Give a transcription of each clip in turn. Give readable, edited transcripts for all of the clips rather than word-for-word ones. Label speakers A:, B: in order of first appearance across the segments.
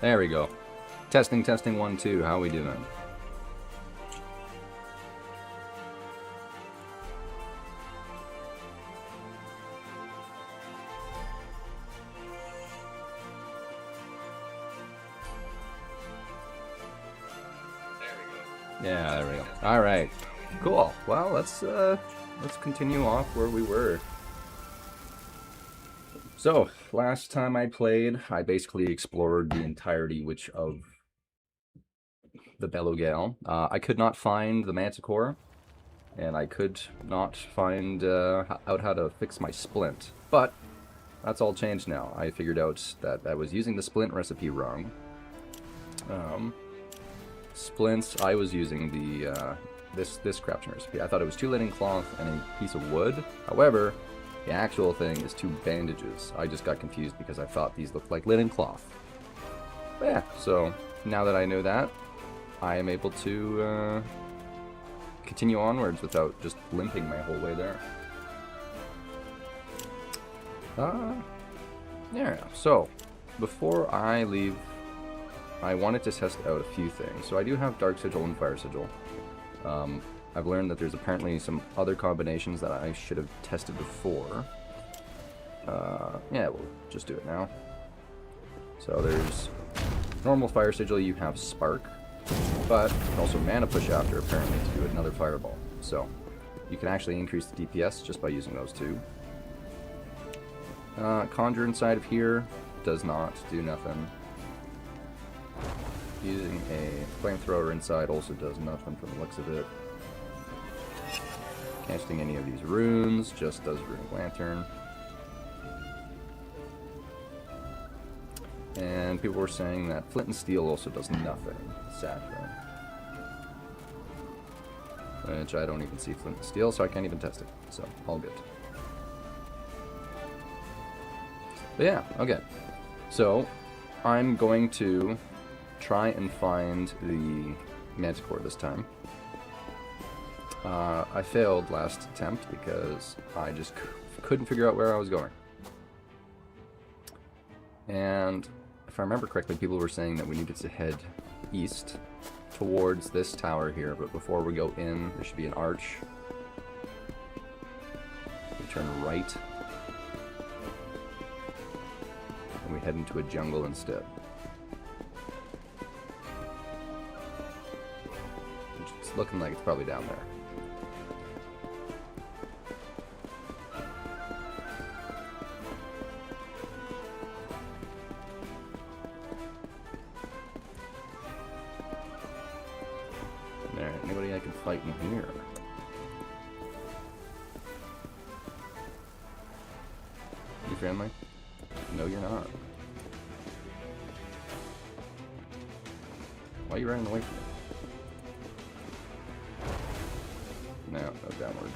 A: There we go. Testing, testing, 1, 2. How we doing? Yeah, there we go. All right, cool. Well, let's continue off where we were. So last time I played, I basically explored the entirety of the Belugal. I could not find the Manticore, and I could not find out how to fix my splint. But that's all changed now. I figured out that I was using the splint recipe wrong. Splints, I was using the this crafting recipe. I thought it was 2 linen cloth and a piece of wood. However, the actual thing is 2 bandages. I just got confused because I thought these looked like linen cloth. But yeah, so now that I know that, I am able to continue onwards without just limping my whole way there. Yeah, so before I leave, I wanted to test out a few things. So I do have Dark Sigil and Fire Sigil. I've learned that there's apparently some other combinations that I should have tested before. Yeah, we'll just do it now. So there's normal Fire Sigil, you have Spark, but also Mana Push after apparently to do another Fireball. So you can actually increase the DPS just by using those 2. Conjure inside of here does not do nothing. Using a flamethrower inside also does nothing from the looks of it. Casting any of these runes just does Runic Lantern. And people were saying that Flint and Steel also does nothing, sadly. Which I don't even see Flint and Steel, so I can't even test it. So, all good. But yeah, okay. So, I'm going to try and find the Manticore this time. I failed last attempt because I just couldn't figure out where I was going. And if I remember correctly, people were saying that we needed to head east towards this tower here, but before we go in, there should be an arch. We turn right. And we head into a jungle instead. It's looking like it's probably down there. Alright, anybody I can fight in here? You friendly? No, you're not. Why are you running away from me? No, no downward.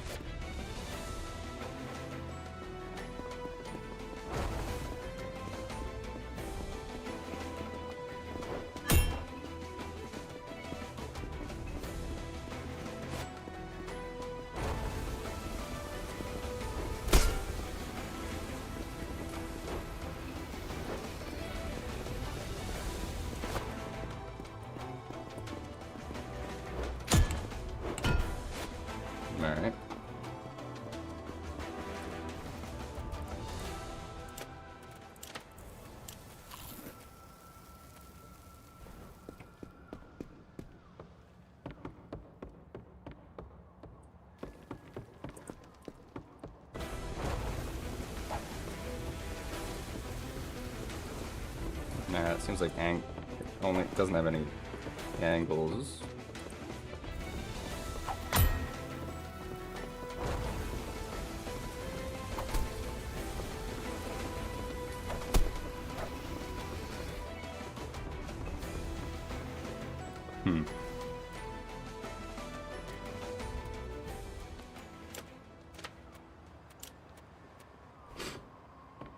A: Alright. Nah, it seems like only doesn't have any angles.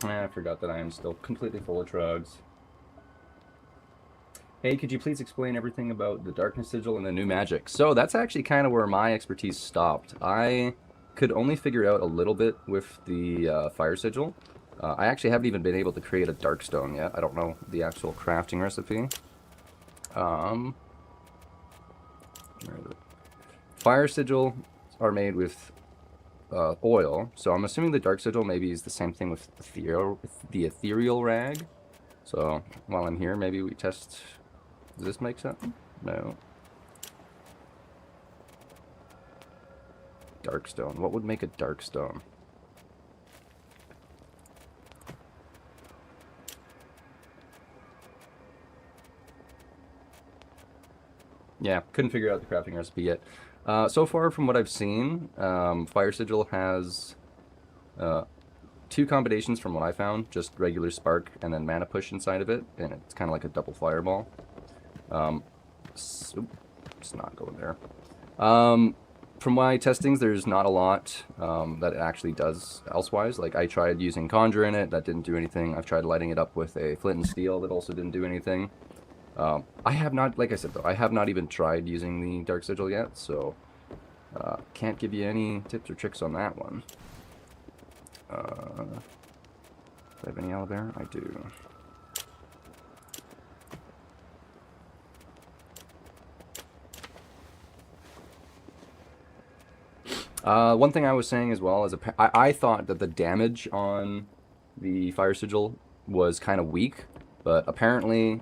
A: I forgot that I am still completely full of trugs. Hey, could you please explain everything about the Darkness Sigil and the new magic? So that's actually kind of where my expertise stopped. I could only figure out a little bit with the Fire Sigil, I actually haven't even been able to create a Darkstone yet. I don't know the actual crafting recipe. Where is it? Fire sigil are made with oil, so I'm assuming the dark sigil maybe is the same thing with the ethereal rag. So while I'm here, maybe we test. Does this make sense? No. Darkstone. What would make a darkstone? Yeah, couldn't figure out the crafting recipe yet. So far, from what I've seen, Fire Sigil has two combinations from what I found. Just regular spark and then mana push inside of it, and it's kind of like a double fireball. So, it's not going there. From my testings, there's not a lot that it actually does elsewise. Like, I tried using Conjure in it, that didn't do anything. I've tried lighting it up with a Flint and Steel, that also didn't do anything. I have not, like I said though, I have not even tried using the Dark Sigil yet, so can't give you any tips or tricks on that one. Do I have any aloe? I do. One thing I was saying as well is I thought that the damage on the Fire Sigil was kind of weak, but apparently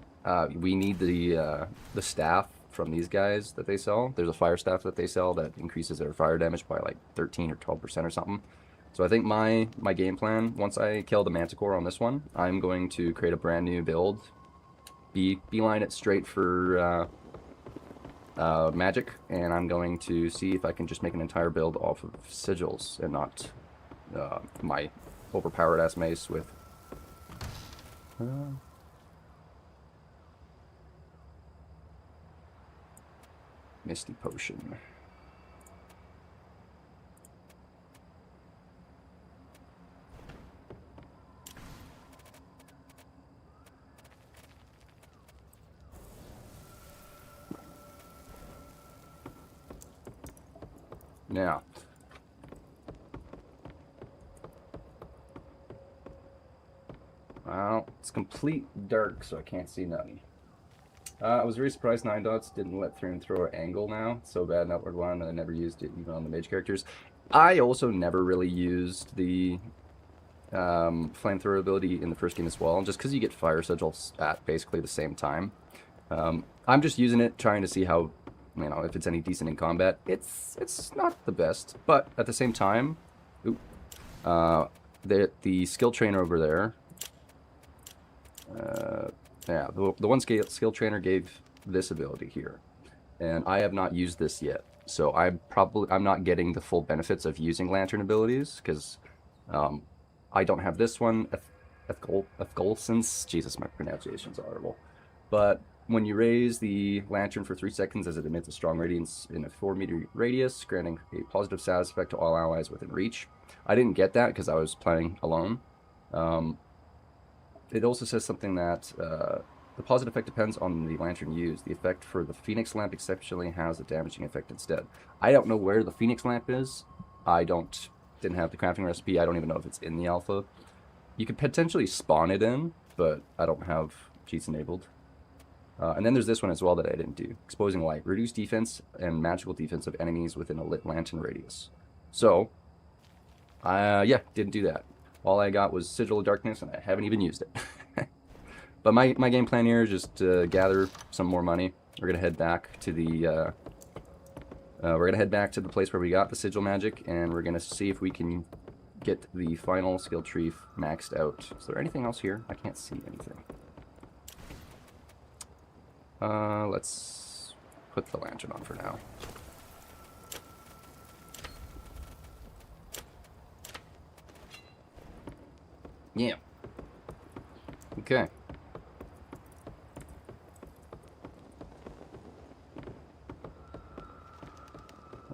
A: we need the staff from these guys that they sell. There's a fire staff that they sell that increases their fire damage by like 13 or 12% or something. So I think my game plan, once I kill the Manticore on this one, I'm going to create a brand new build, beeline it straight for magic, and I'm going to see if I can just make an entire build off of sigils and not my overpowered ass mace with Misty Potion. Now, well, it's complete dark, so I can't see nothing. I was very surprised 9 dots didn't let Flamethrower angle now. It's so bad in Outward One, and I never used it even on the mage characters. I also never really used the Flamethrower ability in the first game as well, just because you get Fire Sigils at basically the same time. I'm just using it, trying to see how, you know, if it's any decent in combat. It's not the best, but at the same time, the skill trainer over there, yeah, the one skill trainer gave this ability here, and I have not used this yet. So I'm not getting the full benefits of using lantern abilities because I don't have this one. Efgolsens, Jesus, my pronunciation's horrible. But when you raise the lantern for 3 seconds as it emits a strong radiance in a 4-meter radius, granting a positive status effect to all allies within reach. I didn't get that because I was playing alone. It also says something that the positive effect depends on the lantern used. The effect for the Phoenix Lamp exceptionally has a damaging effect instead. I don't know where the Phoenix Lamp is. Didn't have the crafting recipe. I don't even know if it's in the alpha. You could potentially spawn it in, but I don't have cheats enabled. And then there's this one as well that I didn't do. Exposing light. Reduce defense and magical defense of enemies within a lit lantern radius. So, yeah, didn't do that. All I got was Sigil of Darkness, and I haven't even used it. But my game plan here is just to gather some more money. We're gonna head back to the place where we got the Sigil magic, and we're gonna see if we can get the final skill tree maxed out. Is there anything else here? I can't see anything. Let's put the lantern on for now. Yeah. Okay.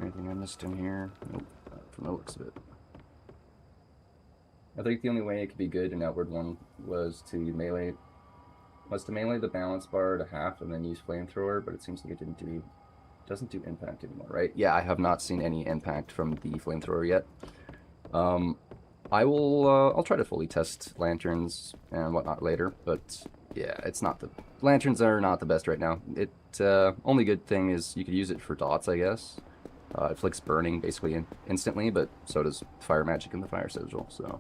A: Anything I missed in here? Nope, not from the looks of it. I think the only way it could be good in Outward One was to melee the balance bar to half and then use Flamethrower, but it seems like it doesn't do impact anymore, right? Yeah, I have not seen any impact from the Flamethrower yet. I'll try to fully test lanterns and whatnot later, but yeah, it's not the lanterns are not the best right now. It only good thing is you could use it for dots, I guess. It inflicts burning basically instantly, but so does fire magic in the fire sigil. So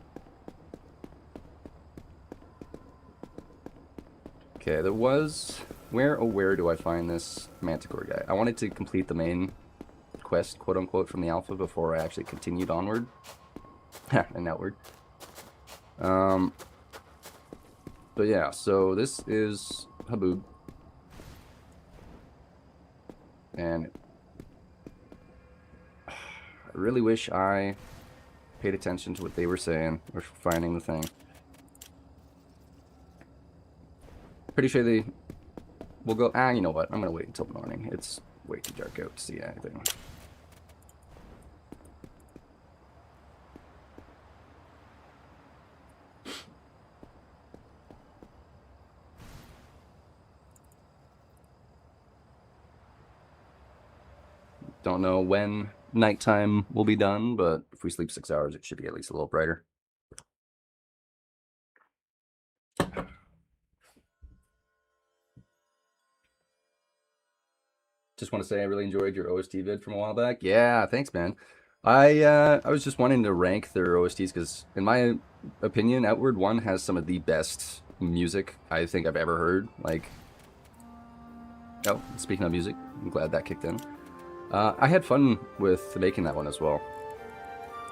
A: okay, there was where do I find this Manticore guy? I wanted to complete the main quest, quote unquote, from the alpha before I actually continued onward and outward. But yeah, so this is Haboob, and I really wish I paid attention to what they were saying or finding the thing. Pretty sure they will go. You know what? I'm gonna wait until morning. It's way too dark out to see anything. Don't know when nighttime will be done, but if we sleep 6 hours, it should be at least a little brighter. Just want to say I really enjoyed your OST vid from a while back. Yeah, thanks, man. I was just wanting to rank their OSTs because, in my opinion, Outward One has some of the best music I think I've ever heard. Like, oh, speaking of music, I'm glad that kicked in. I had fun with making that one as well.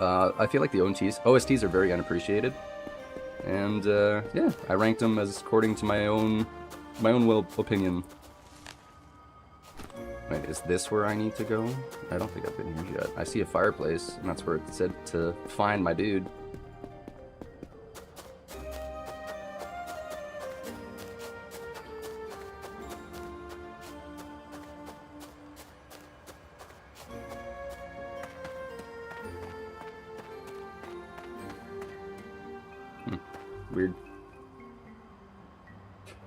A: I feel like the OSTs are very unappreciated, and yeah, I ranked them as according to my own opinion. Wait, is this where I need to go? I don't think I've been here yet. I see a fireplace, and that's where it said to find my dude. Weird.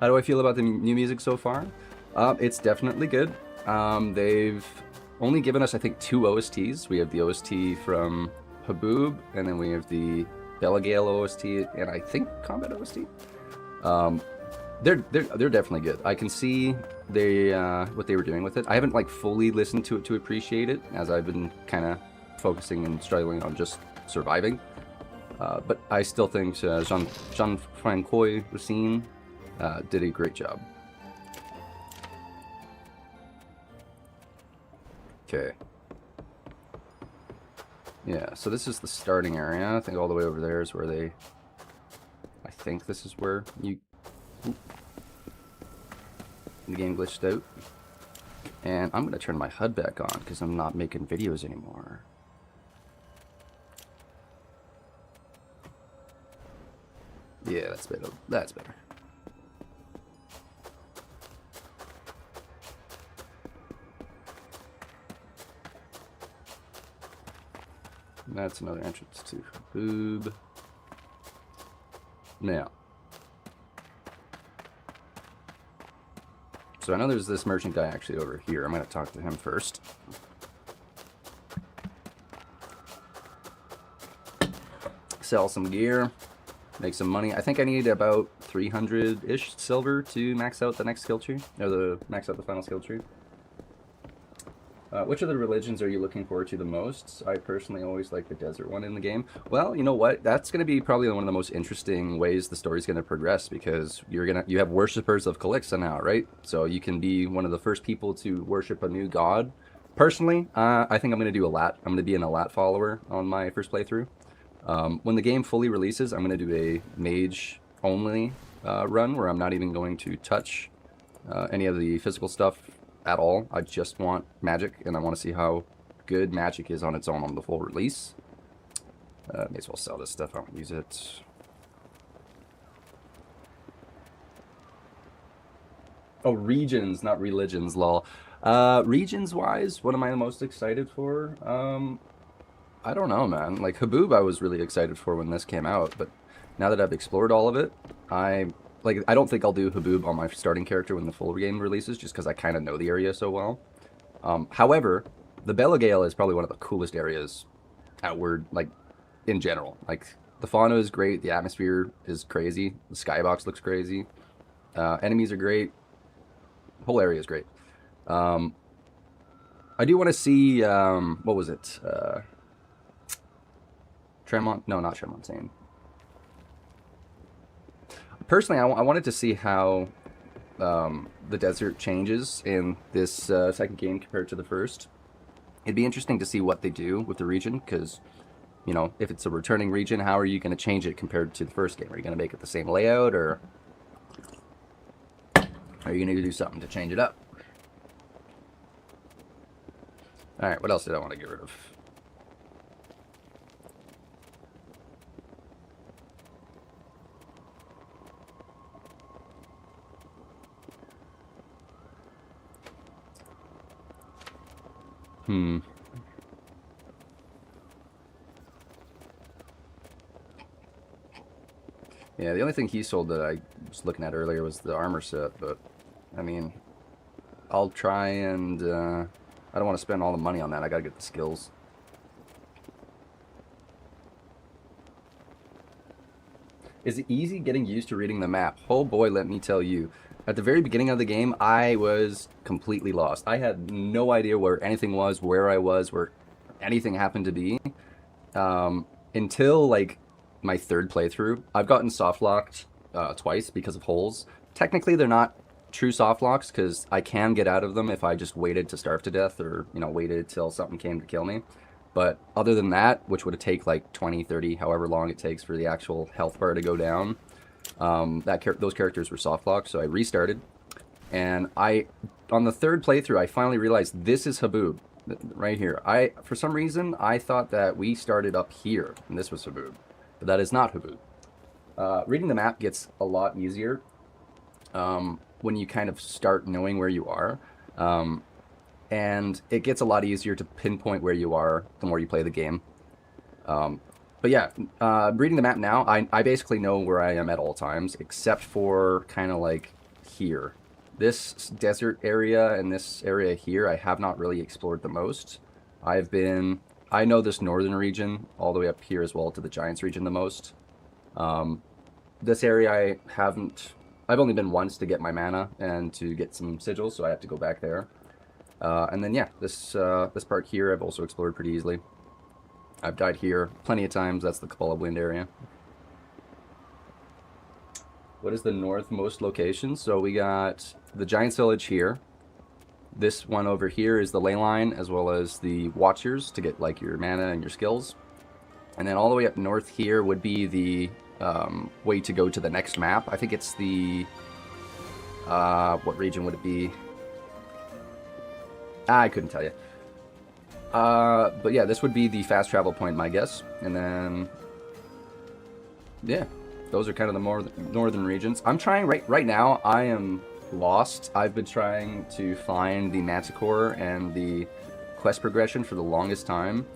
A: How do I feel about the new music so far? It's definitely good. They've only given us, I think, 2 OSTs. We have the OST from Haboob, and then we have the Belagale OST, and I think Combat OST. They're definitely good. I can see what they were doing with it. I haven't like fully listened to it to appreciate it, as I've been kind of focusing and struggling on just surviving. But I still think Jean-Francois Racine did a great job. Okay. Yeah, so this is the starting area. I think all the way over there is where they... I think this is where you... Oop. The game glitched out. And I'm going to turn my HUD back on because I'm not making videos anymore. Yeah, that's better. That's better. That's another entrance to Haboob. Now, so I know there's this merchant guy actually over here. I'm going to talk to him first. Sell some gear, make some money. I think I need about 300-ish silver to max out the next skill tree, or max out the final skill tree. Which of the religions are you looking forward to the most? I personally always like the desert one in the game. Well, you know what? That's going to be probably one of the most interesting ways the story's going to progress, because you have worshippers of Calixa now, right? So you can be one of the first people to worship a new god. Personally, I think I'm going to do Alat. I'm going to be an Alat follower on my first playthrough. When the game fully releases, I'm going to do a mage only run where I'm not even going to touch any of the physical stuff at all. I just want magic, and I want to see how good magic is on its own on the full release. May as well sell this stuff. I won't use it. Oh, regions, not religions, lol. Regions-wise, what am I the most excited for? I don't know, man. Like, Haboob I was really excited for when this came out, but now that I've explored all of it, I don't think I'll do Haboob on my starting character when the full game releases, just because I kind of know the area so well. However, the Belagale is probably one of the coolest areas outward, like, in general. Like, The fauna is great. The atmosphere is crazy. The skybox looks crazy. Enemies are great. The whole area is great. I do want to see what was it? Tremont? No, not Tremontaine. Personally, I wanted to see how the desert changes in this second game compared to the first. It'd be interesting to see what they do with the region, because, you know, if it's a returning region, how are you going to change it compared to the first game? Are you going to make it the same layout, or are you going to do something to change it up? Alright, what else did I want to get rid of? Yeah, the only thing he sold that I was looking at earlier was the armor set, but, I mean, I'll try and, I don't want to spend all the money on that. I gotta get the skills. Is it easy getting used to reading the map? Oh boy, let me tell you. At the very beginning of the game, I was completely lost. I had no idea where anything was, where I was, where anything happened to be. Until, like, my third playthrough. I've gotten soft locked twice because of holes. Technically, they're not true soft locks, because I can get out of them if I just waited to starve to death, or, you know, waited till something came to kill me. But other than that, which would take like 20, 30, however long it takes for the actual health bar to go down, those characters were soft locked, so I restarted. And on the third playthrough, I finally realized this is Haboob, right here. For some reason, I thought that we started up here, and this was Haboob. But that is not Haboob. Reading the map gets a lot easier when you kind of start knowing where you are. And it gets a lot easier to pinpoint where you are the more you play the game. But yeah, reading the map now, I basically know where I am at all times, except for kind of like here. This desert area and this area here, I have not really explored the most. I know this northern region all the way up here as well to the Giants region the most. This area I've only been once to get my mana and to get some sigils, so I have to go back there. And then yeah, this part here I've also explored pretty easily. I've died here plenty of times. That's the Kabbalah Wind area. What is the northmost location? So we got the Giants Village here. This one over here is the ley line, as well as the Watchers to get like your mana and your skills. And then all the way up north here would be the way to go to the next map. I think it's the what region would it be? I couldn't tell you. But yeah, this would be the fast travel point, my guess. And then, yeah, those are kind of the more northern regions. I'm trying right now. I am lost. I've been trying to find the Manticore and the quest progression for the longest time,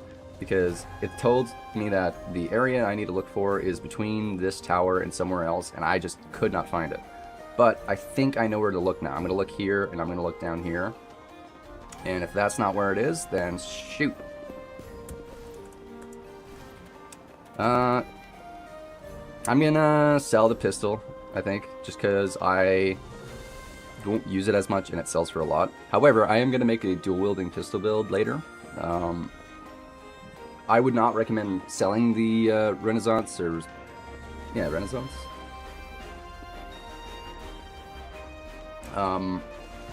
A: because it told me that the area I need to look for is between this tower and somewhere else, and I just could not find it. But I think I know where to look now. I'm going to look here, and I'm going to look down here. And if that's not where it is, then shoot. I'm gonna sell the pistol, I think, just because I won't use it as much and it sells for a lot. However, I am gonna make a dual-wielding pistol build later. I would not recommend selling the Renaissance, or yeah, Renaissance.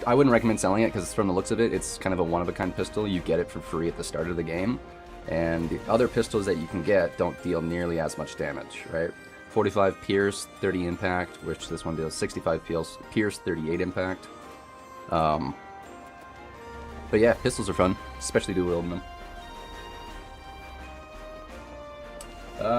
A: I wouldn't recommend selling it, because from the looks of it, it's kind of a one-of-a-kind pistol. You get it for free at the start of the game, and the other pistols that you can get don't deal nearly as much damage, right? 45 Pierce, 30 Impact, which this one deals 65 Pierce, 38 Impact. But yeah, pistols are fun, especially dual-wielding them.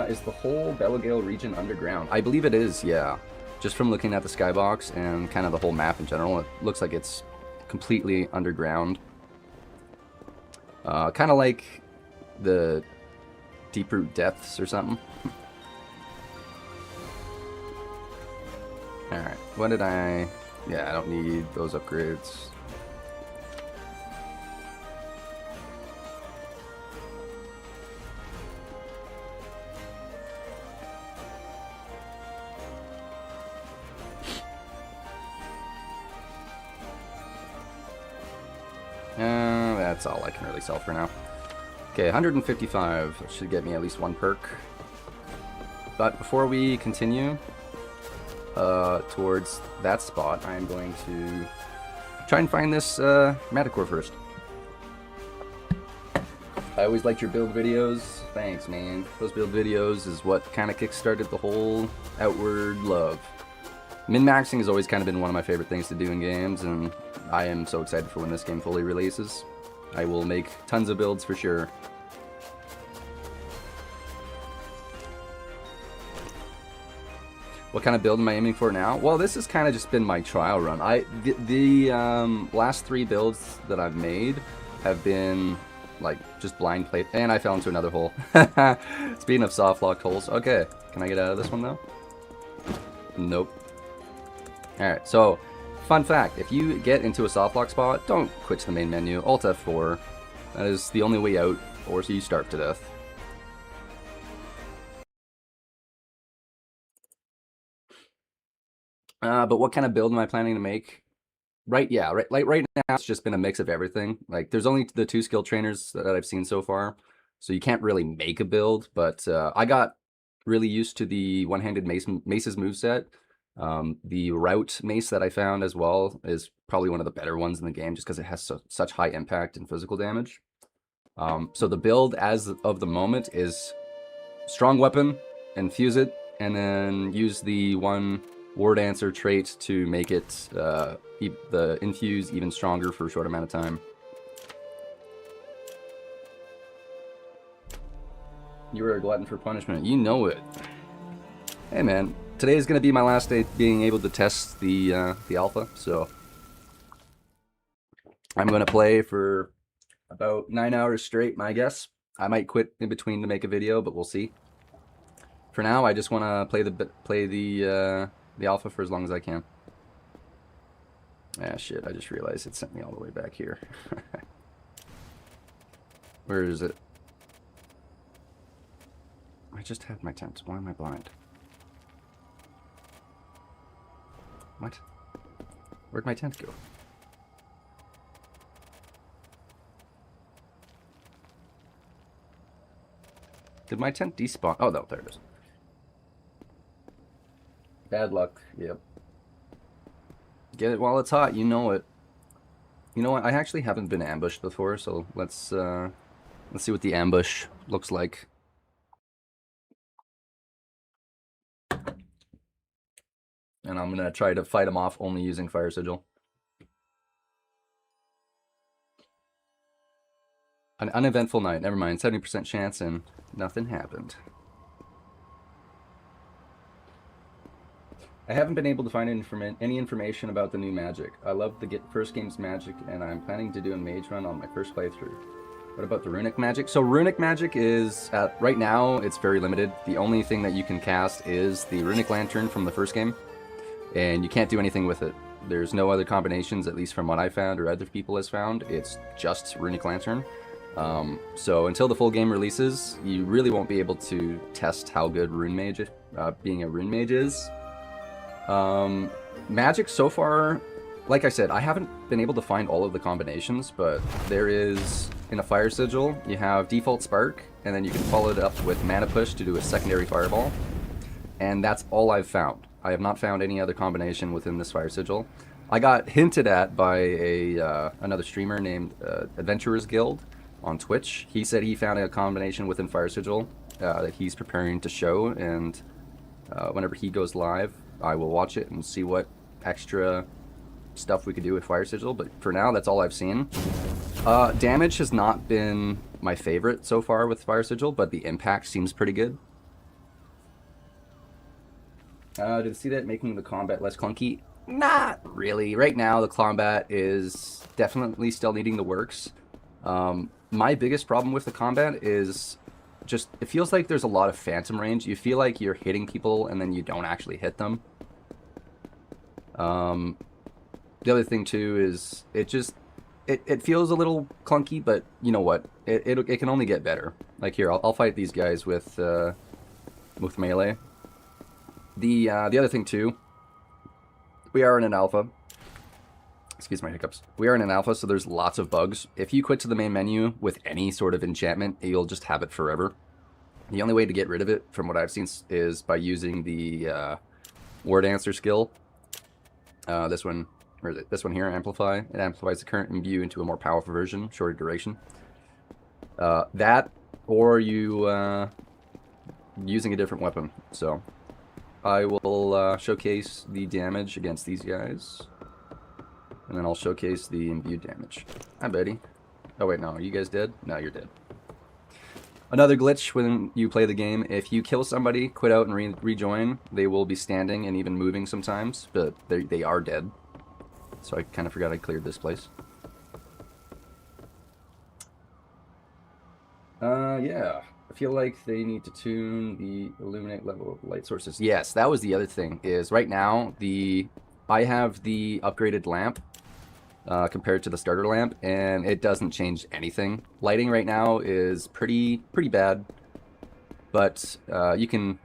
A: Is the whole Belagale region underground? I believe it is, yeah. Just from looking at the skybox and kind of the whole map in general, it looks like it's completely underground. Kind of like the Deeproot Depths or something. Alright, what did I... Yeah, I don't need those upgrades. that's all I can really sell for now. Okay, 155 should get me at least one perk. But before we continue towards that spot, I am going to try and find this Manticore first. I always liked your build videos. Thanks, man. Those build videos is what kind of kickstarted the whole Outward love. Min-maxing has always kind of been one of my favorite things to do in games, and I am so excited for when this game fully releases. I will make tons of builds for sure. What kind of build am I aiming for now? Well, this has kind of just been my trial run. The last 3 builds that I've made have been like just blind plate, and I fell into another hole. Speaking of soft locked holes, okay, can I get out of this one though? Nope. All right, so fun fact: if you get into a soft lock spot, don't quit to the main menu. Alt F4. That is the only way out, or so you starve to death. But what kind of build am I planning to make? Right now it's just been a mix of everything. Like, there's only the 2 skill trainers that I've seen so far, so you can't really make a build. But I got really used to the one-handed mace's moveset. The route mace that I found as well is probably one of the better ones in the game, just because it has such high impact and physical damage. So the build as of the moment is strong weapon, infuse it, and then use the one War Dancer trait to make it the infuse even stronger for a short amount of time. You were a glutton for punishment. You know it. Hey man, today is going to be my last day being able to test the alpha, so I'm going to play for about 9 hours straight, my guess. I might quit in between to make a video, but we'll see. For now, I just want to play the alpha for as long as I can. Ah, shit, I just realized it sent me all the way back here. Where is it? I just had my tent. Why am I blind? What? Where'd my tent go? Did my tent despawn? Oh, no, there it is. Bad luck, yep. Get it while it's hot, you know it. You know what, I actually haven't been ambushed before, so let's see what the ambush looks like. And I'm gonna try to fight him off only using Fire Sigil. An uneventful night, never mind, 70% chance and nothing happened. I haven't been able to find any information about the new magic. I love the first game's magic, and I'm planning to do a mage run on my first playthrough. What about the runic magic? So runic magic is, right now, it's very limited. The only thing that you can cast is the runic lantern from the first game, and you can't do anything with it. There's no other combinations, at least from what I found or other people has found. It's just runic lantern. So until the full game releases, you really won't be able to test how good rune mage, being a rune mage is. Magic so far, like I said, I haven't been able to find all of the combinations, but there is, in a Fire Sigil, you have Default Spark, and then you can follow it up with Mana Push to do a secondary Fireball, and that's all I've found. I have not found any other combination within this Fire Sigil. I got hinted at by another streamer named Adventurers Guild on Twitch. He said he found a combination within Fire Sigil that he's preparing to show, and whenever he goes live, I will watch it and see what extra stuff we could do with Fire Sigil, but for now, that's all I've seen. Damage has not been my favorite so far with Fire Sigil, but the impact seems pretty good. Did you see that making the combat less clunky? Not really. Right now, the combat is definitely still needing the works. My biggest problem with the combat is just, it feels like there's a lot of phantom range. You feel like you're hitting people and then you don't actually hit them. The other thing too is it feels a little clunky, but you know what? It can only get better. Like here, I'll fight these guys with melee. The other thing too, we are in an alpha, Excuse my hiccups. We are in an alpha, so there's lots of bugs. If you quit to the main menu with any sort of enchantment, you'll just have it forever. The only way to get rid of it, from what I've seen, is by using the War Dancer skill. This one, or is it this one here, Amplify. It amplifies the current imbue into a more powerful version, shorter duration. That, or you using a different weapon. So I will showcase the damage against these guys, and then I'll showcase the imbued damage. Hi, buddy. Oh wait, no, are you guys dead? No, you're dead. Another glitch when you play the game, if you kill somebody, quit out and rejoin, they will be standing and even moving sometimes, but they are dead. So I kind of forgot I cleared this place. Yeah. I feel like they need to tune the illuminate level of light sources. Yes, that was the other thing, is right now, I have the upgraded lamp compared to the starter lamp, and it doesn't change anything. Lighting right now is pretty bad, but you can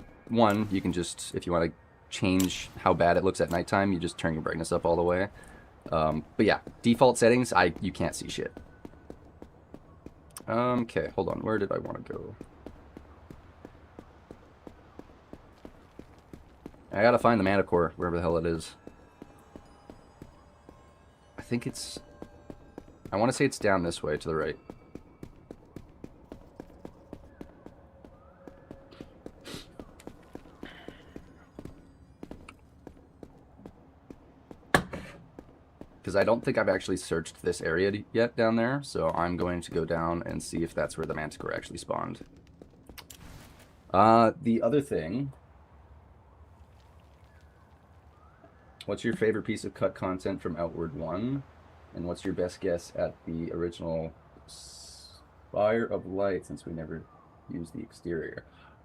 A: just, if you want to change how bad it looks at nighttime, you just turn your brightness up all the way. But yeah, default settings, you can't see shit. Okay, hold on, where did I want to go? I gotta find the mana core, wherever the hell it is. I think it's... I want to say it's down this way, to the right. Because I don't think I've actually searched this area yet down there, so I'm going to go down and see if that's where the Manticore actually spawned. The other thing... What's your favorite piece of cut content from Outward 1? And what's your best guess at the original Spire of Light, since we never used the exterior?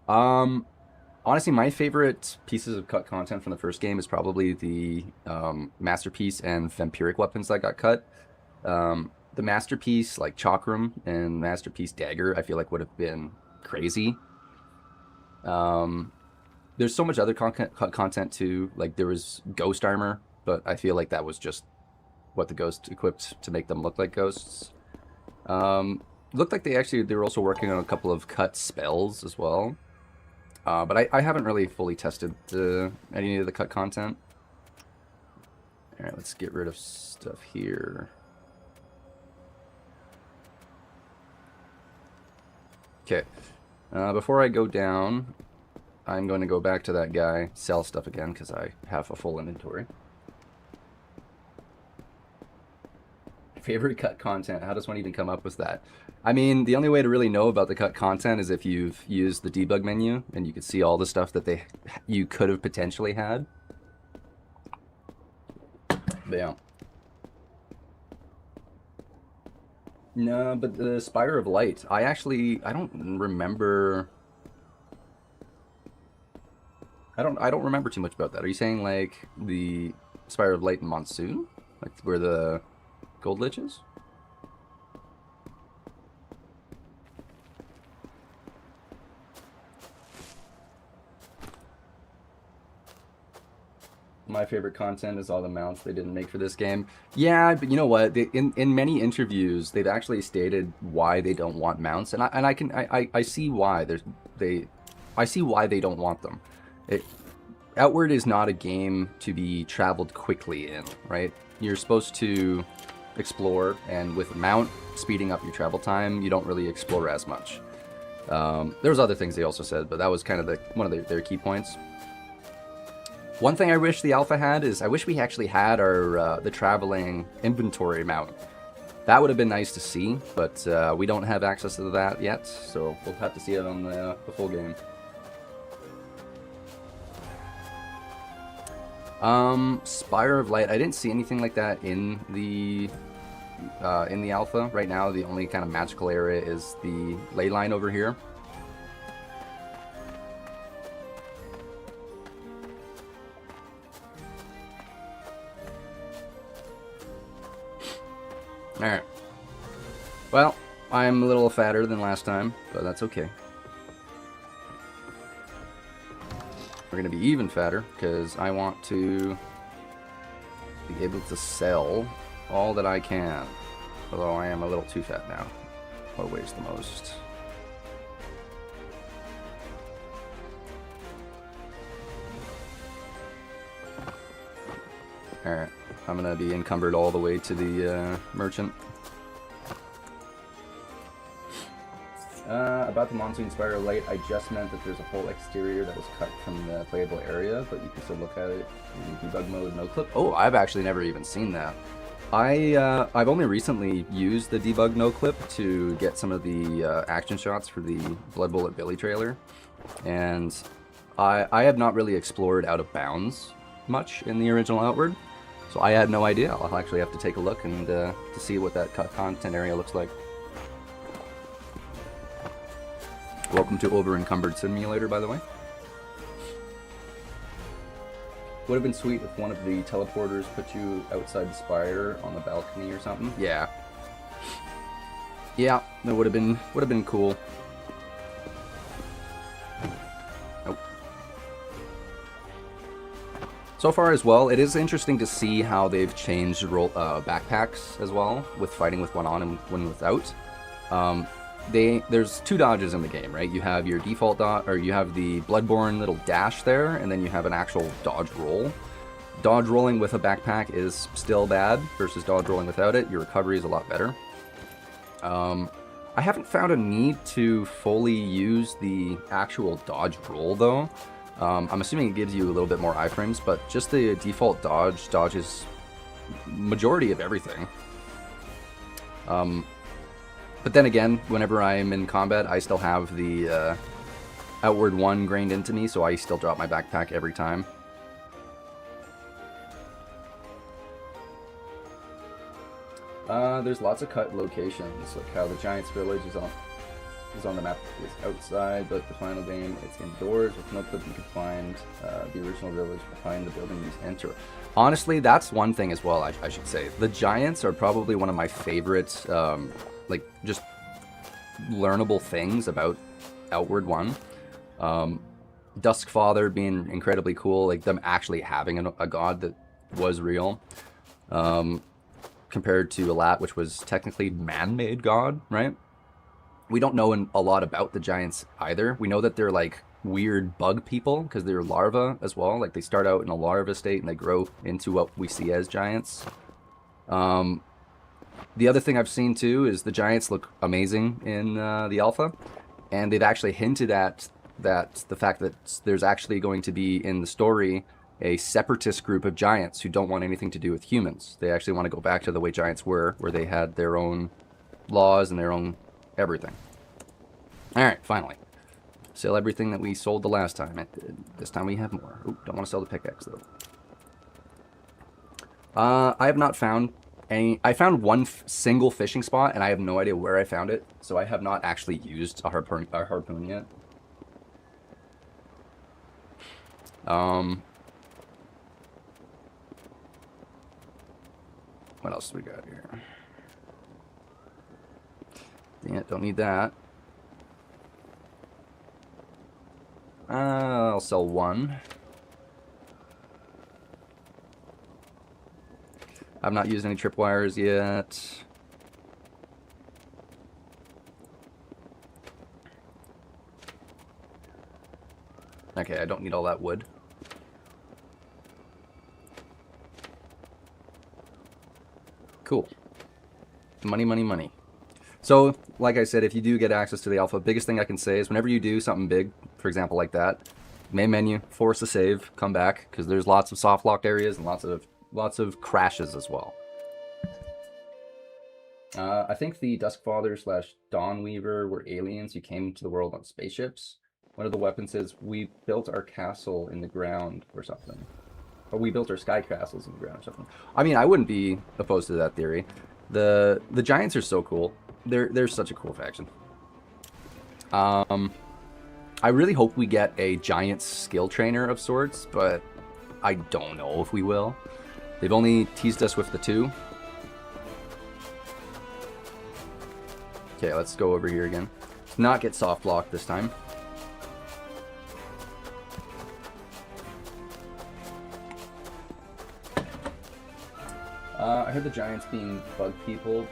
A: Honestly, my favorite pieces of cut content from the first game is probably the Masterpiece and Vampiric weapons that got cut. The Masterpiece, like Chakram, and Masterpiece Dagger, I feel like would have been crazy. There's so much other content too. Like there was Ghost Armor, but I feel like that was just what the Ghost equipped to make them look like ghosts. Looked like they were also working on a couple of cut spells as well. But I haven't really fully tested any of the cut content. All right, let's get rid of stuff here. Okay, before I go down, I'm going to go back to that guy, sell stuff again, because I have a full inventory. Favorite cut content? How does one even come up with that? I mean, the only way to really know about the cut content is if you've used the debug menu, and you can see all the stuff that you could have potentially had. But yeah. No, but the Spire of Light, I don't remember... I don't remember too much about that. Are you saying like the Spire of Light in Monsoon? Like where the Gold Lich is? My favorite content is all the mounts they didn't make for this game. Yeah, but you know what? In many interviews, they've actually stated why they don't want mounts, and I see why. I see why they don't want them. Outward is not a game to be traveled quickly in, right? You're supposed to explore, and with mount speeding up your travel time, you don't really explore as much. There was other things they also said, but that was kind of one of their key points. One thing I wish the alpha had is I wish we actually had our the traveling inventory mount. That would have been nice to see, but we don't have access to that yet, so we'll have to see it on the full game. Spire of Light. I didn't see anything like that in the alpha. Right now, the only kind of magical area is the ley line over here. Alright. Well, I'm a little fatter than last time, but that's okay. We're going to be even fatter, because I want to be able to sell all that I can. Although I am a little too fat now. What weighs the most? Alright, I'm gonna be encumbered all the way to the merchant. About the Monsoon Spiral Light, I just meant that there's a whole exterior that was cut from the playable area, but you can still look at it in debug mode, no clip. Oh, I've actually never even seen that. I've only recently used the debug no clip to get some of the action shots for the Blood Bullet Billy trailer, and I have not really explored Out of Bounds much in the original Outward, so I had no idea. I'll actually have to take a look and to see what that content area looks like. Welcome to Over Encumbered Simulator, by the way. Would have been sweet if one of the teleporters put you outside the spire on the balcony or something. Yeah. Yeah, that would have been cool. Nope. So far as well, it is interesting to see how they've changed backpacks as well, with fighting with one on and one without. There's two dodges in the game, right? You have your default dodge, or you have the Bloodborne little dash there, and then you have an actual dodge roll. Dodge rolling with a backpack is still bad versus dodge rolling without it. Your recovery is a lot better. I haven't found a need to fully use the actual dodge roll though. I'm assuming it gives you a little bit more iframes, but just the default dodges majority of everything. But then again, whenever I'm in combat, I still have the Outward 1 grained into me, so I still drop my backpack every time. There's lots of cut locations, like how the Giants Village is on the map is outside, but the final game it's indoors. With no clip you can find the original village behind the building you enter. Honestly, that's one thing as well, I should say. The Giants are probably one of my favorite like just learnable things about Outward 1. Duskfather being incredibly cool, like them actually having a god that was real, compared to Alat, which was technically man-made god, right? We don't know a lot about the Giants either. We know that they're like weird bug people because they're larvae as well. Like they start out in a larva state and they grow into what we see as Giants. The other thing I've seen too is the Giants look amazing in the alpha, and they've actually hinted at the fact that there's actually going to be in the story a separatist group of Giants who don't want anything to do with humans. They actually want to go back to the way Giants were, where they had their own laws and their own everything. Alright, finally. Sell everything that we sold the last time. This time we have more. Ooh, don't want to sell the pickaxe though. I have not found any. I found one single fishing spot, and I have no idea where I found it, so I have not actually used a harpoon yet. What else do we got here? Yeah, don't need that. I'll sell one. I've not used any tripwires yet. Okay, I don't need all that wood. Cool. Money, money, money. So, like I said, if you do get access to the alpha, biggest thing I can say is whenever you do something big, for example like that, main menu, force a save, come back, because there's lots of soft locked areas and lots of crashes as well. I think the Duskfather / Dawnweaver were aliens who came to the world on spaceships. One of the weapons is we built our castle in the ground or something. Or we built our sky castles in the ground or something. I mean, I wouldn't be opposed to that theory. The Giants are so cool. They're such a cool faction. I really hope we get a Giants skill trainer of sorts, but I don't know if we will. They've only teased us with the 2. Okay, let's go over here again. Let's not get soft locked this time. I heard the giants being bug people.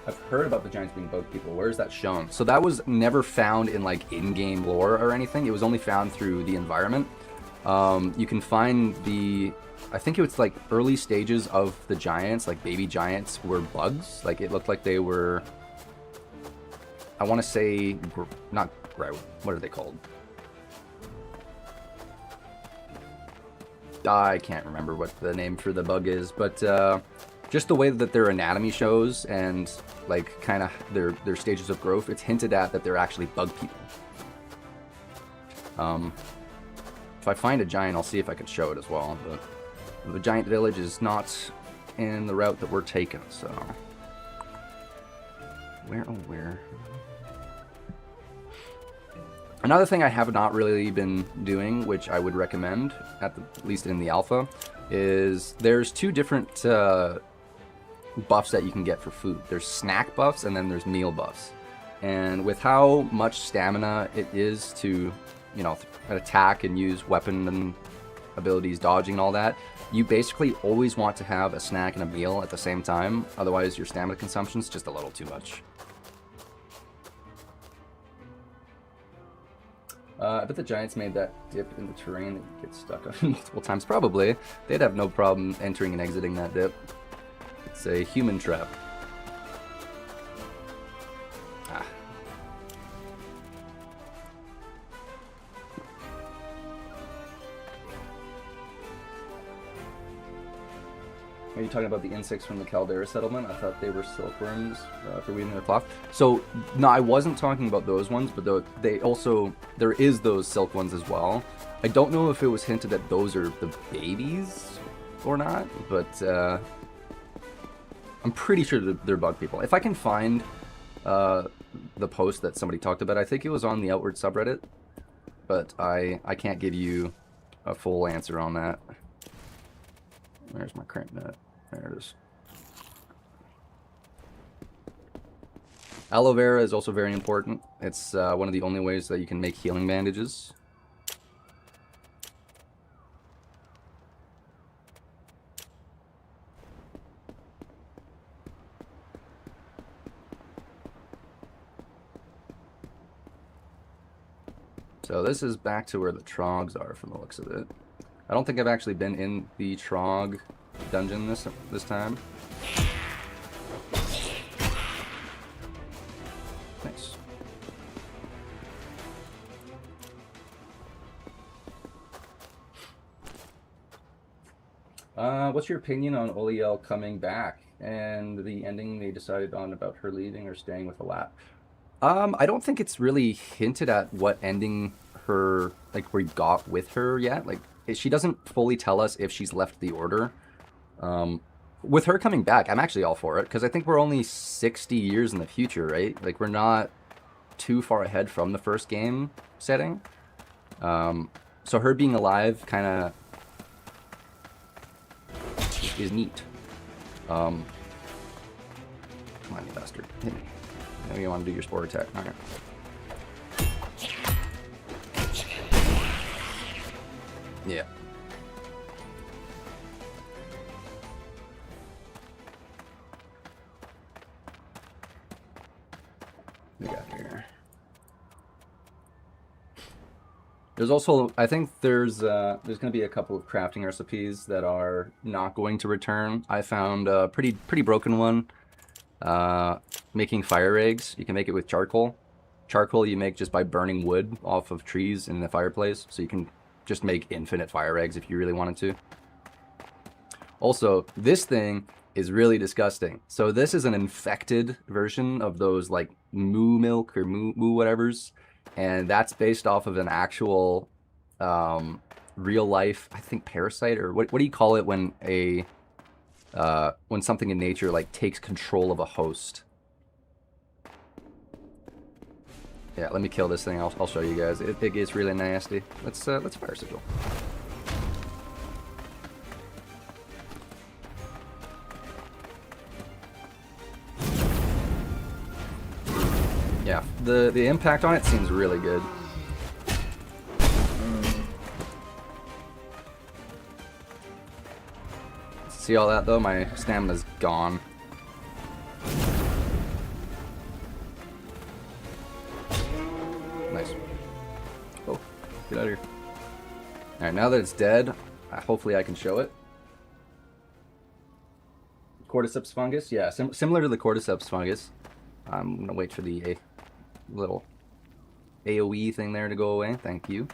A: I've heard about the giants being bug people. Where is that shown? So that was never found in like in-game lore or anything. It was only found through the environment. You can find the, I think it was like early stages of the giants, like baby giants were bugs. Like it looked like they were, I want to say, not grout. What are they called? I can't remember what the name for the bug is, but just the way that their anatomy shows and like kind of their stages of growth, it's hinted at that they're actually bug people. If I find a giant, I'll see if I can show it as well. But the giant village is not in the route that we're taking, so where? Another thing I have not really been doing, which I would recommend, at least in the alpha, is there's two different buffs that you can get for food. There's snack buffs and then there's meal buffs. And with how much stamina it is to, you know, attack and use weapon and abilities, dodging and all that, you basically always want to have a snack and a meal at the same time. Otherwise, your stamina consumption is just a little too much. I bet the giants made that dip in the terrain that you get stuck on multiple times. Probably. They'd have no problem entering and exiting that dip. It's a human trap. Ah. Are you talking about the insects from the Caldera settlement? I thought they were silkworms for weaving their cloth. So, no, I wasn't talking about those ones, but there is those silk ones as well. I don't know if it was hinted that those are the babies or not, but I'm pretty sure that they're bug people. If I can find the post that somebody talked about, I think it was on the Outward subreddit, but I can't give you a full answer on that. There's my crank net. There it is. Aloe vera is also very important. It's one of the only ways that you can make healing bandages. So this is back to where the trogs are from the looks of it. I don't think I've actually been in the Trog dungeon this time. Nice. What's your opinion on Oliel coming back and the ending they decided on about her leaving or staying with Alat? I don't think it's really hinted at what ending we got with her yet. Like, she doesn't fully tell us if she's left the Order. With her coming back, I'm actually all for it, because I think we're only 60 years in the future, right? Like, we're not too far ahead from the first game setting. So her being alive kind of is neat. Come on, you bastard. Hit me. I know you want to do your spore attack. Alright. Yeah. We got here. There's also, I think there's going to be a couple of crafting recipes that are not going to return. I found a pretty broken one. Making fire eggs. You can make it with charcoal. Charcoal you make just by burning wood off of trees in the fireplace, so you can just make infinite fire eggs if you really wanted to. Also, this thing is really disgusting. So this is an infected version of those like moo milk or moo whatevers, and that's based off of an actual real life, I think, parasite, or what do you call it when when something in nature like takes control of a host? Yeah, let me kill this thing. I'll show you guys. It gets really nasty. Let's fire sigil. Yeah, the impact on it seems really good. See all that though? My stamina's gone. Nice. Oh, get out of here. Alright, now that it's dead, hopefully I can show it. Cordyceps fungus, yeah, similar to the cordyceps fungus. I'm gonna wait for the little AoE thing there to go away. Thank you.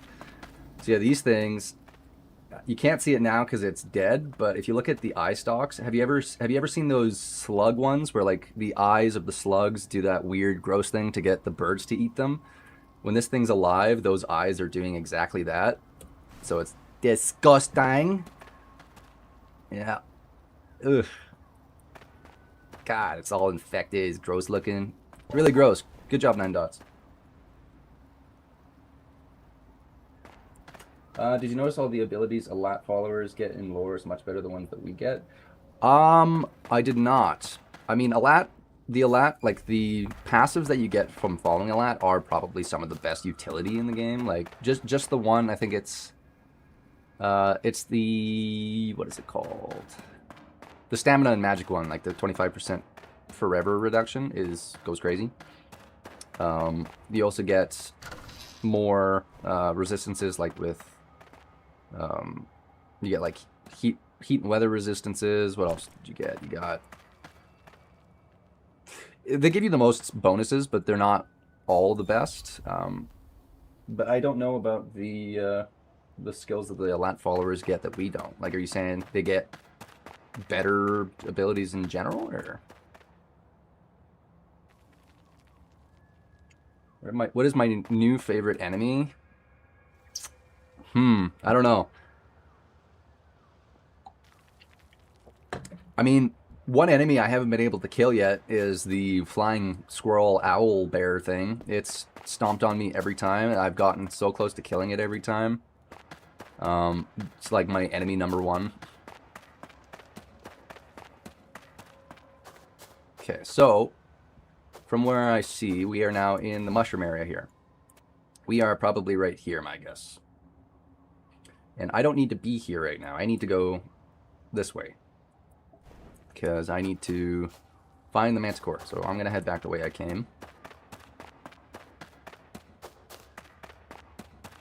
A: So yeah, these things, you can't see it now because it's dead. But if you look at the eye stalks, have you ever seen those slug ones where like the eyes of the slugs do that weird, gross thing to get the birds to eat them? When this thing's alive, those eyes are doing exactly that. So it's disgusting. Yeah. Ugh. God, it's all infected. It's gross looking. Really gross. Good job, 9 dots. Did you notice all the abilities Alat followers get in lore is much better than the ones that we get? I did not. I mean, the Alat, like the passives that you get from following Alat are probably some of the best utility in the game. Like just the one, I think it's the, what is it called? The stamina and magic one, like the 25% forever reduction goes crazy. You also get more resistances, like with you get like heat and weather resistances. What else did you get? You got, they give you the most bonuses, but they're not all the best. But I don't know about the skills that the Alat followers get that we don't. Like, are you saying they get better abilities in general, or what is my new favorite enemy? I don't know. I mean, one enemy I haven't been able to kill yet is the flying squirrel owl bear thing. It's stomped on me every time, and I've gotten so close to killing it every time. It's like my enemy number 1. Okay, so from where I see, we are now in the mushroom area here. We are probably right here, my guess. And I don't need to be here right now. I need to go this way, because I need to find the Manticore. So I'm going to head back the way I came.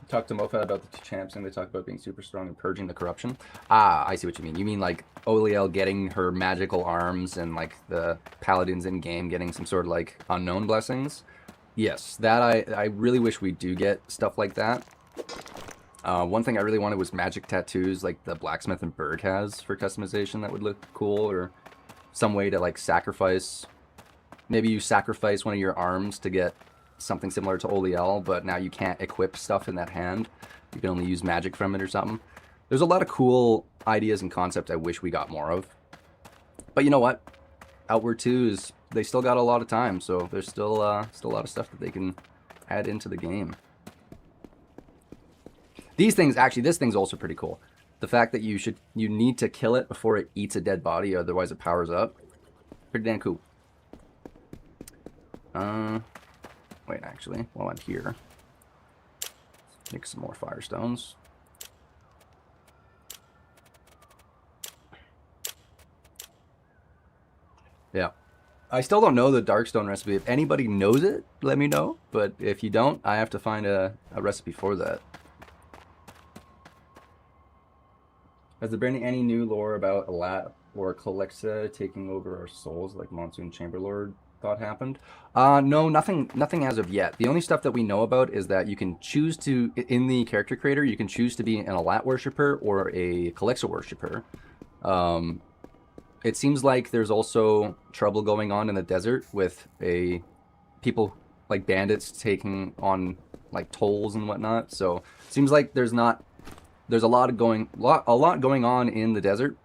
A: Talk to Mofa about the 2 champs, and they talk about being super strong and purging the corruption. Ah, I see what you mean. You mean like Oliel getting her magical arms and like the paladins in game getting some sort of like unknown blessings? Yes, that I really wish we do get stuff like that. One thing I really wanted was magic tattoos like the blacksmith and Berg has for customization. That would look cool, or some way to like sacrifice. Maybe you sacrifice one of your arms to get something similar to Oliel, but now you can't equip stuff in that hand. You can only use magic from it or something. There's a lot of cool ideas and concepts I wish we got more of. But you know what? Outward 2 they still got a lot of time, so there's still a lot of stuff that they can add into the game. These things, actually, this thing's also pretty cool. The fact that you need to kill it before it eats a dead body, otherwise it powers up. Pretty damn cool. Wait, actually, while I'm here, make some more firestones. Yeah. I still don't know the Darkstone recipe. If anybody knows it, let me know. But if you don't, I have to find a recipe for that. Has there been any new lore about Alat or Calexa taking over our souls like Monsoon Chamberlord thought happened? No, nothing as of yet. The only stuff that we know about is that you can choose to, in the character creator, you can choose to be an Alat worshipper or a Calexa worshipper. It seems like there's also trouble going on in the desert with people like bandits taking on like tolls and whatnot. So it seems like there's a lot going on in the desert.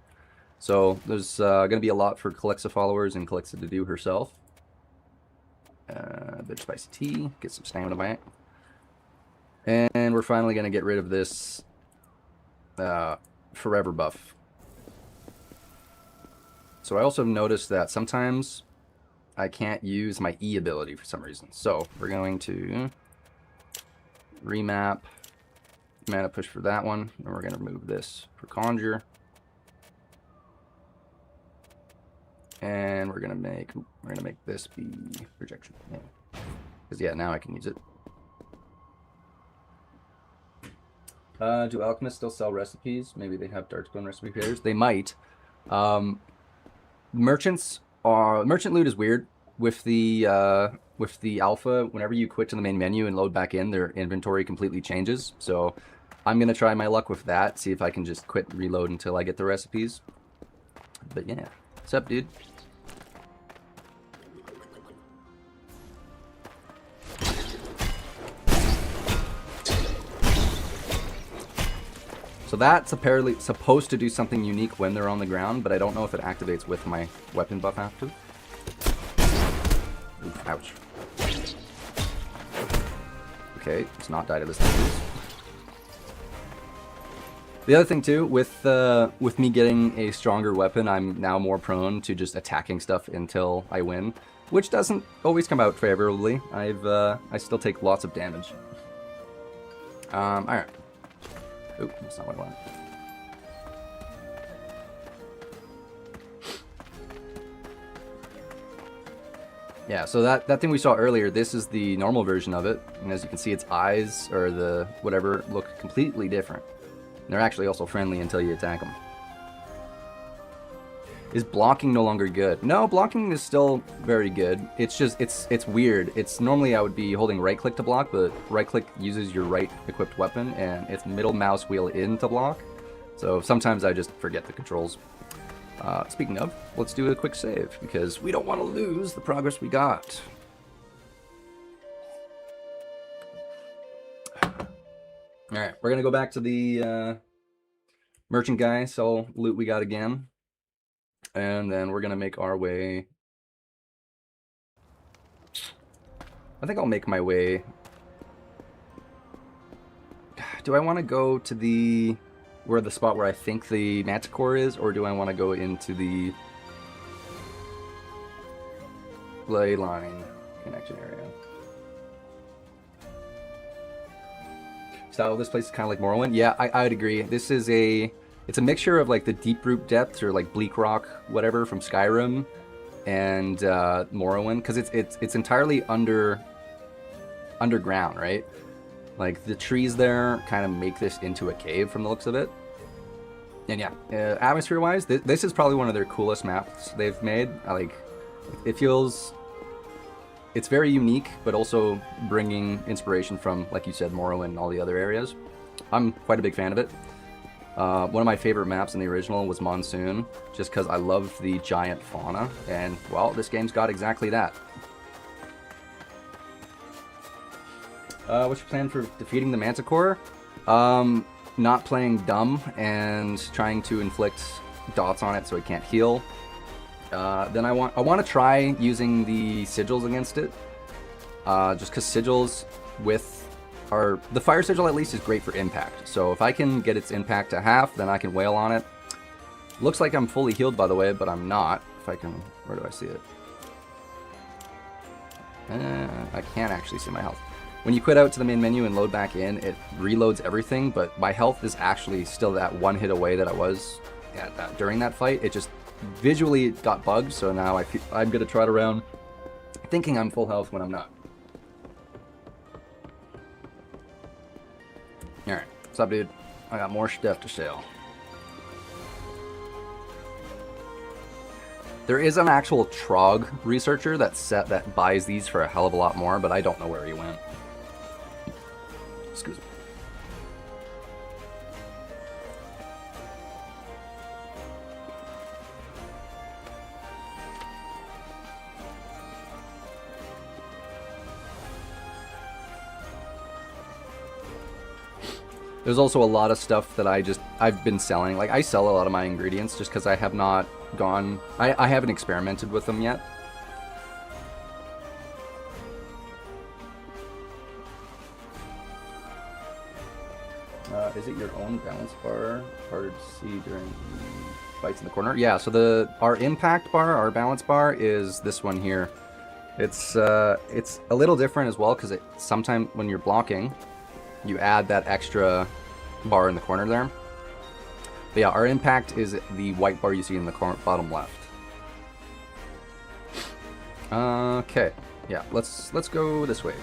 A: So there's going to be a lot for Calexa followers and Calexa to do herself. A bit of spicy tea, get some stamina back. And we're finally going to get rid of this forever buff. So I also noticed that sometimes I can't use my E ability for some reason. So we're going to remap mana push for that one, and we're going to remove this for Conjure. And we're gonna make this be projection. Yeah. Because yeah, now I can use it. Do alchemists still sell recipes? Maybe they have Darkspawn recipe pairs. They might. Merchant loot is weird with the alpha. Whenever you quit to the main menu and load back in, their inventory completely changes. So I'm gonna try my luck with that. See if I can just quit and reload until I get the recipes. But yeah, what's up, dude? So that's apparently supposed to do something unique when they're on the ground, but I don't know if it activates with my weapon buff active. Oof, ouch. Okay, it's not died of this disease. The other thing too, with me getting a stronger weapon, I'm now more prone to just attacking stuff until I win, which doesn't always come out favorably. I still take lots of damage. All right. Oop, that's not what I want. Yeah, so that thing we saw earlier, this is the normal version of it. And as you can see, its eyes, or the whatever, look completely different. And they're actually also friendly until you attack them. Is blocking no longer good? No, blocking is still very good. It's just, it's weird. It's normally I would be holding right click to block, but right click uses your right equipped weapon, and it's middle mouse wheel in to block. So sometimes I just forget the controls. Speaking of, let's do a quick save, because we don't want to lose the progress we got. Alright, we're gonna go back to the merchant guy, sell loot we got again. And then we're gonna make our way. I think I'll make my way. Do I want to go to the spot where I think the Manticore is, or do I want to go into the ley line connection area? So this place is kind of like Morrowind. Yeah, I'd agree. This is it's a mixture of like the deep root depths, or like Bleak Rock, whatever, from Skyrim, and Morrowind, because it's entirely underground, right? Like the trees there kind of make this into a cave from the looks of it. And yeah, atmosphere-wise, this is probably one of their coolest maps they've made. It's very unique, but also bringing inspiration from, like you said, Morrowind and all the other areas. I'm quite a big fan of it. One of my favorite maps in the original was Monsoon, just because I love the giant fauna, and, well, this game's got exactly that. What's your plan for defeating the Manticore? Not playing dumb and trying to inflict dots on it so it can't heal. Then I want to try using the sigils against it, just because sigils the fire sigil at least is great for impact. So if I can get its impact to half, then I can wail on it. Looks like I'm fully healed, by the way, but I'm not. If I can, where do I see it? I can't actually see my health. When you quit out to the main menu and load back in, it reloads everything, but my health is actually still that one hit away that I was during that fight. It just visually got bugged, so now I'm gonna trot around thinking I'm full health when I'm not. Alright, what's up, dude? I got more stuff to sell. There is an actual Trog researcher that buys these for a hell of a lot more, but I don't know where he went. Excuse me. There's also a lot of stuff that I've been selling. Like, I sell a lot of my ingredients just because I have not gone... I haven't experimented with them yet. Is it your own balance bar? Hard to see during the fights in the corner. Yeah, so our impact bar, our balance bar, is this one here. It's a little different as well, because sometimes when you're blocking, you add that extra bar in the corner there. But yeah, our impact is the white bar you see in the bottom left. Okay. Yeah, let's go this way.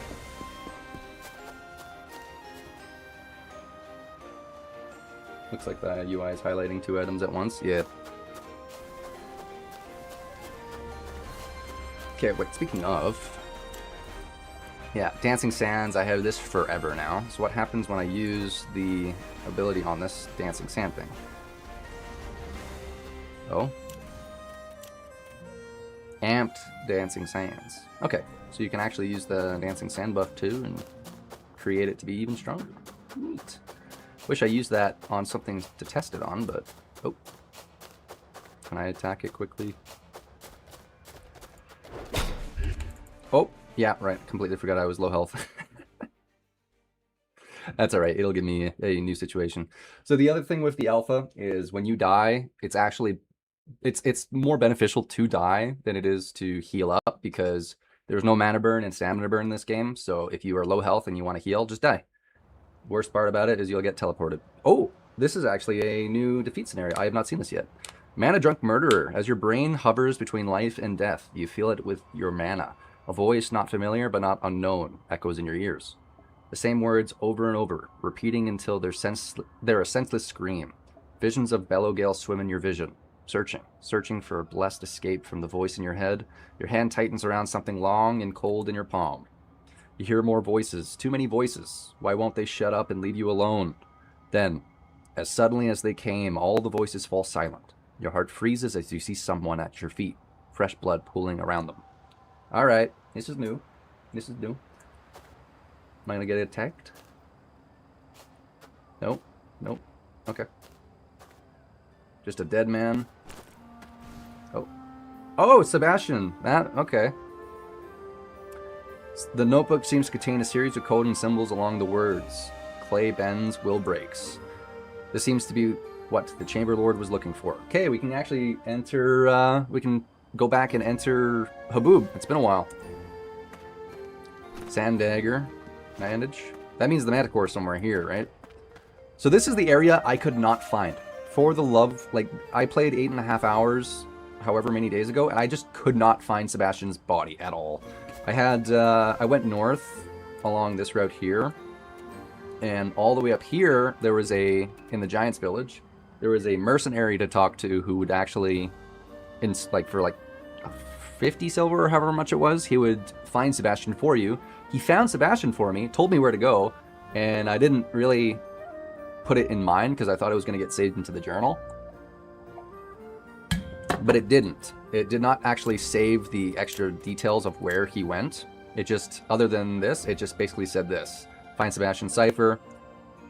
A: Looks like the UI is highlighting 2 items at once. Yeah. Okay, wait, speaking of... Yeah, Dancing Sands, I have this forever now. So what happens when I use the ability on this Dancing Sand thing? Oh. Amped Dancing Sands. Okay, so you can actually use the Dancing Sand buff too and create it to be even stronger. Neat. Wish I used that on something to test it on, but... Oh. Can I attack it quickly? Oh, yeah, right. Completely forgot I was low health. That's alright. It'll give me a new situation. So the other thing with the alpha is when you die, it's actually... It's more beneficial to die than it is to heal up because there's no mana burn and stamina burn in this game. So if you are low health and you want to heal, just die. Worst part about it is you'll get teleported. Oh, this is actually a new defeat scenario. I have not seen this yet. Mana Drunk Murderer. As your brain hovers between life and death, you feel it with your mana. A voice not familiar but not unknown echoes in your ears. The same words over and over, repeating until they're a senseless scream. Visions of Bellowgale swim in your vision. Searching for a blessed escape from the voice in your head. Your hand tightens around something long and cold in your palm. You hear more voices, too many voices. Why won't they shut up and leave you alone? Then, as suddenly as they came, all the voices fall silent. Your heart freezes as you see someone at your feet, fresh blood pooling around them. Alright, this is new. This is new. Am I gonna get attacked? Nope. Nope. Okay. Just a dead man. Oh. Oh, Sebastian! Okay. The notebook seems to contain a series of code and symbols along the words. Clay bends, will breaks. This seems to be what the Chamber Lord was looking for. Okay, we can actually enter, we can go back and enter Haboob. It's been a while. Sand Dagger. Bandage. That means the Manticore is somewhere here, right? So this is the area I could not find. For the love, like, I played 8.5 hours, however many days ago, and I just could not find Sebastian's body at all. I went north along this route here, and all the way up here, there was in the Giants Village, there was a mercenary to talk to who would actually, for 50 silver or however much it was, he would find Sebastian for you. He found Sebastian for me, told me where to go, and I didn't really put it in mind because I thought it was going to get saved into the journal. But it didn't. It did not actually save the extra details of where he went. It just, other than this, it just basically said this. Find Sebastian Cipher,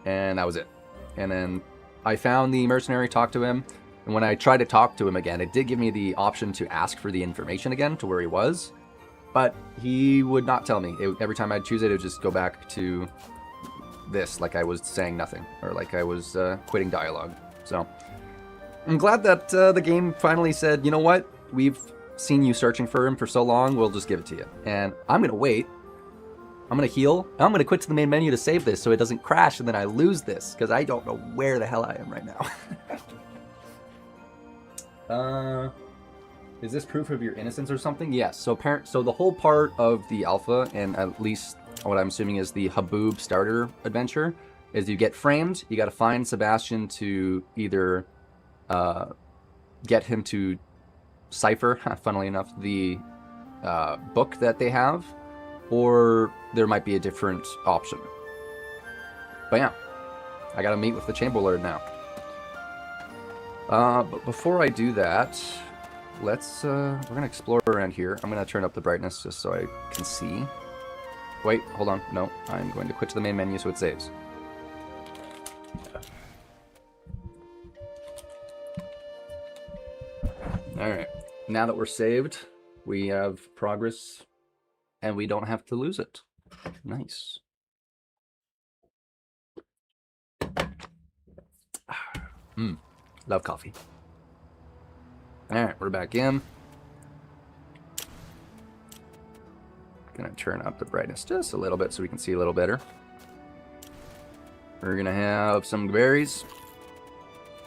A: and that was it. And then I found the mercenary, talked to him, and when I tried to talk to him again, it did give me the option to ask for the information again to where he was, but he would not tell me. Every time I'd choose it, it would just go back to this, like I was saying nothing, or like I was quitting dialogue. So I'm glad that the game finally said, you know what, we've seen you searching for him for so long, we'll just give it to you. And I'm gonna wait, I'm gonna heal, and I'm gonna quit to the main menu to save this so it doesn't crash and then I lose this, because I don't know where the hell I am right now. Is this proof of your innocence or something? Yes, so the whole part of the alpha, and at least what I'm assuming is the Haboob starter adventure, is you get framed, you gotta find Sebastian to either get him to cipher, funnily enough, the book that they have, or there might be a different option. But yeah, I gotta meet with the Chamber Lord now. But before I do that, we're gonna explore around here. I'm gonna turn up the brightness just so I can see. Wait, hold on. No, I'm going to quit to the main menu so it saves. Alright, now that we're saved, we have progress, and we don't have to lose it. Nice. Love coffee. Alright, we're back in. Gonna turn up the brightness just a little bit so we can see a little better. We're gonna have some berries.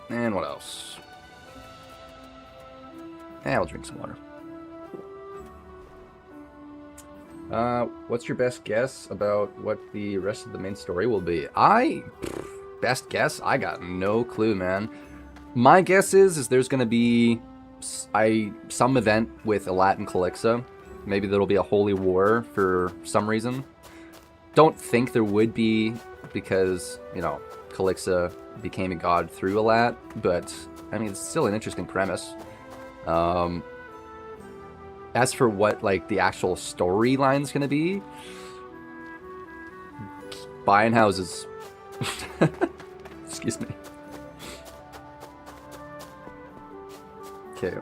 A: And what else? Yeah, we'll drink some water. What's your best guess about what the rest of the main story will be? Best guess? I got no clue, man. My guess is there's gonna be some event with Elat and Calixa. Maybe there'll be a holy war for some reason. Don't think there would be, because, you know, Calixa became a god through Elat, but, I mean, it's still an interesting premise. As for what, like, the actual storyline's gonna be, buying houses. Excuse me. Okay.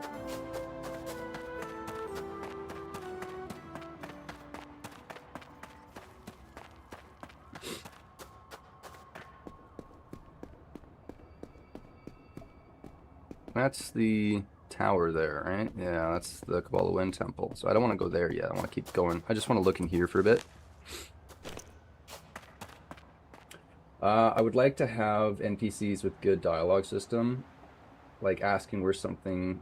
A: That's the tower there, right? Yeah, that's the Kabbalah Wind Temple. So I don't want to go there yet. I want to keep going. I just want to look in here for a bit. I would like to have NPCs with good dialogue system, like asking where something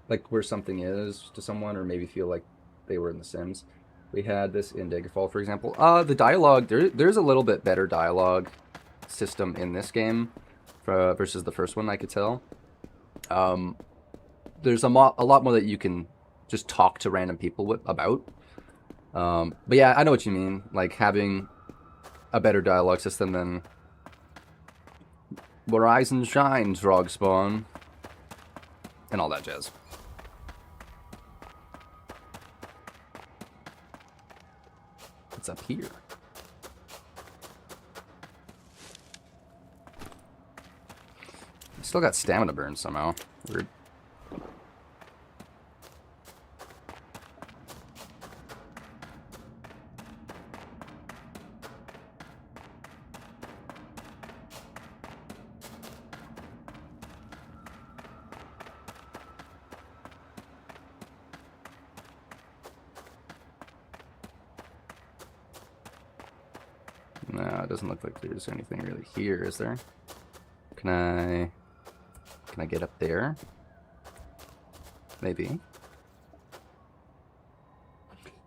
A: is to someone, or maybe feel like they were in The Sims. We had this in Daggerfall, for example. The dialogue, there's a little bit better dialogue system in this game versus the first one, I could tell. There's a lot more that you can just talk to random people about. But yeah, I know what you mean. Like having a better dialogue system than "Rise and Shine, Drogspawn," and all that jazz. What's up here? Still got stamina burn somehow. Weird. No, it doesn't look like there's anything really here, is there? Can I get up there? Maybe.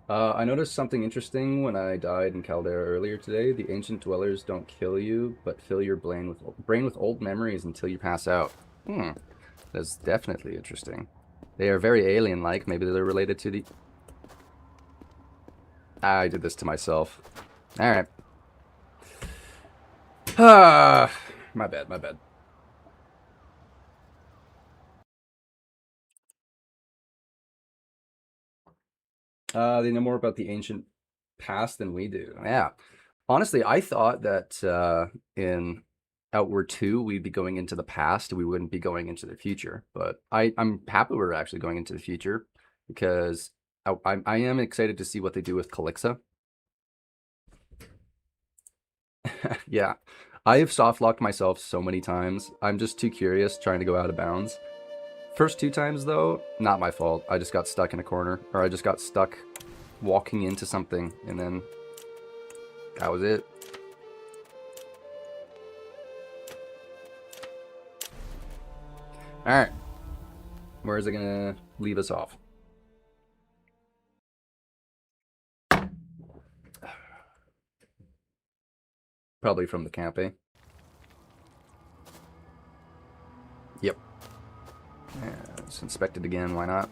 A: I noticed something interesting when I died in Caldera earlier today. The ancient dwellers don't kill you, but fill your brain with old memories until you pass out. That's definitely interesting. They are very alien-like. Maybe they're related to the... I did this to myself. Alright. My bad, my bad. They know more about the ancient past than we do. Yeah. Honestly, I thought that in Outward 2, we'd be going into the past. We wouldn't be going into the future. But I'm happy we're actually going into the future, because I am excited to see what they do with Calixa. Yeah. I have soft-locked myself so many times. I'm just too curious trying to go out of bounds. First 2 times, though, not my fault. I just got stuck in a corner, or I just got stuck walking into something, and then that was it. Alright. Where is it gonna leave us off? Probably from the camp, eh? Yep. Yeah, let's inspect it again, why not?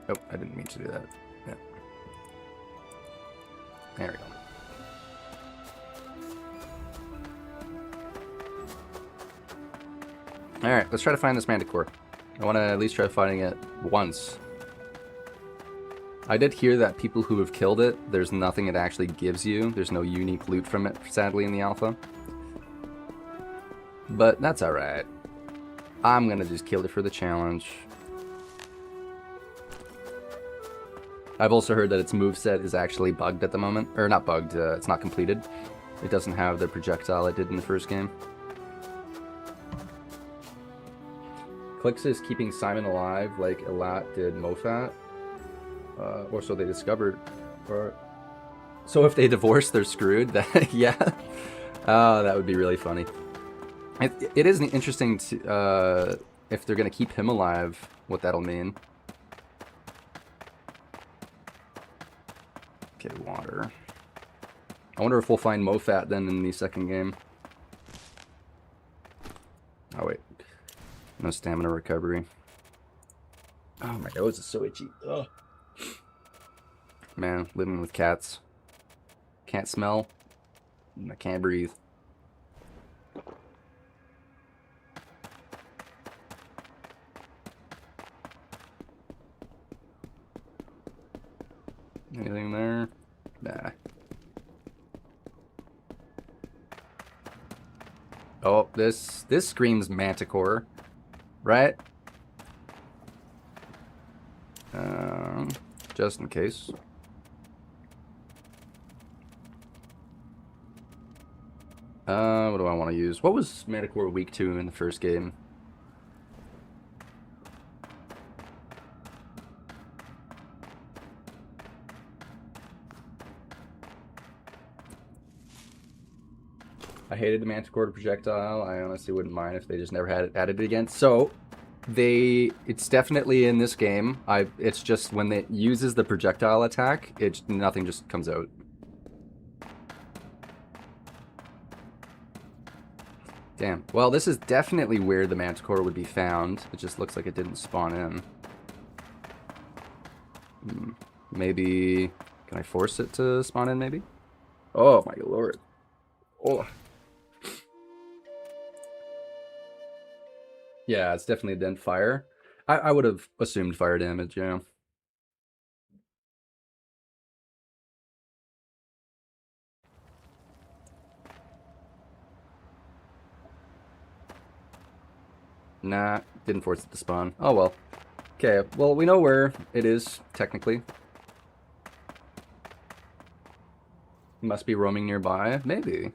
A: Oh, I didn't mean to do that. Yeah. There we go. Alright, let's try to find this Manticore. I want to at least try finding it once. I did hear that people who have killed it, there's nothing it actually gives you. There's no unique loot from it, sadly, in the alpha. But that's alright. I'm gonna just kill it for the challenge. I've also heard that its moveset is actually bugged at the moment. Or not bugged, it's not completed. It doesn't have the projectile it did in the first game. Calixa is keeping Simon alive like Elat did Mofat. Or so they discovered. Or so if they divorce, they're screwed. Yeah. Oh, that would be really funny. It is an interesting if they're going to keep him alive, what that'll mean. Okay, water. I wonder if we'll find Mofat then in the second game. Oh, wait. No stamina recovery. Oh, my nose is so itchy. Ugh. Man, living with cats. Can't smell. I can't breathe. Anything there? Nah. Oh, this screams Manticore, right? Just in case. What do I want to use? What was Manticore weak to in the first game? I hated the Manticore projectile. I honestly wouldn't mind if they just never had it added again. So, it's definitely in this game. It's just when it uses the projectile attack, nothing just comes out. Damn. Well, this is definitely where the Manticore would be found. It just looks like it didn't spawn in. Maybe... Can I force it to spawn in, maybe? Oh, my lord. Oh. Yeah, it's definitely then fire. I would have assumed fire damage, yeah. Nah, didn't force it to spawn. Oh well. Okay, well, we know where it is, technically. Must be roaming nearby. Maybe.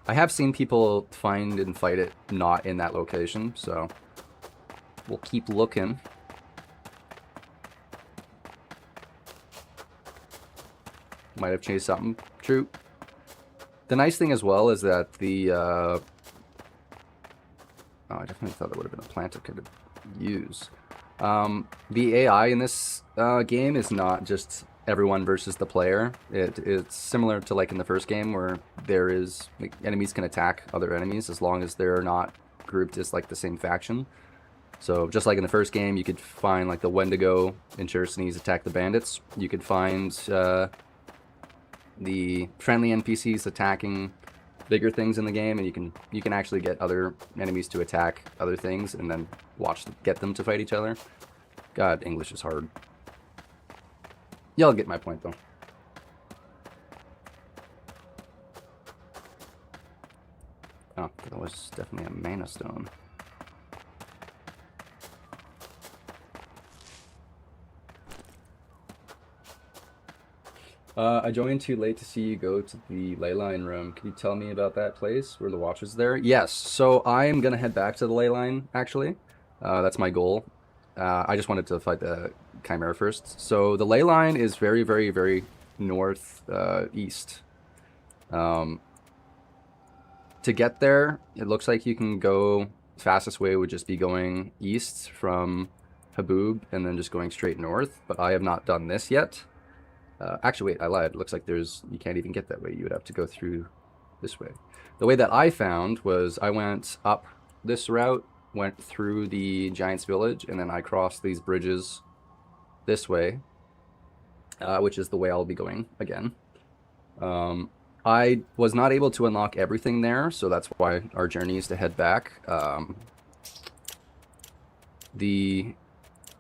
A: I have seen people find and fight it not in that location, so we'll keep looking. Might have chased something. True. The nice thing as well is that the... Oh, I definitely thought that would have been a plant I could use. The AI in this game is not just everyone versus the player. It's similar to like in the first game where there is like, enemies can attack other enemies as long as they're not grouped as like the same faction. So just like in the first game, you could find like the Wendigo and Chersonese attack the bandits. You could find the friendly NPCs attacking bigger things in the game, and you can actually get other enemies to attack other things and then get them to fight each other. God, English is hard. Y'all get my point, though. Oh, that was definitely a mana stone. I joined too late to see you go to the Leyline room. Can you tell me about that place where the watch is there? Yes, so I am going to head back to the Leyline, actually. That's my goal. I just wanted to fight the Chimera first. So the Leyline is very, very, very northeast. To get there, it looks like you can go... The fastest way would just be going east from Haboob and then just going straight north. But I have not done this yet. Actually, wait, I lied. It looks like you can't even get that way. You would have to go through this way. The way that I found was I went up this route, went through the Giants Village, and then I crossed these bridges this way, which is the way I'll be going again. I was not able to unlock everything there, so that's why our journey is to head back. The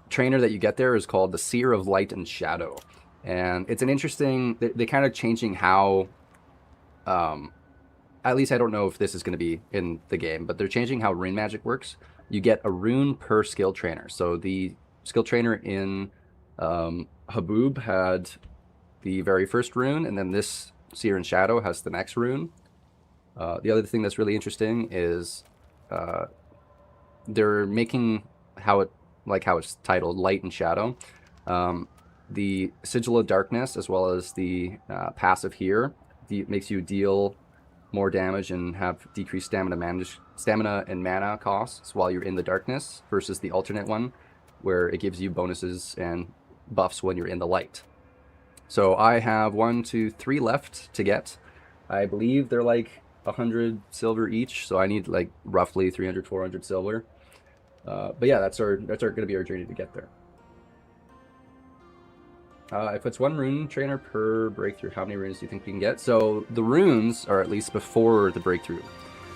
A: trainer that you get there is called the Seer of Light and Shadow. And it's an interesting... They're kind of changing how... at least I don't know if this is going to be in the game, but they're changing how rune magic works. You get a rune per skill trainer. So the skill trainer in Haboob had the very first rune, and then this Seer and Shadow has the next rune. The other thing that's really interesting is they're making how it's titled, Light and Shadow. The Sigil of Darkness, as well as the passive here, makes you deal more damage and have decreased stamina and mana costs while you're in the darkness, versus the alternate one, where it gives you bonuses and buffs when you're in the light. So I have 1, 2, 3 left to get. I believe they're like 100 silver each, so I need like roughly 300, 400 silver. But yeah, that's gonna be our journey to get there. If it's 1 rune trainer per breakthrough, how many runes do you think we can get? So the runes are at least before the breakthrough.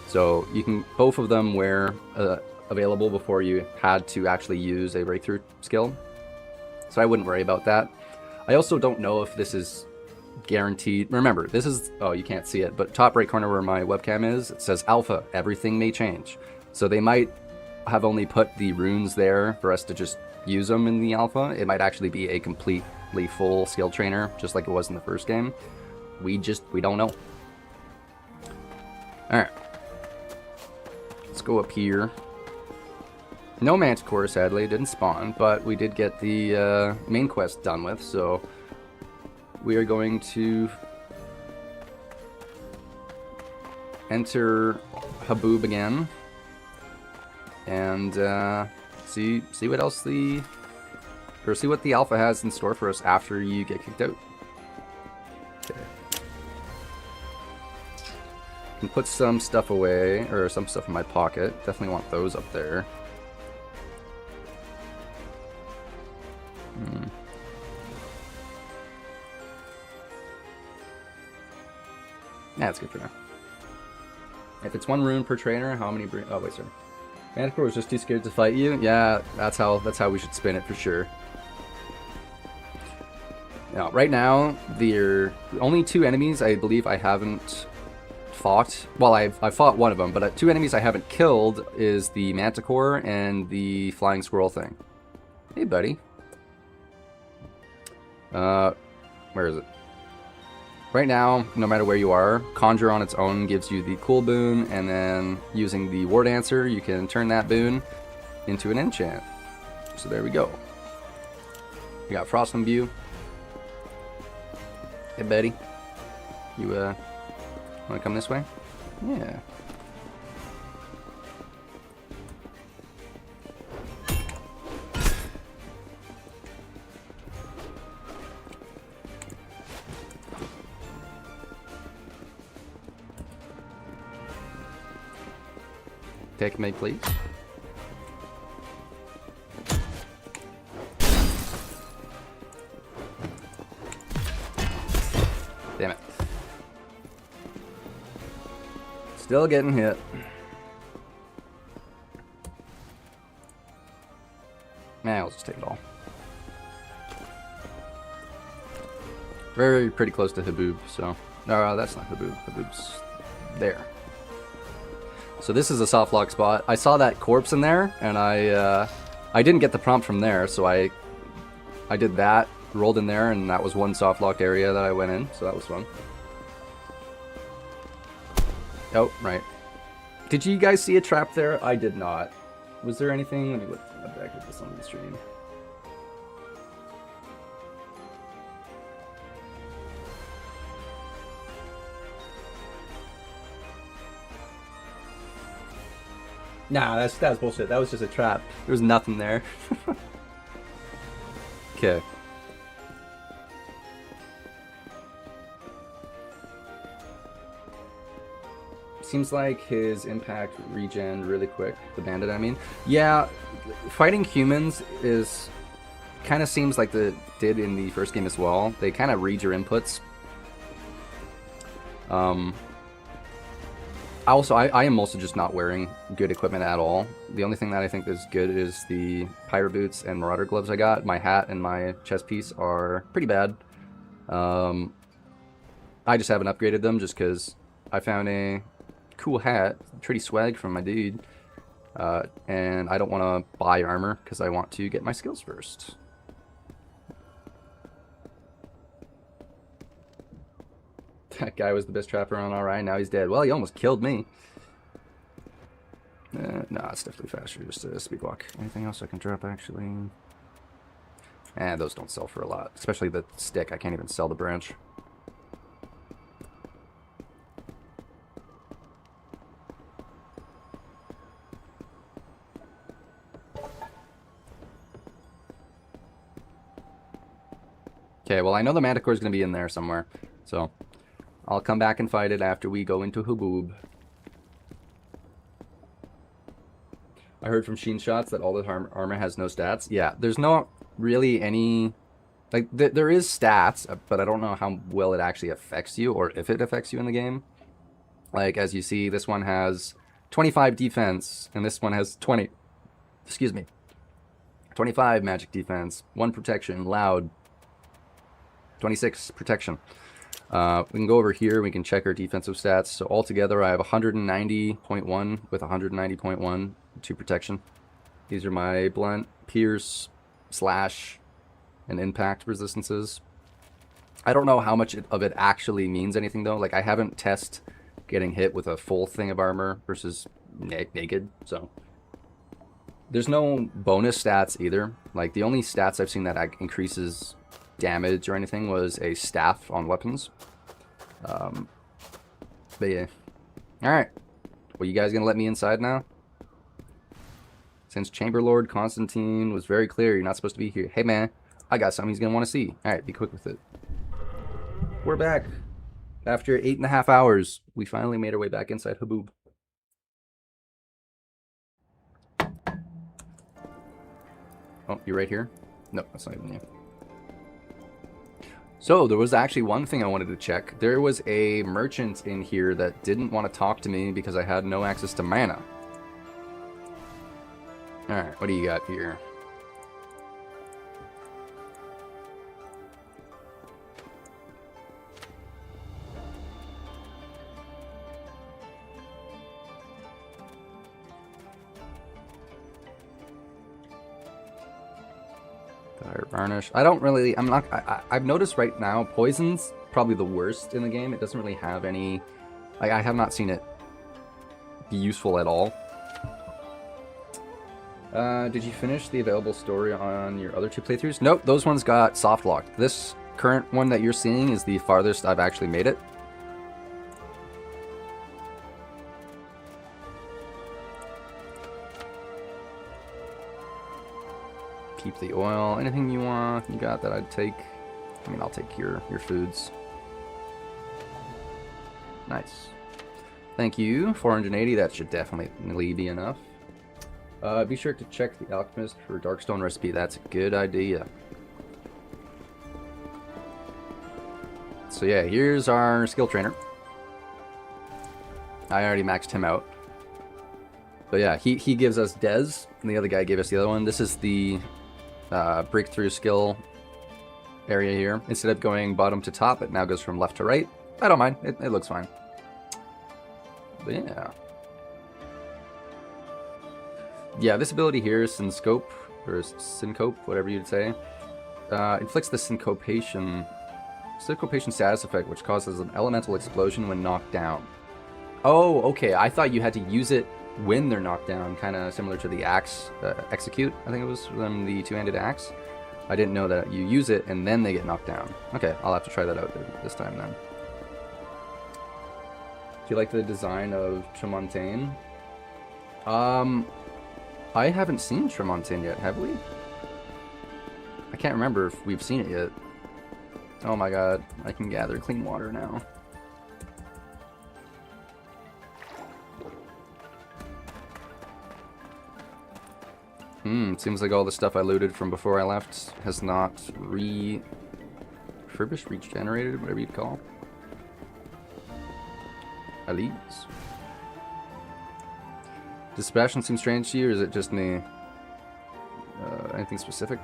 A: So you can, both of them were available before you had to actually use a breakthrough skill. So I wouldn't worry about that. I also don't know if this is guaranteed. Remember, this is, oh, you can't see it, but top right corner where my webcam is, it says alpha, everything may change. So they might have only put the runes there for us to just use them in the alpha. It might actually be a completely full skill trainer, just like it was in the first game. We don't know. Alright. Let's go up here. No Manticore, sadly, didn't spawn, but we did get the main quest done with, so we are going to enter Haboob again and see what else see what the alpha has in store for us after you get kicked out. Okay. Can put some stuff away, or some stuff in my pocket. Definitely want those up there. Yeah, that's good for now. If it's 1 rune per trainer, how many? Oh wait, sorry. Manticore was just too scared to fight you. Yeah, that's how we should spin it for sure. Now, right now, the only 2 enemies I believe I haven't fought. Well, I've fought one of them, but 2 enemies I haven't killed is the Manticore and the flying squirrel thing. Hey, buddy. Where is it? Right now, no matter where you are, Conjure on its own gives you the cool boon, and then using the War Dancer, you can turn that boon into an enchant. So there we go. We got Frost Imbue. Hey, buddy. You, wanna come this way? Yeah. Take me, please. Damn it. Still getting hit. Nah, I'll just take it all. Very pretty close to Haboob, so... No, that's not Haboob. Haboob's there. So this is a soft lock spot. I saw that corpse in there, and I didn't get the prompt from there, so I did that, rolled in there, and that was one soft locked area that I went in, so that was fun. Oh, right. Did you guys see a trap there? I did not. Was there anything? Let me look back at this on the stream. Nah, that's bullshit. That was just a trap. There was nothing there. Okay. Seems like his impact regen really quick. The bandit, I mean. Yeah, fighting humans is kind of seems like the did in the first game as well. They kind of read your inputs. Also, I am also just not wearing good equipment at all. The only thing that I think is good is the Pyro Boots and Marauder Gloves I got. My hat and my chest piece are pretty bad. I just haven't upgraded them just because I found a cool hat, pretty swag from my dude. And I don't want to buy armor because I want to get my skills first. That guy was the best trapper on Alright, now he's dead. Well, he almost killed me. No, it's definitely faster, just a speed walk. Anything else I can drop, actually? Those don't sell for a lot. Especially the stick, I can't even sell the branch. Okay, well, I know the Manticore is going to be in there somewhere. So, I'll come back and fight it after we go into Haboob. I heard from Sheen Shots that all the armor has no stats. Yeah, there's not really any... Like, there is stats, but I don't know how well it actually affects you, or if it affects you in the game. Like, as you see, this one has 25 defense, and this one has 20. Excuse me. 25 magic defense, 1 protection, loud. 26 protection. We can go over here, we can check our defensive stats. So altogether I have 190.1 with 190.1, 2 protection. These are my blunt, pierce, slash, and impact resistances. I don't know how much of it actually means anything though. Like, I haven't tested getting hit with a full thing of armor versus naked, so... There's no bonus stats either. Like, the only stats I've seen that increases damage or anything was a staff on weapons. But yeah. Alright. Well, you guys gonna let me inside now? Since Chamberlord Constantine was very clear, you're not supposed to be here. Hey man, I got something he's gonna want to see. Alright, be quick with it. We're back. After 8.5 hours, we finally made our way back inside Haboob. Oh, you're right here? No, that's not even you. So, there was actually one thing I wanted to check. There was a merchant in here that didn't want to talk to me because I had no access to mana. Alright, what do you got here? Fire Varnish. I don't really... I've noticed right now, Poison's probably the worst in the game. It doesn't really have any... Like, I have not seen it be useful at all. Did you finish the available story on your other 2 playthroughs? Nope, those ones got soft locked. This current one that you're seeing is the farthest I've actually made it. Keep the oil. Anything you want, you got that I'd take. I mean, I'll take your foods. Nice. Thank you. 480, that should definitely be enough. Be sure to check the Alchemist for Darkstone recipe. That's a good idea. So yeah, here's our skill trainer. I already maxed him out. But yeah, he gives us Dez, and the other guy gave us the other one. This is the breakthrough skill area here. Instead of going bottom to top, it now goes from left to right. I don't mind. It looks fine. But yeah. Yeah, this ability here, Syncope, or Syncope, whatever you'd say, inflicts the Syncopation status effect, which causes an elemental explosion when knocked down. Oh, okay. I thought you had to use it when they're knocked down, kind of similar to the axe execute, I think it was, from the two-handed axe. I didn't know that you use it and then they get knocked down. Okay, I'll have to try that out this time then. Do you like the design of Tremontaine? I haven't seen Tremontaine yet, have we? I can't remember if we've seen it yet. Oh my god, I can gather clean water now. Seems like all the stuff I looted from before I left has not refurbished, regenerated, whatever you'd call. Elise. Does Sebastian seem strange to you, or is it just me? Anything specific?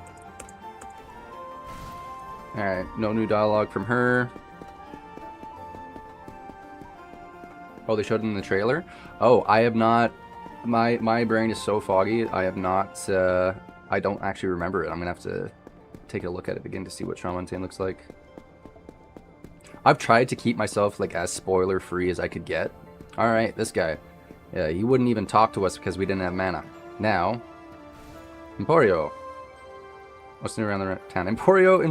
A: Alright, no new dialogue from her. Oh, they showed it in the trailer? Oh, I have not... My brain is so foggy, I have not... I don't actually remember it. I'm gonna have to take a look at it again to see what Tremontaine looks like. I've tried to keep myself like as spoiler free as I could get. Alright, this guy. Yeah, he wouldn't even talk to us because we didn't have mana. Now, Emporio. What's new around the town? Emporio.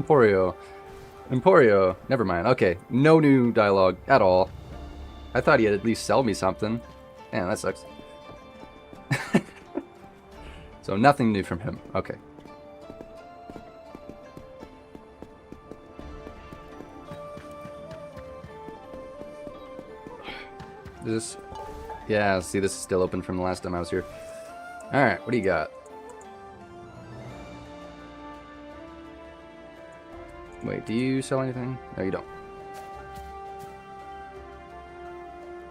A: Never mind. Okay, no new dialogue at all. I thought he'd at least sell me something. Man, that sucks. So nothing new from him. Okay. Is this... Yeah, see, this is still open from the last time I was here. Alright, what do you got? Wait, do you sell anything? No, you don't.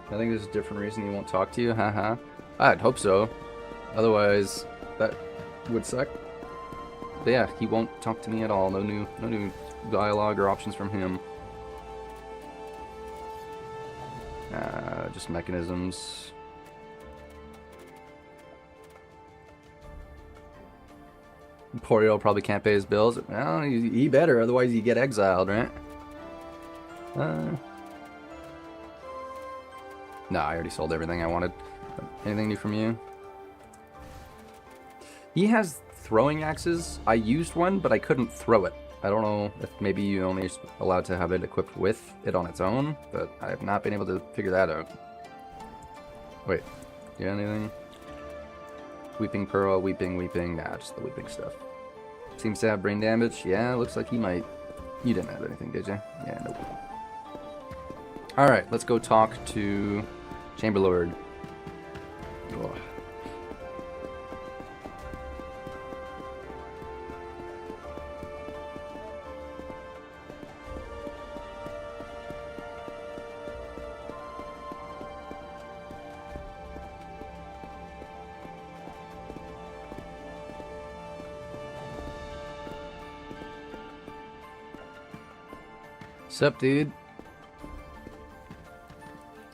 A: I think there's a different reason he won't talk to you, haha. I'd hope so. Otherwise, that would suck. But yeah, he won't talk to me at all. No new dialogue or options from him. Just mechanisms. Porio probably can't pay his bills. Well, he better, otherwise you get exiled, right? No, I already sold everything I wanted. Anything new from you? He has throwing axes. I used one, but I couldn't throw it. I don't know if maybe you only allowed to have it equipped with it on its own, but I have not been able to figure that out. Wait, you got anything? Weeping Pearl, weeping. Nah, just the weeping stuff. Seems to have brain damage. Yeah, looks like he might. You didn't have anything, did you? Yeah, nope. Alright, let's go talk to Chamberlord. Oh. Sup, dude?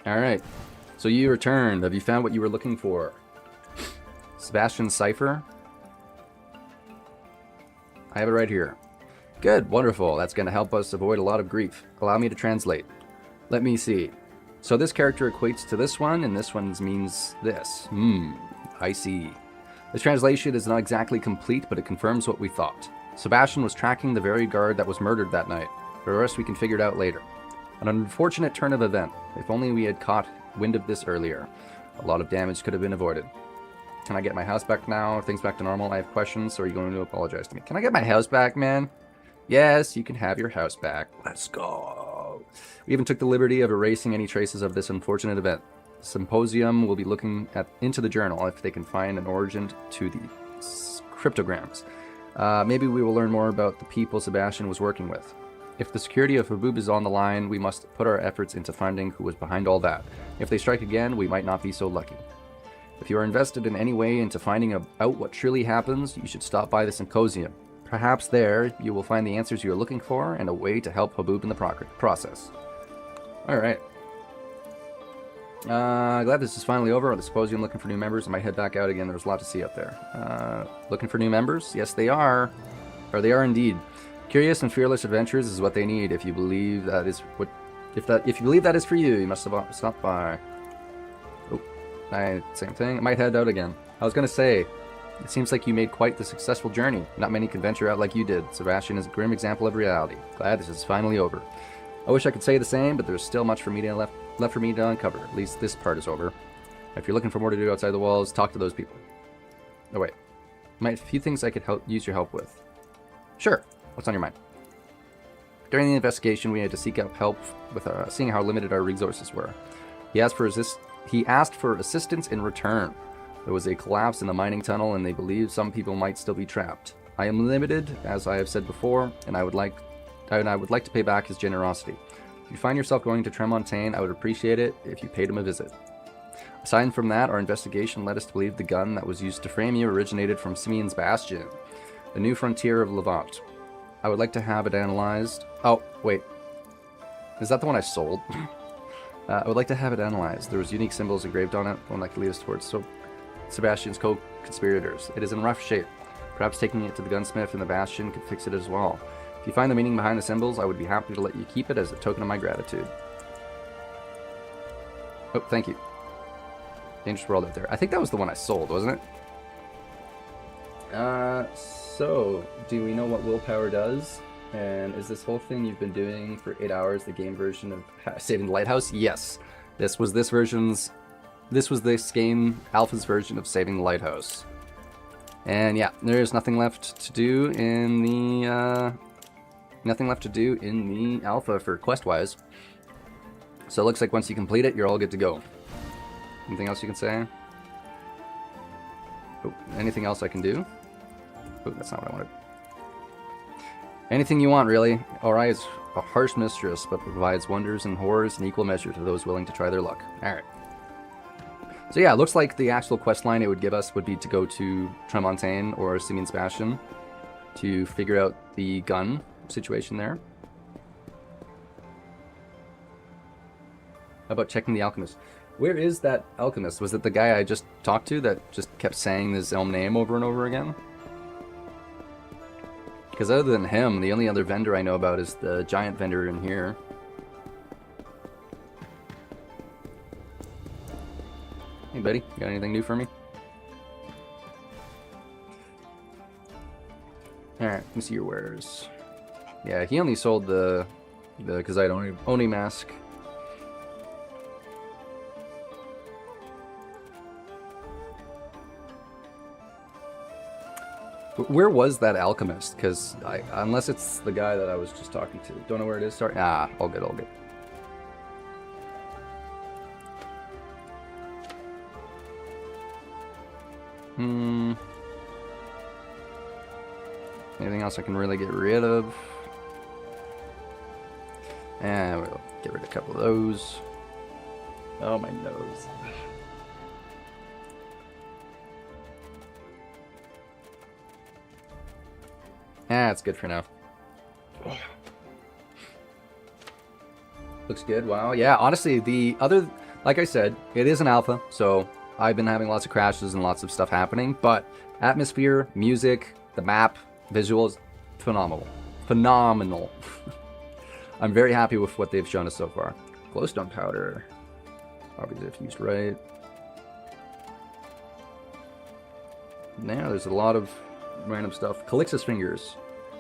A: Alright, so you returned. Have you found what you were looking for? Sebastian's cipher? I have it right here. Good, wonderful. That's going to help us avoid a lot of grief. Allow me to translate. Let me see. So this character equates to this one, and this one means this. I see. The translation is not exactly complete, but it confirms what we thought. Sebastian was tracking the very guard that was murdered that night. The rest we can figure it out later. An unfortunate turn of event. If only we had caught wind of this earlier. A lot of damage could have been avoided. Can I get my house back now? Are things back to normal? I have questions, so are you going to apologize to me? Can I get my house back, man? Yes, you can have your house back. Let's go. We even took the liberty of erasing any traces of this unfortunate event. The Symposium will be looking into the journal if they can find an origin to the cryptograms. Maybe we will learn more about the people Sebastian was working with. If the security of Haboob is on the line, we must put our efforts into finding who was behind all that. If they strike again, we might not be so lucky. If you are invested in any way into finding out what truly happens, you should stop by the Symposium. Perhaps there, you will find the answers you are looking for and a way to help Haboob in the process. Alright. Glad this is finally over. At the Symposium looking for new members. I might head back out again. There's a lot to see up there. Looking for new members? Yes, they are. Or they are indeed. Curious and fearless adventures is what they need. If you believe that is what, if you believe that is for you, you must stop by. Oh, same thing. I might head out again. I was gonna say, it seems like you made quite the successful journey. Not many can venture out like you did. Sebastian is a grim example of reality. Glad this is finally over. I wish I could say the same, but there's still much for me to left for me to uncover. At least this part is over. If you're looking for more to do outside the walls, talk to those people. Oh wait, a few things I could use your help with. Sure. What's on your mind? During the investigation, we had to seek out help with seeing how limited our resources were. He asked for assistance in return. There was a collapse in the mining tunnel, and they believe some people might still be trapped. I am limited, as I have said before, and I would like to pay back his generosity. If you find yourself going to Tremontaine, I would appreciate it if you paid him a visit. Aside from that, our investigation led us to believe the gun that was used to frame you originated from Simeon's Bastion, a new frontier of Levant. I would like to have it analyzed. Oh, wait. Is that the one I sold? I would like to have it analyzed. There was unique symbols engraved on it, one that could lead us towards Sebastian's co-conspirators. It is in rough shape. Perhaps taking it to the gunsmith in the Bastion could fix it as well. If you find the meaning behind the symbols, I would be happy to let you keep it as a token of my gratitude. Oh, thank you. Dangerous world out there. I think that was the one I sold, wasn't it? So, do we know what willpower does? And is this whole thing you've been doing for 8 hours the game version of Saving the Lighthouse? Yes. This was this game alpha's version of Saving the Lighthouse. And yeah, there's nothing left to do in the alpha for quest-wise. So it looks like once you complete it, you're all good to go. Anything else you can say? Oh, anything else I can do? Oh, that's not what I wanted. Anything you want, really. Ori is a harsh mistress, but provides wonders and horrors in equal measure to those willing to try their luck. Alright. So yeah, it looks like the actual quest line it would give us would be to go to Tremontaine or Simeon Sebastian to figure out the gun situation there. How about checking the alchemist? Where is that alchemist? Was it the guy I just talked to that just kept saying his own name over and over again? Because other than him, the only other vendor I know about is the giant vendor in here. Hey buddy, got anything new for me? Alright, let me see your wares. Yeah, he only sold the Kazite Oni mask. Where was that alchemist? Because unless it's the guy that I was just talking to. Don't know where it is, sorry. Ah, all good, all good. Anything else I can really get rid of? And we'll get rid of a couple of those. Oh, my nose. It's good for now. Looks good, wow. Yeah, honestly, like I said, it is an alpha, so I've been having lots of crashes and lots of stuff happening, but atmosphere, music, the map, visuals, phenomenal. Phenomenal. I'm very happy with what they've shown us so far. Glowstone powder. Obviously, if used right. Now, there's a lot of random stuff. Calixus fingers.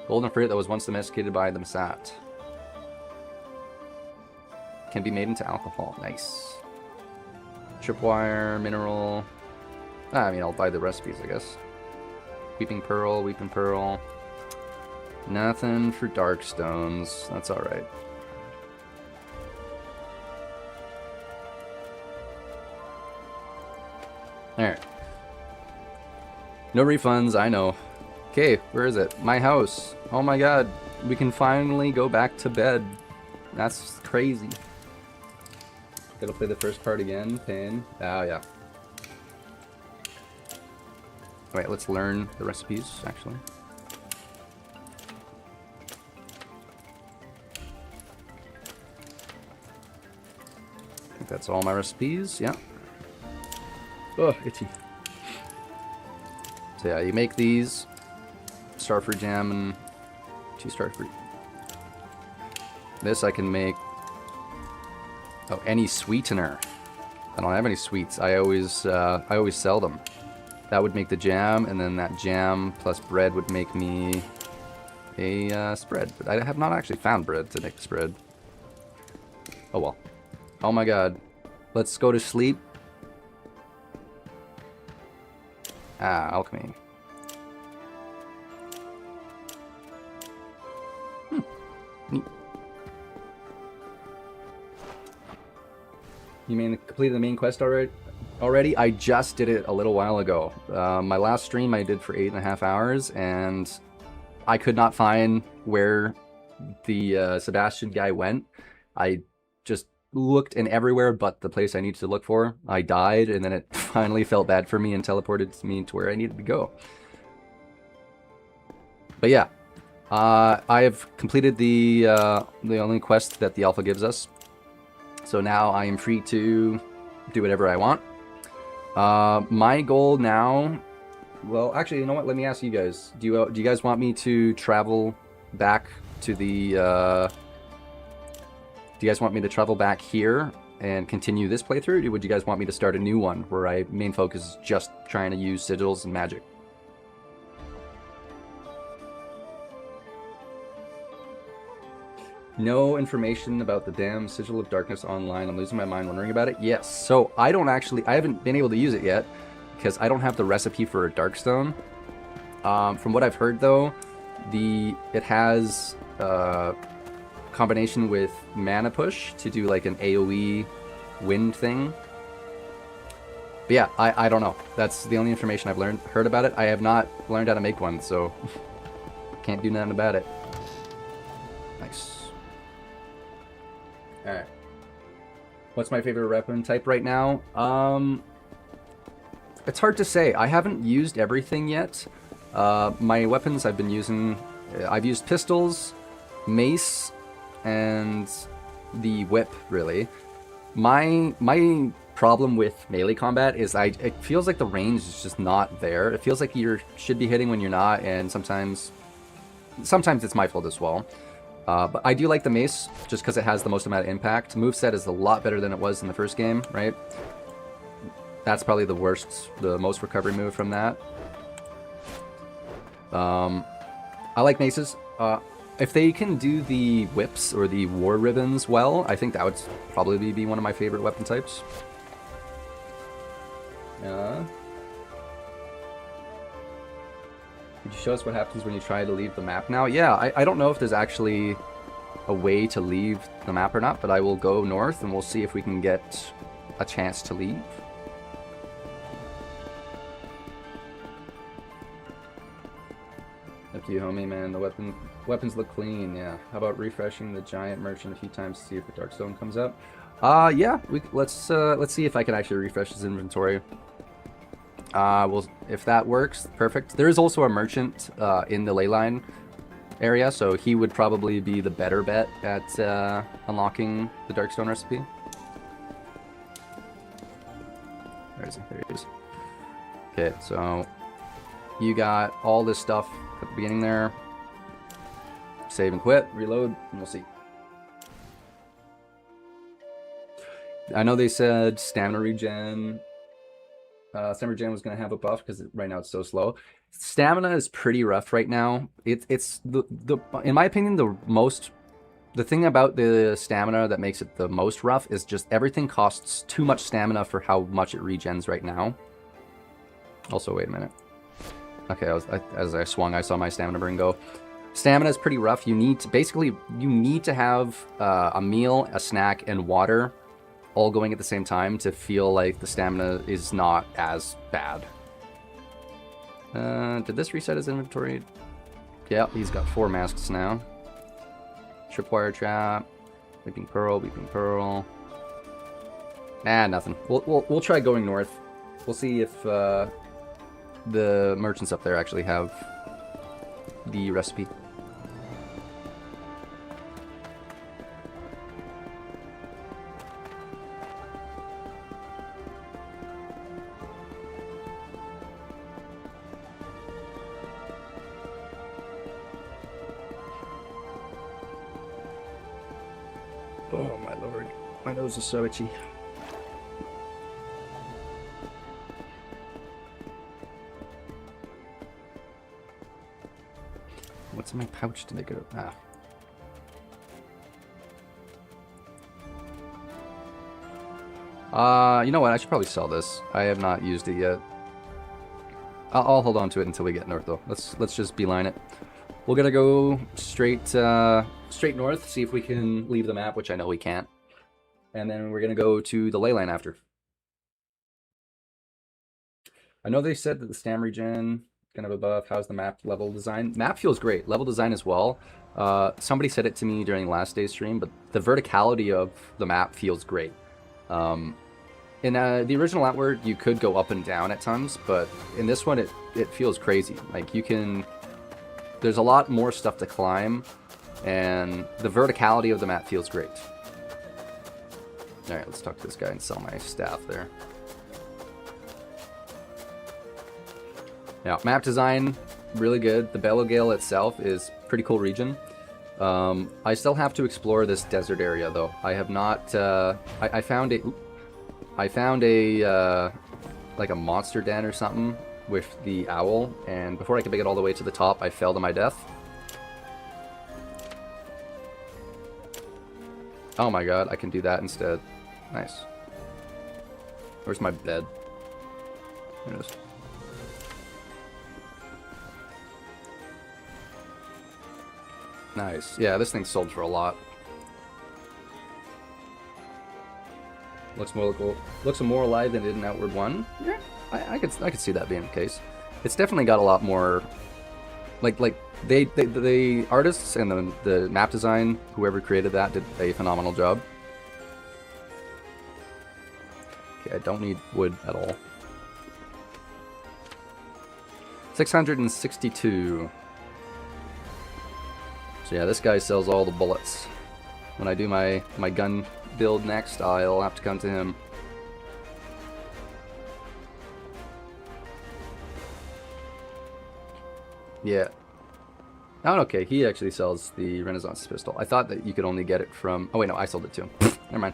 A: Golden fruit that was once domesticated by the Masat. Can be made into alcohol. Nice. Tripwire, mineral. I mean, I'll buy the recipes, I guess. Weeping pearl, weeping pearl. Nothing for dark stones. That's alright. Alright. No refunds, I know. Okay, where is it? My house. Oh my god. We can finally go back to bed. That's crazy. Gotta play the first part again. Pain. Oh, yeah. Wait, let's learn the recipes, actually. I think that's all my recipes. Yeah. Oh, itchy. So yeah, you make these. Starfruit jam and 2 starfruit. This I can make. Oh, any sweetener. I don't have any sweets. I always sell them. That would make the jam, and then that jam plus bread would make me a spread. But I have not actually found bread to make the spread. Oh well. Oh my god. Let's go to sleep. Ah, alchemy. Neat. You completed the main quest already? I just did it a little while ago. My last stream I did for 8.5 hours, and I could not find where the Sebastian guy went. I just looked in everywhere but the place I needed to look for. I died, and then it finally felt bad for me and teleported me to where I needed to go. But yeah, I have completed the only quest that the alpha gives us. So now I am free to do whatever I want. My goal now... Well, actually, you know what? Let me ask you guys. Do you guys want me to travel back to the... Do you guys want me to travel back here and continue this playthrough? Or would you guys want me to start a new one where my main focus is just trying to use sigils and magic? No information about the damn Sigil of Darkness online. I'm losing my mind wondering about it. Yes, so I haven't been able to use it yet because I don't have the recipe for a Darkstone. From what I've heard though, it has combination with Mana Push to do like an AoE wind thing. But yeah, I don't know. That's the only information I've heard about it. I have not learned how to make one, so can't do nothing about it. Nice. Alright. What's my favorite weapon type right now? It's hard to say. I haven't used everything yet. My weapons I've been using... I've used pistols, mace, and the whip, really. My problem with melee combat is it feels like the range is just not there. It feels like you should be hitting when you're not, and sometimes it's my fault as well. But I do like the mace, just because it has the most amount of impact. Moveset is a lot better than it was in the first game, right? That's probably the most recovery move from that. I like maces. If they can do the whips or the war ribbons well, I think that would probably be one of my favorite weapon types. Could you show us what happens when you try to leave the map now? Yeah, I don't know if there's actually a way to leave the map or not, but I will go north and we'll see if we can get a chance to leave. Up to you, homie, man. The weapons look clean, yeah. How about refreshing the giant merchant a few times to see if the Darkstone comes up? Yeah, let's see if I can actually refresh his inventory. If that works, perfect. There is also a merchant in the leyline area, so he would probably be the better bet at unlocking the Darkstone recipe. Where is he? There he is. Okay, so you got all this stuff at the beginning there. Save and quit, reload, and we'll see. I know they said stamina regen. Stamina regen was going to have a buff because right now it's so slow. Stamina is pretty rough right now. It's in my opinion, the thing about the stamina that makes it the most rough is just everything costs too much stamina for how much it regens right now. Also, wait a minute. Okay, as I swung, I saw my stamina burn go. Stamina is pretty rough. You need to have a meal, a snack, and water all going at the same time to feel like the stamina is not as bad. Did this reset his inventory? Yeah, he's got 4 masks now. Tripwire trap, weeping pearl. Nah, nothing. We'll try going north. We'll see if the merchants up there actually have the recipe. Oh my lord, my nose is so itchy. What's in my pouch to make it? You know what? I should probably sell this. I have not used it yet. I'll hold on to it until we get north, though. Let's just beeline it. We're gonna go straight north, see if we can leave the map, which I know we can't. And then we're gonna go to the ley line after. I know they said that the stam regen kind of above. How's the map level design? Map feels great. Level design as well. Somebody said it to me during last day's stream, but the verticality of the map feels great. In the original Outward, you could go up and down at times, but in this one, it feels crazy. Like you can, there's a lot more stuff to climb, and the verticality of the map feels great. All right, let's talk to this guy and sell my staff there. Now, map design, really good. The Belogale itself is pretty cool region. I still have to explore this desert area, though. I have not. I found a like a monster den or something with the owl, and before I could make it all the way to the top, I fell to my death. Oh my god, I can do that instead. Nice. Where's my bed? There it is. Nice. Yeah, this thing sold for a lot. Looks more alive than it did in Outward 1. Yeah, I could see that being the case. It's definitely got a lot more, like the artists and the map design, whoever created that did a phenomenal job. Okay, I don't need wood at all. 662. So yeah, this guy sells all the bullets. When I do my gun build next, I'll have to come to him. Yeah. Oh, okay, he actually sells the Renaissance pistol. I thought that you could only get it from... Oh wait, no, I sold it to him. Never mind.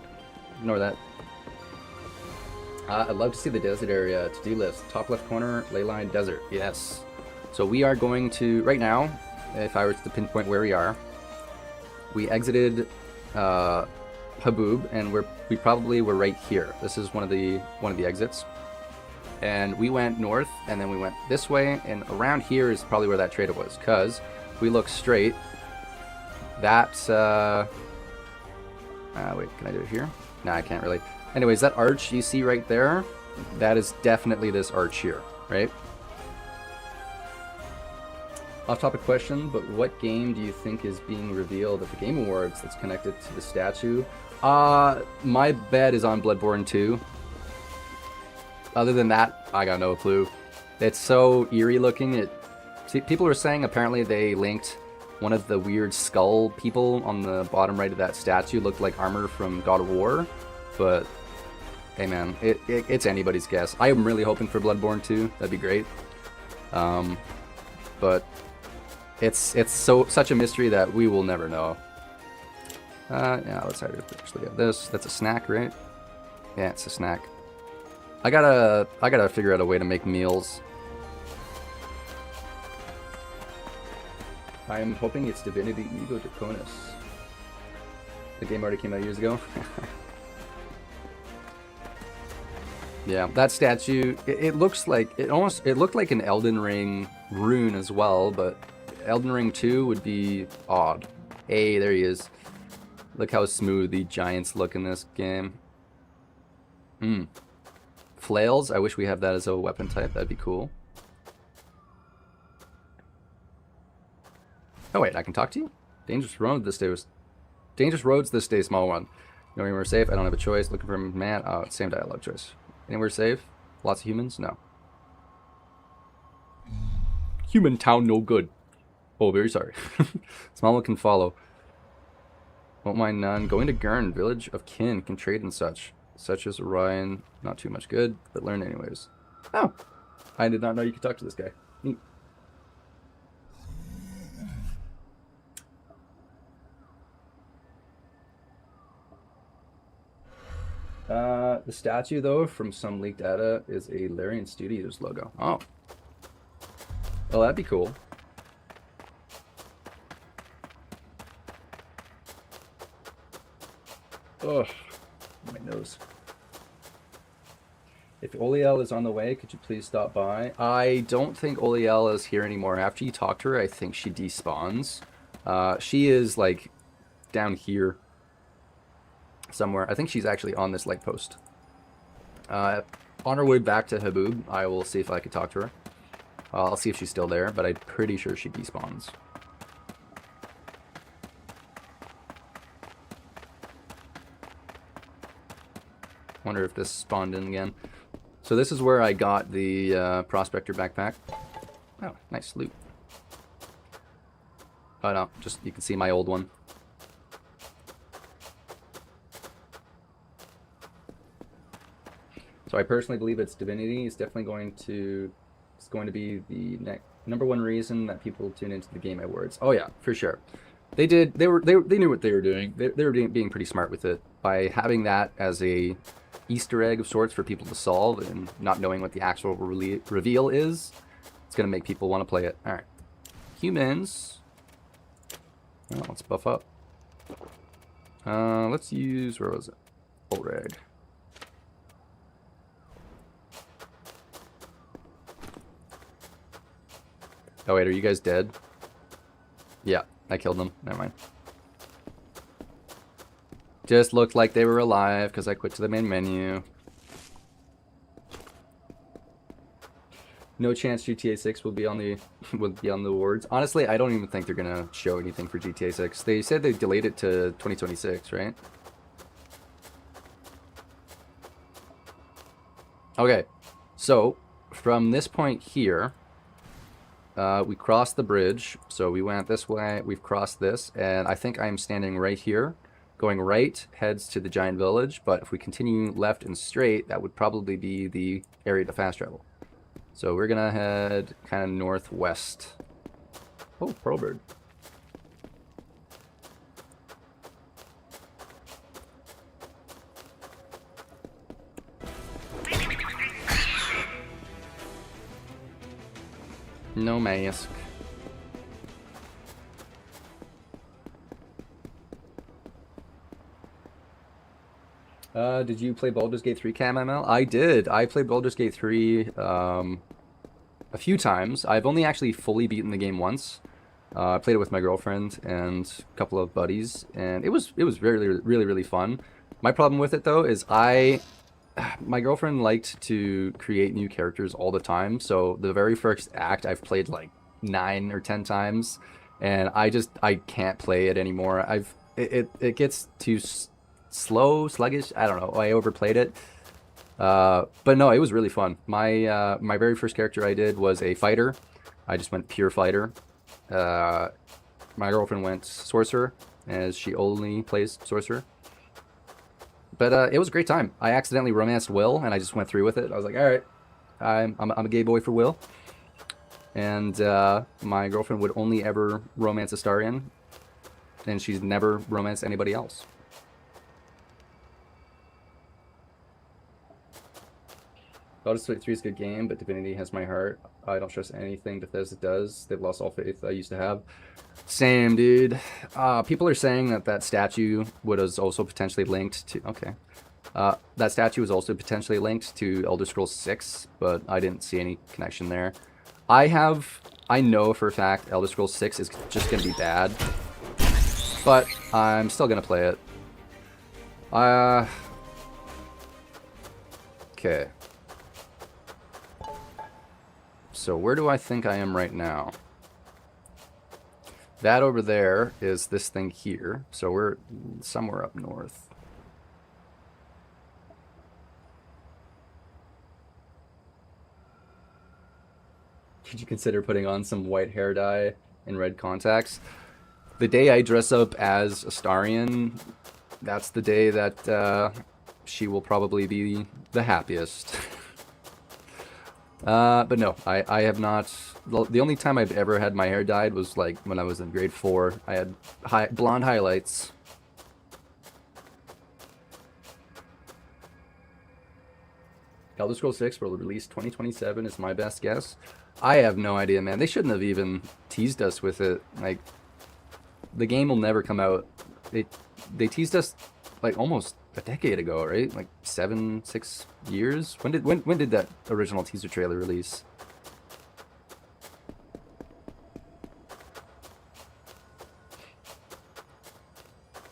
A: Ignore that. I'd love to see the desert area to-do list. Top left corner, Leyline Desert. Yes. So we are going to... Right now, if I were to pinpoint where we are, we exited Haboob, and we probably were right here. This is one of the exits. And we went north, and then we went this way, and around here is probably where that trader was, because we look straight. That's, wait, can I do it here? Nah, I can't really. Anyways, that arch you see right there, that is definitely this arch here, right? Off-topic question, but what game do you think is being revealed at the Game Awards that's connected to the statue? My bet is on Bloodborne 2. Other than that, I got no clue. It's so eerie looking. See, people were saying apparently they linked one of the weird skull people on the bottom right of that statue looked like armor from God of War, but hey man, it's anybody's guess. I am really hoping for Bloodborne 2. That'd be great. But it's such a mystery that we will never know. Yeah, let's actually get this. That's a snack, right? Yeah, it's a snack. I gotta figure out a way to make meals. I'm hoping it's Divinity Ego Draconis. The game already came out years ago. Yeah, that statue, it looks like, it looked like an Elden Ring rune as well, but Elden Ring 2 would be odd. Hey, there he is. Look how smooth the giants look in this game. Flails, I wish we have that as a weapon type, that'd be cool. Oh wait, I can talk to you? Dangerous roads this day, small one. Knowing we're safe, I don't have a choice. Looking for a man, oh, same dialogue choice. Anywhere safe? Lots of humans? No. Human town no good. Oh, very sorry. Small one can follow. Won't mind none. Going to Gurn, village of kin, can trade and such. Such as Orion, not too much good, but learn anyways. Oh, I did not know you could talk to this guy. Neat. The statue, though, from some leaked data, is a Larian Studios logo. Oh. Well, that'd be cool. Ugh, my nose. If Oliel is on the way, could you please stop by? I don't think Oliel is here anymore. After you talk to her, I think she despawns. She is, like, down here somewhere. I think she's actually on this light post. On her way back to Haboob, I will see if I can talk to her. I'll see if she's still there, but I'm pretty sure she despawns. Wonder if this spawned in again. So this is where I got the Prospector backpack. Oh, nice loot. Oh no, just you can see my old one. So I personally believe it's Divinity. It's definitely going to be the #1 reason that people tune into the Game Awards. Oh yeah, for sure. They knew what they were doing. They were being pretty smart with it by having that as a Easter egg of sorts for people to solve and not knowing what the actual reveal is. It's gonna make people want to play it. All right, humans. Well, let's buff up. Let's use, where was it? Olreg. Oh wait, are you guys dead? Yeah, I killed them. Never mind. Just looked like they were alive because I quit to the main menu. No chance GTA 6 will be on the awards. Honestly, I don't even think they're gonna show anything for GTA 6. They said they delayed it to 2026, right? Okay, so from this point here, we crossed the bridge. So we went this way, we've crossed this, and I think I'm standing right here. Going right heads to the giant village, but if we continue left and straight, that would probably be the area to fast travel. So we're gonna head kind of northwest. Oh, Pearl Bird. No mask. Did you play Baldur's Gate 3 Cam ML? I did. I played Baldur's Gate 3 a few times. I've only actually fully beaten the game once. I played it with my girlfriend and a couple of buddies, and it was really fun. My problem with it though is my girlfriend liked to create new characters all the time, so the very first act I've played like 9 or 10 times, and I can't play it anymore. It gets too slow, sluggish. I don't know. I overplayed it. But no, it was really fun. My very first character I did was a fighter. I just went pure fighter. My girlfriend went sorcerer, as she only plays sorcerer. But it was a great time. I accidentally romanced Will, and I just went through with it. I was like, all right, I'm a gay boy for Will. And my girlfriend would only ever romance Astarion, and she's never romanced anybody else. Baldur's Gate 3 is a good game, but Divinity has my heart. I don't trust anything Bethesda does. They've lost all faith I used to have. Same, dude. People are saying that statue was also potentially linked to... Okay. That statue was also potentially linked to Elder Scrolls 6, but I didn't see any connection there. I know for a fact Elder Scrolls 6 is just going to be bad, but I'm still going to play it. Okay. So where do I think I am right now? That over there is this thing here. So we're somewhere up north. Could you consider putting on some white hair dye and red contacts? The day I dress up as Astarion, that's the day that she will probably be the happiest. But no, I have not. The only time I've ever had my hair dyed was like when I was in grade 4. I had blonde highlights. Elder Scrolls 6 will release 2027 is my best guess. I have no idea, man. They shouldn't have even teased us with it. Like, the game will never come out. They teased us like almost a decade ago, right? Like 6 years. When did that original teaser trailer release?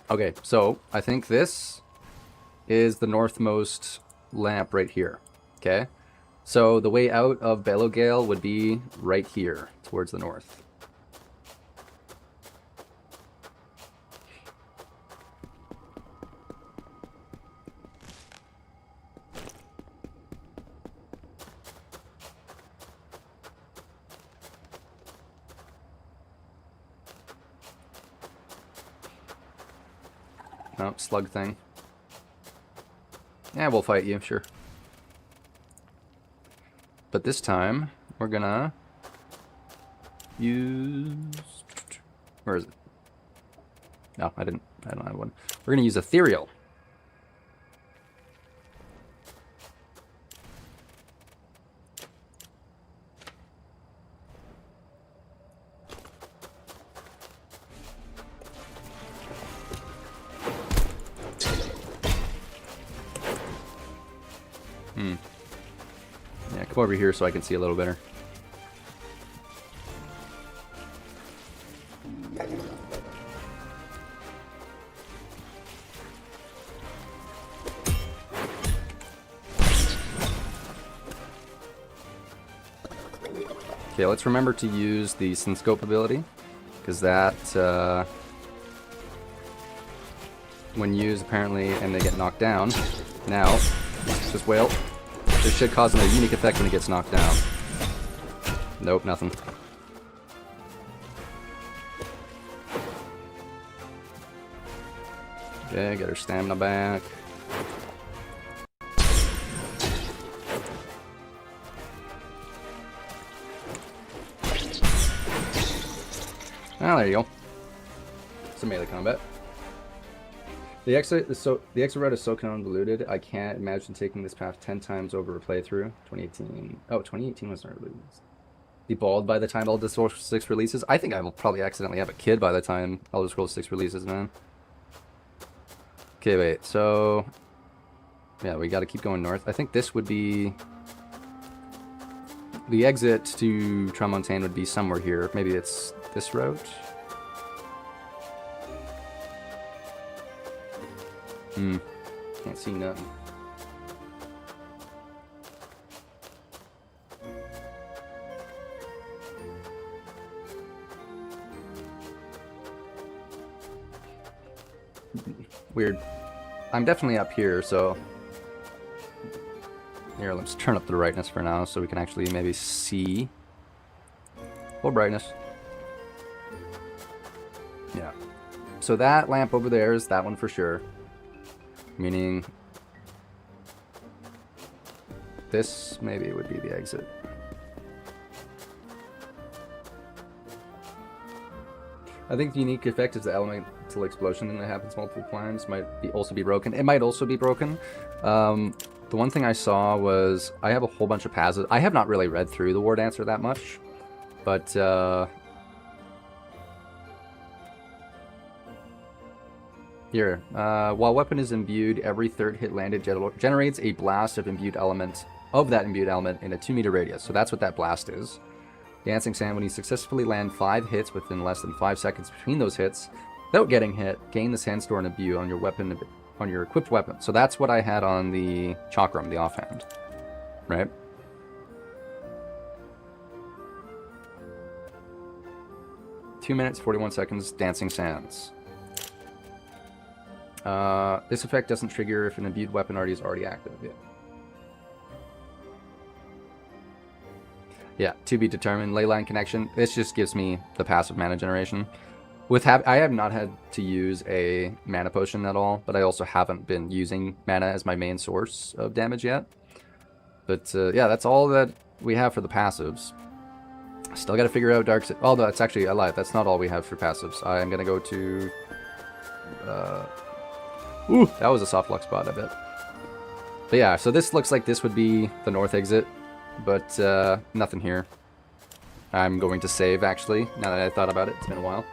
A: Okay, so I think this is the northmost lamp right here. Okay, so the way out of Belogale would be right here towards the north. No, slug thing. Yeah, we'll fight you, sure. But this time, we're gonna use... Where is it? No, I don't have one. We're gonna use Ethereal. Yeah, come over here so I can see a little better. Okay, let's remember to use the Synscope ability, because that, when used apparently, and they get knocked down. Now, this whale, this should cause a unique effect when it gets knocked down. Nope, nothing. Okay, get her stamina back. Ah, there you go. Some melee combat. The exit route is so convoluted, I can't imagine taking this path 10 times over a playthrough. 2018. Oh, 2018 was not released. Be bald by the time Elder Scrolls 6 releases. I think I will probably accidentally have a kid by the time Elder Scrolls 6 releases, man. Okay, wait. So, yeah, we got to keep going north. I think this would be... The exit to Tramontane would be somewhere here. Maybe it's this route? Can't see nothing. Weird. I'm definitely up here, so... Here, let's turn up the brightness for now so we can actually maybe see. Full brightness. Yeah. So that lamp over there is that one for sure. Meaning... This maybe would be the exit. I think the unique effect is the elemental explosion thing that happens multiple times might also be broken. It might also be broken. The one thing I saw was I have a whole bunch of passives. I have not really read through the War Dancer that much, but here, while weapon is imbued, every third hit landed generates a blast of imbued element that imbued element in a 2-meter radius. So that's what that blast is. Dancing Sand, when you successfully land 5 hits within less than 5 seconds between those hits, without getting hit, gain the Sandstorm imbue on your weapon, on your equipped weapon. So that's what I had on the Chakram, the offhand, right? Two minutes, 41 seconds, Dancing Sands. This effect doesn't trigger if an imbued weapon is already active. Yeah, to be determined. Leyline Connection. This just gives me the passive mana generation. I have not had to use a mana potion at all, but I also haven't been using mana as my main source of damage yet. But yeah, that's all that we have for the passives. Still got to figure out Dark... Oh, that's actually, I lied. That's not all we have for passives. I'm going to go to... Ooh, that was a soft luck spot, I bet. But yeah, so this looks like this would be the north exit, but nothing here. I'm going to save, actually, now that I thought about it. It's been a while.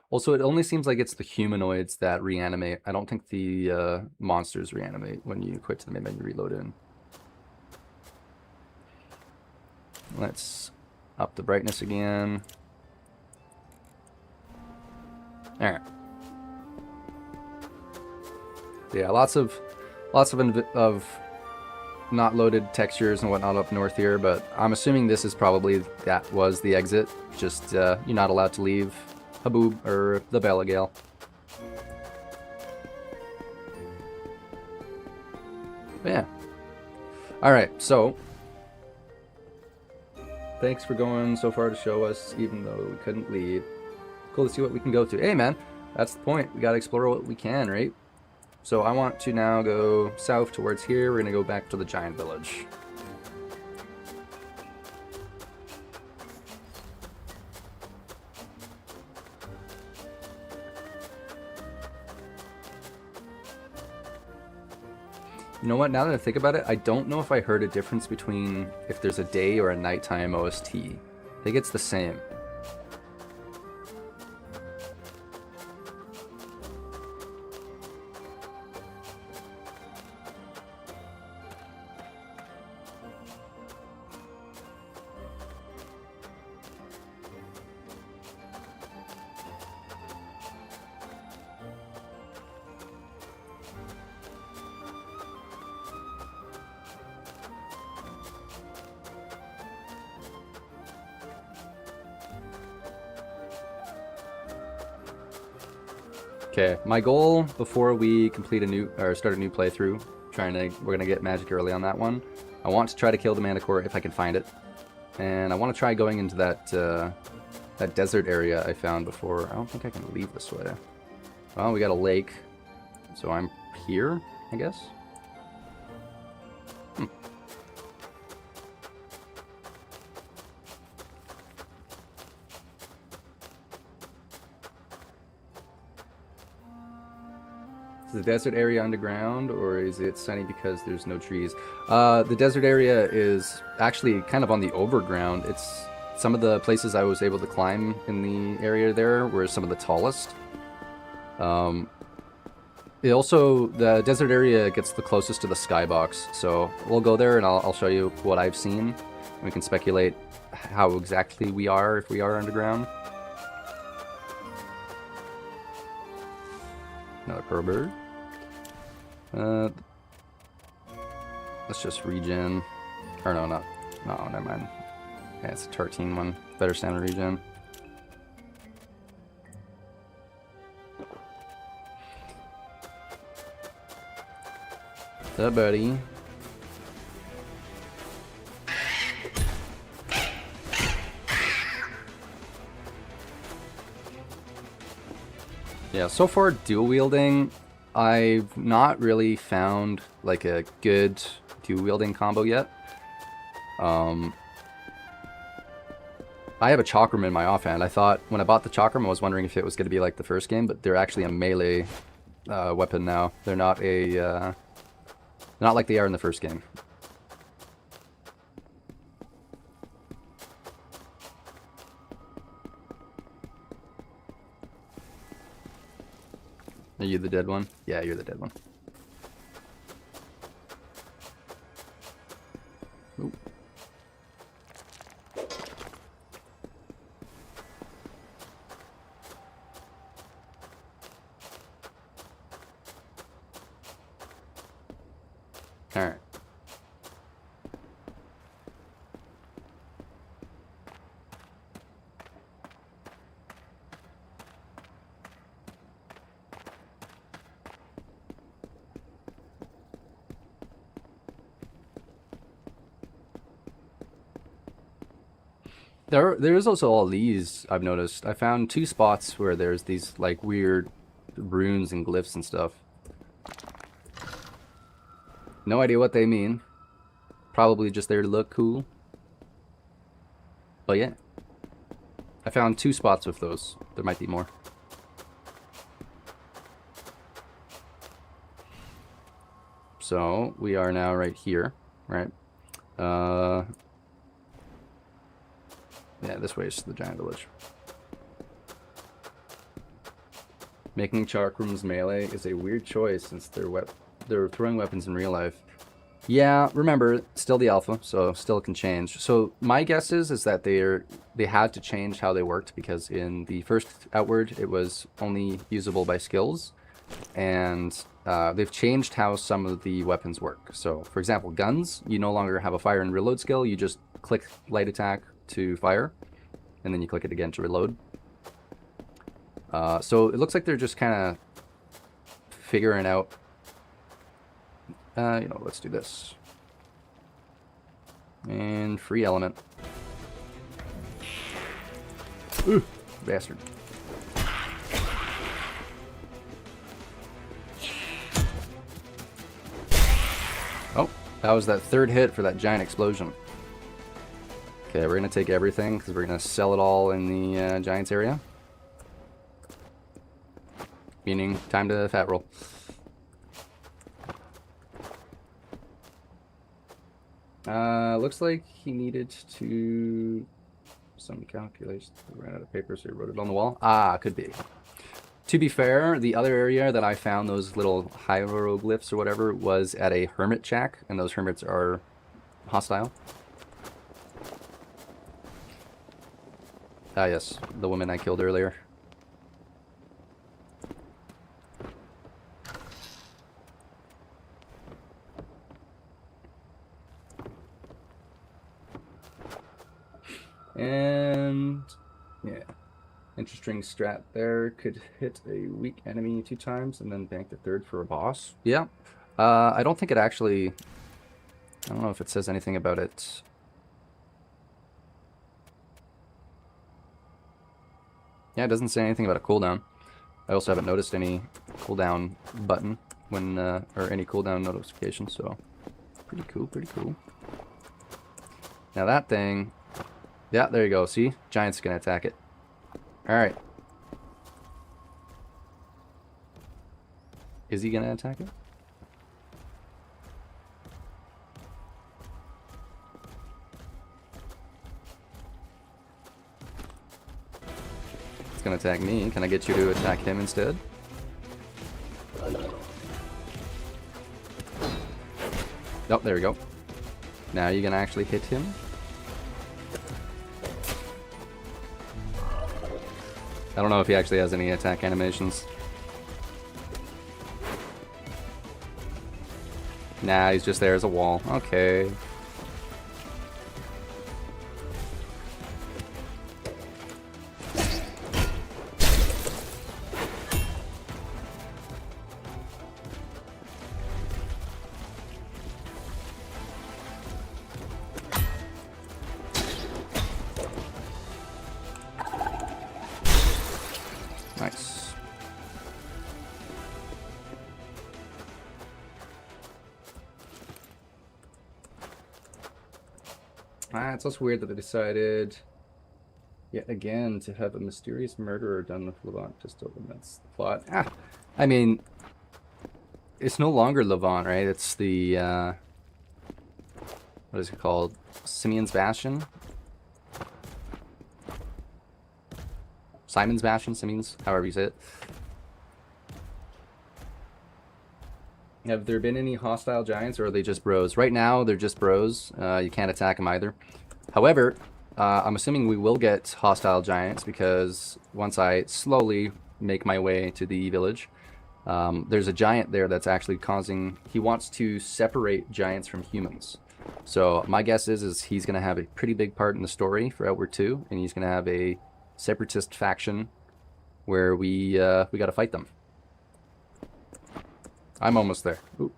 A: Also, it only seems like it's the humanoids that reanimate. I don't think the monsters reanimate when you quit to the main menu reload in. Let's up the brightness again. All right. Yeah, lots of not loaded textures and whatnot up north here, but I'm assuming this is probably that was the exit. Just you're not allowed to leave Haboob or the Belagale. But yeah. All right, so thanks for going so far to show us, even though we couldn't leave. Cool to see what we can go to. Hey, man, that's the point. We gotta explore what we can, right? So I want to now go south towards here. We're gonna go back to the giant village. You know what, now that I think about it, I don't know if I heard a difference between if there's a day or a nighttime OST. I think it's the same. Okay, my goal before we complete a new or start a new playthrough, we're gonna get magic early on that one. I want to try to kill the Manticore if I can find it, and I want to try going into that desert area I found before. I don't think I can leave this way. Well, we got a lake, so I'm here, I guess. Is the desert area underground, or is it sunny because there's no trees? The desert area is actually kind of on the overground. It's some of the places I was able to climb in the area there were some of the tallest. The desert area gets the closest to the skybox, so we'll go there and I'll show you what I've seen. And we can speculate how exactly we are if we are underground. Another pearl bird. Let's just regen. Or no, never mind. Yeah, it's a Tartine one. Better stamina regen. What's up, buddy? Yeah, so far dual wielding, I've not really found like a good dual wielding combo yet. I have a Chakram in my offhand. I thought when I bought the Chakram, I was wondering if it was going to be like the first game, but they're actually a melee weapon now. They're not not like they are in the first game. Are you the dead one? Yeah, you're the dead one. Ooh. All right. There is also all these, I've noticed. I found 2 spots where there's these like weird runes and glyphs and stuff. No idea what they mean. Probably just there to look cool. But yeah. I found 2 spots with those. There might be more. So we are now right here, right? Yeah, this way is the giant village. Making Chakrams melee is a weird choice since they're throwing weapons in real life. Yeah, remember, still the alpha, so still it can change. So my guess is that they had to change how they worked because in the first Outward it was only usable by skills, and they've changed how some of the weapons work. So for example, guns, you no longer have a fire and reload skill, you just click light attack to fire, and then you click it again to reload. So it looks like they're just kind of figuring out, let's do this. And free element. Ooh, bastard. Oh, that was that 3rd hit for that giant explosion. Okay, we're going to take everything because we're going to sell it all in the Giants area. Meaning, time to fat roll. Looks like he needed to... some calculations. Ran out of paper, so he wrote it on the wall. Ah, could be. To be fair, the other area that I found those little hieroglyphs or whatever was at a hermit shack, and those hermits are hostile. Ah, yes, the woman I killed earlier. And yeah, Interesting strat there. Could hit a weak enemy 2 times and then bank the third for a boss. Yeah. I don't think it actually... I don't know if it says anything about it. Yeah, it doesn't say anything about a cooldown. I also haven't noticed any cooldown button when, or any cooldown notification, so pretty cool, pretty cool. Now that thing, yeah, there you go. See, Giant's gonna attack it. All right. Is he gonna attack it? It's gonna attack me. Can I get you to attack him instead? Oh, there we go. Now you can actually hit him. I don't know if he actually has any attack animations. Nah, he's just there as a wall. Okay. Nice. It's also weird that they decided yet again to have a mysterious murderer done with Levant pistol. That's the plot. I mean, it's no longer Levant, right? It's the what is it called? Simeon's Bastion? Simon's Bastion, Simeon's, however you say it. Have there been any hostile giants, or are they just bros? Right now, they're just bros. You can't attack them either. However, I'm assuming we will get hostile giants, because once I slowly make my way to the village, there's a giant there that's actually causing... He wants to separate giants from humans. So my guess is he's going to have a pretty big part in the story for Outward 2, and he's going to have a separatist faction where we got to fight them. I'm almost there. Ooh.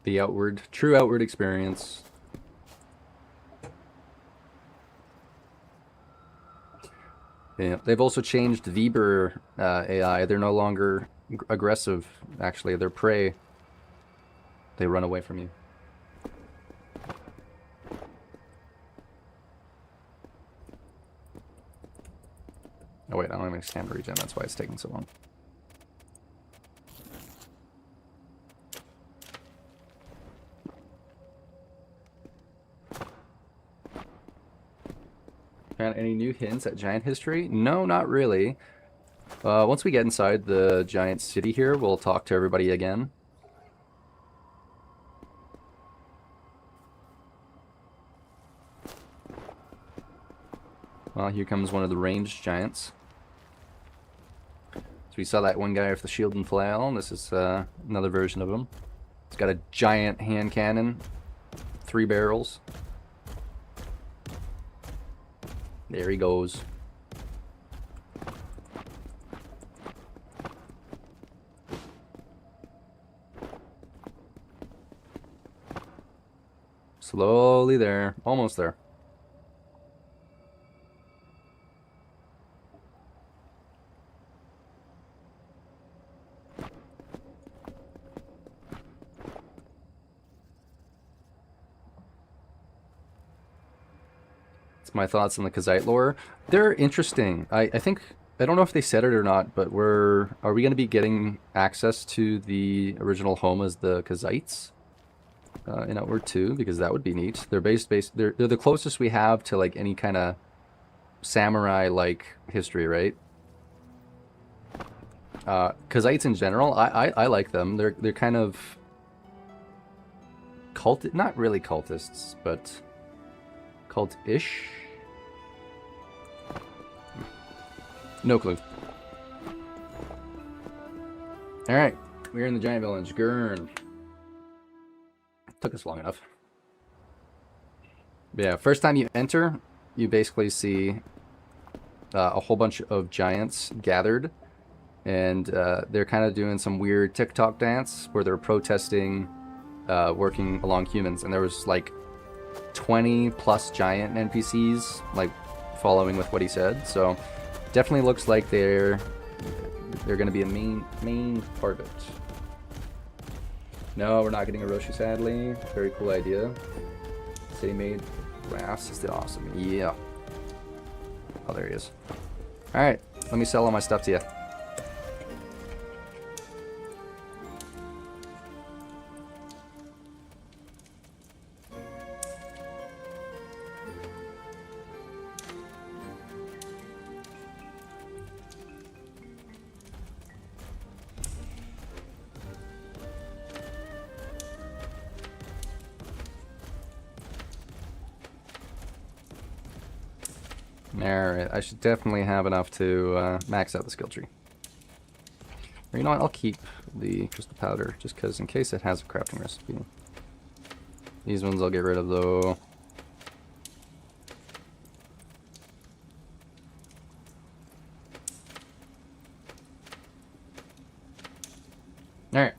A: The Outward, true Outward experience. Yeah, they've also changed Weber AI. They're no longer aggressive, actually. They're prey. They run away from you. Oh wait, I don't have any stamina regen, that's why it's taking so long. Found any new hints at giant history? No, not really. Once we get inside the giant city here, we'll talk to everybody again. Well, here comes one of the ranged giants. So we saw that one guy with the shield and flail. This is another version of him. He's got a giant hand cannon, 3 barrels. There he goes. Slowly there. Almost there. My thoughts on the Kazite lore. They're interesting. I think, I don't know if they said it or not, but are we going to be getting access to the original home as the Kazites in Outward 2? Because that would be neat. They're they're the closest we have to like any kind of samurai-like history, right? Kazites in general, I like them. They're kind of not really cultists, but cult-ish. No clue. Alright. We're in the giant village. Gurn. Took us long enough. But yeah, first time you enter, you basically see a whole bunch of giants gathered, and they're kind of doing some weird TikTok dance where they're protesting working along humans. And there was like 20 plus giant NPCs like following with what he said. So definitely looks like they're going to be a main part of it. No, we're not getting a Roshu, sadly. Very cool idea. City made rafts is awesome. Yeah. Oh, there he is. All right, let me sell all my stuff to you. Alright, I should definitely have enough to max out the skill tree. Or you know what, I'll keep the crystal powder, just because in case it has a crafting recipe. These ones I'll get rid of though. Alright.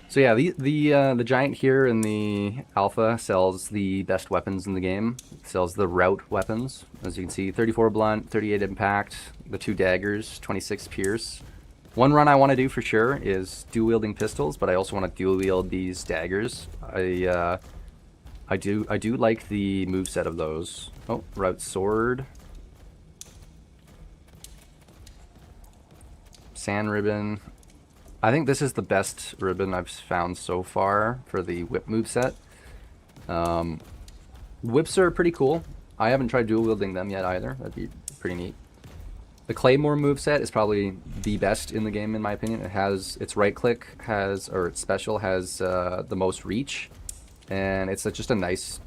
A: So yeah, the giant here in the alpha sells the best weapons in the game. It sells the route weapons, as you can see, 34 blunt, 38 impact, the 2 daggers, 26 pierce. One run I want to do for sure is dual wielding pistols, but I also want to dual wield these daggers. I do like the moveset of those. Oh, route sword, sand ribbon. I think this is the best ribbon I've found so far for the whip moveset. Whips are pretty cool. I haven't tried dual wielding them yet either. That'd be pretty neat. The Claymore moveset is probably the best in the game in my opinion. It has its right click has, or its special has the most reach, and it's just a nice.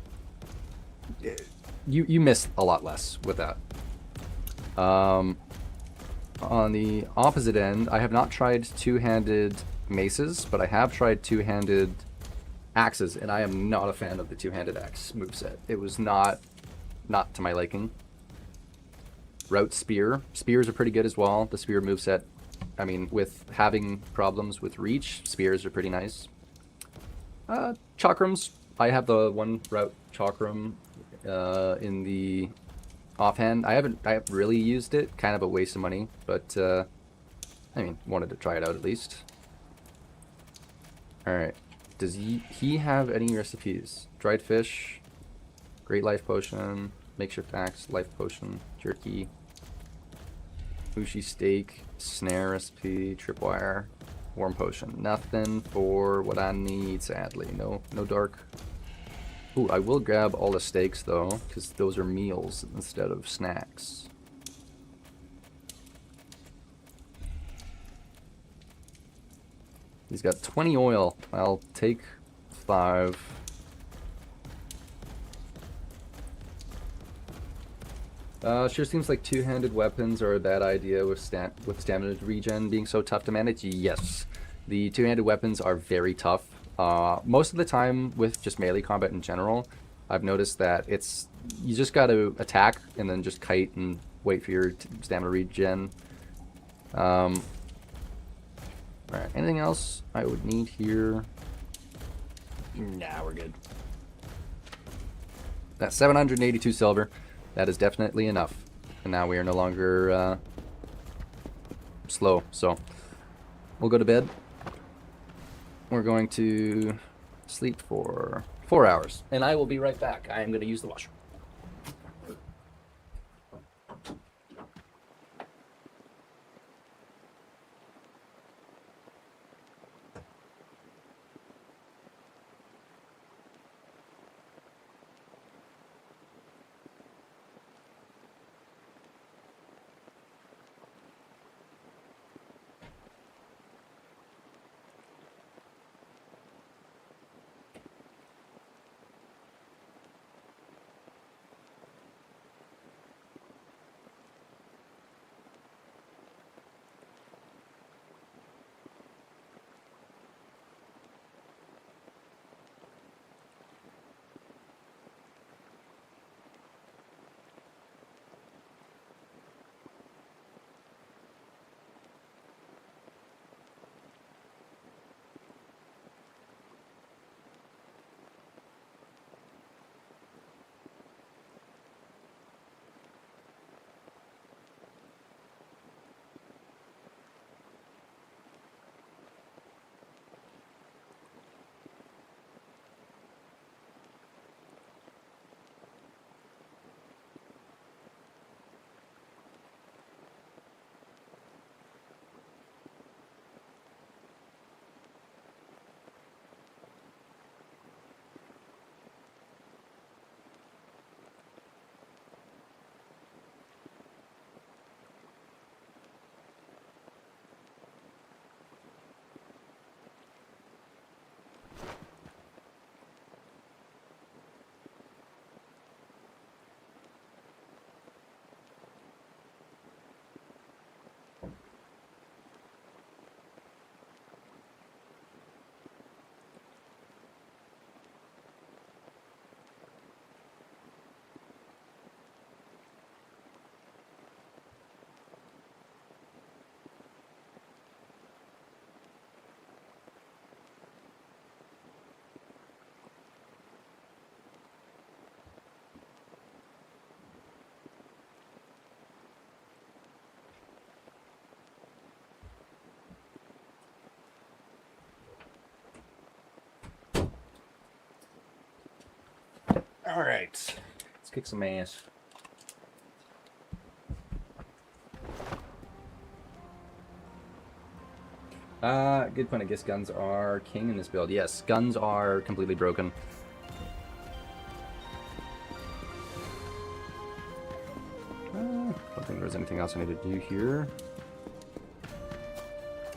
A: You miss a lot less with that. On the opposite end, I have not tried two-handed maces, but I have tried two-handed axes, and I am not a fan of the two-handed axe moveset. It was not to my liking. Route spear. Spears are pretty good as well. The spear moveset, I mean, with having problems with reach, spears are pretty nice. Chakrams. I have the one route chakram in the offhand. I haven't really used it. Kind of a waste of money, but I mean, wanted to try it out at least. All right. Does he have any recipes? Dried fish, great life potion, makeshift axe, life potion, jerky, sushi steak, snare recipe, tripwire, warm potion. Nothing for what I need, sadly. No dark. Ooh, I will grab all the steaks though, because those are meals instead of snacks. He's got 20 oil. I'll take 5. Sure seems like two-handed weapons are a bad idea with stamina regen being so tough to manage. Yes, the two-handed weapons are very tough. Most of the time with just melee combat in general, I've noticed that you just got to attack and then just kite and wait for your stamina regen. Alright, anything else I would need here? Nah, we're good. That's 782 silver. That is definitely enough. And now we are no longer slow, so we'll go to bed. We're going to sleep for 4 hours, and I will be right back. I am going to use the washroom. Alright. Let's kick some ass. Good point. I guess guns are king in this build. Yes, guns are completely broken. Don't think there's anything else I need to do here.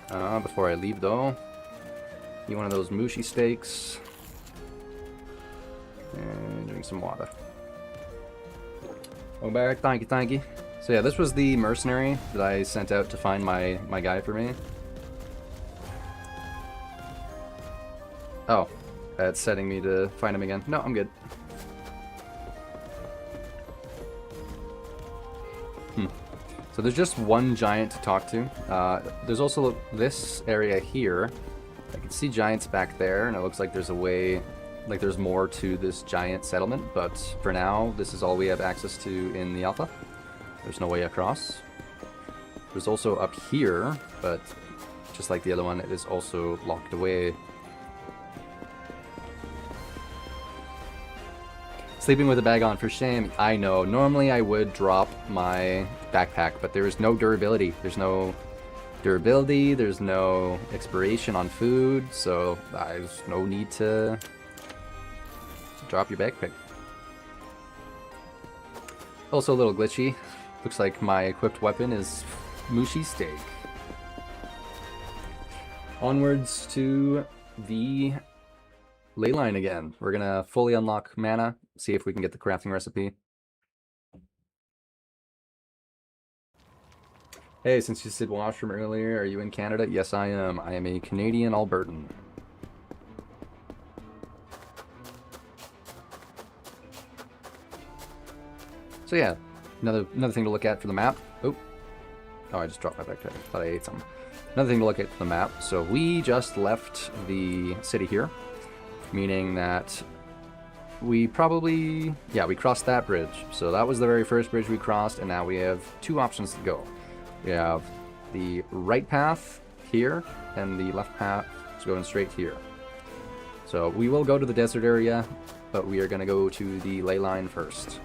A: Before I leave though, eat one of those mushi steaks and drink some water. Go back, thank you, thank you. So yeah, this was the mercenary that I sent out to find my guy for me. Oh, it's setting me to find him again. No, I'm good. So there's just one giant to talk to. There's also this area here. I can see giants back there, and it looks like there's a way, like there's more to this giant settlement, but for now, this is all we have access to in the alpha. There's no way across. There's also up here, but just like the other one, it is also locked away. Sleeping with a bag on, for shame. I know. Normally I would drop my backpack, but there is no durability. There's no durability, there's no expiration on food, so there's no need to drop your backpack. Also a little glitchy. Looks like my equipped weapon is mushi steak. Onwards to the ley line again. We're gonna fully unlock mana, see if we can get the crafting recipe. Hey, since you said washroom earlier, are you in Canada? Yes, I am. I am a Canadian Albertan. So yeah, another thing to look at for the map. Oh, I just dropped my backpack. Thought I ate something. Another thing to look at for the map. So we just left the city here, meaning that we probably, yeah, we crossed that bridge. So that was the very first bridge we crossed, and now we have two options to go. We have the right path here, and the left path is going straight here. So we will go to the desert area, but we are going to go to the ley line first.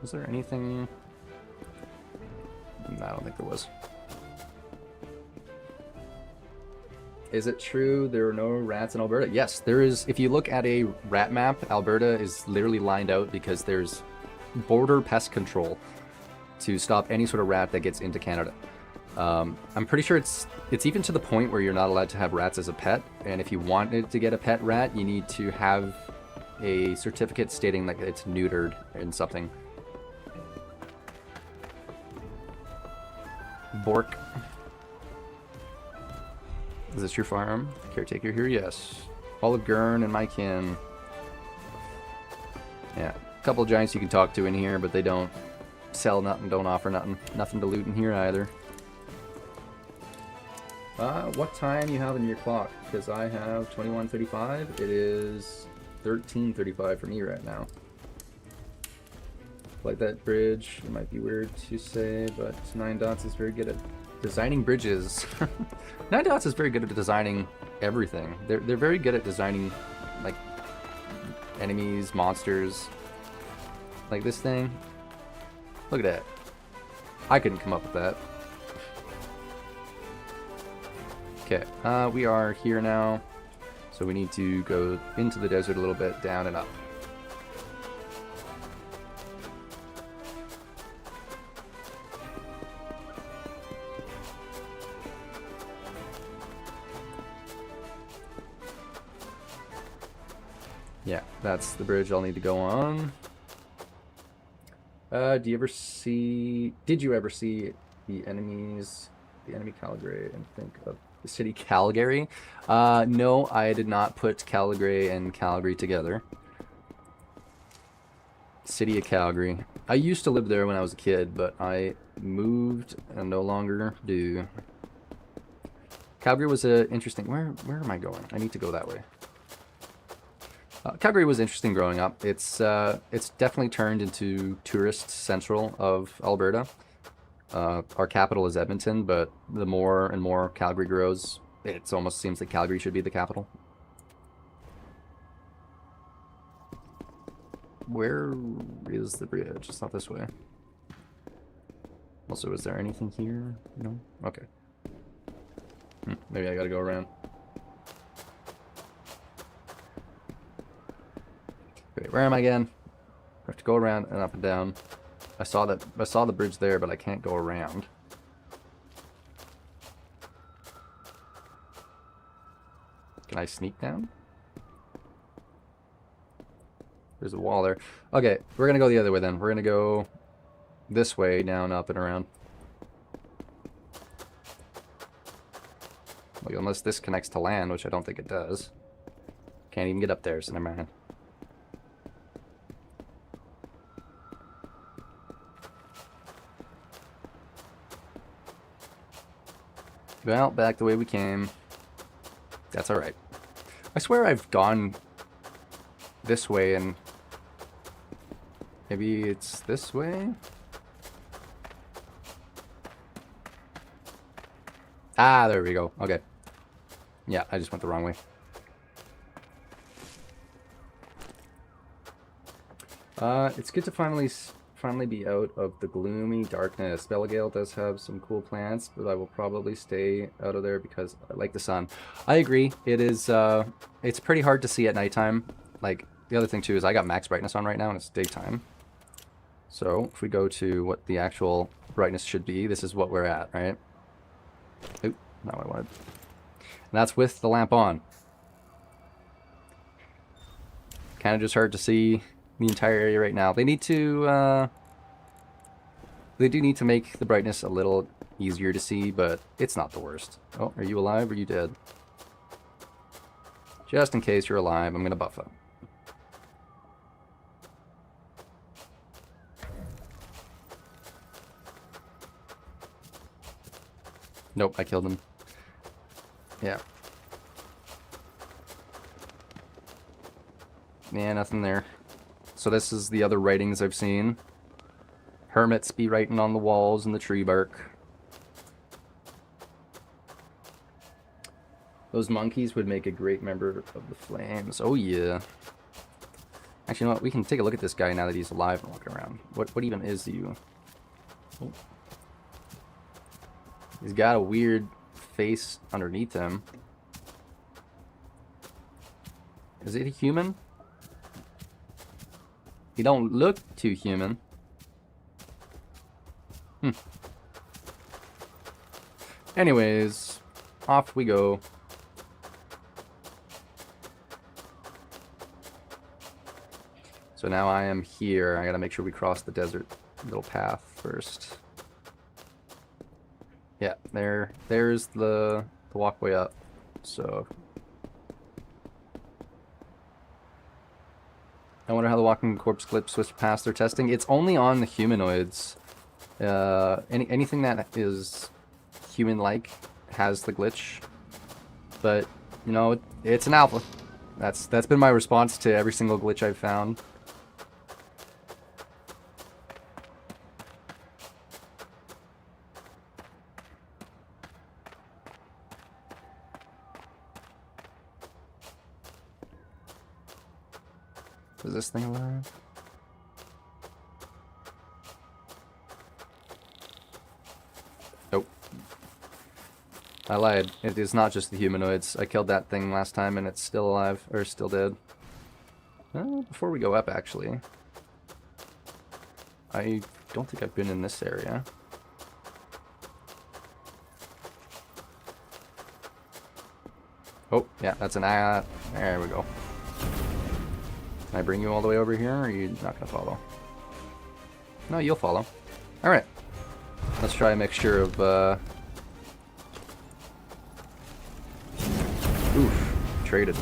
A: Was there anything? I don't think there was. Is it true there are no rats in Alberta? Yes, there is. If you look at a rat map, Alberta is literally lined out because there's border pest control to stop any sort of rat that gets into Canada. I'm pretty sure it's even to the point where you're not allowed to have rats as a pet, and if you wanted to get a pet rat, you need to have a certificate stating that it's neutered and something. Bork. Is this your farm? Caretaker here? Yes. Olive Gurn and my kin. Yeah. A couple of giants you can talk to in here, but they don't sell nothing, don't offer nothing. Nothing to loot in here either. What time you have in your clock? Because I have 21:35. It is 13:35 for me right now. Like that bridge, it might be weird to say, but 9 Dots is very good at designing bridges. 9 Dots is very good at designing everything. They're very good at designing like enemies, monsters. Like this thing. Look at that. I couldn't come up with that. Okay, we are here now. So we need to go into the desert a little bit, down and up. Yeah, that's the bridge I'll need to go on. Did you ever see the enemy Calgary, and think of the city Calgary? No, I did not put Calgary and Calgary together. City of Calgary. I used to live there when I was a kid, but I moved and no longer do. Calgary was a interesting. Where am I going? I need to go that way. Calgary was interesting growing up. It's definitely turned into tourist central of Alberta. Our capital is Edmonton, but the more and more Calgary grows, it almost seems like Calgary should be the capital. Where is the bridge? It's not this way. Also, is there anything here? No? Okay. Maybe I gotta go around. Wait, where am I again? I have to go around and up and down. I saw the bridge there, but I can't go around. Can I sneak down? There's a wall there. Okay, we're gonna go the other way then. We're gonna go this way, down, up, and around. Like, unless this connects to land, which I don't think it does. Can't even get up there, so never mind. Well, back the way we came. That's alright. I swear I've gone this way and maybe it's this way? Ah, there we go. Okay. Yeah, I just went the wrong way. It's good to finally be out of the gloomy darkness. Bellegale does have some cool plants, but I will probably stay out of there because I like the sun. I agree. It is, it's pretty hard to see at nighttime. Like, the other thing too is I got max brightness on right now and it's daytime. So, if we go to what the actual brightness should be, this is what we're at, right? Oop, not what I wanted. And that's with the lamp on. Kind of just hard to see the entire area right now. They need to, they do need to make the brightness a little easier to see, but it's not the worst. Oh, are you alive or are you dead? Just in case you're alive, I'm gonna buff up. Nope, I killed him. Yeah. Yeah, nothing there. So this is the other writings I've seen. Hermits be writing on the walls in the tree bark. Those monkeys would make a great member of the Flames. Oh yeah. Actually, you know what? We can take a look at this guy now that he's alive and walking around. What even is you? Oh. He's got a weird face underneath him. Is it a human? He don't look too human. Anyways, off we go. So now I am here. I gotta make sure we cross the desert little path first. Yeah, there's the walkway up. So I wonder how the walking corpse clip switched past their testing. It's only on the humanoids. Anything that is human-like has the glitch, but you know it's an alpha. That's been my response to every single glitch I've found. Is this thing alive? Nope. I lied. It is not just the humanoids. I killed that thing last time and it's still alive, or still dead. Before we go up, actually. I don't think I've been in this area. Oh, yeah, that's an there we go. Can I bring you all the way over here, or are you not gonna follow? No, you'll follow. Alright. Let's try a mixture of, oof. Traded.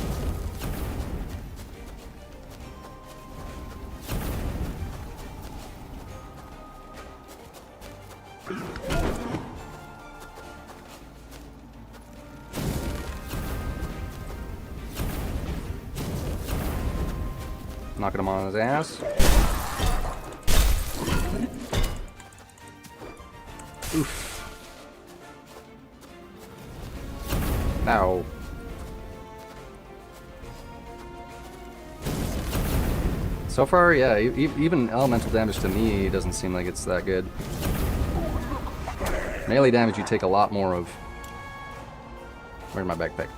A: knocking him on his ass. Oof. Now. So far, yeah, even elemental damage to me doesn't seem like it's that good. Melee damage you take a lot more of. Where's my backpack?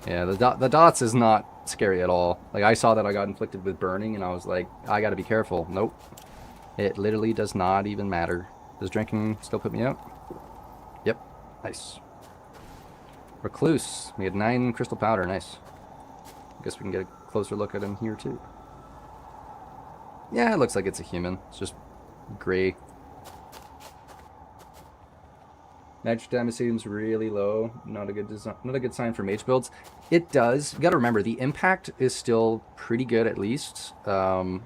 A: Yeah, the dots is not scary at all. Like, I saw that I got inflicted with burning, and I was like, I gotta be careful. Nope. It literally does not even matter. Does drinking still put me out? Yep. Nice. Recluse. We had 9 crystal powder. Nice. Guess we can get a closer look at him here, too. Yeah, it looks like it's a human. It's just gray. Magic damage seems really low. Not a good sign for mage builds. It does. You got to remember the impact is still pretty good at least. And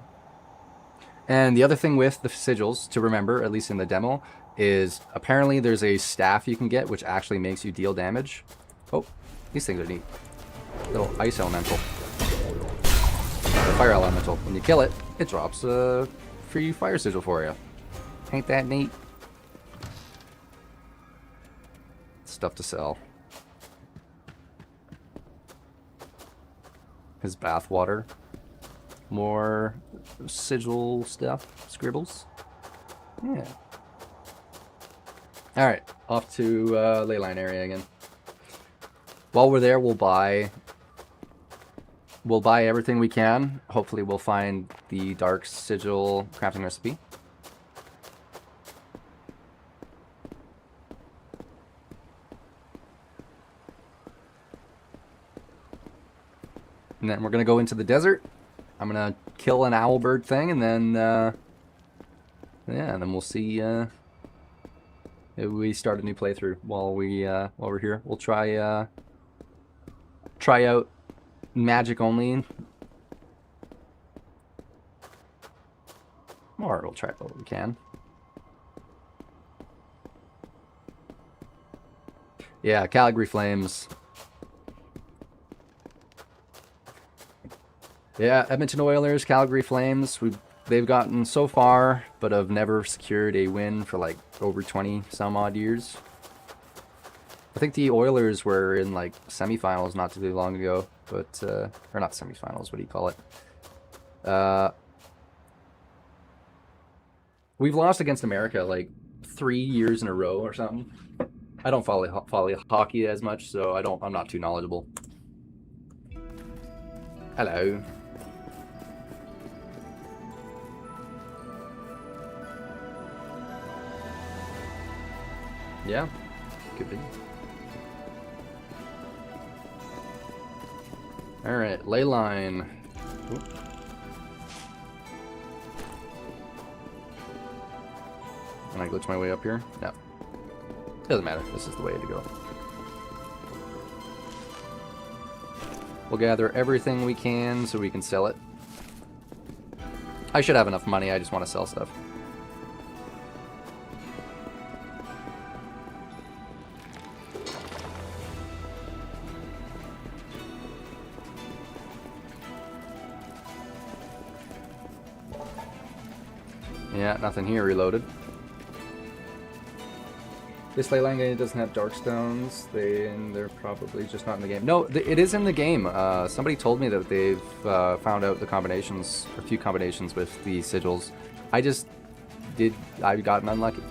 A: the other thing with the sigils to remember, at least in the demo, is apparently there's a staff you can get which actually makes you deal damage. Oh, these things are neat. Little ice elemental. Or fire elemental. When you kill it, it drops a free fire sigil for you. Ain't that neat? Stuff to sell. His bathwater. More sigil stuff. Scribbles. Yeah. Alright, off to Leyline area again. While we're there, we'll buy everything we can. Hopefully we'll find the Dark Sigil crafting recipe. And then we're going to go into the desert. I'm going to kill an owlbird thing, and then, yeah, and then we'll see, if we start a new playthrough while we're here. We'll try out magic only. Or we'll try what we can. Yeah, Calgary Flames. Yeah, Edmonton Oilers, Calgary Flames. They've gotten so far, but have never secured a win for like over 20 some odd years. I think the Oilers were in like semifinals not too long ago, but or not semifinals. What do you call it? We've lost against America like 3 years in a row or something. I don't follow hockey as much, so I'm not too knowledgeable. Hello. Yeah, could be. Alright, Leyline. Ooh. Can I glitch my way up here? No. Doesn't matter. This is the way to go. We'll gather everything we can so we can sell it. I should have enough money, I just want to sell stuff. Yeah, nothing here reloaded. This Leyline game doesn't have Darkstones. They're probably just not in the game. No, it is in the game. Somebody told me that they've found out the combinations, a few combinations with the sigils. I got unlucky.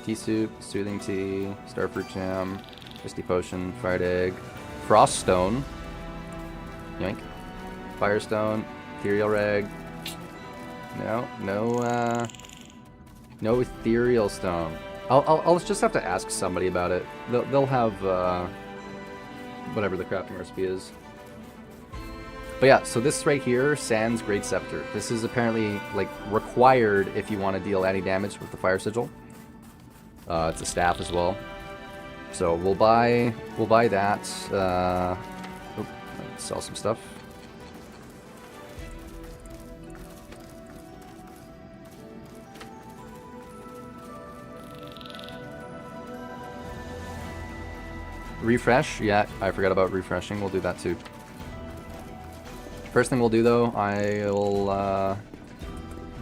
A: Tea soup, soothing tea, starfruit jam, misty potion, fried egg, frost stone, yoink, firestone, ethereal rag. No ethereal stone. I'll just have to ask somebody about it. They'll have whatever the crafting recipe is. But yeah, so this right here, Sans Great Scepter. This is apparently like required if you want to deal any damage with the fire sigil. It's a staff as well. So we'll buy that. Sell some stuff. refresh. Yeah, I forgot about refreshing. We'll do that too. First thing we'll do though, I'll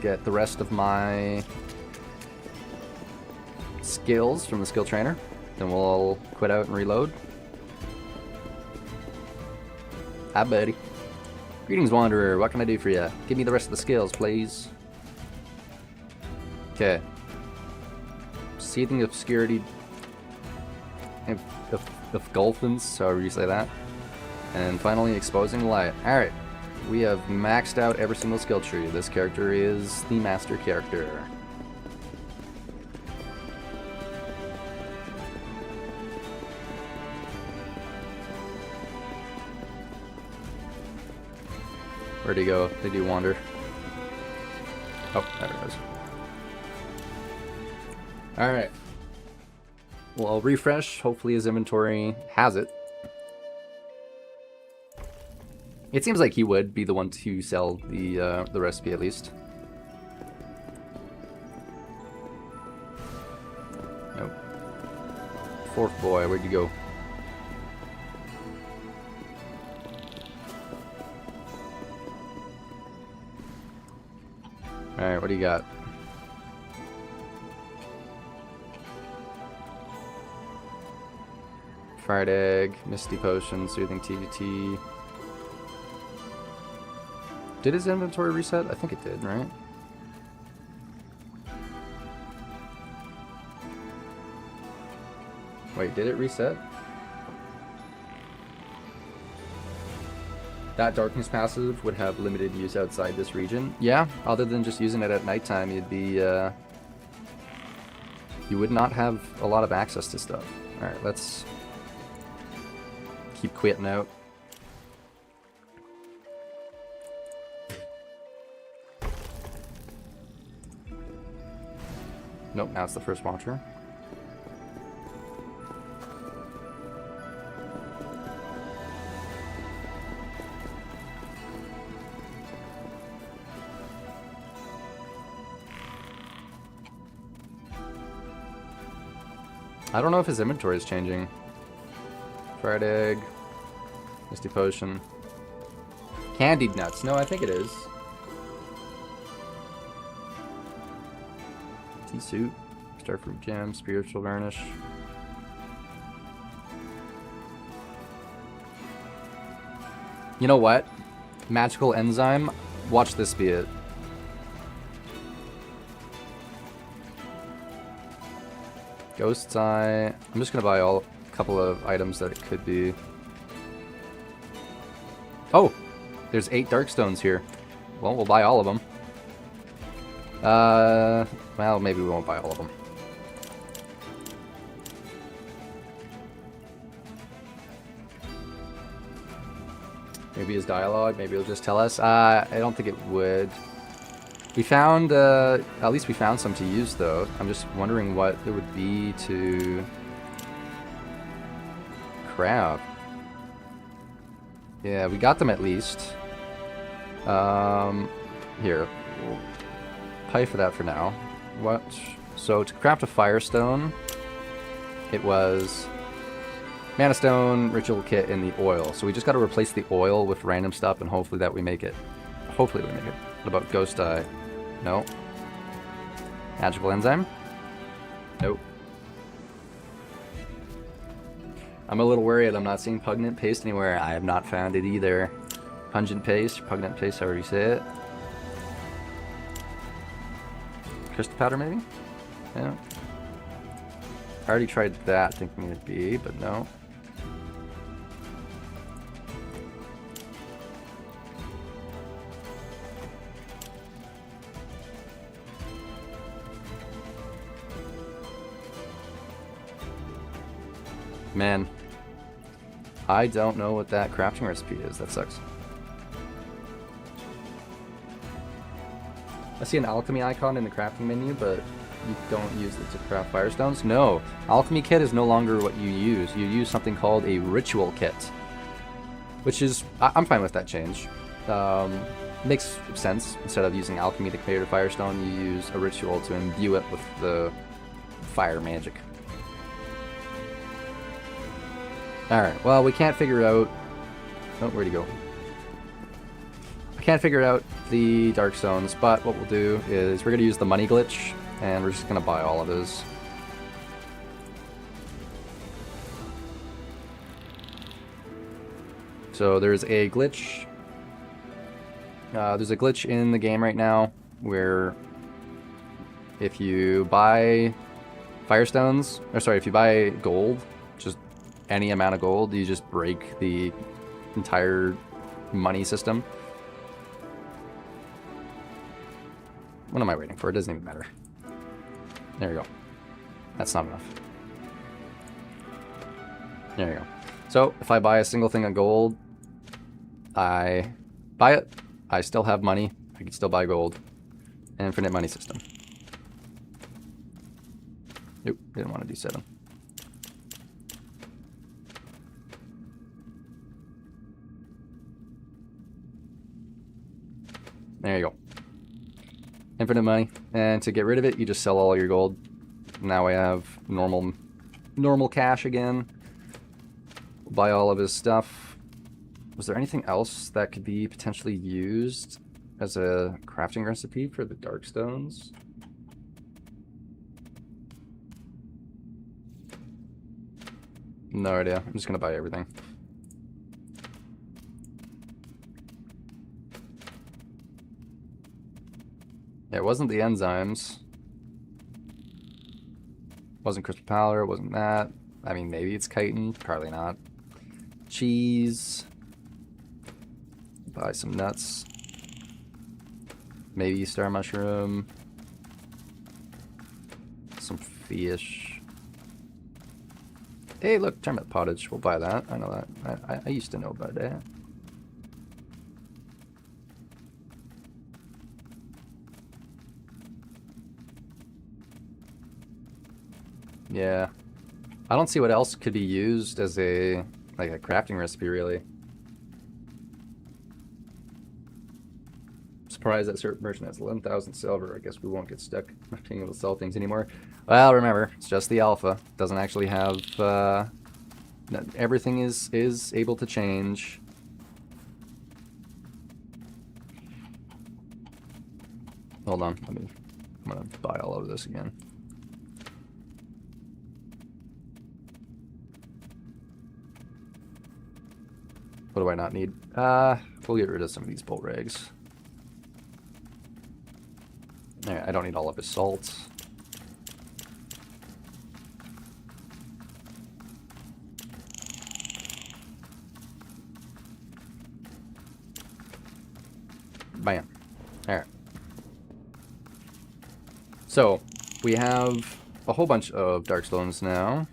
A: get the rest of my skills from the skill trainer. Then we'll all quit out and reload. Hi, buddy. Greetings, Wanderer. What can I do for you? Give me the rest of the skills, please. Okay. Seething Obscurity. Engulfance, however you say that. And finally, Exposing Light. Alright. We have maxed out every single skill tree. This character is the master character. Where'd he go? Did he wander? Oh, there it is. Alright. Well, I'll refresh. Hopefully his inventory has it. It seems like he would be the one to sell the recipe at least. Nope. Fourth boy, where'd you go? Alright, what do you got? Fried Egg, Misty Potion, Soothing TVT. Did his inventory reset? I think it did, right? Wait, did it reset? That Darkness passive would have limited use outside this region. Yeah, other than just using it at nighttime, you'd be, you would not have a lot of access to stuff. Alright, let's keep quitting out. Nope, now it's the first watcher. I don't know if his inventory is changing. Fried Egg, Misty Potion, Candied Nuts. No, I think it is. Tea Suit, Starfruit Jam, Spiritual Varnish. You know what? Magical Enzyme. Watch this be it. Ghost's Eye. I'm just gonna buy a couple of items that it could be. Oh! There's 8 Darkstones here. Well, we'll buy all of them. Well, maybe we won't buy all of them. Maybe his dialogue, maybe it'll just tell us. I don't think it would. We found, at least we found some to use though. I'm just wondering what it would be to craft. Yeah, we got them at least. Here, we'll pay for that for now. What? So to craft a Firestone, it was Mana Stone, Ritual Kit, and the oil. So we just got to replace the oil with random stuff, and hopefully that we make it. Hopefully we make it. What about Ghost Eye? No. Magical Enzyme? Nope. I'm a little worried. I'm not seeing Pungent Paste anywhere. I have not found it either. Pungent Paste, Pungent Paste, however you say it. Crystal Powder, maybe? Yeah. I already tried that, thinking it'd be, but no. Man, I don't know what that crafting recipe is. That sucks. I see an alchemy icon in the crafting menu, but you don't use it to craft Firestones? No. Alchemy kit is no longer what you use. You use something called a ritual kit. Which is... I'm fine with that change. Makes sense. Instead of using alchemy to create a Firestone, you use a ritual to imbue it with the fire magic. Alright, well, we can't figure out... Oh, where'd he go? I can't figure out the Dark Stones, but what we'll do is we're going to use the money glitch, and we're just going to buy all of those. So there's a glitch. There's a glitch in the game right now where if you buy Firestones, or sorry, if you buy gold, just any amount of gold, you just break the entire money system. What am I waiting for? It doesn't even matter. There you go. That's not enough. There you go. So, if I buy a single thing of gold, I buy it, I still have money, I can still buy gold. Infinite money system. Nope, didn't want to do 7. There you go. Infinite money. And to get rid of it, you just sell all your gold. Now we have normal cash again. We'll buy all of his stuff. Was there anything else that could be potentially used as a crafting recipe for the Dark Stones? No idea. I'm just gonna buy everything. Yeah, it wasn't the enzymes. Wasn't crystal powder, wasn't that. I mean, maybe it's chitin, probably not. Cheese. Buy some nuts. Maybe star mushroom. Some fish. Hey, look, turnip pottage. We'll buy that. I know that. I used to know about that. Yeah. I don't see what else could be used as a crafting recipe, really. Surprised that certain merchant has 11,000 silver. I guess we won't get stuck being able to sell things anymore. Well, remember, it's just the alpha. Doesn't actually have everything is able to change. Hold on, I'm gonna buy all of this again. What do I not need? We'll get rid of some of these bolt rags. I don't need all of his salts. Bam. Alright. So, we have a whole bunch of dark stones now.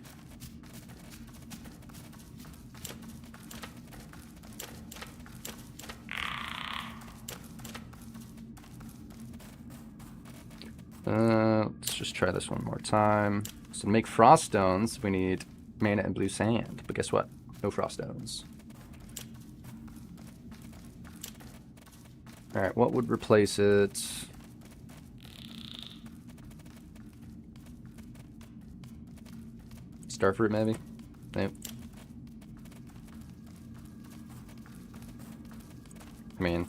A: Let's just try this one more time. So to make frost stones, we need mana and blue sand. But guess what? No frost stones. Alright, what would replace it? Starfruit, maybe? Nope. I mean,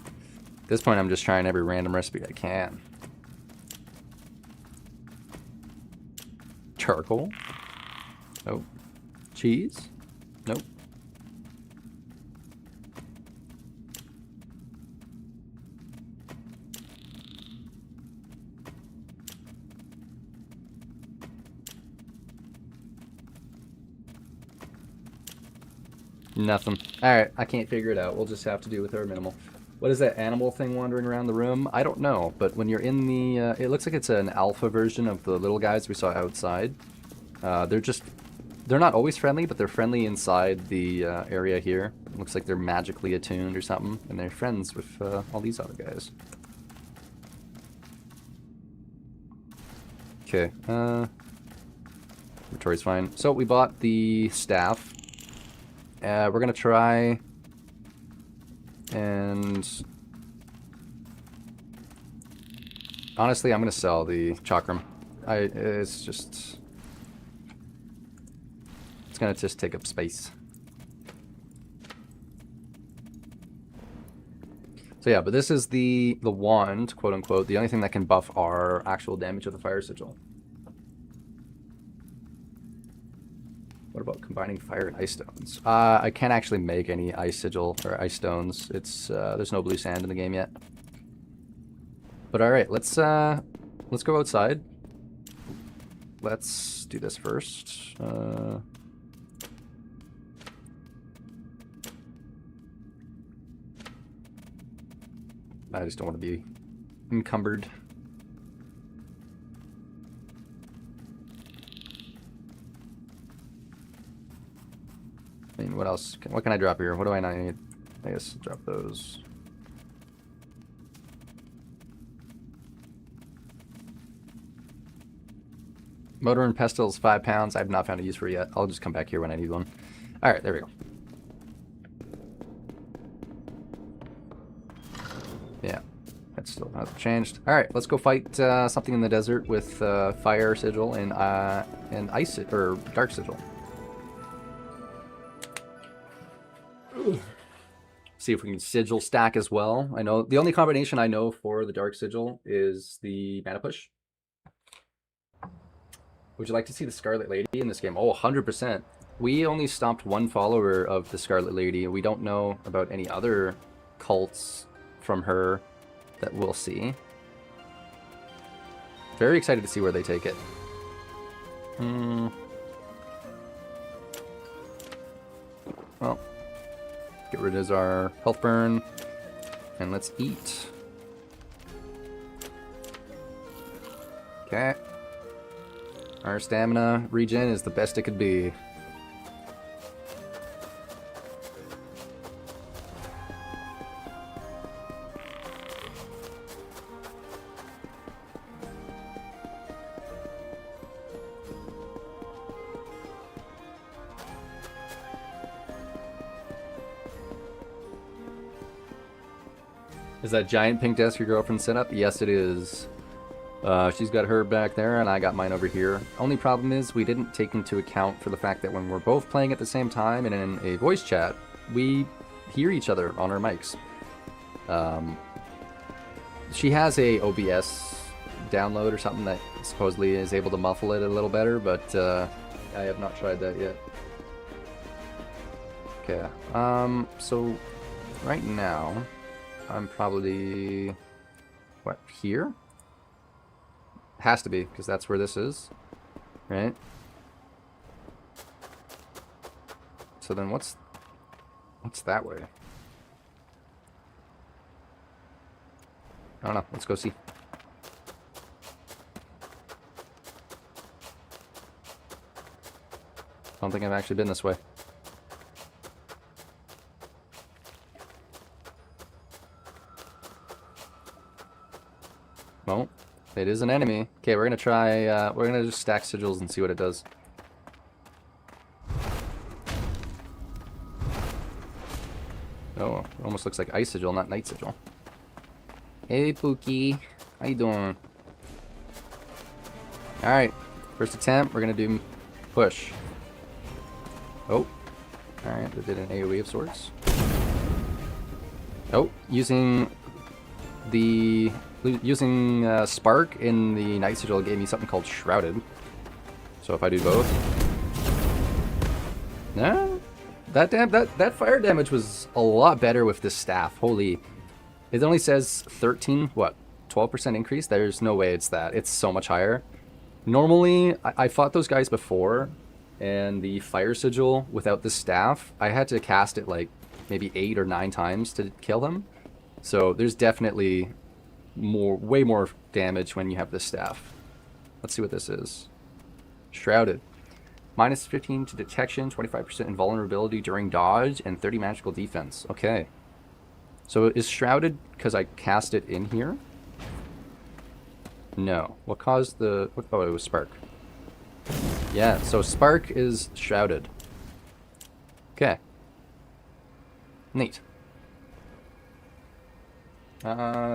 A: at this point I'm just trying every random recipe I can. Charcoal? Nope. Cheese? Nope. Nothing. Alright, I can't figure it out. We'll just have to do with our minimal. What is that animal thing wandering around the room? I don't know, but when you're in the... it looks like it's an alpha version of the little guys we saw outside. They're not always friendly, but they're friendly inside the area here. It looks like they're magically attuned or something, and they're friends with all these other guys. Okay, inventory's fine. So we bought the staff. We're gonna try and honestly, I'm gonna sell the chakram. It's gonna just take up space. So yeah, but this is the wand, quote unquote, the only thing that can buff our actual damage of the fire sigil. What about combining fire and ice stones? I can't actually make any ice sigil or ice stones. It's there's no blue sand in the game yet. But all right, let's go outside. Let's do this first. I just don't want to be encumbered. I mean, what else? What can I drop here? What do I not need? I guess drop those. Motor and pestle is 5 pounds. I've not found a use for it yet. I'll just come back here when I need one. All right, there we go. Yeah, that still hasn't changed. All right, let's go fight something in the desert with fire sigil and ice or dark sigil. See if we can sigil stack as well. I know the only combination I know for the dark sigil is the mana push. Would you like to see the Scarlet Lady in this game? Oh, 100%. We only stopped one follower of the Scarlet Lady. We don't know about any other cults from her that we'll see. Very excited to see where they take it. Well, get rid of our health burn, and let's eat. Okay. Our stamina regen is the best it could be. Is that giant pink desk your girlfriend set up? Yes, it is. She's got her back there, and I got mine over here. Only problem is we didn't take into account for the fact that when we're both playing at the same time and in a voice chat, we hear each other on our mics. She has a OBS download or something that supposedly is able to muffle it a little better, but I have not tried that yet. Okay, so right now, I'm probably, what, here? Has to be, because that's where this is, right? So then what's that way? I don't know. Let's go see. I don't think I've actually been this way. Well, it is an enemy. Okay, we're gonna try, we're gonna just stack sigils and see what it does. Oh, it almost looks like ice sigil, not night sigil. Hey, Pookie. How you doing? Alright, first attempt, we're gonna do push. Oh, alright, that did an AoE of sorts. Oh, using Spark in the Night Sigil gave me something called Shrouded. So if I do both... Nah, that fire damage was a lot better with this staff. Holy... It only says 13, what, 12% increase? There's no way it's that. It's so much higher. Normally, I fought those guys before, and the fire sigil without the staff, I had to cast it like maybe 8 or 9 times to kill them. So there's definitely way more damage when you have this staff. Let's see what this is. Shrouded. Minus 15 to detection, 25% invulnerability during dodge, and 30 magical defense. Okay. So is Shrouded because I cast it in here? No. What caused the... Oh, it was Spark. Yeah, so Spark is Shrouded. Okay. Neat.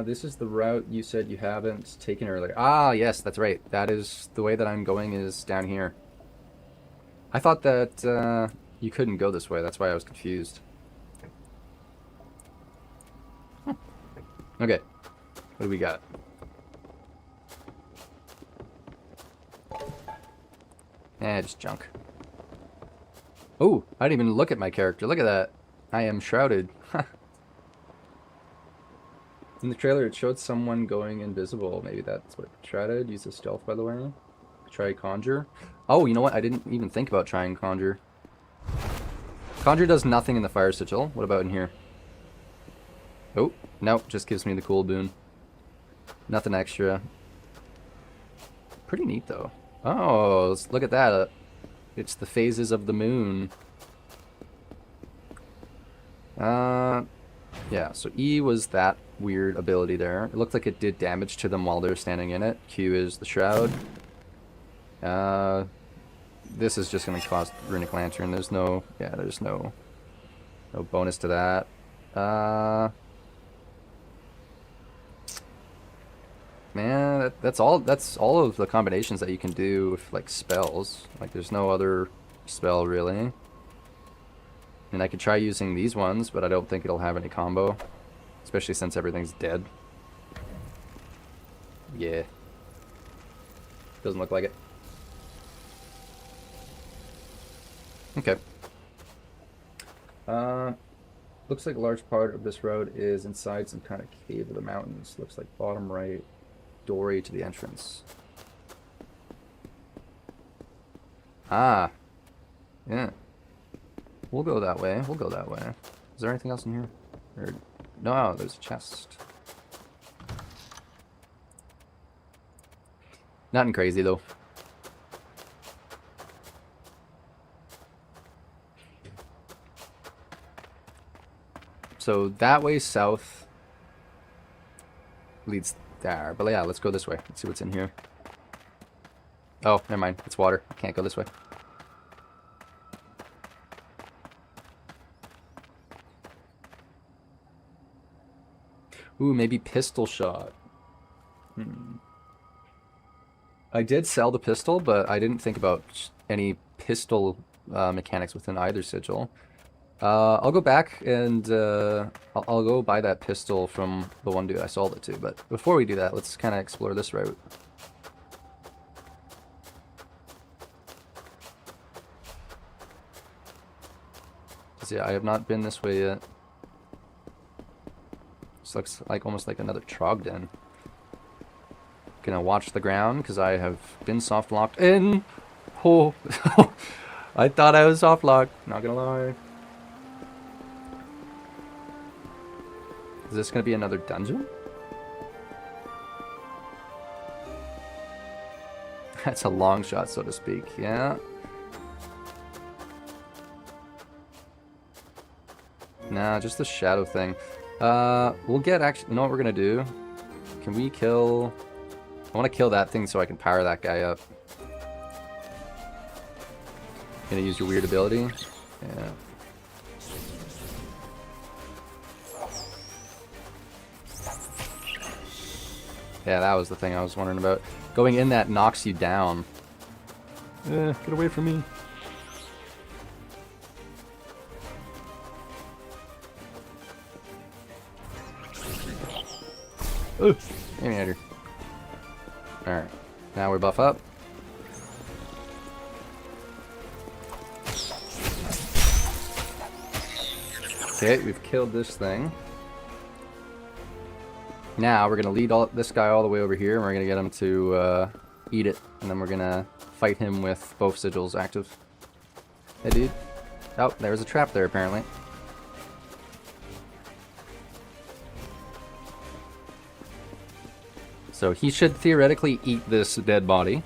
A: This is the route you said you haven't taken earlier. Ah, yes, that's right. That is the way that I'm going is down here. I thought that you couldn't go this way. That's why I was confused. Okay. What do we got? Just junk. Oh, I didn't even look at my character. Look at that. I am shrouded. In the trailer, it showed someone going invisible. Maybe that's what shrouded. Use a stealth, by the way. Try conjure. Oh, you know what? I didn't even think about trying conjure. Conjure does nothing in the fire sigil. What about in here? Oh, nope. Just gives me the cool boon. Nothing extra. Pretty neat, though. Oh, look at that. It's the phases of the moon. Yeah, so E was that weird ability there. It looked like it did damage to them while they were standing in it. Q is the shroud. This is just going to cost Runic Lantern. There's no, yeah, there's no bonus to that. Man, that's all of the combinations that you can do with like spells. Like there's no other spell really. And I could try using these ones, but I don't think it'll have any combo. Especially since everything's dead. Yeah. Doesn't look like it. Okay. Looks like a large part of this road is inside some kind of cave of the mountains. Looks like bottom right doorway to the entrance. Ah. Yeah. We'll go that way. We'll go that way. Is there anything else in here? Or, no, there's a chest. Nothing crazy, though. So that way south leads there. But yeah, let's go this way. Let's see what's in here. Oh, never mind. It's water. I can't go this way. Ooh, maybe pistol shot. I did sell the pistol, but I didn't think about any pistol mechanics within either sigil. I'll go back and I'll go buy that pistol from the one dude I sold it to. But before we do that, let's kind of explore this route. Yeah, I have not been this way yet. This looks like almost like another Trogdon. Gonna watch the ground because I have been soft locked in. Oh, I thought I was soft locked. Not gonna lie. Is this gonna be another dungeon? That's a long shot, so to speak. Yeah. Nah, just the shadow thing. We'll get actually. You know what we're gonna do? Can we kill? I want to kill that thing so I can power that guy up. Gonna use your weird ability. Yeah. Yeah, that was the thing I was wondering about. Going in that knocks you down. Get away from me. Ugh, get me out of here. Alright, now we buff up. Okay, we've killed this thing. Now we're gonna lead this guy all the way over here, and we're gonna get him to eat it, and then we're gonna fight him with both sigils active. Hey, dude. Oh, there's a trap there apparently. So he should theoretically eat this dead body.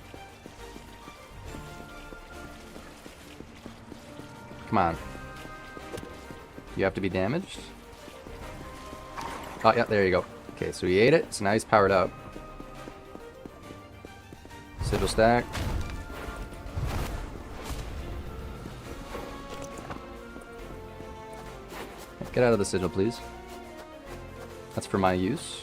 A: Come on. You have to be damaged. Oh, yeah, there you go. Okay, so he ate it, so now he's powered up. Sigil stack. Get out of the sigil, please. That's for my use.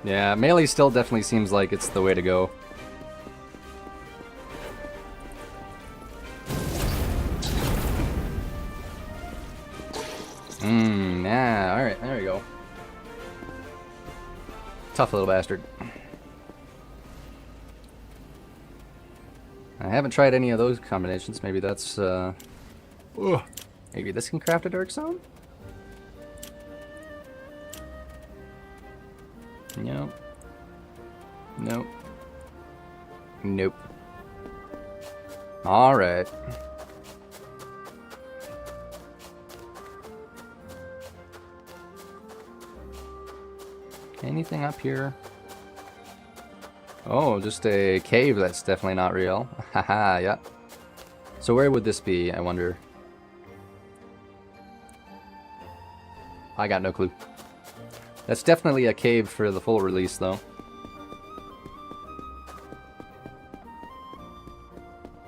A: Yeah, melee still definitely seems like it's the way to go. Yeah, alright, there we go. Tough little bastard. I haven't tried any of those combinations. Maybe that's, maybe this can craft a Dark Zone? Nope. Nope. Nope. Alright. Anything up here? Oh, just a cave that's definitely not real. Haha, yeah. So where would this be, I wonder? I got no clue. That's definitely a cave for the full release, though.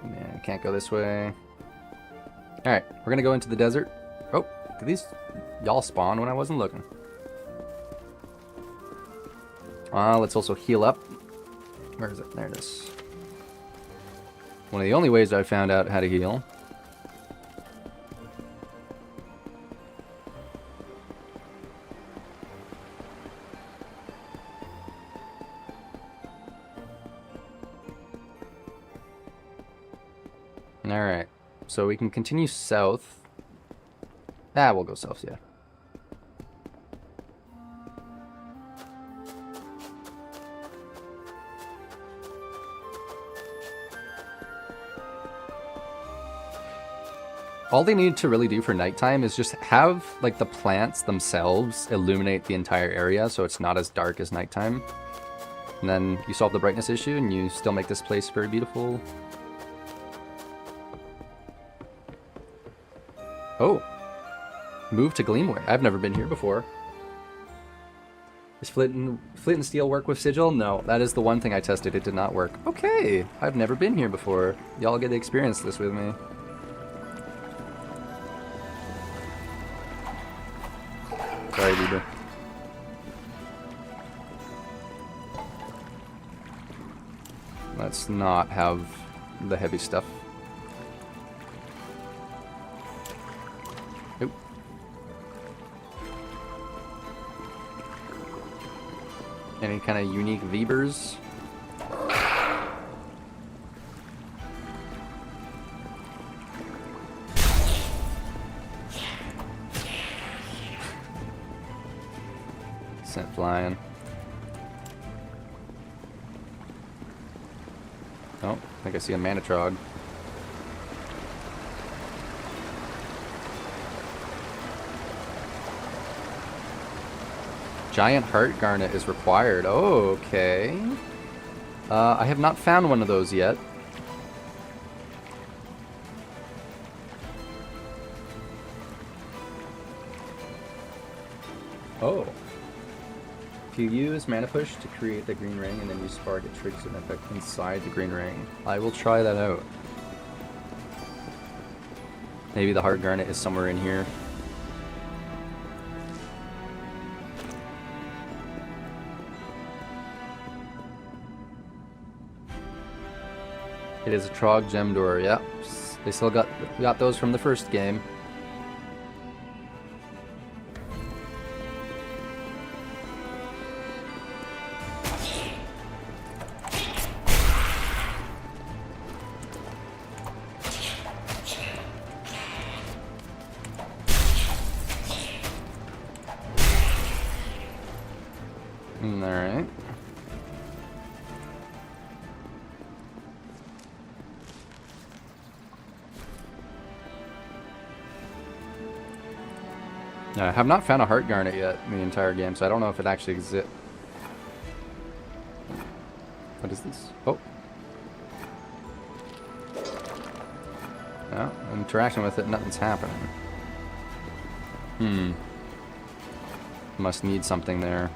A: Yeah, can't go this way. Alright, we're gonna go into the desert. Oh, did these y'all spawn when I wasn't looking? Let's also heal up. Where is it? There it is. One of the only ways I found out how to heal. Alright, so we can continue south. Ah, we'll go south, yeah. All they need to really do for nighttime is just have, like, the plants themselves illuminate the entire area so it's not as dark as nighttime. And then you solve the brightness issue and you still make this place very beautiful. Oh. Move to Gleamway. I've never been here before. Does flint and steel work with sigil? No, that is the one thing I tested. It did not work. Okay, I've never been here before. Y'all get to experience this with me. Sorry, Bieber. Let's not have the heavy stuff. Nope. Any kind of unique Vebers? Sent flying. Oh, I think I see a Manitrog. Giant Heart Garnet is required. Oh, okay. I have not found one of those yet. Oh. If you use Mana Push to create the green ring and then you spark, it triggers an effect inside the green ring. I will try that out. Maybe the Heart Garnet is somewhere in here. It is a Trog Gem Door, yep. They still got those from the first game. Alright. I have not found a Heart Garnet yet in the entire game, so I don't know if it actually exists. What is this? Oh. No, interaction with it, nothing's happening. Must need something there.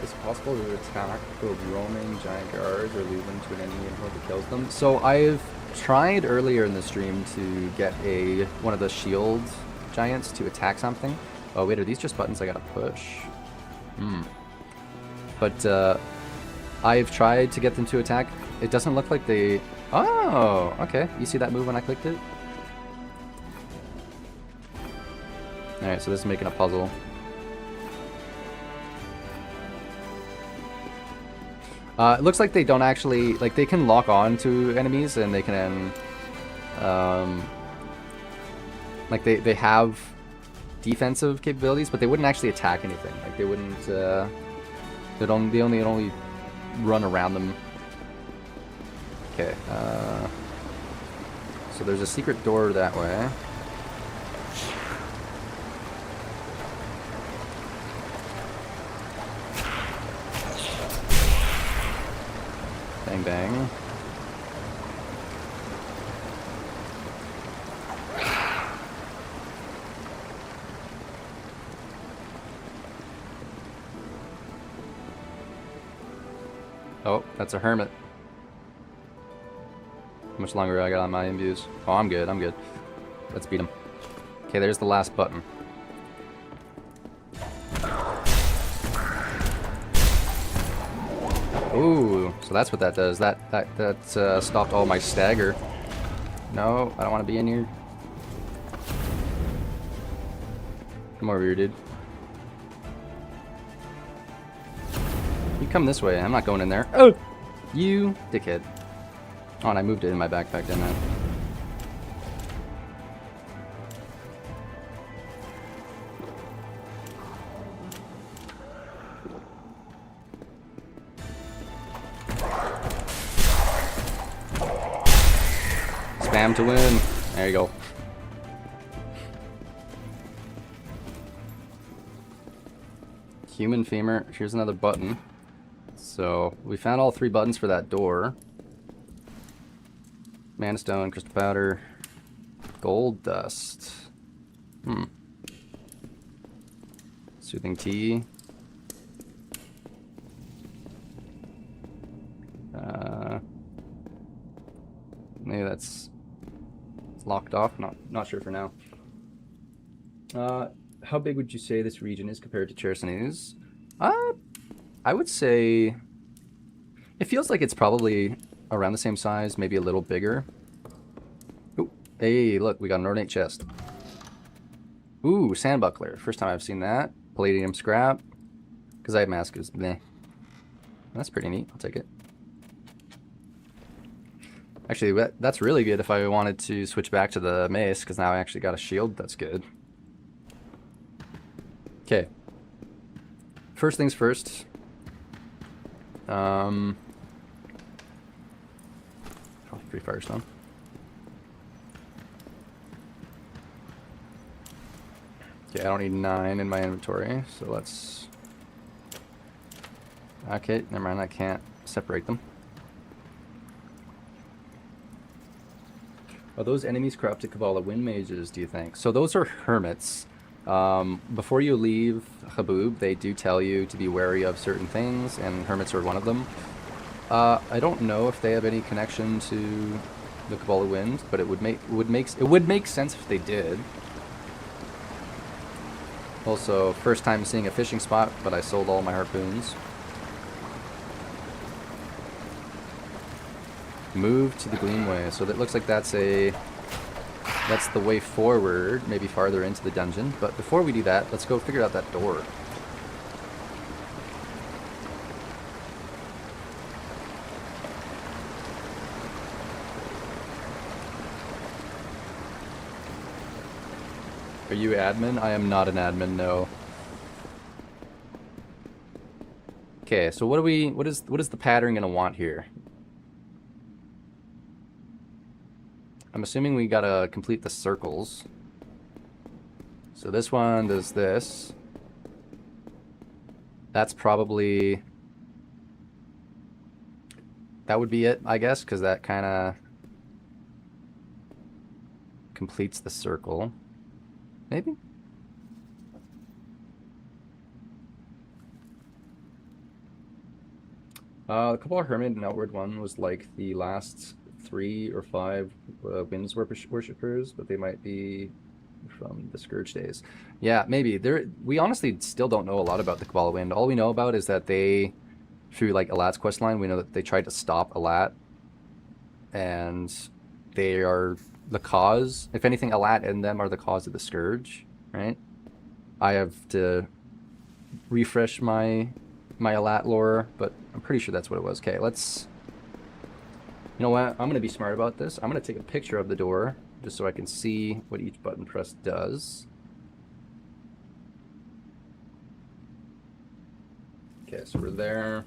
A: Is it possible to attack the roaming giant guards or leave them to an enemy until it kills them? So I've tried earlier in the stream to get one of the shield giants to attack something. Oh wait, are these just buttons I gotta push? But I've tried to get them to attack. It doesn't look like they... Oh, okay. You see that move when I clicked it? Alright, so this is making a puzzle. It looks like they don't actually... Like, they can lock on to enemies, and they can... like, they have defensive capabilities, but they wouldn't actually attack anything. Like, they wouldn't... They'd only run around them. Okay, so there's a secret door that way. Bang bang. Oh, that's a hermit. How much longer I got on my imbues? Oh, I'm good, I'm good. Let's beat him. Okay, there's the last button. Ooh, so that's what that does. That stopped all my stagger. No, I don't want to be in here. Come over here, dude. You come this way. I'm not going in there. Oh! You dickhead. Oh, and I moved it in my backpack, didn't I? Spam to win. There you go. Human femur. Here's another button. So, we found all 3 buttons for that door. Mana stone, crystal powder, gold dust. Soothing tea. Maybe that's locked off. Not sure for now. How big would you say this region is compared to Chersonese? I would say it feels like it's probably around the same size, maybe a little bigger. Ooh, hey, look, we got an ornate chest. Ooh, sand buckler. First time I've seen that. Palladium scrap. Because I have mask is meh. That's pretty neat. I'll take it. Actually, that's really good if I wanted to switch back to the mace, because now I actually got a shield. That's good. Okay. First things first. Free firestone. Okay, I don't need 9 in my inventory, so let's... Okay, never mind, I can't separate them. Are those enemies corrupted Kabbalah wind mages, do you think? So those are hermits. Before you leave Haboob, they do tell you to be wary of certain things, and hermits are one of them. I don't know if they have any connection to the Kabbalah wind, but it would make sense if they did. Also, first time seeing a fishing spot, but I sold all my harpoons. Move to the Gleamway. So that looks like that's the way forward, maybe farther into the dungeon. But before we do that, let's go figure out that door. Are you admin? I am not an admin, no. Okay, so what is the pattern gonna want here? I'm assuming we gotta complete the circles. So this one does this. That's probably... That would be it, I guess, because that kind of completes the circle. Maybe? The Cabal Hermit and Outward one was like the last 3 or 5 Winds Worshippers, but they might be from the Scourge days. Yeah, maybe. We honestly still don't know a lot about the Cabal Wind. All we know about is that they, through like Alat's questline, we know that they tried to stop Alat, and they are the cause. If anything, Alat and them are the cause of the Scourge, right? I have to refresh my Alat lore, but I'm pretty sure that's what it was. Okay, let's... You know what? I'm going to be smart about this. I'm going to take a picture of the door just so I can see what each button press does. Okay, so we're there.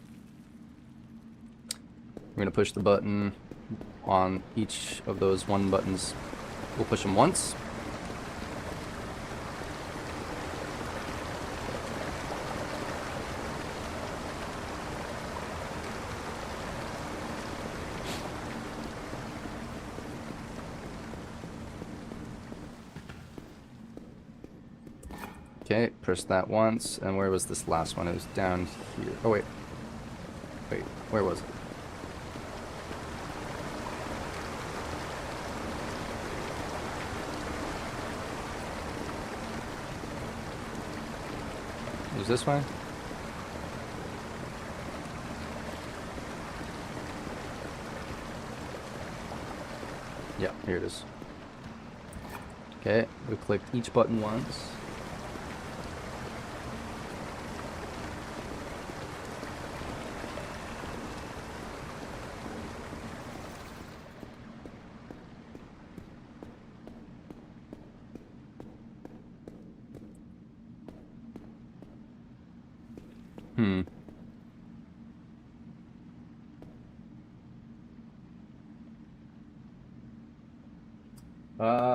A: We're going to push the button on each of those 1 buttons. We'll push them once. Okay, press that once, and where was this last one? It was down here. Oh, wait. Wait, where was it? It was this way? Yeah, here it is. Okay, we clicked each button once.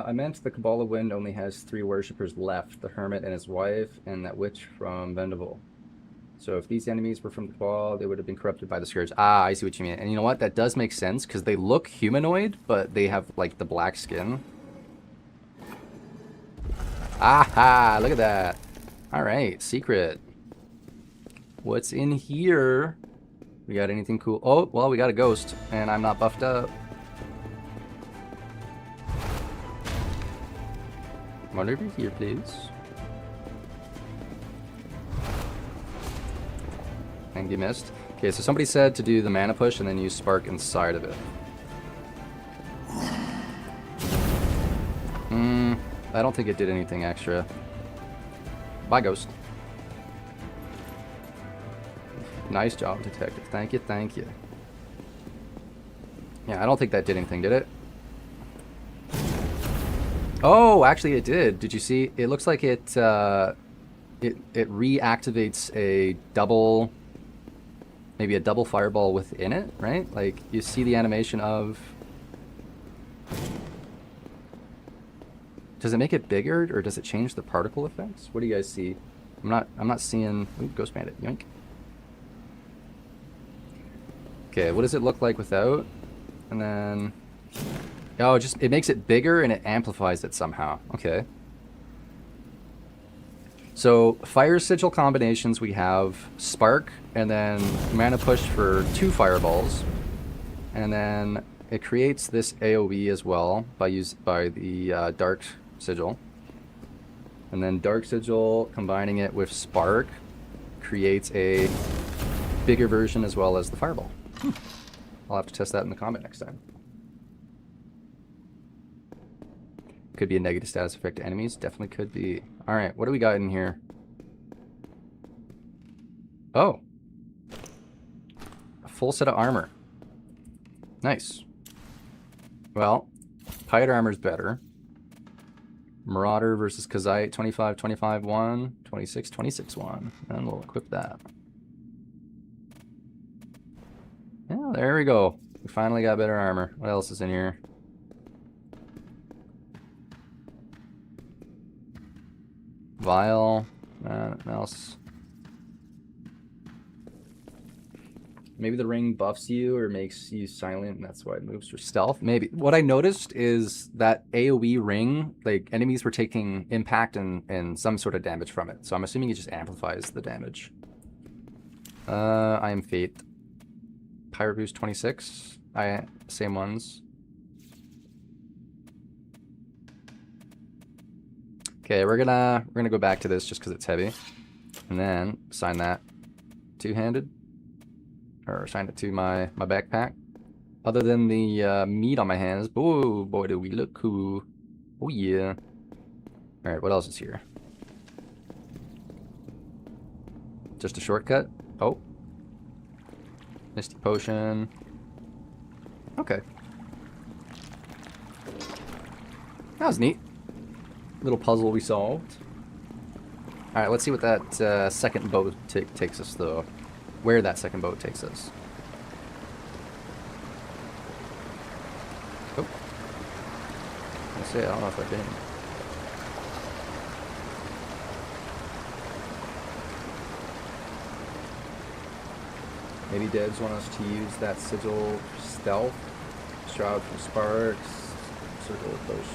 A: I meant the Cabal of Wind only has 3 worshippers left, the Hermit and his wife, and that witch from Vendaval. So if these enemies were from the Cabal, they would have been corrupted by the Scourge. Ah, I see what you mean. And you know what? That does make sense, because they look humanoid, but they have, like, the black skin. Aha! Look at that. Alright, secret. What's in here? We got anything cool? Oh, well, we got a ghost, and I'm not buffed up. Come over here, please. And you missed. Okay, so somebody said to do the mana push and then use spark inside of it. I don't think it did anything extra. Bye, ghost. Nice job, detective. Thank you, thank you. Yeah, I don't think that did anything, did it? Oh, actually it did. Did you see? It looks like it reactivates a double, maybe a double fireball within it, right? Like you see the animation of. Does it make it bigger, or does it change the particle effects? What do you guys see? I'm not seeing. Ooh, Ghost Bandit, yoink. Okay, what does it look like without? And then. Oh, it makes it bigger and it amplifies it somehow. Okay. So, Fire Sigil combinations, we have Spark, and then Mana Push for 2 fireballs. And then it creates this AoE as well by the Dark Sigil. And then Dark Sigil, combining it with Spark, creates a bigger version as well as the Fireball. I'll have to test that in the combat next time. Could be a negative status effect to enemies. Definitely could be. Alright, what do we got in here? Oh. A full set of armor. Nice. Well, Pirate armor's better. Marauder versus Kazite, 25, 25, 1, 26, 26, 1. And we'll equip that. Yeah, there we go. We finally got better armor. What else is in here? Vial, nothing else. Maybe the ring buffs you or makes you silent, and that's why it moves for stealth. Maybe. What I noticed is that AoE ring, like enemies were taking impact and some sort of damage from it. So I'm assuming it just amplifies the damage. I am Fate. Pyro Boost 26. Same ones. Okay, we're gonna go back to this just because it's heavy, and then assign that two-handed, or assign it to my backpack. Other than the meat on my hands, oh boy, do we look cool! Oh yeah. All right, what else is here? Just a shortcut. Oh, Misty Potion. Okay, that was neat. Little puzzle we solved. Alright, let's see what that second boat takes us, though. Where that second boat takes us. Oh. Let's see, I don't know if I've been. Maybe devs want us to use that sigil stealth. Shroud for sparks. Circle of those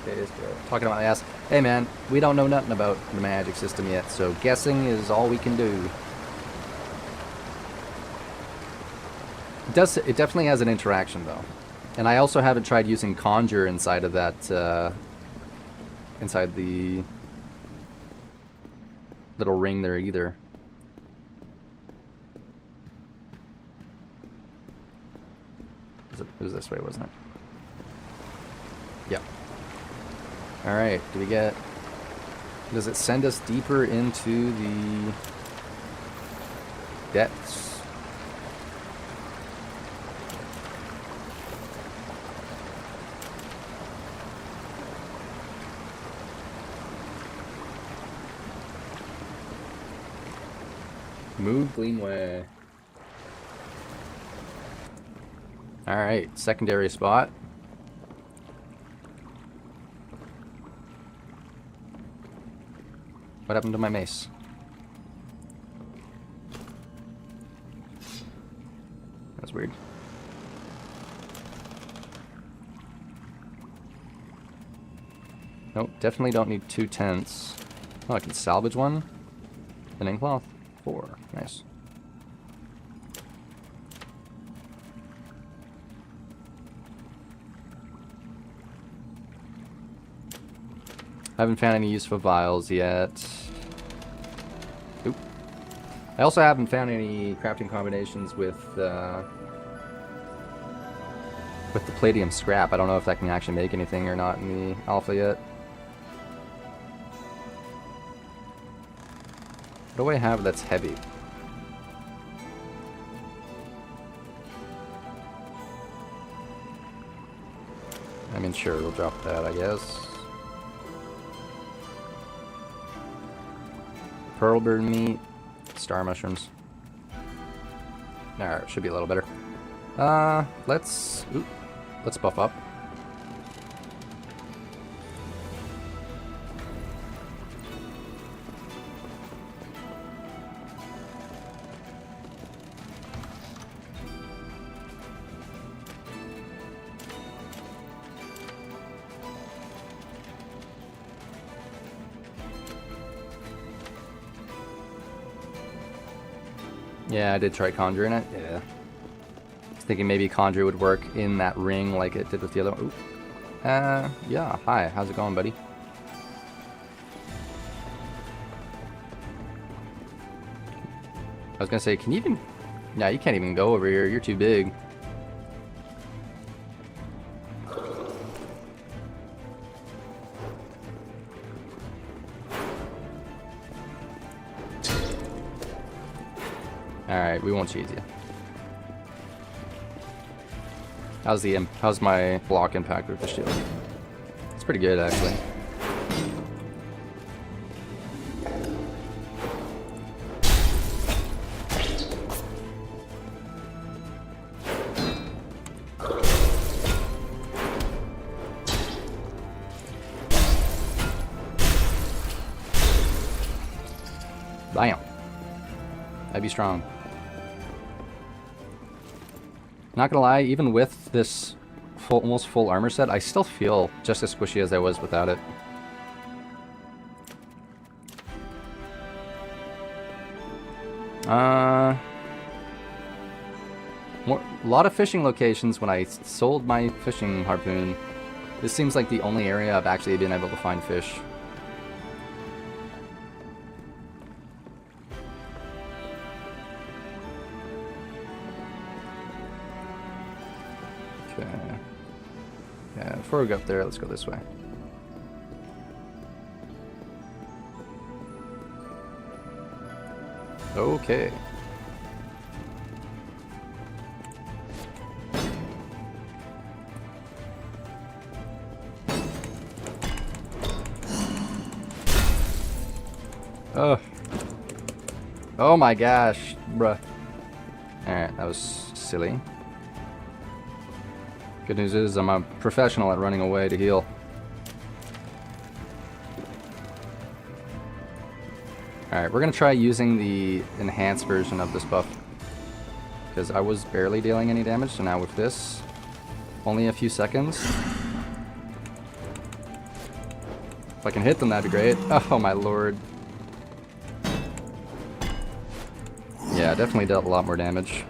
A: days, talking about my ass. Hey man, we don't know nothing about the magic system yet, so guessing is all we can do. It definitely has an interaction though, and I also haven't tried using conjure inside of that inside the little ring there either. It was this way, wasn't it? Yep. Alright, do we get... Does it send us deeper into the depths? Move Gleamway. Alright, secondary spot. What happened to my mace? That's weird. Nope, definitely don't need 2 tents. Oh, I can salvage one. Linen cloth. 4. Nice. I haven't found any use for vials yet. Oop. I also haven't found any crafting combinations with the palladium scrap. I don't know if that can actually make anything or not in the alpha yet. What do I have that's heavy? I mean, sure, we'll drop that, I guess. Pearl bird meat, star mushrooms. Alright, should be a little better. Let's buff up. Yeah, I did try conjuring it. Yeah. I was thinking maybe conjure would work in that ring like it did with the other one. Ooh. Yeah. Hi. How's it going, buddy? I was gonna say, can you even... Yeah, you can't even go over here. You're too big. Alright, we won't cheese you. How's my block impact with the shield? It's pretty good, actually. Bam. That'd be strong. Not gonna lie, even with this almost full armor set, I still feel just as squishy as I was without it. A lot of fishing locations when I sold my fishing harpoon. This seems like the only area I've actually been able to find fish. Okay. Yeah, before we go up there, let's go this way. Okay. Oh. Oh my gosh, bruh. Alright, that was silly. Good news is I'm a professional at running away to heal. Alright, we're gonna try using the enhanced version of this buff. Because I was barely dealing any damage, so now with this, only a few seconds. If I can hit them, that'd be great. Oh my lord. Yeah, definitely dealt a lot more damage.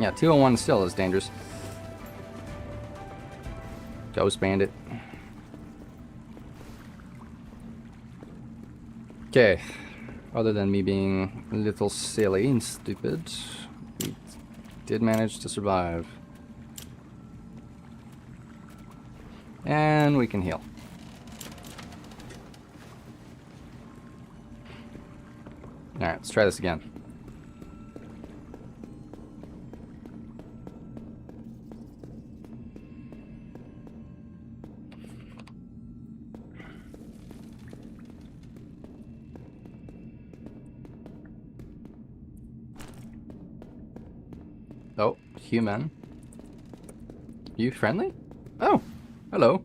A: Yeah, 201 still is dangerous. Ghost Bandit. Okay. Other than me being a little silly and stupid, we did manage to survive. And we can heal. Alright, let's try this again. Oh, human. You friendly? Oh, hello.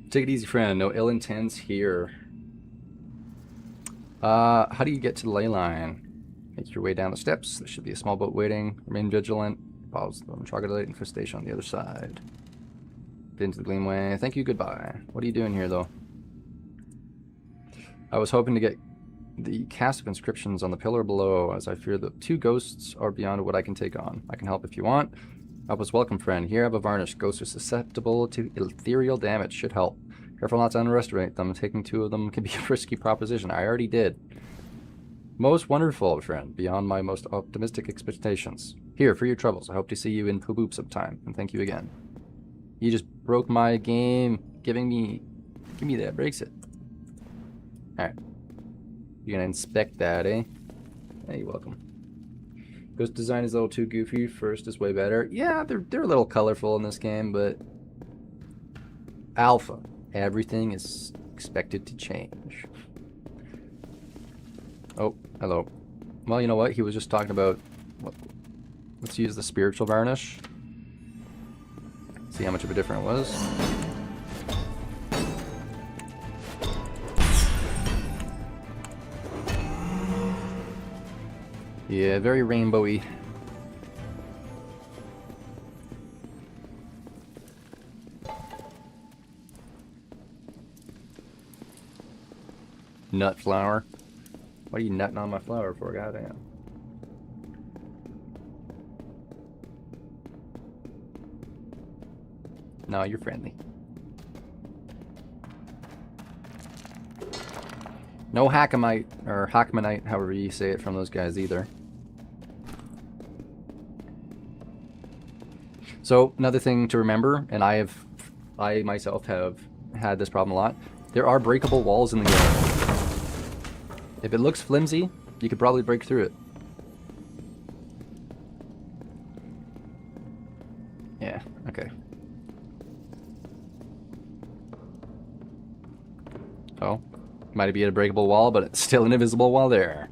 A: Take it easy, friend. No ill intents here. How do you get to the ley line? Make your way down the steps. There should be a small boat waiting. Remain vigilant. Pause the troglodyte infestation on the other side. Get into the Gleamway. Thank you, goodbye. What are you doing here, though? I was hoping to get the cast of inscriptions on the pillar below, as I fear the 2 ghosts are beyond what I can take on. I can help if you want. Help is welcome, friend. Here I have a varnish. Ghosts are susceptible to ethereal damage. Should help. Careful not to underestimate them. Taking 2 of them can be a risky proposition. I already did. Most wonderful, friend. Beyond my most optimistic expectations. Here, for your troubles. I hope to see you in Poboop sometime. And thank you again. You just broke my game. Give me that. Breaks it. Alright. You're gonna inspect that, eh? Hey, you're welcome. Ghost design is a little too goofy. First is way better. Yeah, they're a little colorful in this game, but... Alpha. Everything is expected to change. Oh, hello. Well, you know what? He was just talking about... Let's use the spiritual varnish. See how much of a difference it was. Yeah, very rainbowy. Nut flower. What are you nutting on my flower for, goddamn? No, you're friendly. No Hackamite, or Hackmanite, however you say it from those guys either. So, another thing to remember, and I myself have had this problem a lot, there are breakable walls in the game. If it looks flimsy, you could probably break through it. Yeah, okay. Oh, might be a breakable wall, but it's still an invisible wall there.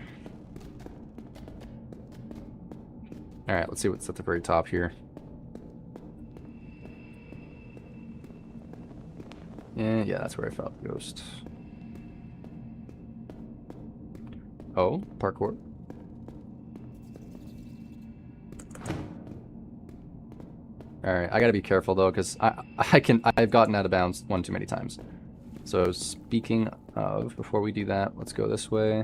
A: Alright, let's see what's at the very top here. Yeah, that's where I fought the ghost. Oh, parkour. Alright, I gotta be careful though, because I've gotten out of bounds one too many times. So speaking of, before we do that, let's go this way.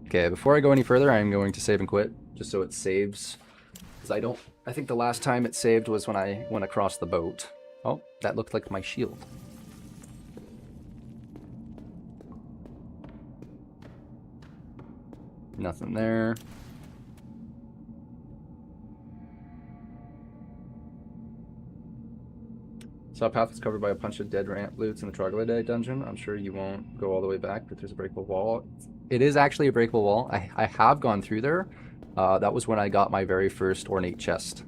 A: Okay, before I go any further, I'm going to save and quit, just so it saves. Because I think the last time it saved was when I went across the boat. Oh, that looked like my shield. Nothing there. Saw path is covered by a bunch of dead ramp loots in the Troglodyte dungeon. I'm sure you won't go all the way back, but there's a breakable wall. It is actually a breakable wall. I have gone through there. That was when I got my very first ornate chest.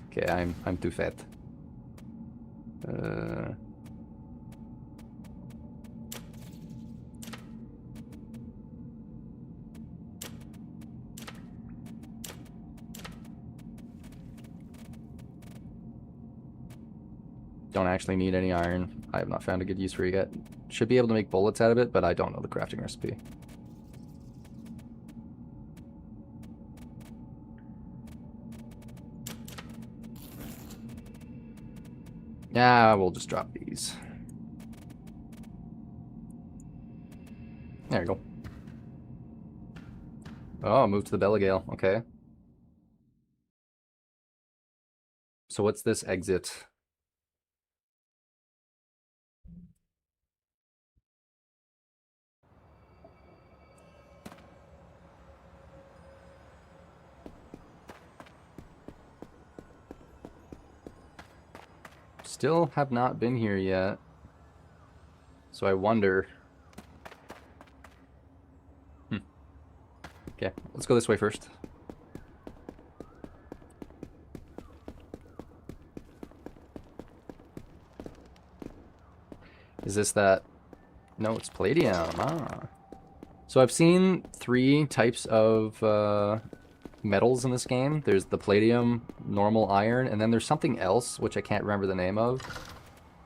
A: Okay, I'm too fat. Don't actually need any iron. I have not found a good use for it yet. Should be able to make bullets out of it, but I don't know the crafting recipe. Yeah, we'll just drop these. There you go. Oh, move to the Belligale. Okay. So what's this exit? Still have not been here yet. So I wonder. Okay, let's go this way first. Is this that? No, it's palladium. Ah. So I've seen 3 types of metals in this game. There's the palladium, normal iron, and then there's something else, which I can't remember the name of.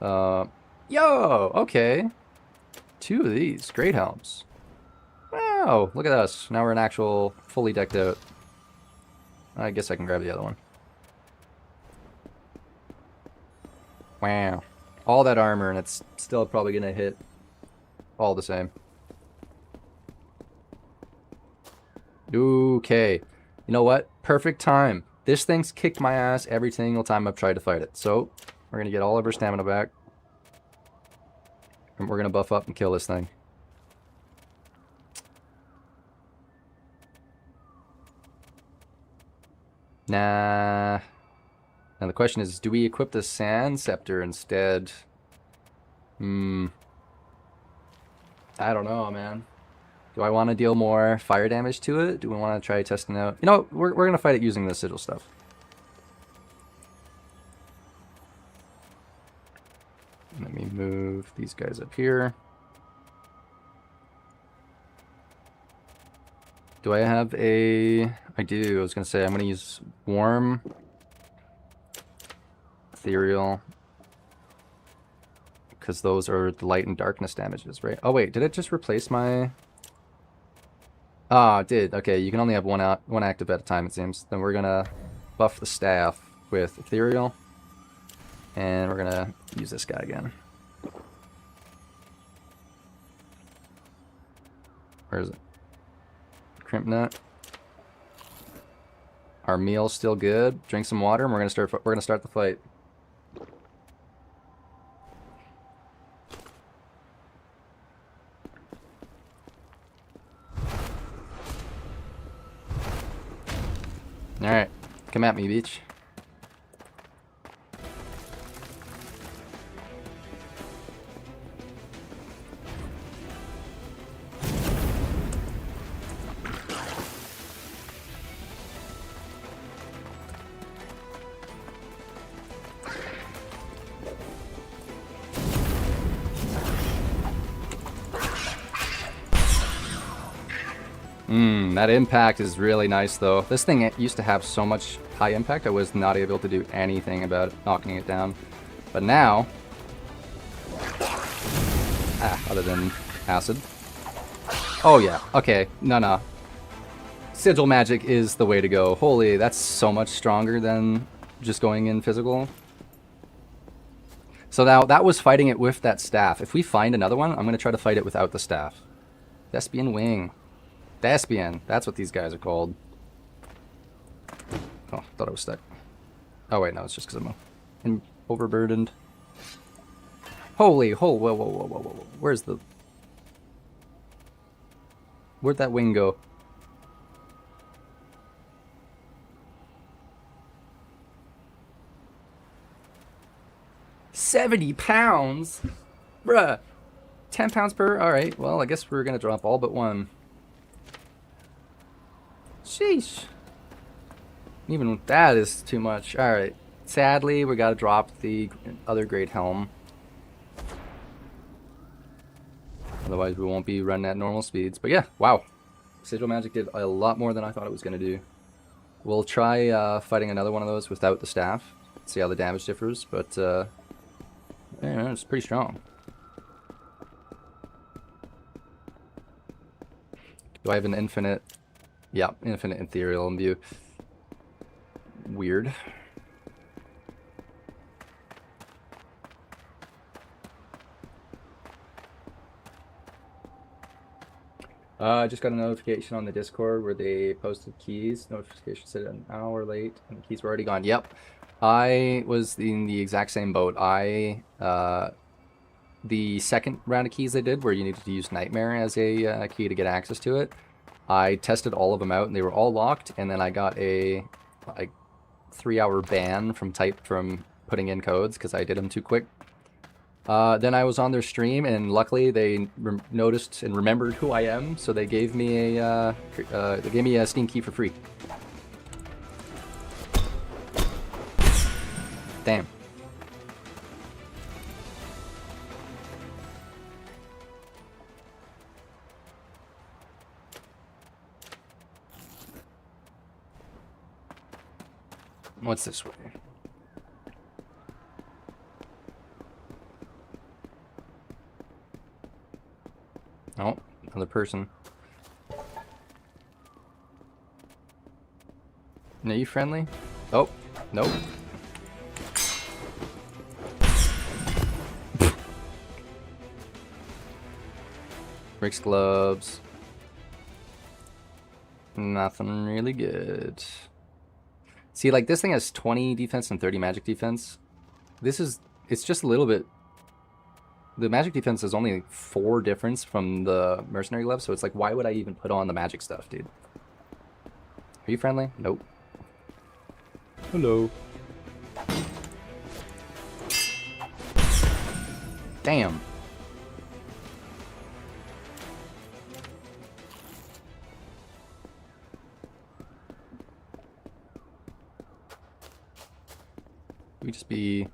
A: Yo! Okay. 2 of these. Great helms. Wow, look at us. Now we're an actual fully decked out. I guess I can grab the other one. Wow. All that armor, and it's still probably going to hit all the same. Okay. You know what? Perfect time. This thing's kicked my ass every single time I've tried to fight it. So, we're going to get all of our stamina back. And we're going to buff up and kill this thing. Nah. Now the question is, do we equip the Sand Scepter instead? I don't know, man. Do I want to deal more fire damage to it? Do we want to try testing out? You know, we're going to fight it using the sigil stuff. Let me move these guys up here. Do I have a... I do. I was going to say I'm going to use Warm, Ethereal, because those are the light and darkness damages, right? Oh, wait. Did it just replace my... Ah, it did. Okay, you can only have one active at a time, it seems. Then we're going to buff the staff with Ethereal. And we're going to use this guy again. Where is it? Crimp nut. Our meal's still good. Drink some water, and we're gonna start the fight. All right, come at me, beach. That impact is really nice, though. This thing used to have so much high impact, I was not able to do anything about it, knocking it down. But now... other than acid. Oh, yeah. Okay. No. Sigil magic is the way to go. Holy, that's so much stronger than just going in physical. So now, that was fighting it with that staff. If we find another one, I'm going to try to fight it without the staff. Thespian wing. Thespian. That's what these guys are called. Oh, thought I was stuck. Oh wait, no, it's just because I'm overburdened. Holy, whoa, whoa, whoa, whoa, whoa, whoa. Where'd that wing go? £70? Bruh. 10 pounds per? Alright, well, I guess we're gonna drop all but one. Sheesh. Even that is too much. Alright. Sadly, we gotta drop the other Great Helm. Otherwise, we won't be running at normal speeds. But yeah, wow. Sigil Magic did a lot more than I thought it was gonna do. We'll try fighting another one of those without the staff. See how the damage differs, but yeah, it's pretty strong. Do I have an infinite? Yeah, infinite ethereal imbue. Weird. I just got a notification on the Discord where they posted keys. Notification said an hour late, and the keys were already gone. Yep, I was in the exact same boat. The second round of keys they did, where you needed to use Nightmare as a key to get access to it, I tested all of them out, and they were all locked. And then I got a like 3-hour ban from putting in codes because I did them too quick. Then I was on their stream, and luckily they noticed and remembered who I am, so they gave me a Steam key for free. Damn. What's this way? Oh, another person. Are you friendly? Oh, nope. Rick's gloves. Nothing really good. See, like, this thing has 20 defense and 30 magic defense. It's just a little bit... The magic defense is only 4 difference from the mercenary glove, so it's like, why would I even put on the magic stuff, dude? Are you friendly? Nope. Hello. Damn. We just be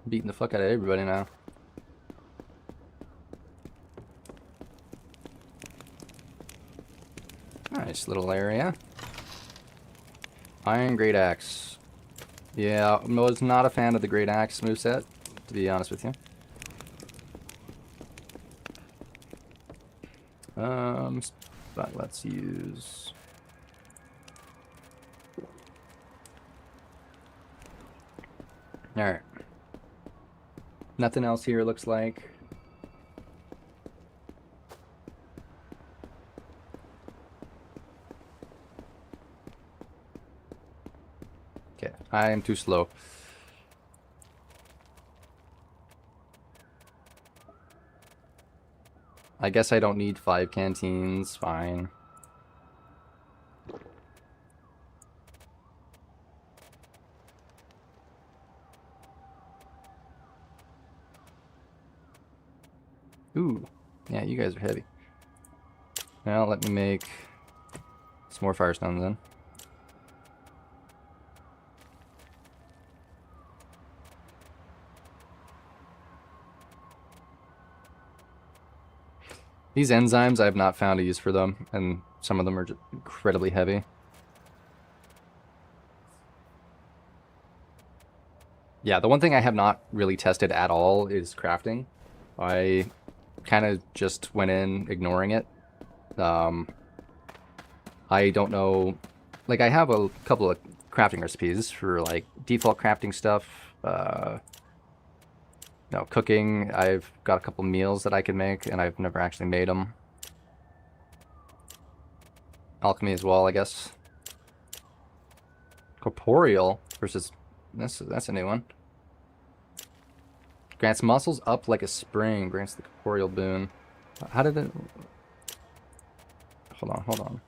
A: beating the fuck out of everybody now. Nice little area. Iron Great Axe. Yeah, I was not a fan of the Great Axe moveset, to be honest with you. But let's use... Alright. Nothing else here, looks like. Okay, I am too slow. I guess I don't need 5 canteens, fine. Ooh, yeah, you guys are heavy. Now let me make some more firestones then. These enzymes, I have not found a use for them, and some of them are just incredibly heavy. Yeah, the one thing I have not really tested at all is crafting. I kind of just went in ignoring it. I don't know, like, I have a couple of crafting recipes for like default crafting stuff, cooking. I've got a couple meals that I can make, and I've never actually made them. alchemy as well, I guess. Corporeal versus... That's a new one. Grants muscles up like a spring. Grants the corporeal boon. How did it... Hold on, hold on.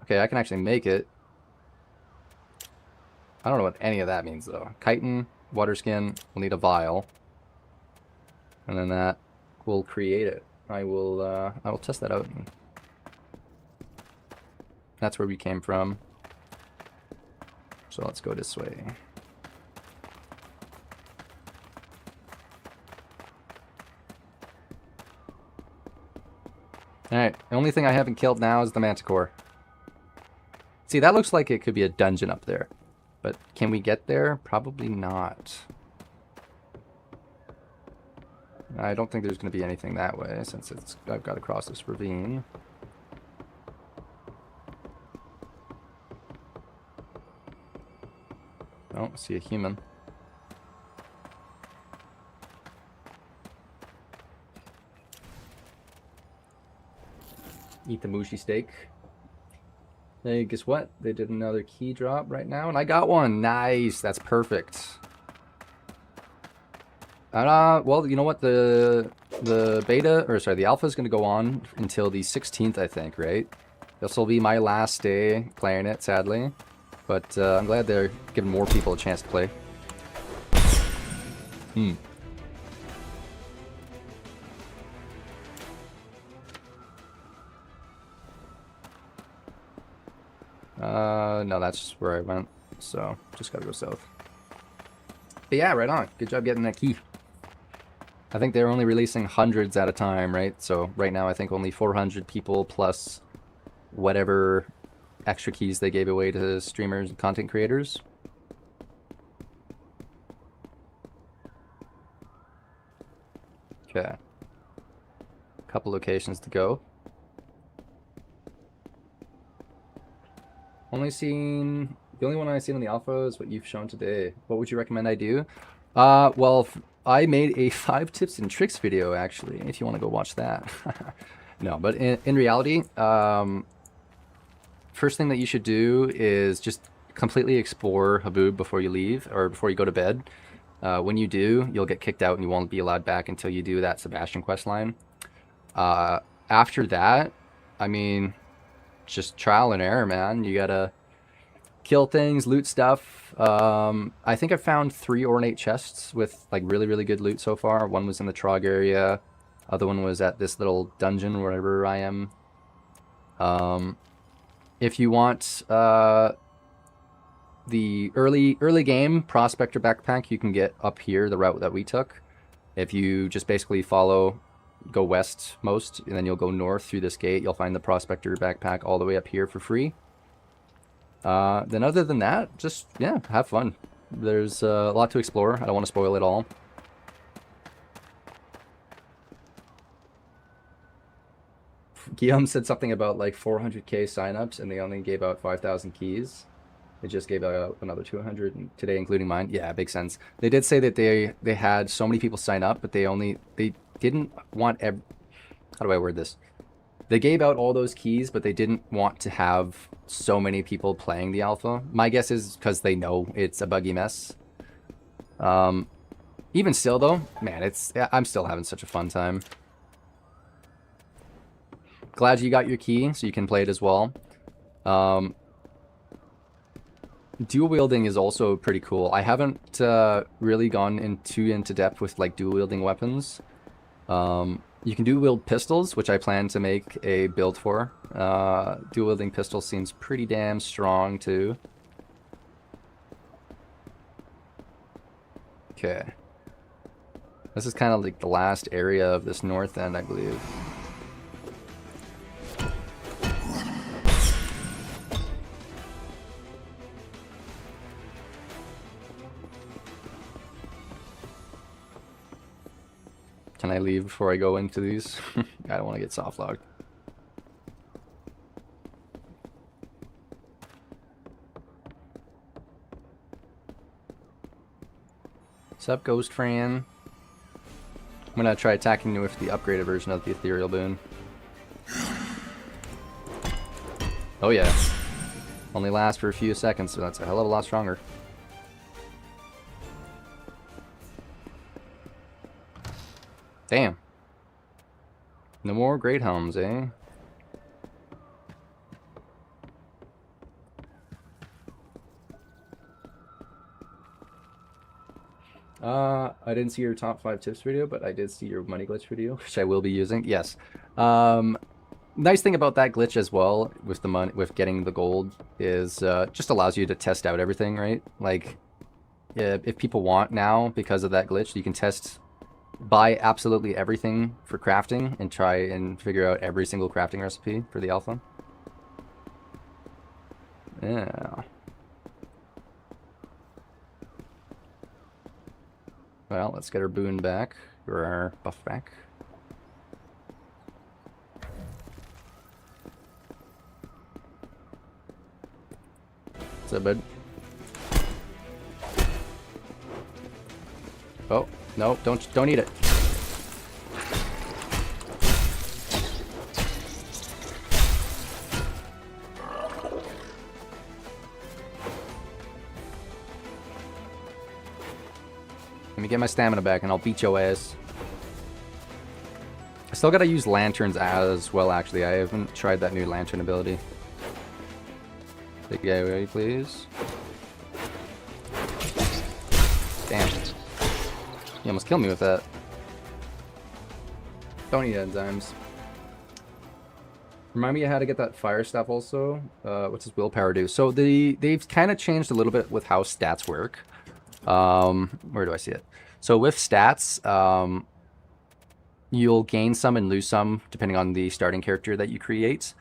A: Okay, I can actually make it. I don't know what any of that means, though. Chitin, water skin, we'll need a vial. And then that will create it. I will test that out. That's where we came from. So let's go this way. Alright, the only thing I haven't killed now is the Manticore. See, that looks like it could be a dungeon up there. But can we get there? Probably not. I don't think there's going to be anything that way, since I've got to cross this ravine. Oh, I see a human. Eat the mushy steak. Hey, guess what? They did another key drop right now, and I got one. Nice. That's perfect. Well, you know what? The beta, or sorry, the alpha is going to go on until the 16th, I think, right? This will be my last day playing it, sadly. But I'm glad they're giving more people a chance to play. No, that's just where I went. So, just gotta go south. But yeah, right on. Good job getting that key. I think they're only releasing hundreds at a time, right? So right now I think only 400 people plus whatever extra keys they gave away to streamers and content creators. Okay. Couple locations to go. The only one I've seen on the alpha is what you've shown today. What would you recommend I do? Well, I made a 5 tips and tricks video, actually, if you want to go watch that. No, but in reality, first thing that you should do is just completely explore Haboob before you leave, or before you go to bed. When you do, you'll get kicked out and you won't be allowed back until you do that Sebastian quest line. After that, I mean, just trial and error, man. You gotta kill things, loot stuff. I think I've found 3 ornate chests with like really, really good loot so far. One was in the Trog area. Other one was at this little dungeon wherever I am. If you want the early game Prospector backpack, you can get up here, the route that we took. If you just basically go west most, and then you'll go north through this gate, you'll find the Prospector backpack all the way up here for free. Then other than that, just, yeah, have fun. There's a lot to explore. I don't want to spoil it all. Guillaume said something about like 400k signups, and they only gave out 5,000 keys. They just gave out another 200 today, including mine. Yeah, makes sense. They did say that they had so many people sign up, but they didn't want how do I word this? They gave out all those keys, but they didn't want to have so many people playing the alpha. My guess is because they know it's a buggy mess. Even still, though, man, I'm still having such a fun time. Glad you got your key, so you can play it as well. Dual wielding is also pretty cool. I haven't really gone into depth with like dual wielding weapons. You can dual wield pistols, which I plan to make a build for. Dual wielding pistol seems pretty damn strong too. Okay. This is kind of like the last area of this north end, I believe. Can I leave before I go into these? I don't want to get soft logged. Sup, Ghost Fran? I'm gonna try attacking you with the upgraded version of the Ethereal Boon. Oh yeah. Only lasts for a few seconds, so that's a hell of a lot stronger. Damn. No more great helms, eh? I didn't see your top 5 tips video, but I did see your money glitch video, which I will be using. Yes. Nice thing about that glitch as well with the money, with getting the gold, is just allows you to test out everything, right? Like, if people want now because of that glitch, you can buy absolutely everything for crafting and try and figure out every single crafting recipe for the alpha. Yeah. Well, let's get our boon back, or our buff back. What's up, bud? Oh, no, don't eat it. Let me get my stamina back and I'll beat your ass. I still gotta use lanterns as well, actually. I haven't tried that new lantern ability. Big guy, ready, please? Damn. You almost killed me with that. Don't eat enzymes. Remind me how to get that fire staff also. What's his willpower do? So they've kind of changed a little bit with how stats work. Where do I see it? So with stats, you'll gain some and lose some depending on the starting character that you create.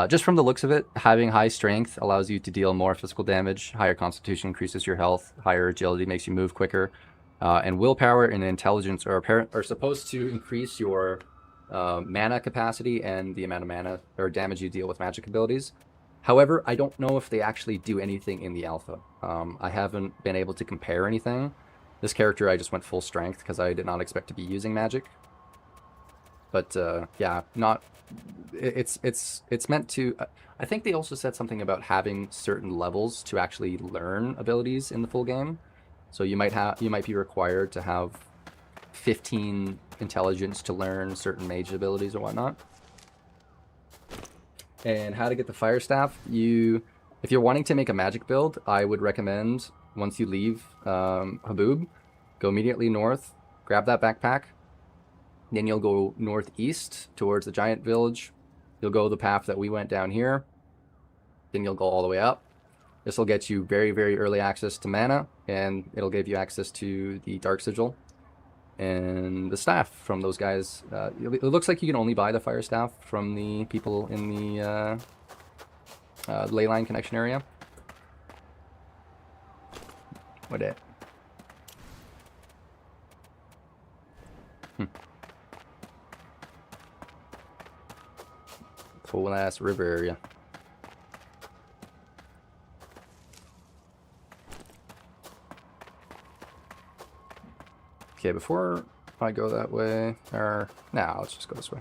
A: Just from the looks of it, having high strength allows you to deal more physical damage. Higher constitution increases your health. Higher agility makes you move quicker. And willpower and intelligence are supposed to increase your mana capacity and the amount of mana or damage you deal with magic abilities. However, I don't know if they actually do anything in the alpha. I haven't been able to compare anything. This character I just went full strength because I did not expect to be using magic. But yeah, it's meant to. I think they also said something about having certain levels to actually learn abilities in the full game. So you might be required to have 15 intelligence to learn certain mage abilities or whatnot. And how to get the fire staff, if you're wanting to make a magic build, I would recommend once you leave Haboob, go immediately north, grab that backpack, then you'll go northeast towards the giant village. You'll go the path that we went down here, then you'll go all the way up. This will get you very, very early access to mana, and it'll give you access to the Dark Sigil and the staff from those guys. It looks like you can only buy the fire staff from the people in the leyline connection area. What it? Cool ass river area. Okay, before I go that way, or nah, let's just go this way.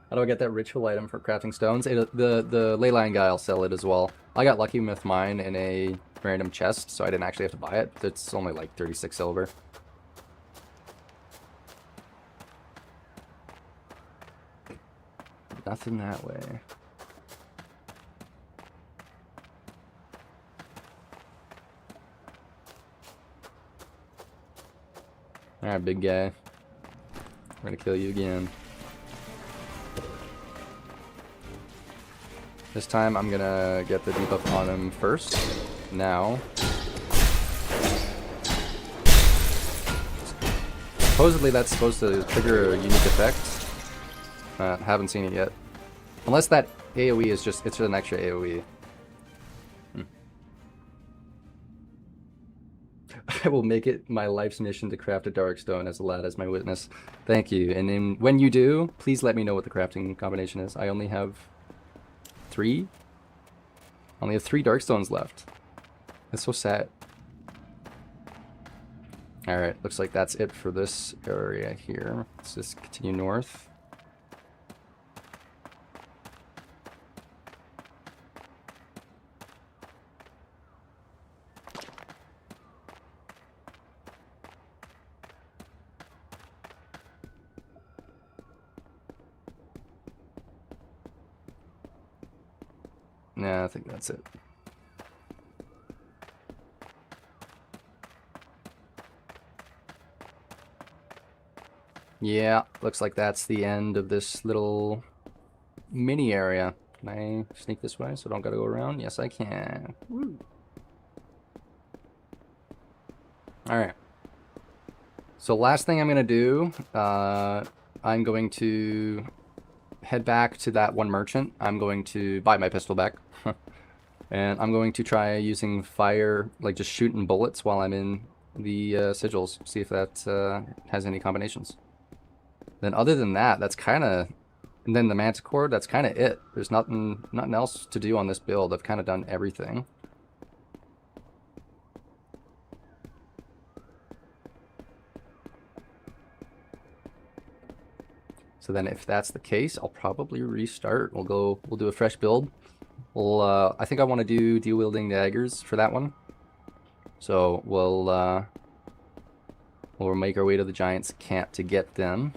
A: How do I get that ritual item for crafting stones? The leyline guy will sell it as well. I got lucky with mine in a random chest, so I didn't actually have to buy it. It's only like 36 silver. Nothing that way. Alright, big guy. I'm gonna kill you again. This time I'm gonna get the debuff on him first. Now. Supposedly that's supposed to trigger a unique effect. Haven't seen it yet. Unless that AoE is it's just an extra AoE. I will make it my life's mission to craft a dark stone as a lad as my witness. Thank you. And then when you do, please let me know what the crafting combination is. I only have 3. I only have 3 dark stones left. That's so sad. Alright, looks like that's it for this area here. Let's just continue north. Nah, I think that's it. Yeah, looks like that's the end of this little mini area. Can I sneak this way so I don't gotta go around? Yes, I can. Woo. Alright. So last thing I'm gonna do, I'm going to head back to that one merchant. I'm going to buy my pistol back. And I'm going to try using fire, like just shooting bullets while I'm in the sigils. See if that has any combinations. Then other than that, that's kind of... And then the Manticore, that's kind of it. There's nothing else to do on this build. I've kind of done everything. So then if that's the case, I'll probably restart. We'll do a fresh build. I think I want to do dual wielding daggers for that one. So we'll make our way to the Giants' camp to get them.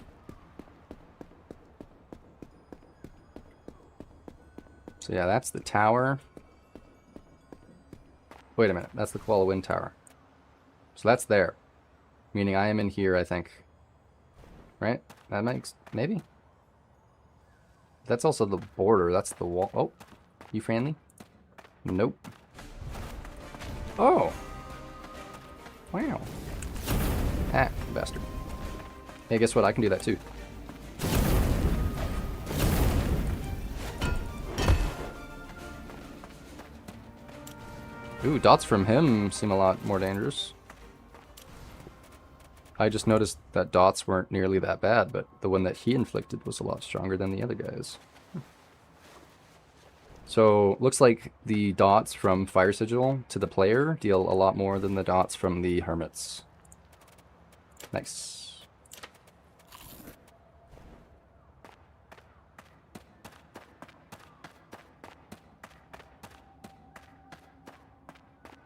A: So yeah, that's the tower. Wait a minute, that's the Koala Wind Tower. So that's there. Meaning I am in here, I think. Right? That makes... maybe? That's also the border, that's the wall. Oh, you friendly? Nope. Oh! Wow. Ah, bastard. Hey, guess what? I can do that too. Ooh, dots from him seem a lot more dangerous. I just noticed that dots weren't nearly that bad, but the one that he inflicted was a lot stronger than the other guys. So, looks like the dots from Fire Sigil to the player deal a lot more than the dots from the Hermits. Nice.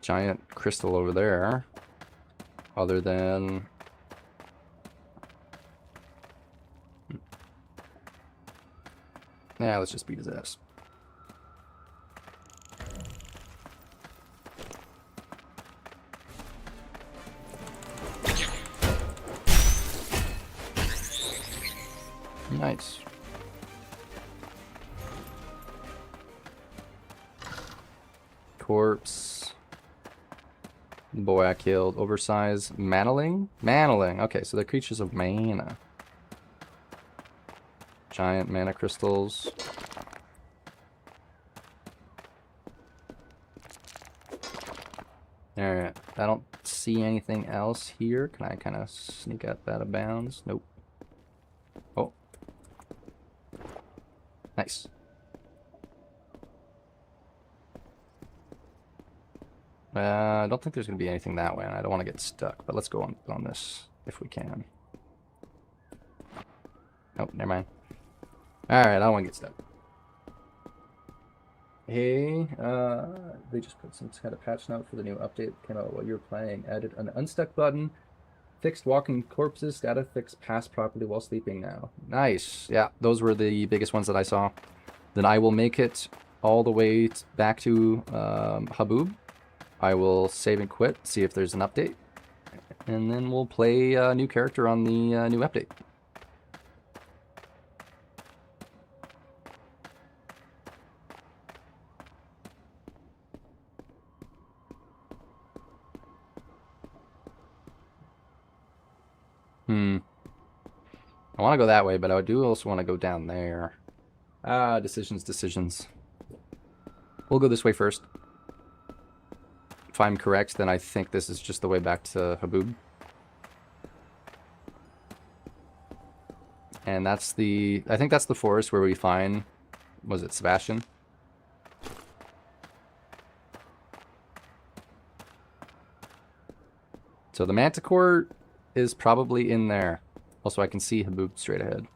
A: Giant crystal over there. Other than... yeah, let's just beat his ass. Nice. Corpse. The boy I killed. Oversized. Manaling? Manaling. Okay, so they're creatures of mana. Giant mana crystals. Alright. I don't see anything else here. Can I kind of sneak out that of bounds? Nope. Oh. Nice. I don't think there's going to be anything that way, and I don't want to get stuck, but let's go on this if we can. Oh, never mind. Alright, I don't want to get stuck. Hey, they just put some kind of patch note for the new update that came out while you were playing. Added an unstuck button, fixed walking corpses, data fixed pass properly while sleeping now. Nice. Yeah, those were the biggest ones that I saw. Then I will make it all the way back to Haboob. I will save and quit, see if there's an update. And then we'll play a new character on the new update. I want to go that way, but I do also want to go down there. Decisions. We'll go this way first. If I'm correct, then I think this is just the way back to Haboob. And that's the... I think that's the forest where we find... was it Sebastian? So the Manticore is probably in there. Also, I can see Haboob straight ahead.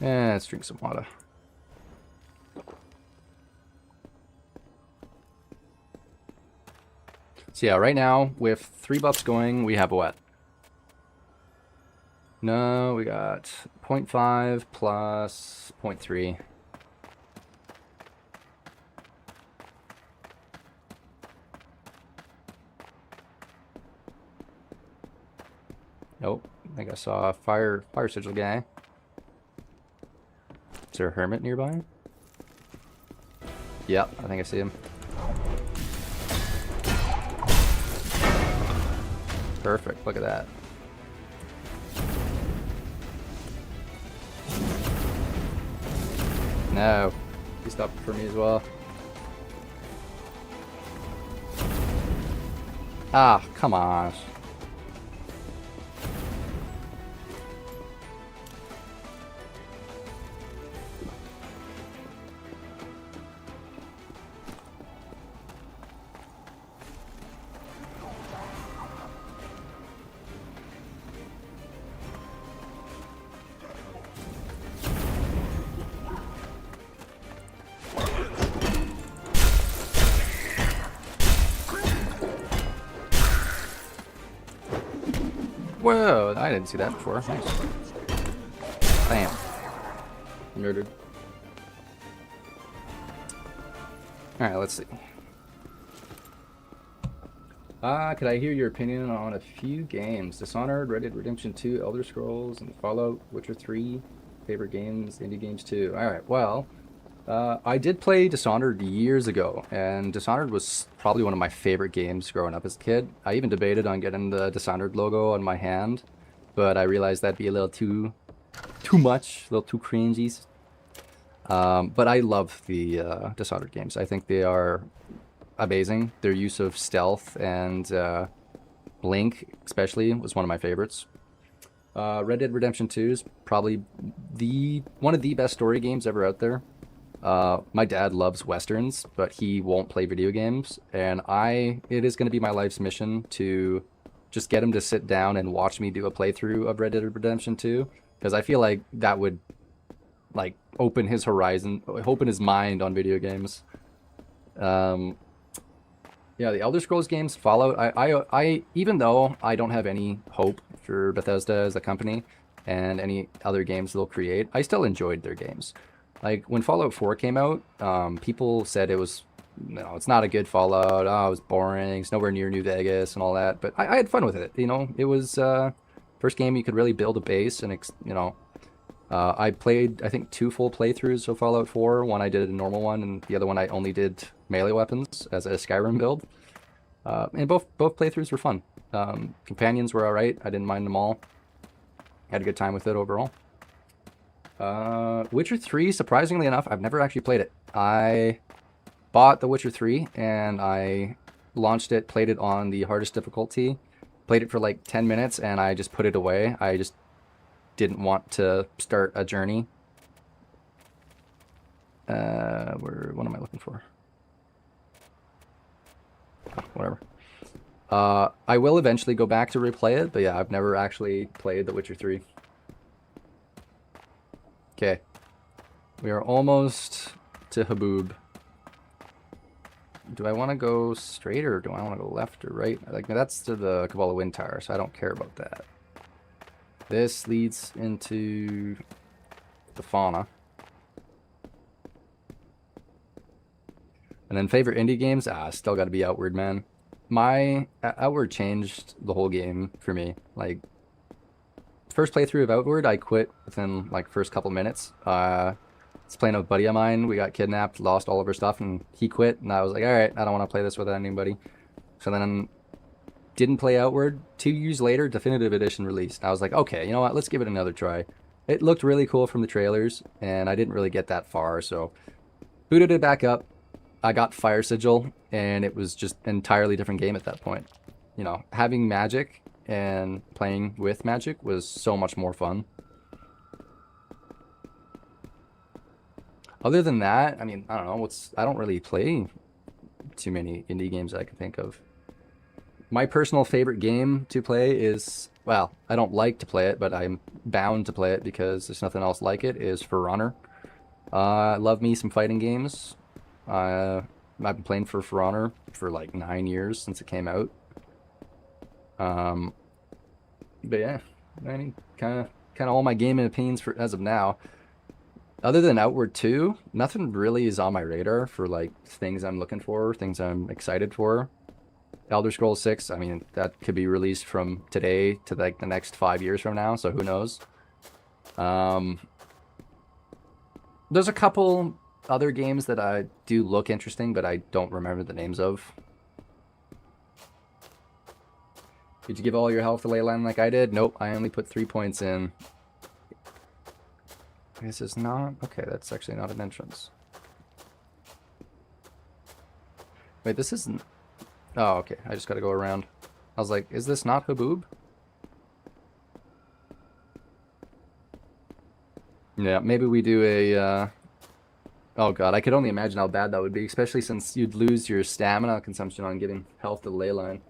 A: Let's drink some water. So yeah, right now, with 3 buffs going, we have what? No, we got 0.5 plus 0.3. Nope, I think I saw a fire sigil guy. Is there a hermit nearby? Yep, I think I see him. Perfect, look at that. No, he stopped for me as well. Ah, come on. Whoa, I didn't see that before. Nice. Bam. Murdered. Alright, let's see. Could I hear your opinion on a few games? Dishonored, Red Dead Redemption 2, Elder Scrolls, and Fallout, Witcher 3, favorite games, indie games too. Alright, well, I did play Dishonored years ago, and Dishonored was probably one of my favorite games growing up as a kid. I even debated on getting the Dishonored logo on my hand, but I realized that'd be a little too much, a little too cringy. But I love the Dishonored games. I think they are amazing. Their use of stealth and Blink, especially, was one of my favorites. Red Dead Redemption 2 is probably one of the best story games ever out there. My dad loves westerns, but he won't play video games, and it is going to be my life's mission to just get him to sit down and watch me do a playthrough of Red Dead Redemption 2, because I feel like that would like open his horizon, open his mind on video games. Yeah, the Elder Scrolls games, Fallout. I even though I don't have any hope for Bethesda as a company and any other games they'll create, I still enjoyed their games. Like when Fallout 4 came out, people said it was, no, it's not a good Fallout. Oh, it was boring. It's nowhere near New Vegas and all that. But I had fun with it. You know, it was first game you could really build a base and I played, I think, 2 full playthroughs of Fallout 4. One I did a normal one, and the other one I only did melee weapons as a Skyrim build. And both playthroughs were fun. Companions were alright. I didn't mind them all. Had a good time with it overall. Witcher 3, surprisingly enough, I've never actually played it. I bought The Witcher 3, and I launched it, played it on the hardest difficulty, played it for like 10 minutes, and I just put it away. I just didn't want to start a journey. What am I looking for? Oh, whatever. I will eventually go back to replay it, but yeah, I've never actually played The Witcher 3. Okay. We are almost to Haboob. Do I want to go straight or do I want to go left or right? Like, that's to the Kabbalah Wind Tower, so I don't care about that. This leads into the fauna. And then favorite indie games? Still got to be Outward, man. My Outward changed the whole game for me. Like, first playthrough of Outward, I quit within like first couple minutes. I was playing with a buddy of mine. We got kidnapped, lost all of our stuff, and he quit. And I was like, all right, I don't want to play this with anybody. So then didn't play Outward. 2 years later, Definitive Edition released. I was like, okay, you know what? Let's give it another try. It looked really cool from the trailers, and I didn't really get that far, so booted it back up. I got Fire Sigil, and it was just an entirely different game at that point. You know, having magic and playing with magic was so much more fun. Other than that, I mean, I don't know, I don't really play too many indie games I can think of. My personal favorite game to play is, well, I don't like to play it, but I'm bound to play it because there's nothing else like it, is For Honor. I love me some fighting games. I've been playing For Honor for like 9 years since it came out. But yeah, I mean, kind of all my gaming opinions for as of now. Other than Outward 2, nothing really is on my radar for like things I'm looking for, things I'm excited for. Elder Scrolls 6, I mean, that could be released from today to like the next 5 years from now, so who knows. There's a couple other games that I do look interesting, but I don't remember the names of. Did you give all your health to Leyline like I did? Nope, I only put 3 points in. This is not... Okay, that's actually not an entrance. Wait, this isn't... Oh, okay, I just gotta go around. I was like, is this not Haboob? Yeah, maybe we do a... Oh god, I could only imagine how bad that would be, especially since you'd lose your stamina consumption on giving health to Leyline.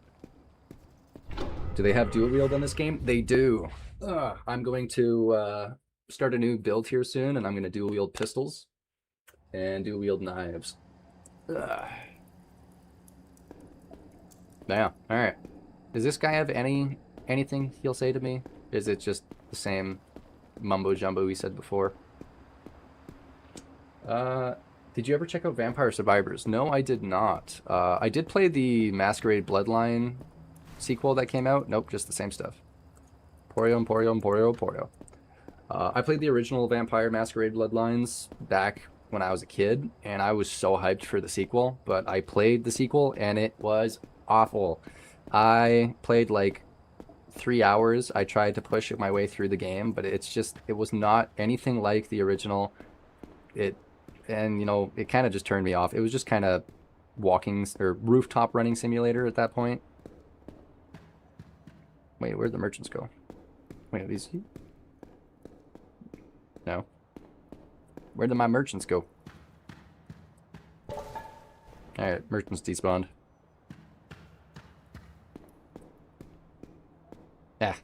A: Do they have dual wield on this game? They do. I'm going to start a new build here soon, and I'm going to dual wield pistols and dual wield knives. Yeah, alright. Does this guy have anything he'll say to me? Is it just the same mumbo jumbo we said before? Did you ever check out Vampire Survivors? No, I did not. I did play the Masquerade Bloodline sequel that came out. Nope, just the same stuff. Emporio. I played the original Vampire Masquerade Bloodlines back when I was a kid, and I was so hyped for the sequel, but I played the sequel, and it was awful. I played like 3 hours. I tried to push my way through the game, but it was not anything like the original. And you know, it kind of just turned me off. It was just kind of walking or rooftop running simulator at that point. Wait, where'd the merchants go? Wait, are these... No. Where did my merchants go? Alright, merchants despawned. Yeah.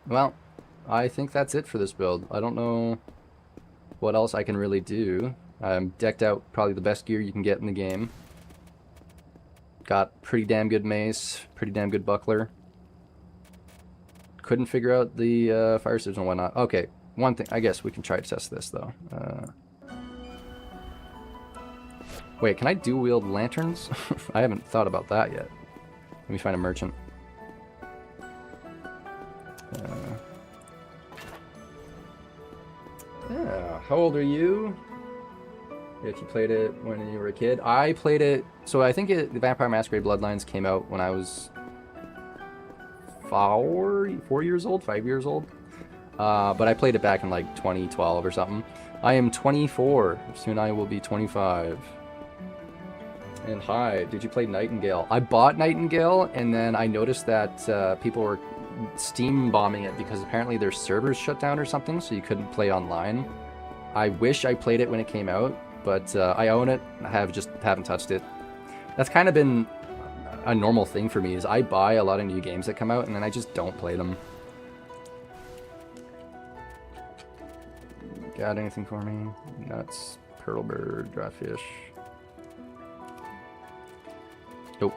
A: Well, I think that's it for this build. I don't know what else I can really do. I'm decked out probably the best gear you can get in the game. Got pretty damn good mace, pretty damn good buckler. Couldn't figure out the fire system and whatnot. Okay, one thing, I guess we can try to test this though. Wait, can I dual wield lanterns? I haven't thought about that yet. Let me find a merchant. Yeah, how old are you? If you played it when you were a kid. I played it, so I think the Vampire Masquerade Bloodlines came out when I was 4 years old, 5 years old. But I played it back in like 2012 or something. I am 24. Soon I will be 25. And hi, did you play Nightingale? I bought Nightingale, and then I noticed that people were Steam bombing it because apparently their servers shut down or something, so you couldn't play online. I wish I played it when it came out, but I own it. I haven't touched it. That's kind of been a normal thing for me, is I buy a lot of new games that come out and then I just don't play them. Got anything for me? Nuts, pearlbird, dryfish. Nope.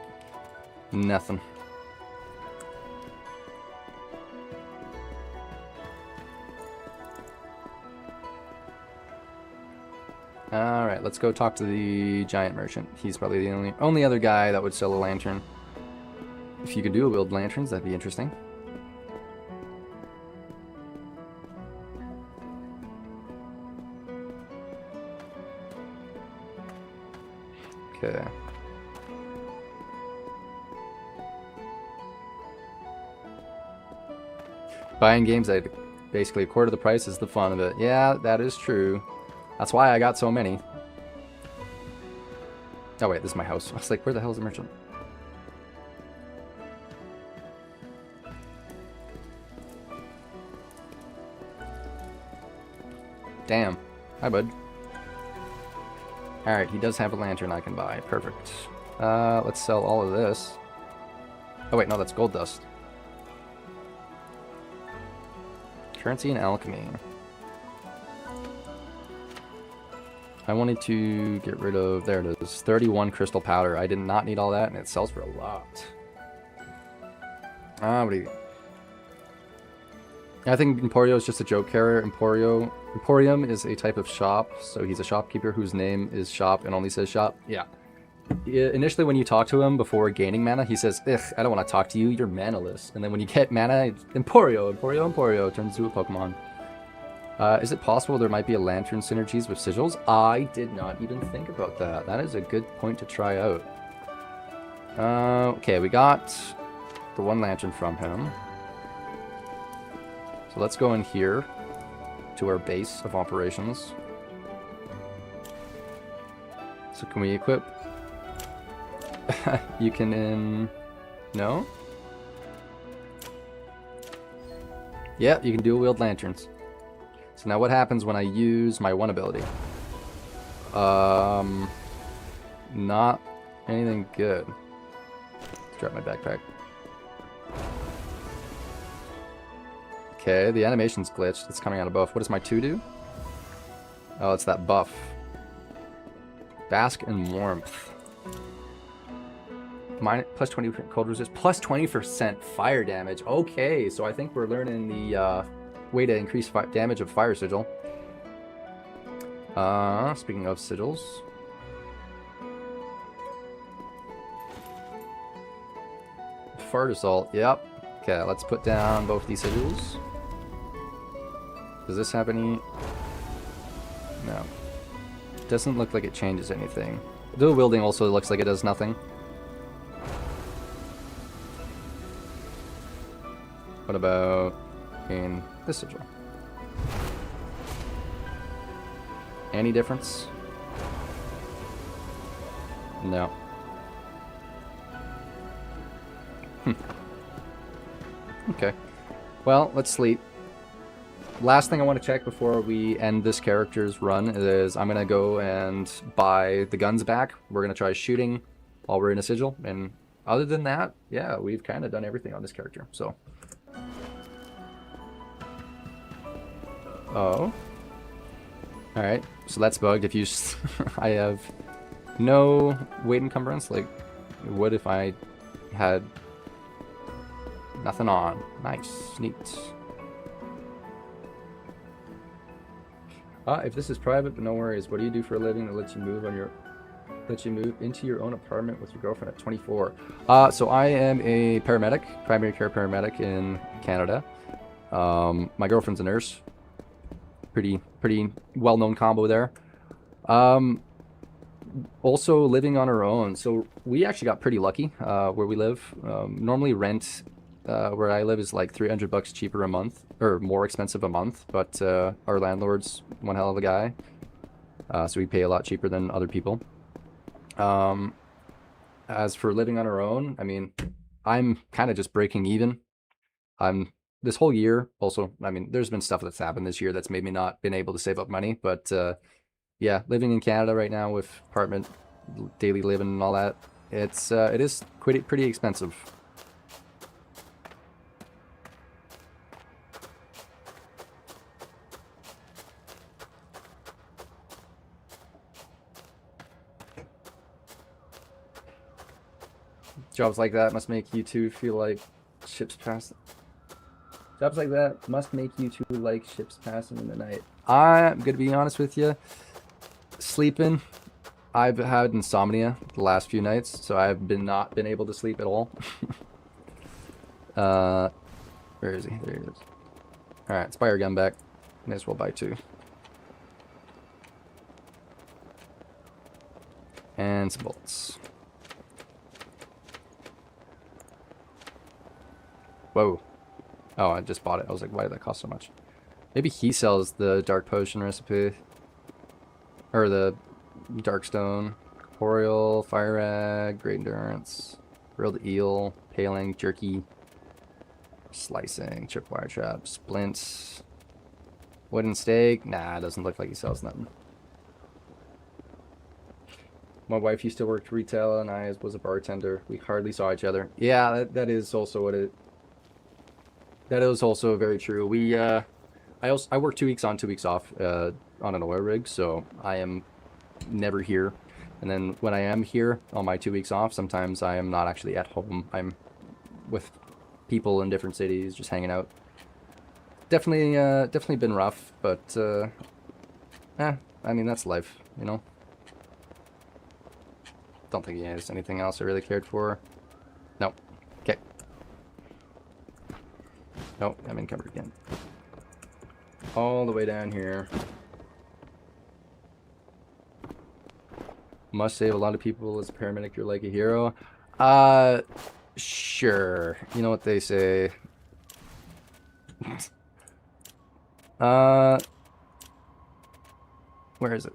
A: Nothing. Alright, let's go talk to the giant merchant. He's probably the only other guy that would sell a lantern. If you could dual wield lanterns, that'd be interesting. Okay. Buying games at basically a quarter of the price is the fun of it. Yeah, that is true. That's why I got so many. Oh wait, this is my house. I was like, where the hell is the merchant? Damn. Hi, bud. Alright, he does have a lantern I can buy. Perfect. Let's sell all of this. Oh wait, no, that's gold dust. Currency and alchemy. I wanted to get rid of, there it is, 31 crystal powder. I did not need all that, and it sells for a lot. What do you... I think Emporio is just a joke character. Emporium is a type of shop, so he's a shopkeeper whose name is shop and only says shop. Yeah. Initially, when you talk to him before gaining mana, he says, "Ugh, I don't want to talk to you, you're manaless." And then when you get mana, it's Emporio turns into a Pokemon. Is it possible there might be a Lantern synergies with sigils? I did not even think about that. That is a good point to try out. Okay, we got the one Lantern from him. So let's go in here to our base of operations. So can we equip? You can no? Yeah, you can dual wield lanterns. So now what happens when I use my one ability? Not anything good. Let's grab my backpack. Okay, the animation's glitched. It's coming out of buff. What does my 2 do? Oh, it's that buff. Bask in warmth. Plus 20 cold resist, plus 20% fire damage. Okay, so I think we're learning the way to increase damage of fire sigil. Speaking of sigils. Fart assault, yep. Okay, let's put down both these sigils. Does this have any? No. Doesn't look like it changes anything. Dual wielding also looks like it does nothing. What about in this sigil? Any difference? No. Okay. Well, let's sleep. Last thing I want to check before we end this character's run is I'm going to go and buy the guns back. We're going to try shooting while we're in a sigil. And other than that, yeah, we've kind of done everything on this character. So. Oh. Alright, so that's bugged. If you I have no weight encumbrance, like it would if I had nothing on. Nice, neat. If this is private, but no worries. What do you do for a living that lets you move into your own apartment with your girlfriend at 24? So I am a paramedic, primary care paramedic in Canada. My girlfriend's a nurse. Pretty well-known combo there. Also living on our own. So we actually got pretty lucky where we live. Normally rent where I live is like $300 cheaper a month, or more expensive a month, but our landlord's one hell of a guy. So we pay a lot cheaper than other people. As for living on our own, I mean, I'm kind of just breaking even. This whole year, also, I mean, there's been stuff that's happened this year that's made me not been able to save up money, but yeah, living in Canada right now with apartment, daily living and all that, it is pretty expensive. Jobs like that must make you two feel like ships pass. Jobs like that must make you two like ships passing in the night. I'm gonna be honest with you. Sleeping, I've had insomnia the last few nights, so I've not been able to sleep at all. Where is he? There he is. All right, let's buy our gun back. May as well buy 2. And some bullets. Whoa. Oh, I just bought it. I was like, why did that cost so much? Maybe he sells the dark potion recipe. Or the dark stone. Corporeal, fire rag, great endurance, grilled eel, paling, jerky, slicing, tripwire trap, splints, wooden stake. Nah, it doesn't look like he sells nothing. My wife used to work retail and I was a bartender. We hardly saw each other. Yeah, that is also what it... That is also very true. We I work 2 weeks on, 2 weeks off on an oil rig, so I am never here. And then when I am here on my 2 weeks off, sometimes I am not actually at home. I'm with people in different cities, just hanging out. Definitely been rough, but I mean, that's life, you know? Don't think there's anything else I really cared for. No. Okay. Nope, I'm encumbered again. All the way down here. Must save a lot of people as a paramedic, you're like a hero. Sure. You know what they say. Where is it?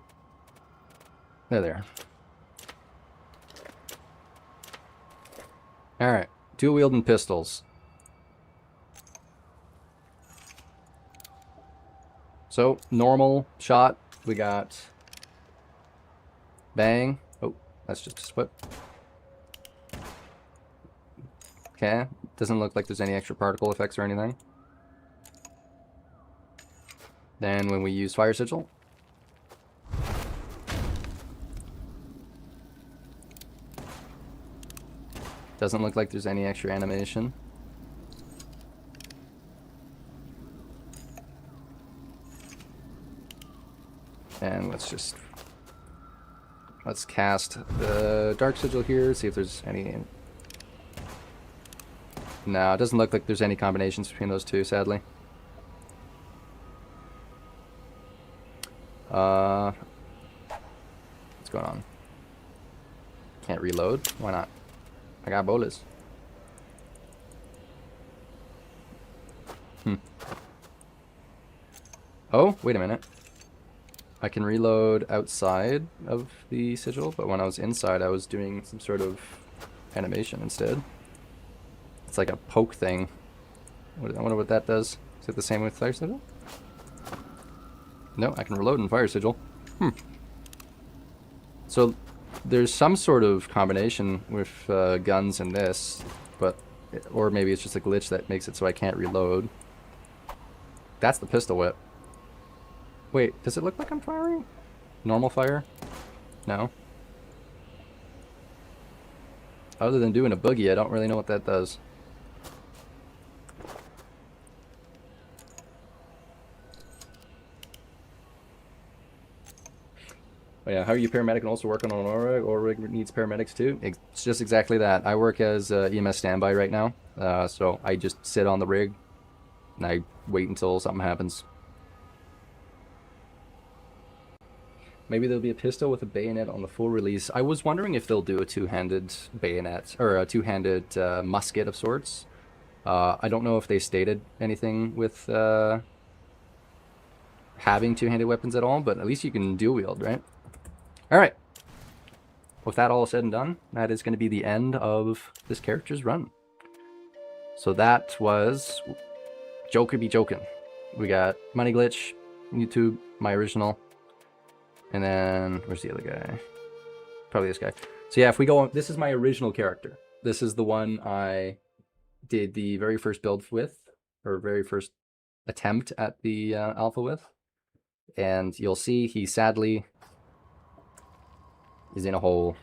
A: There. Alright. Dual-wielding pistols. So, normal shot. We got... Bang. Oh, that's just a swip. Okay. Doesn't look like there's any extra particle effects or anything. Then when we use Fire Sigil. Doesn't look like there's any extra animation. And let's cast the Dark Sigil here, see if there's any... No, it doesn't look like there's any combinations between those two, sadly. What's going on? Can't reload? Why not? I got bolas. Oh, wait a minute. I can reload outside of the sigil, but when I was inside, I was doing some sort of animation instead. It's like a poke thing. I wonder what that does. Is it the same with Fire Sigil? No, I can reload in Fire Sigil. So there's some sort of combination with guns and this, but or maybe it's just a glitch that makes it so I can't reload. That's the pistol whip. Wait, does it look like I'm firing? Normal fire? No. Other than doing a boogie, I don't really know what that does. Oh yeah, how are you paramedic and also working on an OR rig? OR rig needs paramedics too? It's just exactly that. I work as EMS standby right now, so I just sit on the rig and I wait until something happens. Maybe there'll be a pistol with a bayonet on the full release. I was wondering if they'll do a two-handed bayonet, or a two-handed musket of sorts. I don't know if they stated anything with having two-handed weapons at all, but at least you can dual wield, right? Alright. With that all said and done, that is going to be the end of this character's run. So that was Joker Be Jokin'. We got Money Glitch, YouTube, my original. And then, where's the other guy? Probably this guy. So yeah, if we go on, this is my original character. This is the one I did the very first build with, or very first attempt at the alpha with. And you'll see he sadly is in a hole.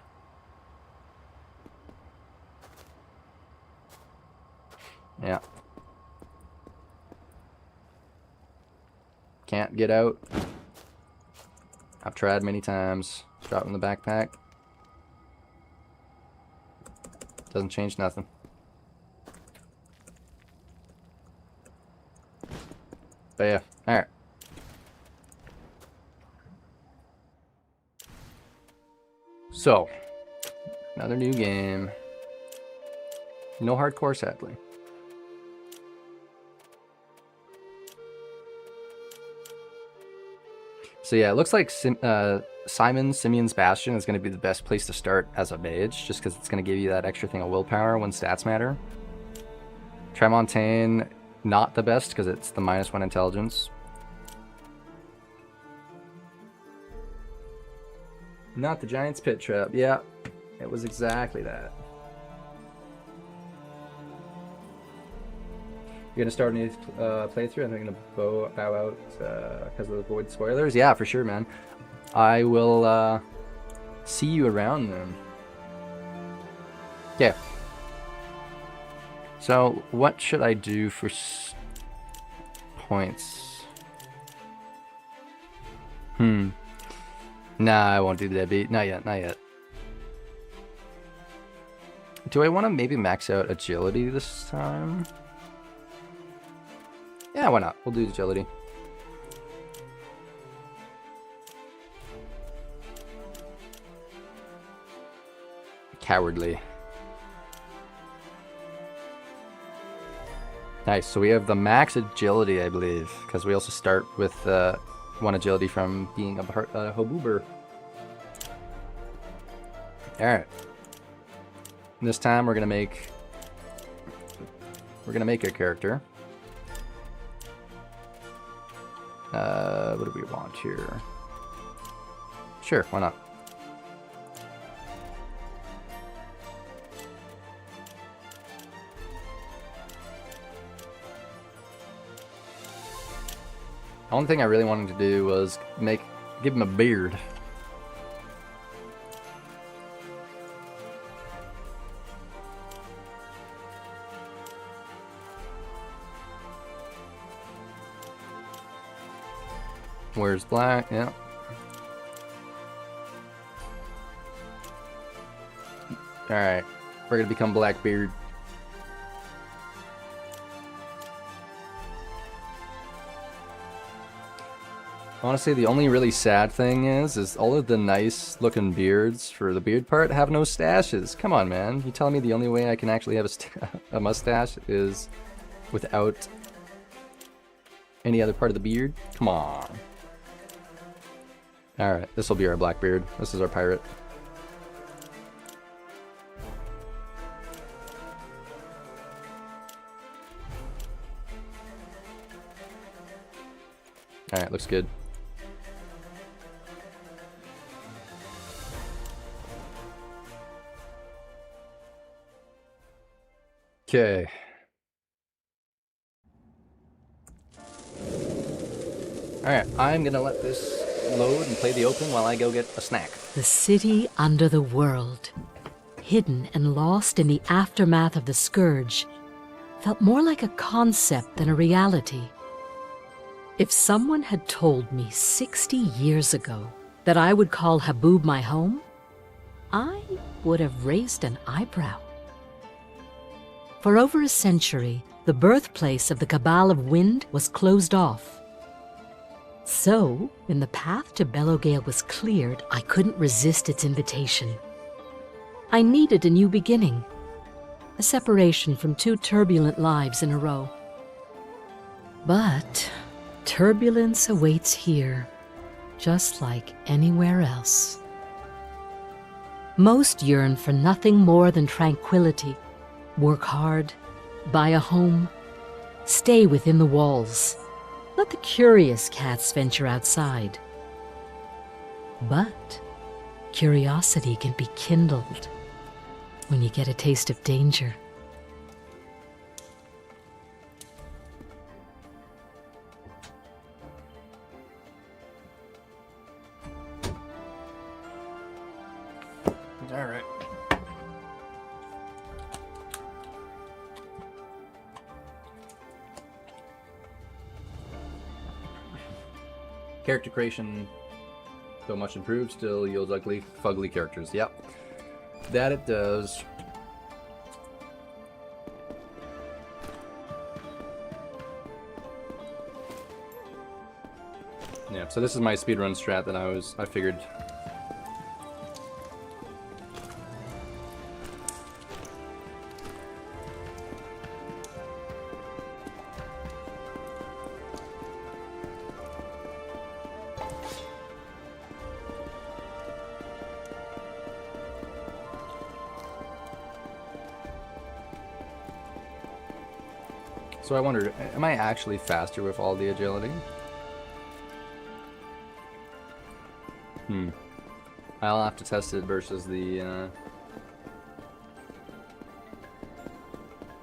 A: Yeah. Can't get out. I've tried many times. Drop in the backpack. Doesn't change nothing. But yeah, alright. So, another new game. No hardcore, sadly. So yeah, it looks like Simon's Bastion is going to be the best place to start as a mage, just because it's going to give you that extra thing of willpower when stats matter. Tremontaine, not the best, because it's the -1 intelligence. Not the Giant's Pit Trap. Yeah, it was exactly that. You're gonna start a new playthrough, and I'm gonna bow out because of the void spoilers. Yeah, for sure, man. I will see you around then. Yeah. So, what should I do for points? Nah, I won't do that beat. Not yet, not yet. Do I want to maybe max out agility this time? Yeah, why not? We'll do agility. Cowardly. Nice, so we have the max agility, I believe, because we also start with 1 agility from being a Hoboober. Alright. This time we're gonna make a character. What do we want here? Sure, why not? The only thing I really wanted to do was give him a beard. Where's black? Yeah. Alright. We're gonna become Blackbeard. Honestly, the only really sad thing is all of the nice looking beards for the beard part have no stashes. Come on, man. You telling me the only way I can actually have a mustache is without any other part of the beard? Come on. Alright, this will be our Blackbeard. This is our pirate. Alright, looks good. Okay. Alright, I'm gonna let this load and play the opening while I go get a snack.
B: The city under the world, hidden and lost in the aftermath of the Scourge, felt more like a concept than a reality. If someone had told me 60 years ago that I would call Haboob my home, I would have raised an eyebrow. For over a century, the birthplace of the Cabal of Wind was closed off. So, when the path to Bellowgale was cleared, I couldn't resist its invitation. I needed a new beginning, a separation from 2 turbulent lives in a row. But turbulence awaits here, just like anywhere else. Most yearn for nothing more than tranquility, work hard, buy a home, stay within the walls. Let the curious cats venture outside. But curiosity can be kindled when you get a taste of danger.
A: All right. Character creation, though much improved, still yields ugly, fugly characters. Yep. That it does. Yeah, so this is my speedrun strat that I figured. So I wondered, am I actually faster with all the agility? I'll have to test it versus the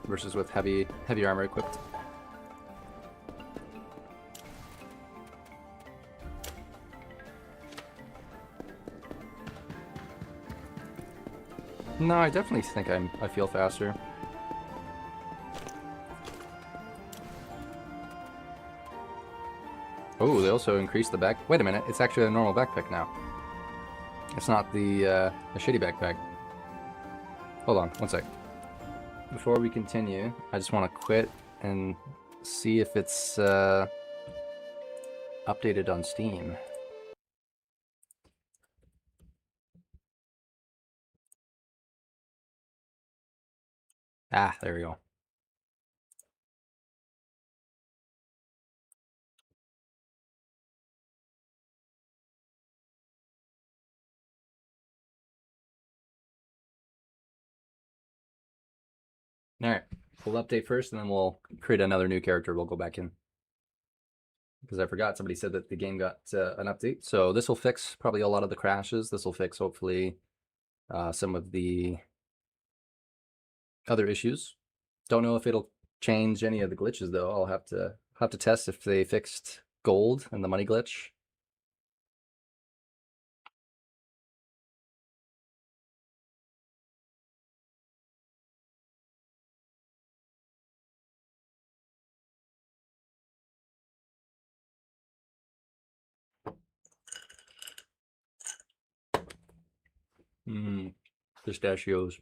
A: versus with heavy armor equipped. No, I definitely think I feel faster. Oh, they also increased the back. Wait a minute, it's actually a normal backpack now. It's not the shitty backpack. Hold on, one sec. Before we continue, I just want to quit and see if it's updated on Steam. Ah, there we go. Alright, we'll update first and then we'll create another new character. We'll go back in. Because I forgot, somebody said that the game got an update. So this will fix probably a lot of the crashes. This will fix, hopefully, some of the other issues. Don't know if it'll change any of the glitches, though. I'll have to test if they fixed gold and the money glitch. Pistachios.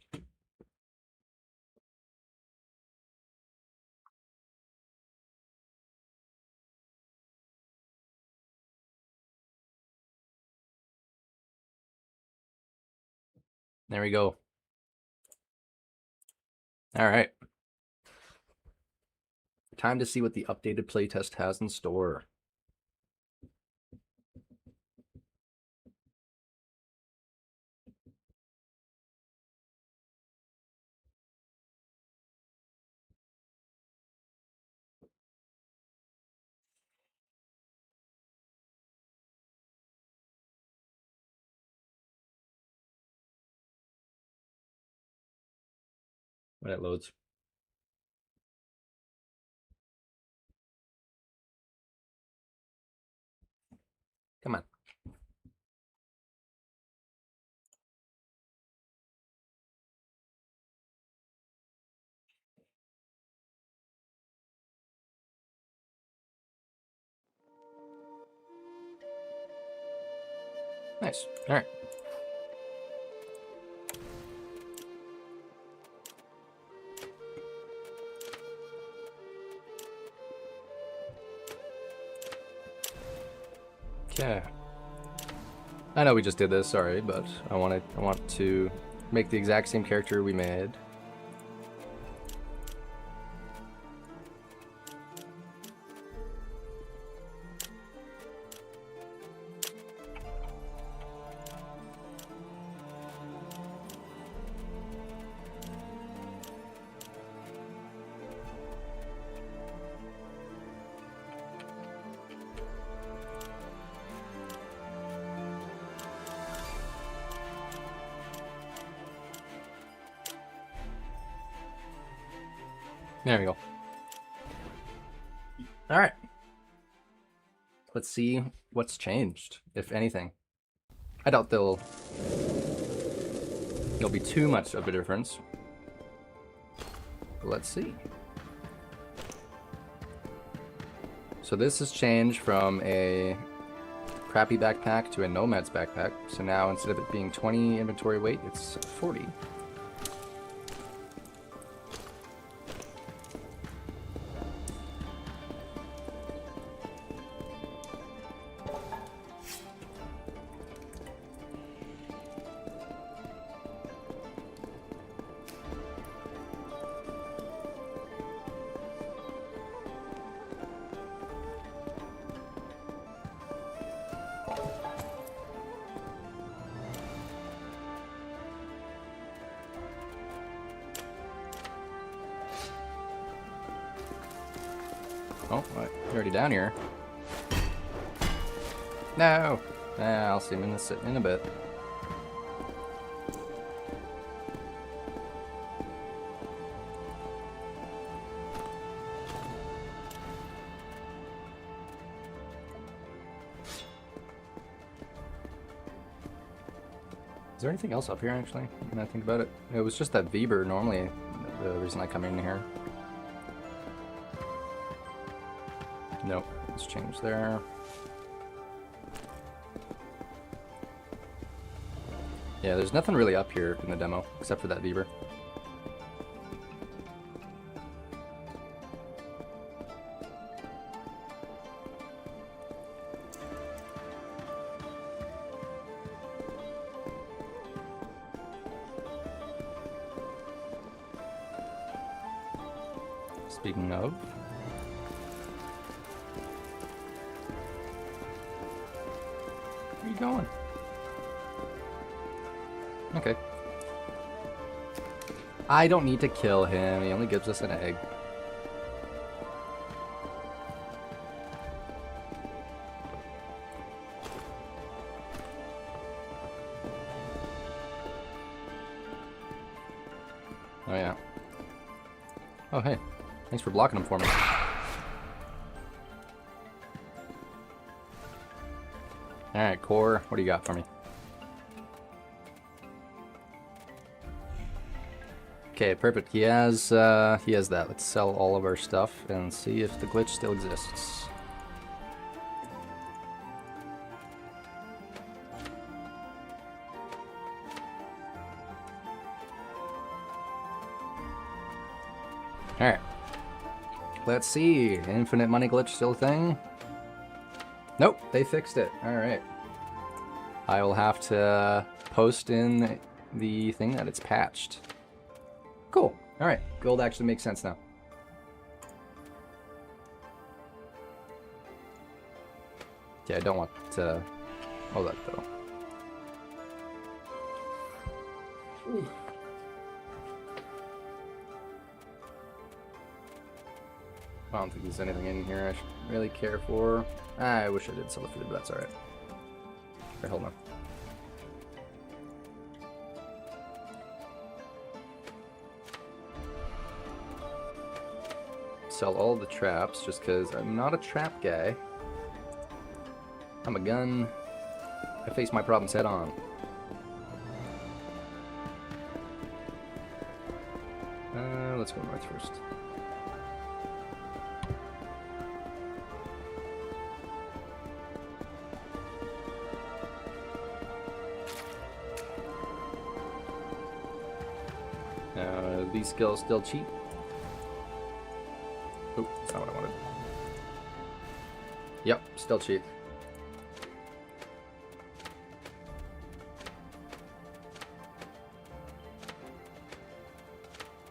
A: There we go. All right. Time to see what the updated playtest has in store. When it loads. Come on. Nice. All right. Okay. I know we just did this, sorry, but I want to make the exact same character we made. There we go. All right. Let's see what's changed, if anything. I doubt there'll be too much of a difference. But let's see. So this has changed from a crappy backpack to a nomad's backpack. So now instead of it being 20 inventory weight, it's 40. Oh, what? You're already down here. No! I'll see him in a bit. Is there anything else up here, actually, when I think about it? It was just that Weber, normally, the reason I come in here. Nope, let's change there. Yeah, there's nothing really up here in the demo, except for that Weber. Speaking of... Where are you going? Okay. I don't need to kill him, he only gives us an egg. Oh yeah. Oh hey. Thanks for blocking him for me. Alright, Core, what do you got for me? Okay, perfect. He has that. Let's sell all of our stuff and see if the glitch still exists. Alright. Let's see. Infinite money glitch still a thing? Nope, they fixed it. Alright. I will have to post in the thing that it's patched. Cool. Alright. Gold actually makes sense now. Yeah, I don't want to... Oh, that though. Ooh. I don't think there's anything in here I should really care for. I wish I did sell the food, but that's alright. Okay, hold on. Sell all the traps just because I'm not a trap guy. I'm a gun. I face my problems head on. Let's go north first. These skills still cheap. Oh, that's not what I wanted. Yep, still cheap.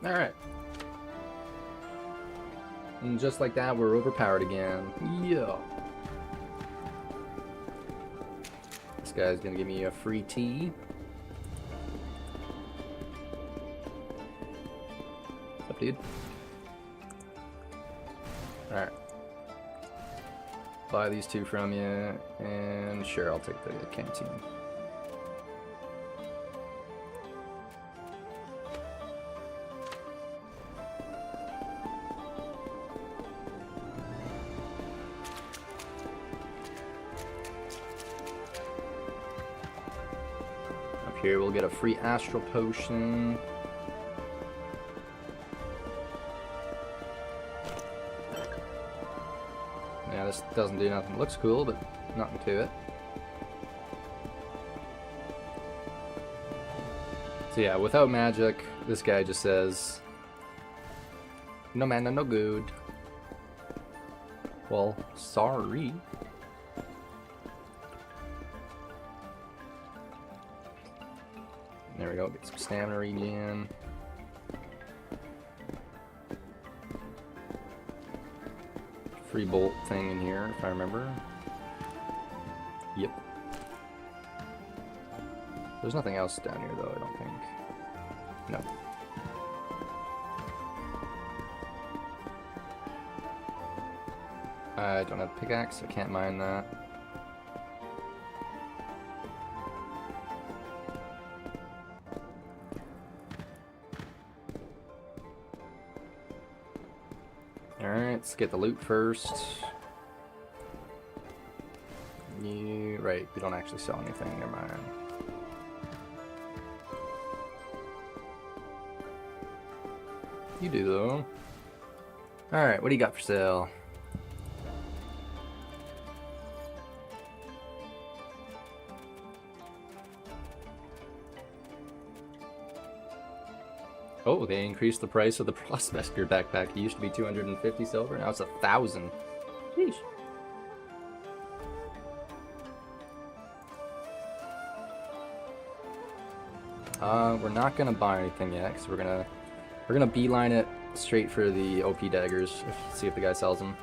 A: Alright. And just like that, we're overpowered again. Yeah. This guy's gonna give me a free tea. What's up, dude? Alright. Buy these two from you, and sure, I'll take the canteen. Up here, we'll get a free astral potion. Yeah, this doesn't do nothing. It looks cool, but nothing to it. So yeah, without magic, this guy just says, no mana, no good. Well, sorry. There we go, get some stamina regen. Free bolt thing in here, if I remember. Yep. There's nothing else down here, though, I don't think. No. I don't have pickaxe, I can't mine that. Alright, let's get the loot first. Right, we don't actually sell anything, never mind. You do, though. Alright, what do you got for sale? Oh, they increased the price of the Prospector backpack. It used to be 250 silver, now it's 1,000. Sheesh. We're not gonna buy anything yet, because we're gonna beeline it straight for the OP daggers. See if the guy sells them.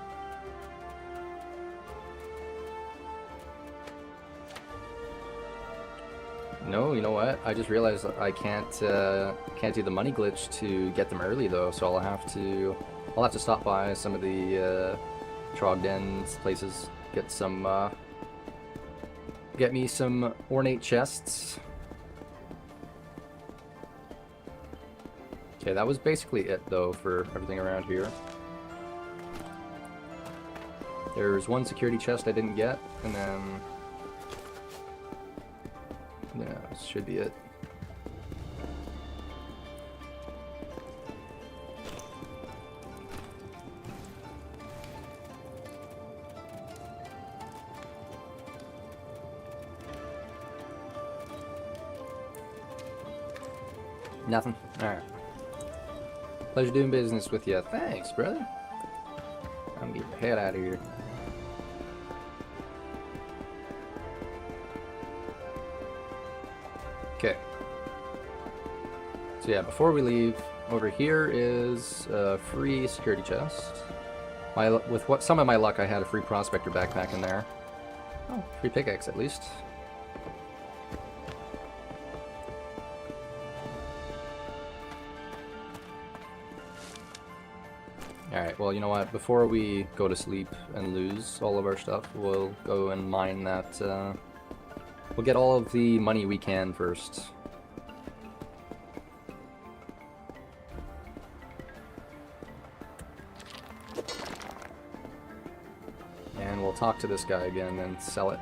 A: No, you know what? I just realized that I can't do the money glitch to get them early though. So I'll have to stop by some of the Trogden's places, get me some ornate chests. Okay, that was basically it though for everything around here. There's one security chest I didn't get, and then yeah, this should be it. Nothing. Alright. Pleasure doing business with you. Thanks, brother. I'm getting the head out of here. Okay. So yeah, before we leave, over here is a free security chest. With some of my luck, I had a free Prospector backpack in there. Oh, free pickaxe at least. Alright, well, you know what? Before we go to sleep and lose all of our stuff, we'll go and mine that, we'll get all of the money we can first. And we'll talk to this guy again and sell it.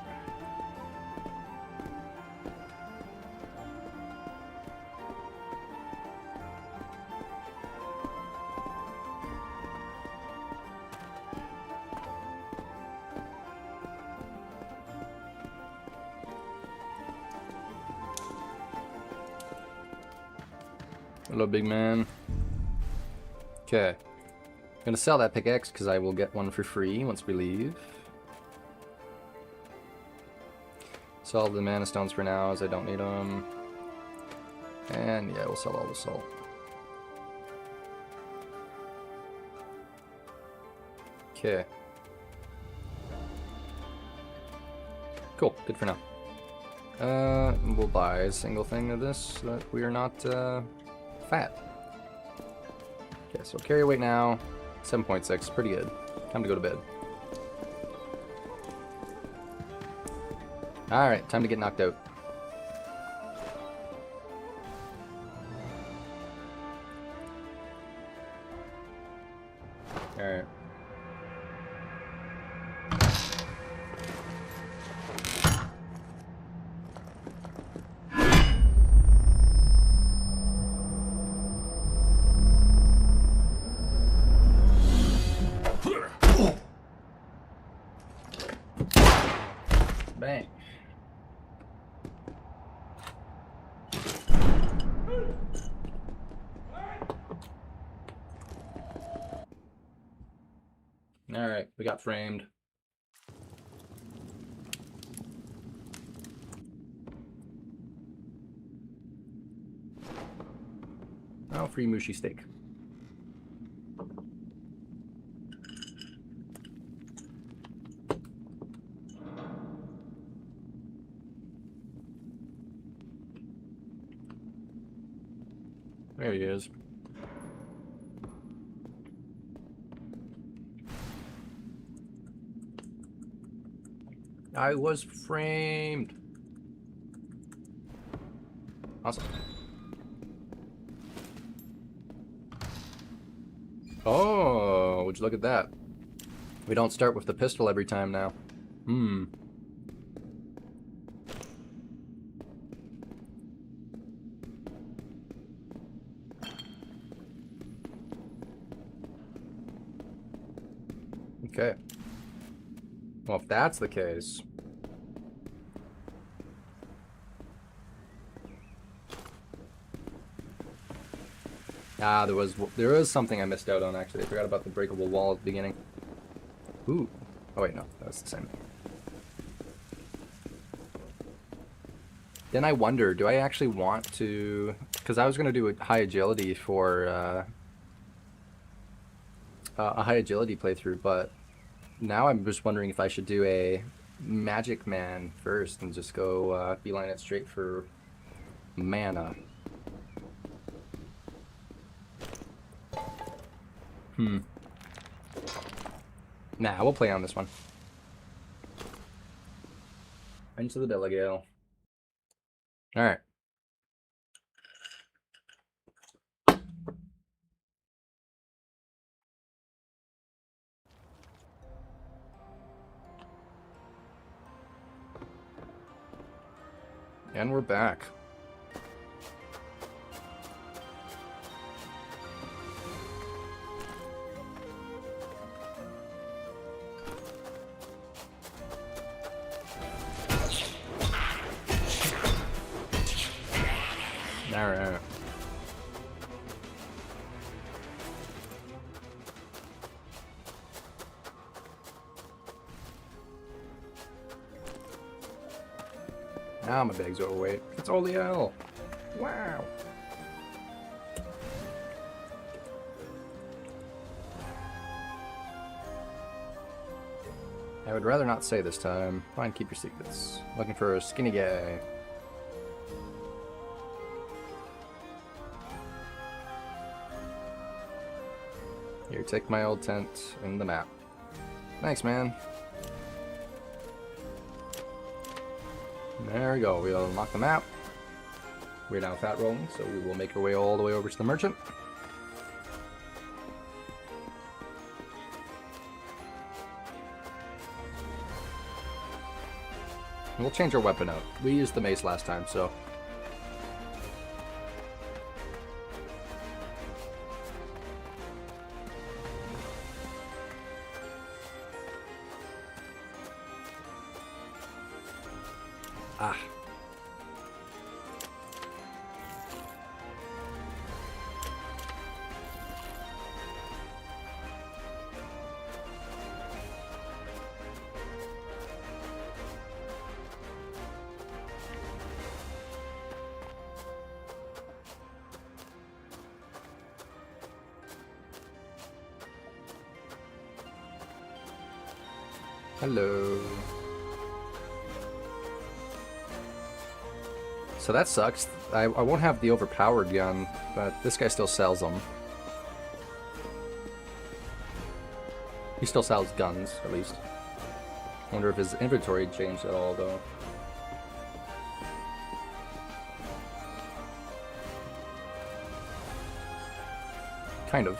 A: Hello, big man. Okay. I'm gonna sell that pickaxe because I will get one for free once we leave. Sell the mana stones for now as I don't need them. And yeah, we'll sell all the salt. Okay. Cool, good for now. We'll buy a single thing of this so that we are not, fat. Okay, so carry weight now, 7.6, pretty good. Time to go to bed. Alright, time to get knocked out. Alright. Bang. Alright, we got framed. Oh, free mushi steak. There he is. I was framed. Awesome. Oh, would you look at that? We don't start with the pistol every time now. Hmm. Okay. Well, if that's the case... Ah, there was something I missed out on, actually. I forgot about the breakable wall at the beginning. Ooh. Oh, wait, no. That's the same. Then I wonder, do I actually want to... Because I was going to do a high agility for... a high agility playthrough, but now I'm just wondering if I should do a Magic Man first and just go beeline it straight for mana. Nah, we'll play on this one. Into the Delegale. Alright. And we're back. Alright. Now my bag's overweight. It's only L. Wow. I would rather not say this time. Fine, keep your secrets. Looking for a skinny guy. Here, take my old tent and the map. Thanks, man. There we go. We'll unlock the map. We're now fat rolling, so we will make our way all the way over to the merchant. And we'll change our weapon out. We used the mace last time, so... Ah. Hello. So that sucks. I won't have the overpowered gun, but this guy still sells them. He still sells guns, at least. Wonder if his inventory changed at all, though. Kind of.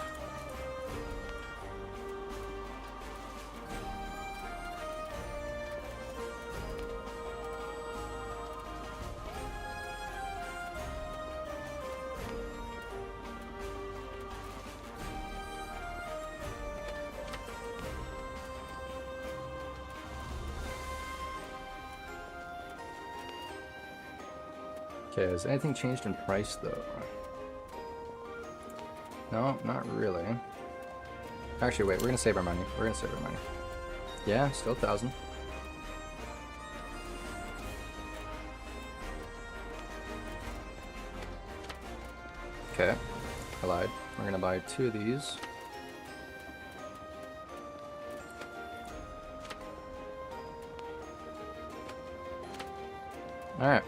A: Okay, has anything changed in price, though? No, not really. Actually, wait, we're gonna save our money. We're gonna save our money. Yeah, still 1,000. Okay, I lied. We're gonna buy 2 of these. Alright.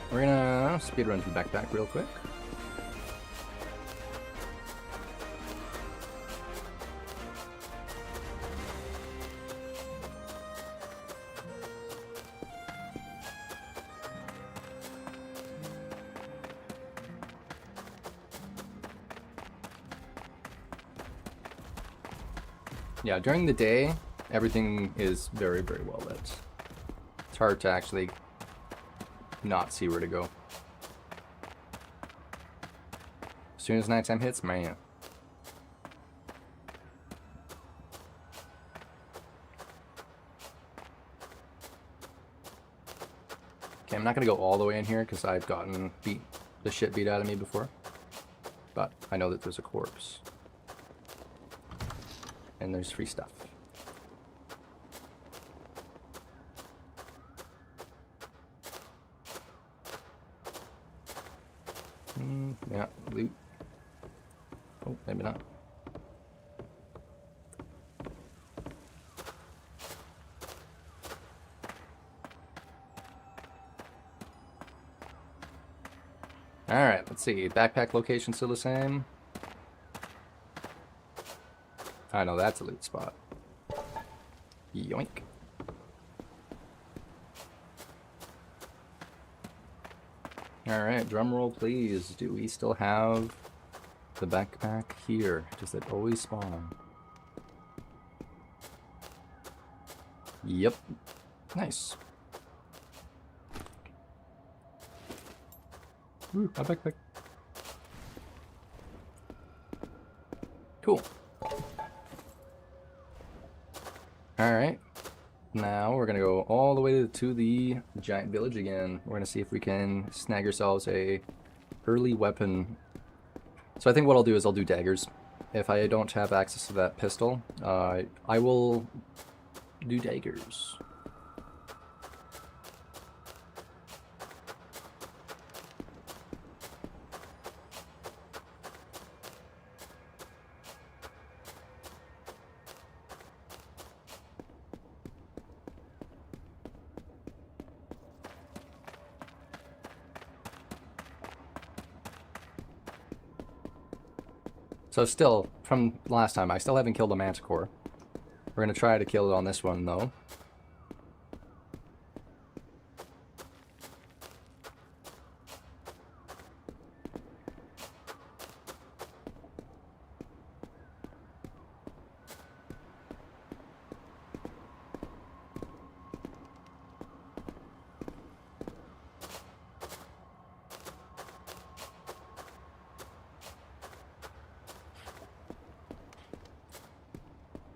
A: We're gonna speedrun through the backpack real quick. Yeah, during the day, everything is very, very well lit. It's hard to actually not see where to go. As soon as nighttime hits, man. Okay, I'm not gonna go all the way in here because I've gotten the shit beat out of me before. But I know that there's a corpse. And there's free stuff. Yeah, loot. Oh, maybe not. Alright, let's see. Backpack location still the same. I know that's a loot spot. Yoink. Alright, drum roll please. Do we still have the backpack here? Does it always spawn? Yep. Nice. Ooh, my backpack. Cool. Alright. Now we're gonna go all the way to the giant village again. We're gonna see if we can snag ourselves a early weapon. So I think what I'll do is I'll do daggers. If I don't have access to that pistol, I will do daggers. So still, from last time, I still haven't killed a manticore. We're going to try to kill it on this one, though.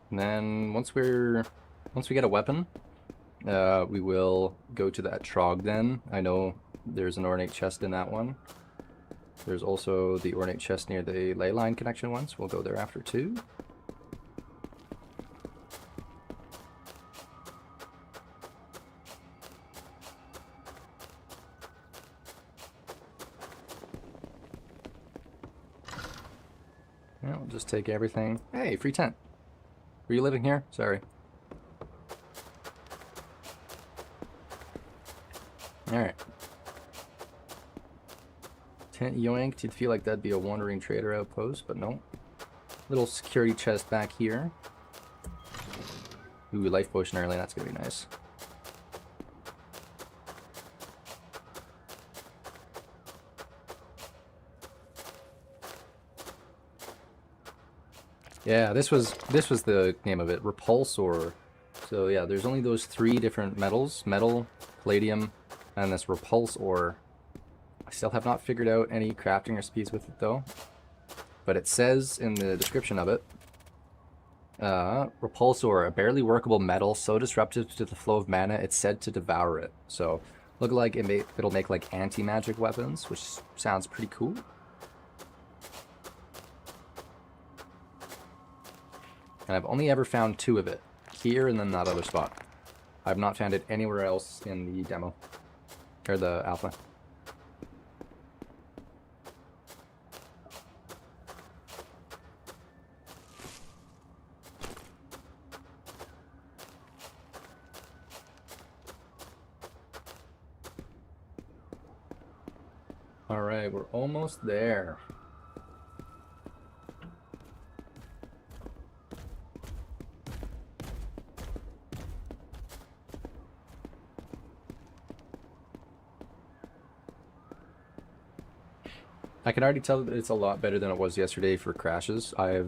A: And then once we get a weapon, we will go to that Trogden. I know there's an ornate chest in that one. There's also the ornate chest near the ley line connection once. We'll go there after too. Yeah, we'll just take everything. Hey, free tent. Were you living here? Sorry. Alright. Tent yoinked. You'd feel like that'd be a wandering trader outpost, but no. Little security chest back here. Ooh, life potion early. That's gonna be nice. Yeah, this was the name of it, Repulsor. So yeah, there's only those 3 different metals: metal, palladium, and this Repulsor. I still have not figured out any crafting recipes with it though. But it says in the description of it, Repulsor, a barely workable metal so disruptive to the flow of mana it's said to devour it. So look like it'll make like anti-magic weapons, which sounds pretty cool. And I've only ever found 2 of it, here and then that other spot. I've not found it anywhere else in the demo, or the alpha. Alright, we're almost there. I can already tell that it's a lot better than it was yesterday for crashes. I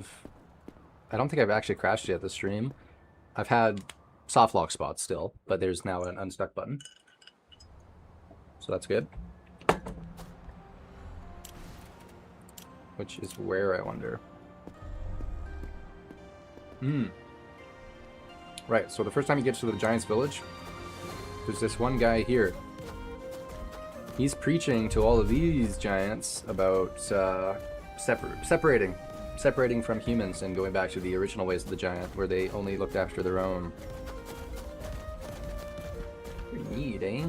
A: don't think I've actually crashed yet this stream. I've had soft lock spots still, but there's now an unstuck button. So that's good. Which is where, I wonder. Right, so the first time you get to the Giant's Village, there's this one guy here. He's preaching to all of these giants about separating from humans and going back to the original ways of the giant, where they only looked after their own. Pretty neat, eh?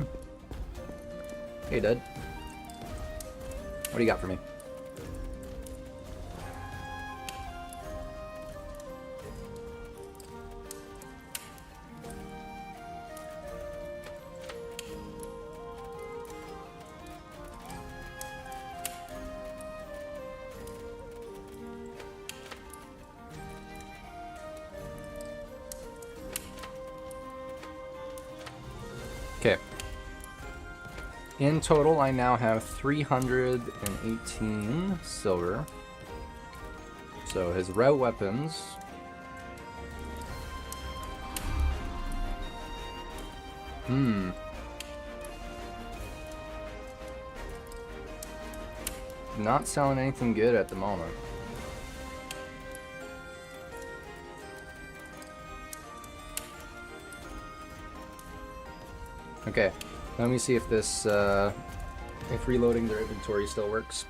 A: Hey, Dud. What do you got for me? Okay. In total, I now have 318 silver. So his route weapons. Not selling anything good at the moment. Okay, let me see if this, if reloading their inventory still works.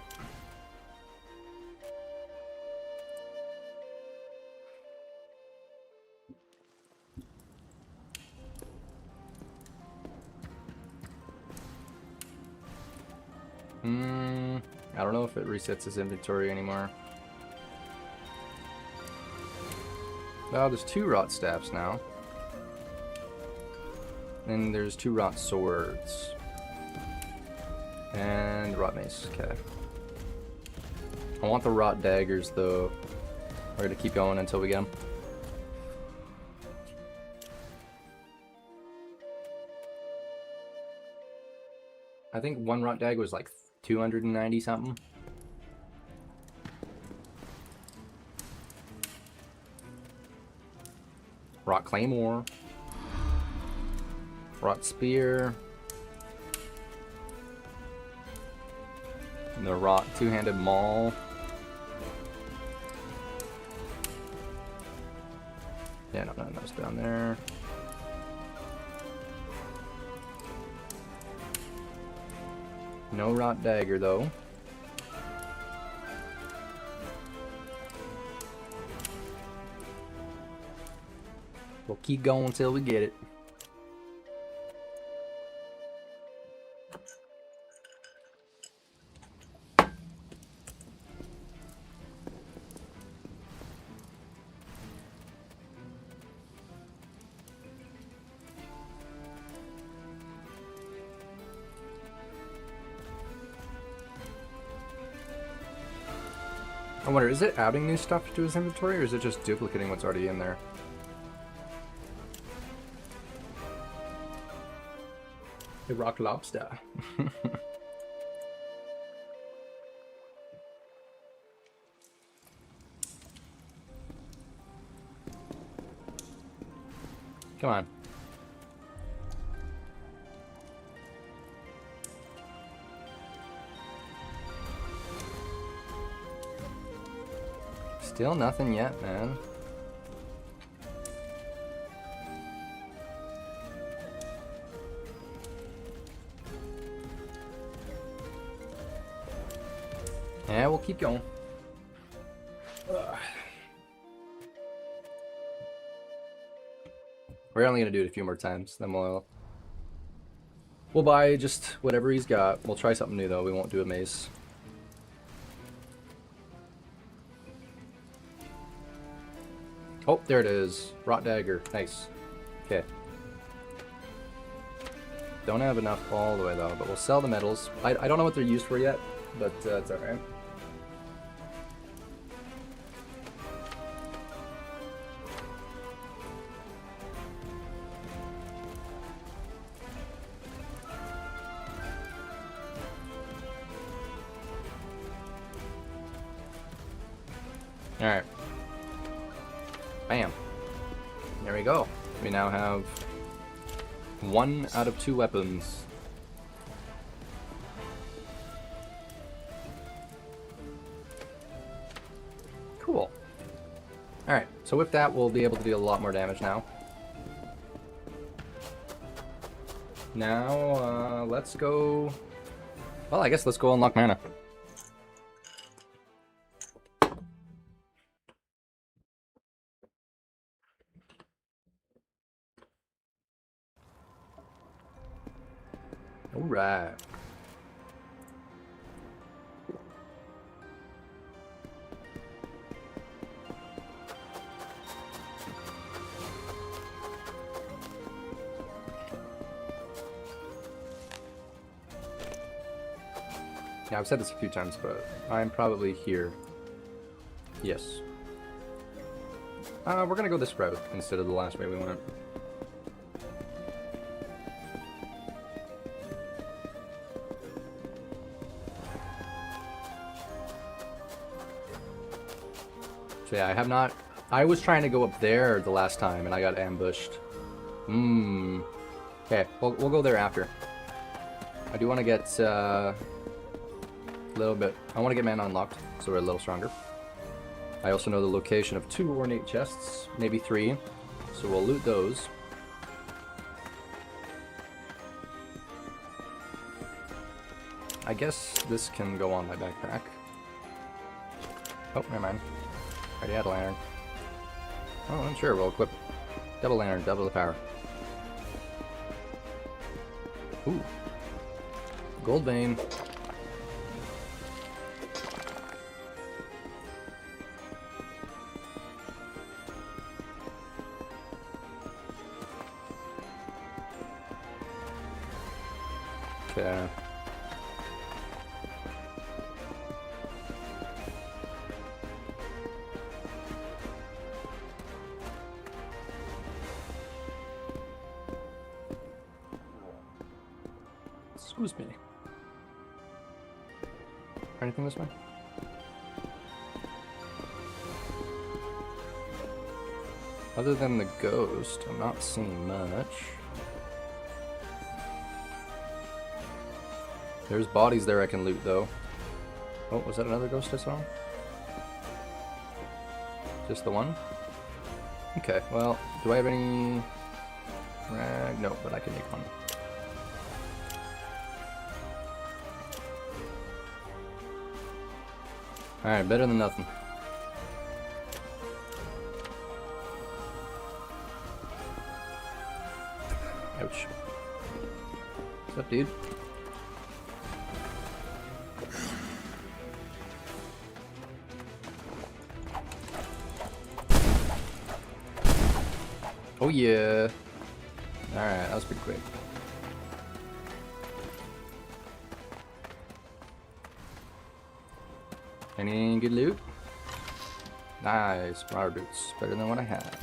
A: I don't know if it resets his inventory anymore. Oh, there's 2 rot staffs now. And there's 2 rot swords. And rot mace, okay. I want the rot daggers though. We're gonna keep going until we get them. I think one rot dagger was like 290 something. Rot claymore. Rot spear. And the rot two-handed maul. Yeah, no, none of those down there. No rot dagger though. We'll keep going until we get it. I wonder, is it adding new stuff to his inventory, or is it just duplicating what's already in there? The rock lobster. Come on. Still nothing yet, man. Yeah, we'll keep going. Ugh. We're only gonna do it a few more times, then we'll buy just whatever he's got. We'll try something new though. We won't do a mace. Oh, there it is. Rot dagger. Nice. Okay. Don't have enough all the way though, but we'll sell the metals. I don't know what they're used for yet, but it's alright. Alright. Bam. There we go. We now have 1 out of 2 weapons. Cool. Alright, so with that we'll be able to do a lot more damage now. Now, let's go Well, I guess let's go unlock mana. Alright. Yeah, I've said this a few times, but I'm probably here. Yes. We're gonna go this route instead of the last way we went. So yeah, I have not... I was trying to go up there the last time, and I got ambushed. Okay, we'll go there after. I do want to get a little bit... I want to get mana unlocked, so we're a little stronger. I also know the location of 2 ornate chests, maybe 3, so we'll loot those. I guess this can go on my backpack. Oh, never mind. Already had a lantern. Oh, I'm sure we'll equip double lantern, double the power. Ooh. Gold vein. Okay. Excuse me. Anything this way? Other than the ghost, I'm not seeing much. There's bodies there I can loot, though. Oh, was that another ghost I saw? Just the one? Okay, well, do I have any... rag? No, but I can make one. Alright, better than nothing. Ouch. What's up, dude? Oh yeah. Alright, that was pretty quick. Any good loot? Nice, flower boots. Better than what I had.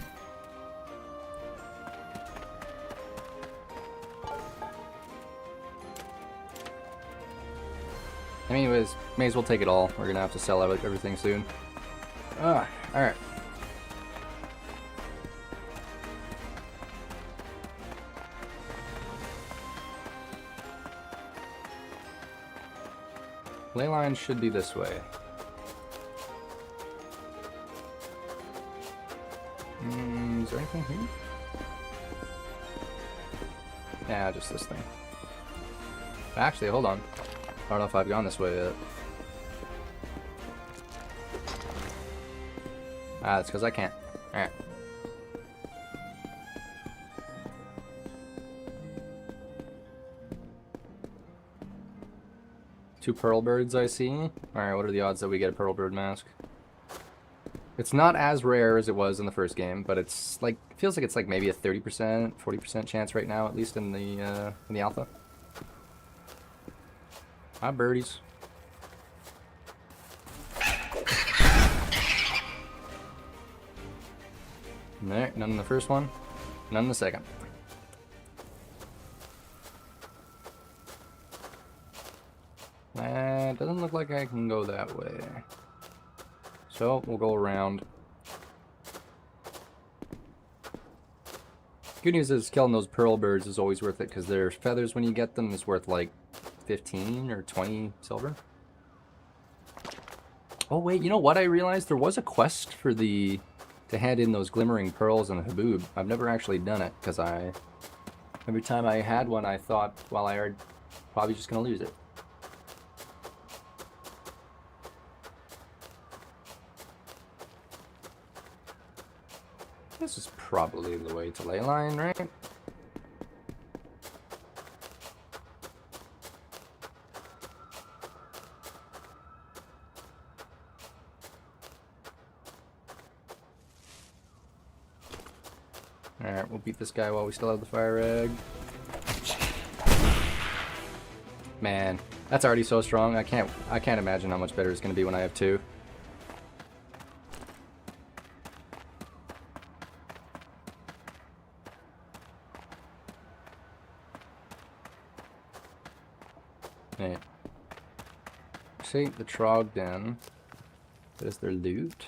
A: Anyways, may as well take it all. We're gonna have to sell out everything soon. Alright. Ley line should be this way. Is there anything here? Yeah, just this thing. Actually, hold on. I don't know if I've gone this way yet. Ah, it's because I can't. Alright. Two pearl birds I see. Alright, what are the odds that we get a pearl bird mask? It's not as rare as it was in the first game, but it's like, it feels like it's like maybe a 30%, 40% chance right now, at least in the alpha. Hi, birdies. There, none in the first one, none in the second. It doesn't look like I can go that way. So, we'll go around. Good news is killing those pearl birds is always worth it, because their feathers, when you get them, is worth like 15 or 20 silver. Oh wait, you know what I realized? There was a quest for to hand in those glimmering pearls and the haboob. I've never actually done it, because every time I had one I thought, well, I was probably just going to lose it. This is probably the way to ley line, right? Alright, we'll beat this guy while we still have the fire egg. Man, that's already so strong. I can't imagine how much better it's gonna be when I have 2. Hey. See, the Trogdon. There's their loot.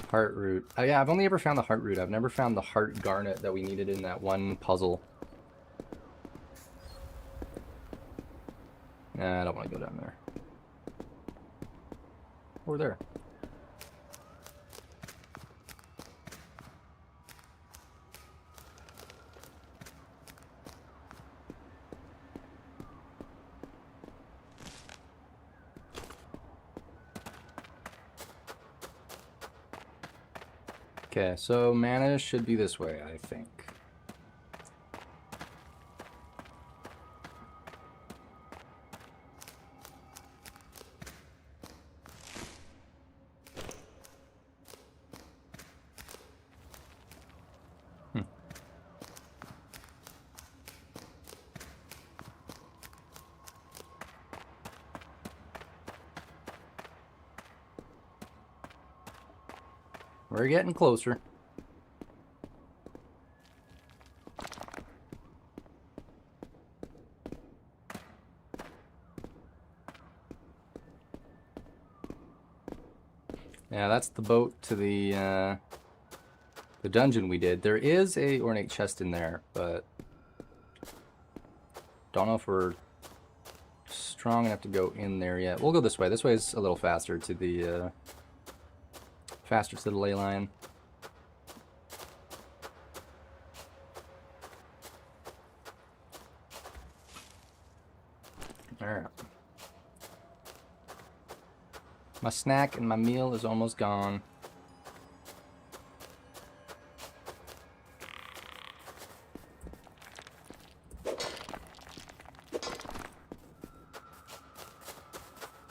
A: Heart root. Oh yeah, I've only ever found the heart root. I've never found the heart garnet that we needed in that one puzzle. Nah, I don't want to go down there. Or there. Okay, so mana should be this way, I think. We're getting closer. Yeah, that's the boat to the dungeon we did. There is a ornate chest in there, but don't know if we're strong enough to go in there yet. We'll go this way. This way is a little faster to the ley line. Alright. My snack and my meal is almost gone.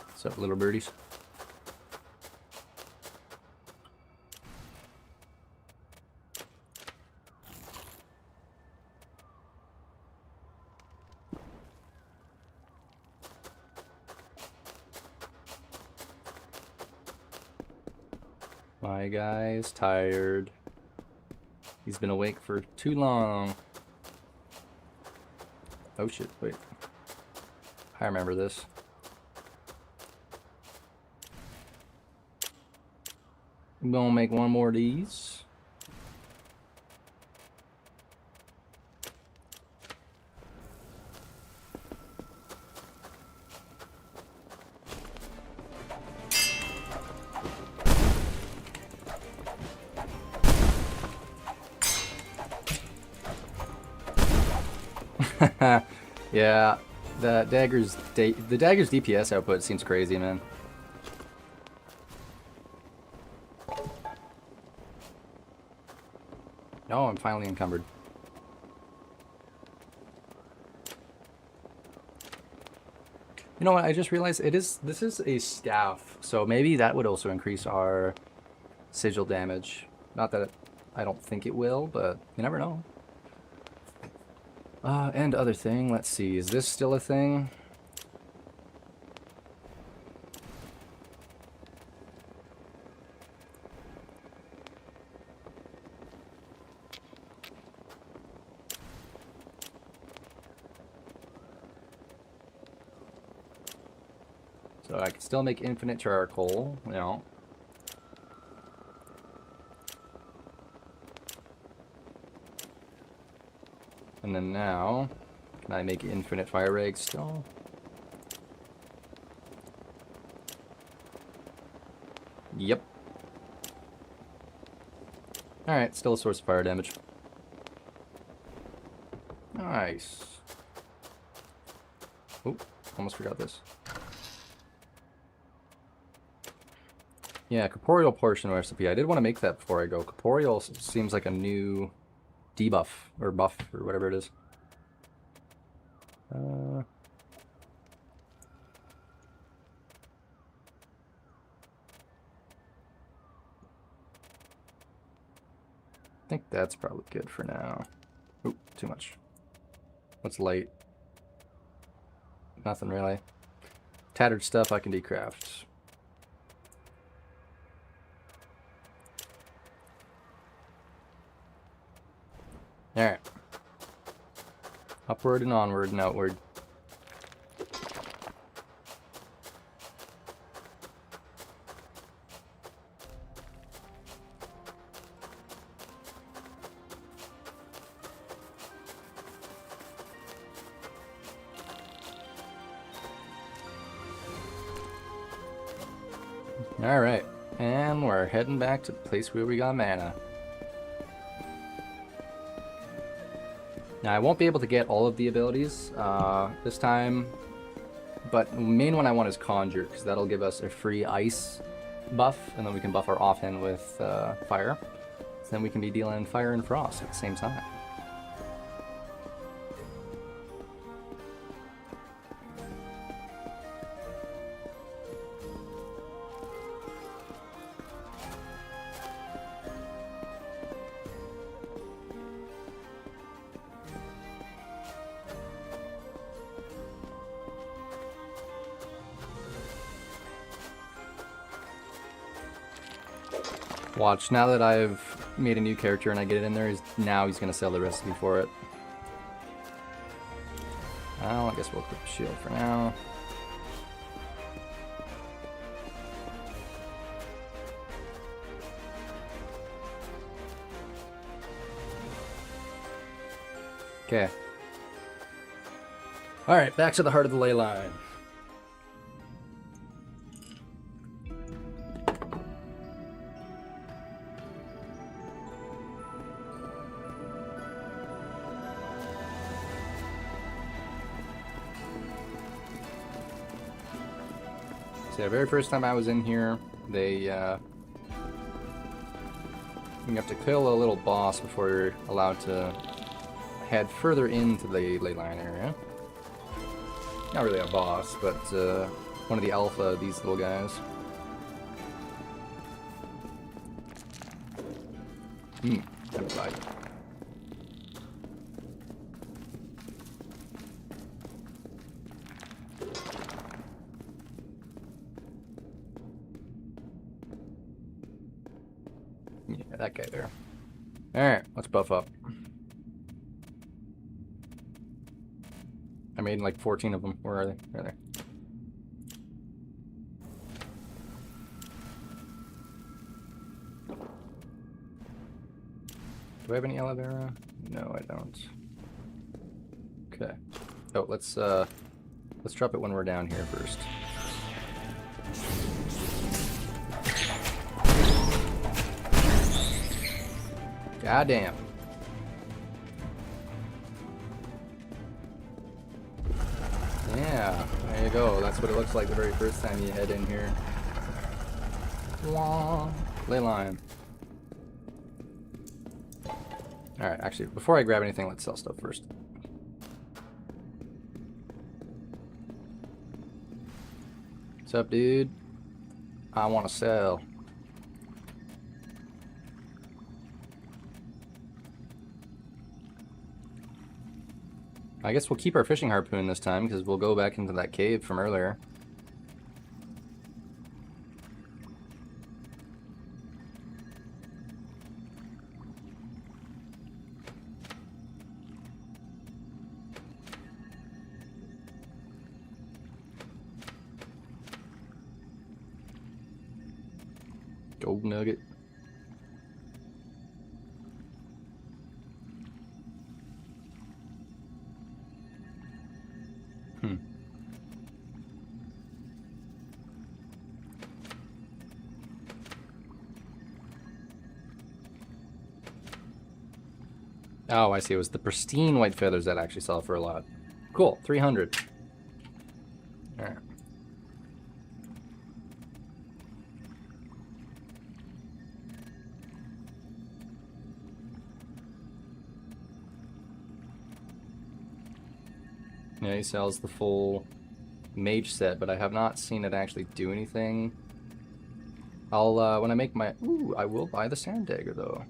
A: What's up, little birdies? My guy's tired. He's been awake for too long. Oh shit, wait. I remember this. I'm gonna make one more of these. Yeah, the dagger's DPS output seems crazy, man. Oh, I'm finally encumbered. You know what? I just realized this is a staff, so maybe that would also increase our sigil damage. Not that I don't think it will, but you never know. And other thing, let's see, is this still a thing? So I can still make infinite charcoal, you know. And then now, can I make infinite fire eggs still? Yep. Alright, still a source of fire damage. Nice. Oh, almost forgot this. Yeah, corporeal portion recipe. I did want to make that before I go. Corporeal seems like a new debuff or buff or whatever it is. I think that's probably good for now. Oop, too much. What's light? Nothing really. Tattered stuff I can decraft. Alright. Upward and onward and outward. Alright, and we're heading back to the place where we got mana. Now I won't be able to get all of the abilities this time, but the main one I want is Conjure, because that'll give us a free ice buff, and then we can buff our offhand with fire. So then we can be dealing fire and frost at the same time. Watch, now that I've made a new character and I get it in there, he's going to sell the recipe for it. Well, I guess we'll equip the shield for now. Okay. Alright, back to the heart of the ley line. So the very first time I was in here, you have to kill a little boss before you're allowed to head further into the ley line area. Not really a boss, but one of the alpha, these little guys. Never died. Yeah, that guy there. Alright, let's buff up. I made like 14 of them. Where are they? There they are. Do I have any aloe vera? No, I don't. Okay. Oh, let's drop it when we're down here first. God damn. Yeah, there you go. That's what it looks like the very first time you head in here. Ley line. Alright, actually, before I grab anything, let's sell stuff first. What's up, dude? I want to sell. I guess we'll keep our fishing harpoon this time, because we'll go back into that cave from earlier. Gold nugget. Oh, I see. It was the pristine white feathers that actually sell for a lot. Cool. 300. Alright. Yeah, he sells the full mage set, but I have not seen it actually do anything. I'll, when I make my... Ooh, I will buy the sand dagger, though.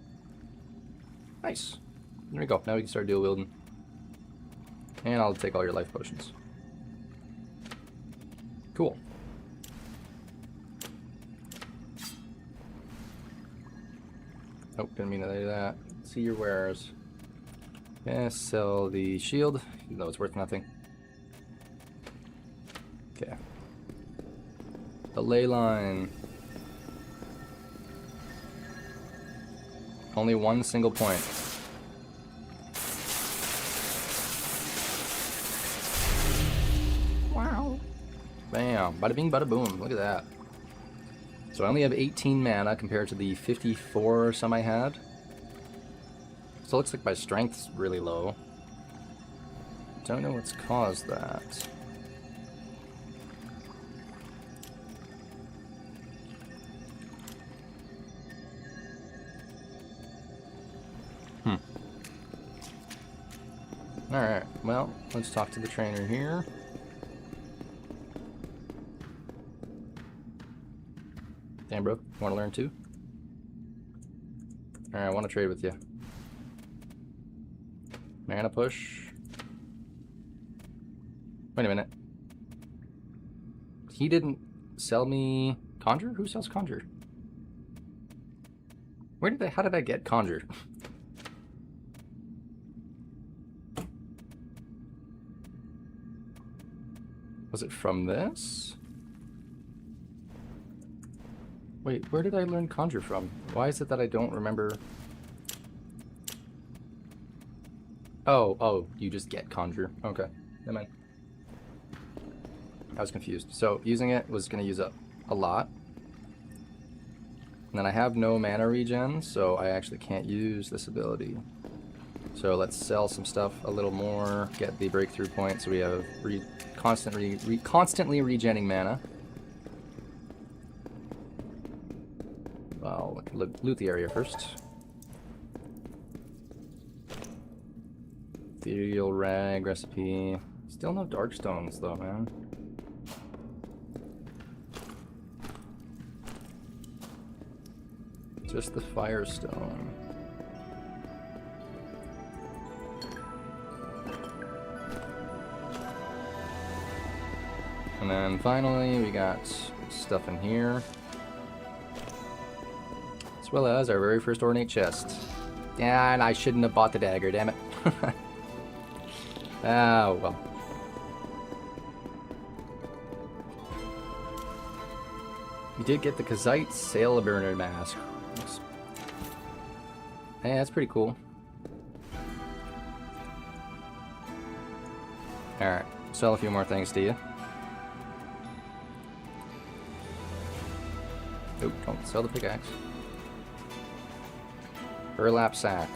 A: Nice. There we go. Now we can start dual wielding. And I'll take all your life potions. Cool. Oh, didn't mean to do that. See your wares. Yeah, sell the shield, even though it's worth nothing. Okay. The ley line. Only one single point. Wow. Bam. Bada bing, bada boom. Look at that. So I only have 18 mana compared to the 54 or some I had. So it looks like my strength's really low. Don't know what's caused that. Alright, well, let's talk to the trainer here. Damn, bro, want to learn too? Alright, I want to trade with you. Mana push. Wait a minute. He didn't sell me Conjure? Who sells Conjure? How did I get Conjure? Was it from this? Wait, where did I learn Conjure from? Why is it that I don't remember? Oh, you just get Conjure. Okay, never mind. I was confused. So, using it was going to use up a lot. And then I have no mana regen, so I actually can't use this ability. So let's sell some stuff a little more, get the breakthrough point so we have constantly regenning mana. Well, loot the area first. Ethereal rag recipe. Still no dark stones though, man. Just the firestone. And then finally we got stuff in here. As well as our very first ornate chest. Yeah, and I shouldn't have bought the dagger, damn it. Oh, well. We did get the Kazite Sail Burner mask. Hey, that's pretty cool. Alright, sell a few more things to you. Nope, don't sell the pickaxe. Burlap sack.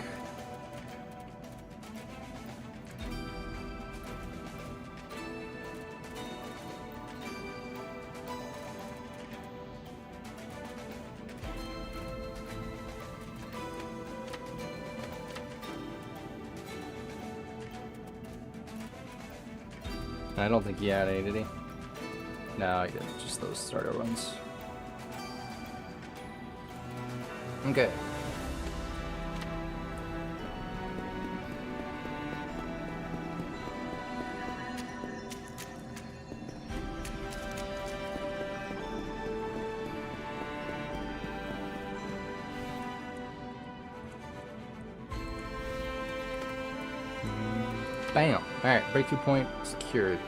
A: I don't think he had any, did he? No, he didn't. Just those starter ones. Okay. Bam! Alright, breakthrough point secured.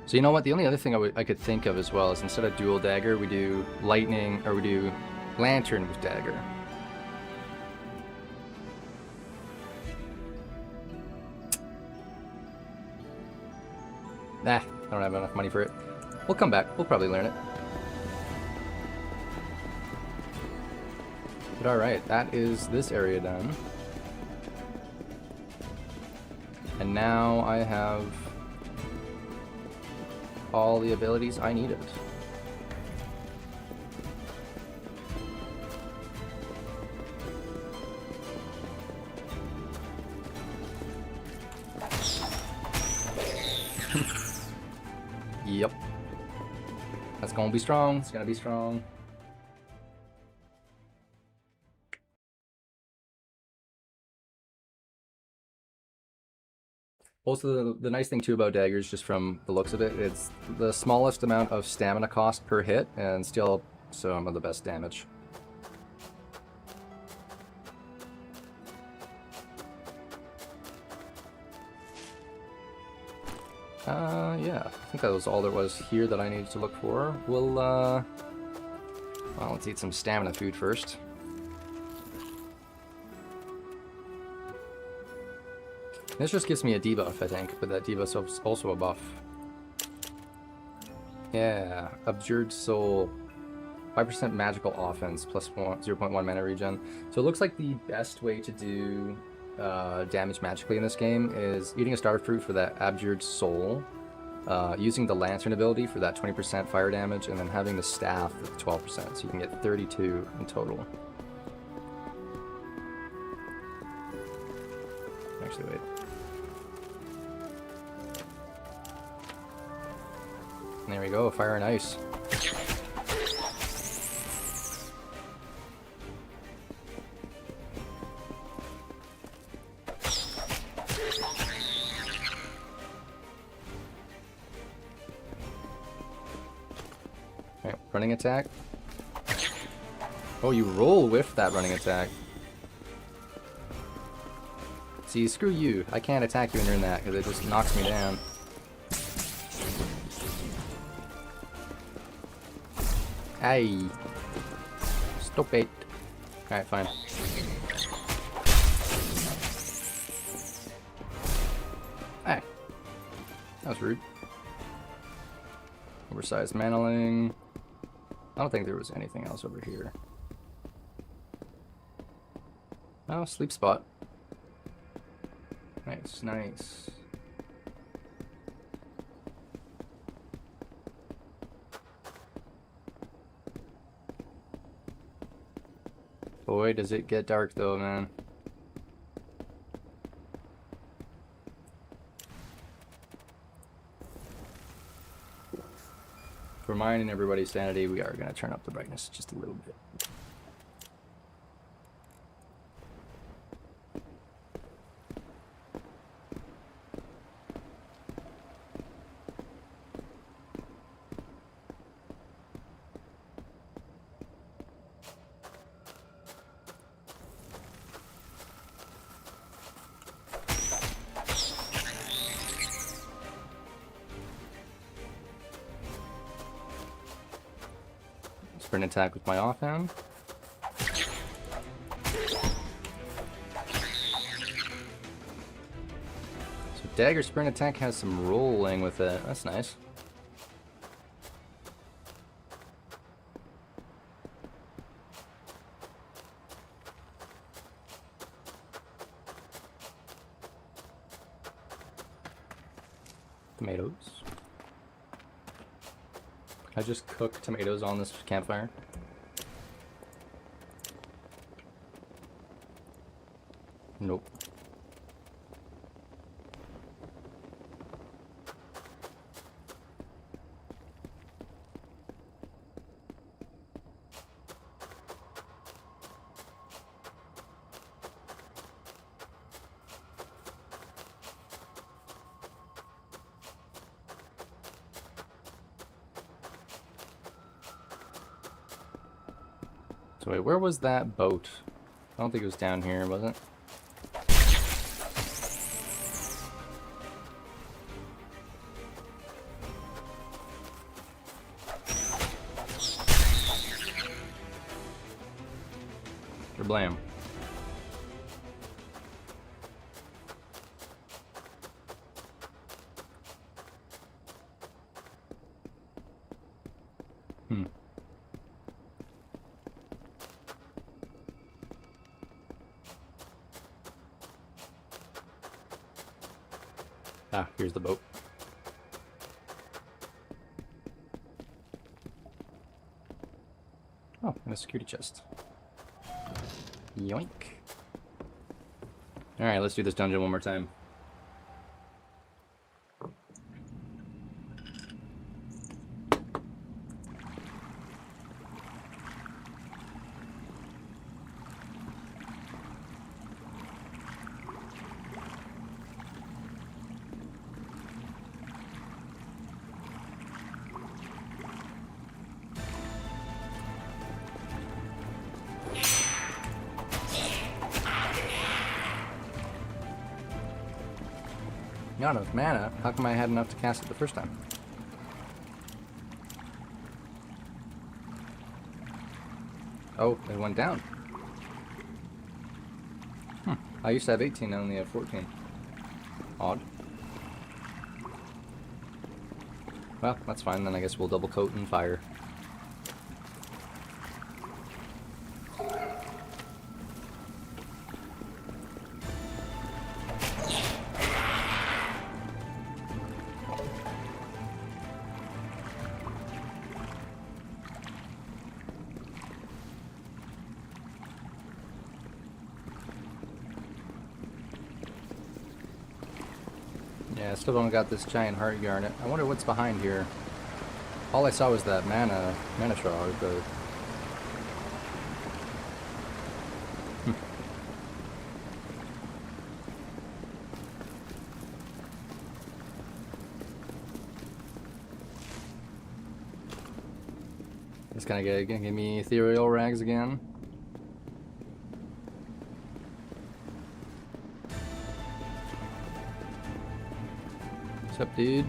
A: So you know what? The only other thing I could think of as well is instead of dual dagger, we do lightning, or we do lantern with dagger. Nah, I don't have enough money for it. We'll come back. We'll probably learn it. But alright, that is this area done. And now I have all the abilities I needed. gonna be strong. It's gonna be strong. Also, the nice thing too about daggers, just from the looks of it, it's the smallest amount of stamina cost per hit, and still some of the best damage. Yeah, I think that was all there was here that I needed to look for. Well, let's eat some stamina food first. This just gives me a debuff, I think, but that debuff's also a buff. Yeah, Abjured Soul. 5% magical offense, plus 0.1 mana regen. So it looks like the best way to do damage magically in this game is eating a star fruit for that Abjured Soul, using the Lantern ability for that 20% fire damage, and then having the staff with 12%, so you can get 32 in total. Actually, wait. There we go, fire and ice. Okay, running attack. Oh, you roll with that running attack. See, screw you. I can't attack you when you're in that, because it just knocks me down. Hey. Stop it. Alright, fine. Hey. That was rude. Oversized mantling. I don't think there was anything else over here. Oh, sleep spot. Nice, nice. Boy, does it get dark though, man. For mine and everybody's sanity, we are going to turn up the brightness just a little bit. Sprint attack with my offhand. So dagger sprint attack has some rolling with it. That's nice. Tomatoes. I just cook tomatoes on this campfire. Nope. So wait, where was that boat? I don't think it was down here, was it? Blam. Ah, here's the boat. Oh, and a security chest. Yoink. Alright, let's do this dungeon one more time. Not enough mana? How come I had enough to cast it the first time? Oh, it went down. I used to have 18, I only have 14. Odd. Well, that's fine, then I guess we'll double coat and fire. Yeah, I still don't got this giant heart garnet. I wonder what's behind here. All I saw was that mana shroud, but... It's gonna give me ethereal rags again. What's up, dude?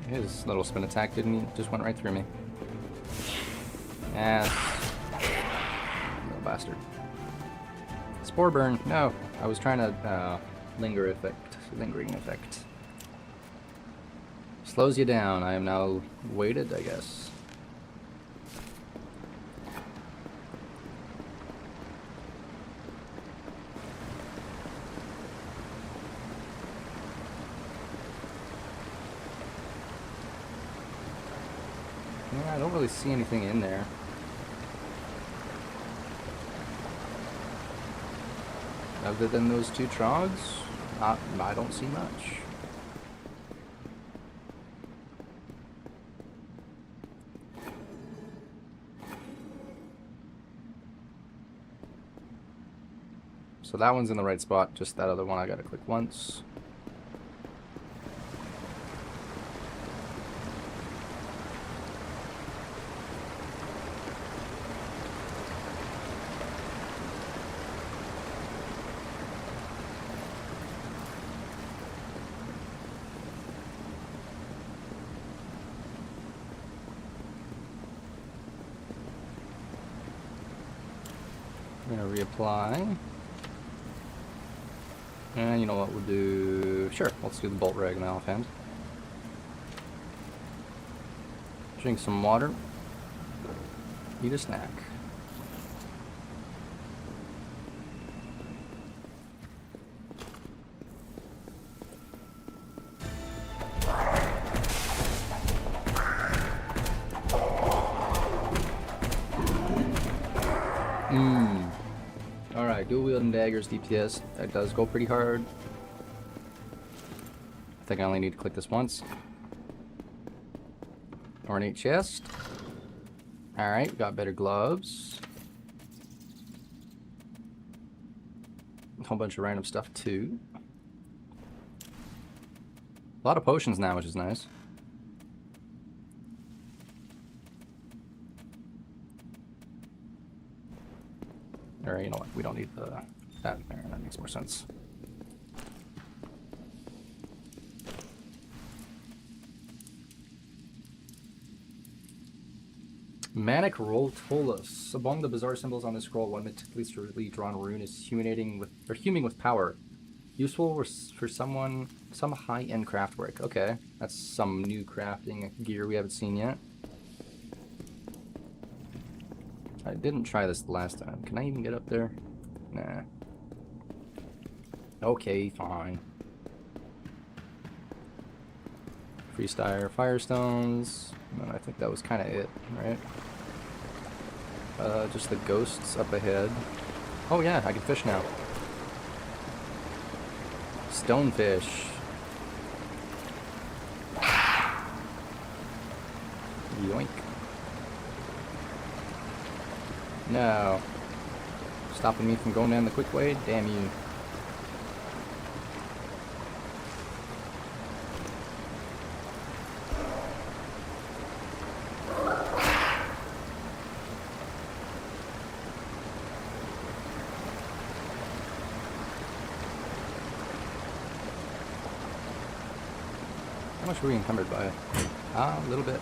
A: His little spin attack just went right through me. Yes. Little bastard. Spore burn. No, I was trying to lingering effect. Slows you down. I am now weighted, I guess. Yeah, I don't really see anything in there. Other than those two trogs, I don't see much. So that one's in the right spot, just that other one I gotta click once. I'm gonna reapply. And you know what we'll do? Sure, let's do the bolt rag now offhand. Drink some water. Eat a snack. Alright, dual wielding daggers, DPS. That does go pretty hard. I think I only need to click this once. Ornate chest. Alright, got better gloves. A whole bunch of random stuff too. A lot of potions now, which is nice. Or, you know what, we don't need that there, that makes more sense. Manic Roltolus. Among the bizarre symbols on this scroll, one meticulously drawn rune is huming with power. Useful for some high-end craft work. Okay, that's some new crafting gear we haven't seen yet. I didn't try this the last time. Can I even get up there? Nah. Okay, fine. Freestyle Firestones. And I think that was kind of it, right? Just the ghosts up ahead. Oh yeah, I can fish now. Stonefish. Yoink. No. Stopping me from going down the quick way? Damn you. How much were we encumbered by? A little bit.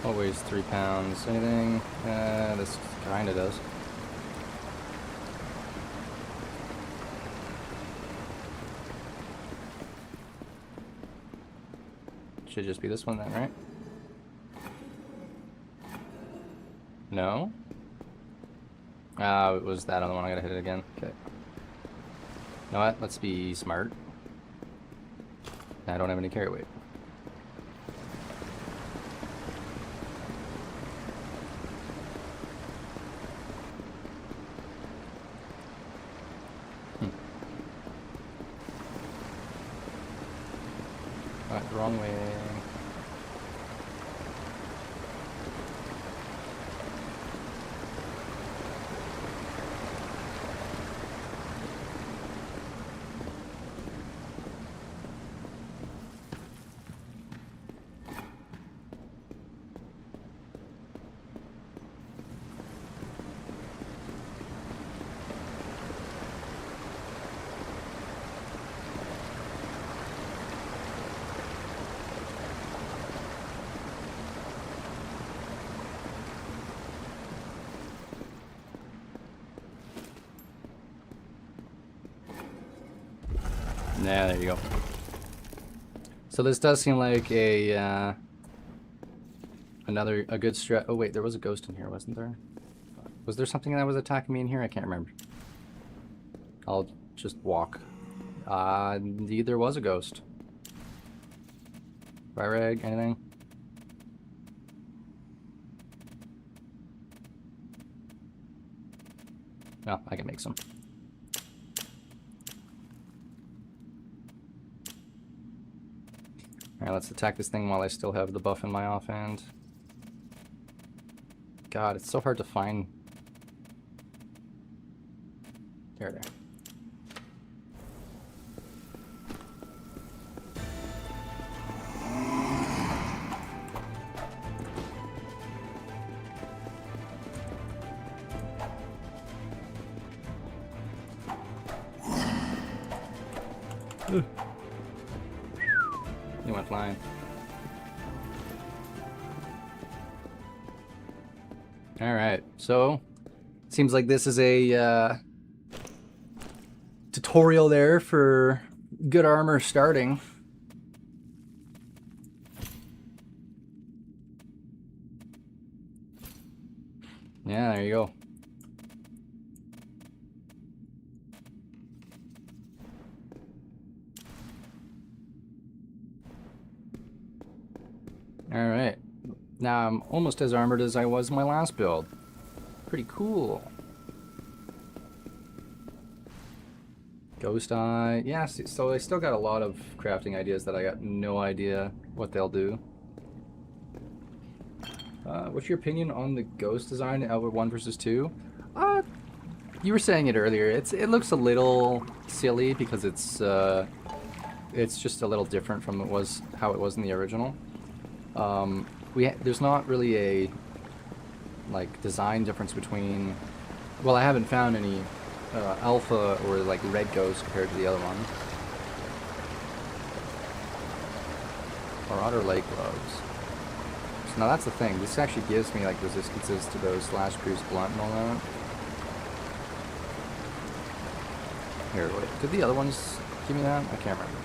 A: What weighs 3 pounds? Anything? This kinda does. Should just be this one then, right? No? It was that other one. I gotta hit it again. Okay. You know what? Let's be smart. I don't have any carry weight. Wrong way. Yeah, there you go. So this does seem like a a good strat. Oh wait, there was a ghost in here, wasn't there? Was there something that was attacking me in here? I can't remember. I'll just walk. Indeed, there was a ghost. Fire egg, anything? No, I can make some. Alright, let's attack this thing while I still have the buff in my offhand. God, it's so hard to find. There. You went flying. Alright, so seems like this is a tutorial there for good armor starting. Yeah, there you go. Alright, now I'm almost as armored as I was in my last build. Pretty cool. Ghost Eye. Yeah, so I still got a lot of crafting ideas that I got no idea what they'll do. What's your opinion on the ghost design in Outward 1 versus 2? You were saying it earlier. It looks a little silly because it's just a little different from how it was in the original. There's not really a like design difference between. Well, I haven't found any alpha or like red ghosts compared to the other one. Or Otter Lake gloves. So now that's the thing. This actually gives me like resistances to those Slash Cruise Blunt and all that. Here, wait. Did the other ones give me that? I can't remember.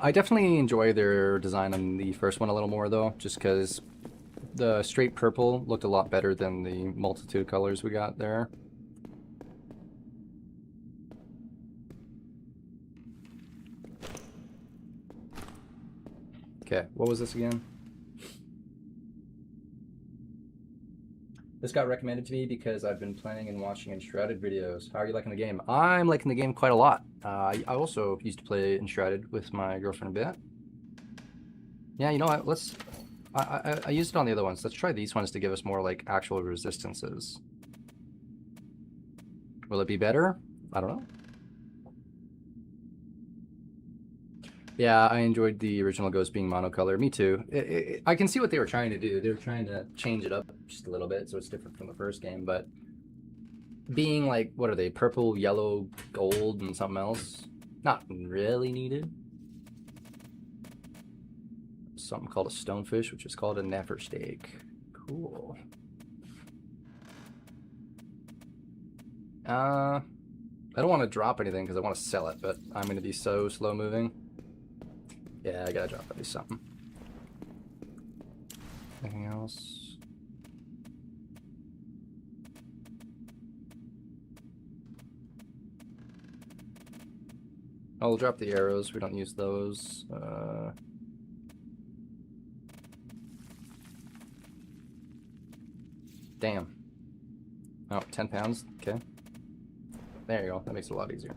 A: I definitely enjoy their design on the first one a little more though, just because the straight purple looked a lot better than the multitude colors we got there. Okay, what was this again? This got recommended to me because I've been playing and watching Enshrouded videos. How are you liking the game? I'm liking the game quite a lot. I also used to play Enshrouded with my girlfriend a bit. Yeah, you know what? I used it on the other ones. Let's try these ones to give us more like actual resistances. Will it be better? I don't know. Yeah, I enjoyed the original Ghost being monocolor. Me too. I can see what they were trying to do. They were trying to change it up just a little bit so it's different from the first game, but being like, what are they, purple, yellow, gold, and something else? Not really needed. Something called a stonefish, which is called a neverstake. Cool. I don't want to drop anything because I want to sell it, but I'm going to be so slow moving. Yeah, I gotta drop at least something. Anything else? I'll drop the arrows. We don't use those. Damn. Oh, 10 pounds. Okay. There you go. That makes it a lot easier.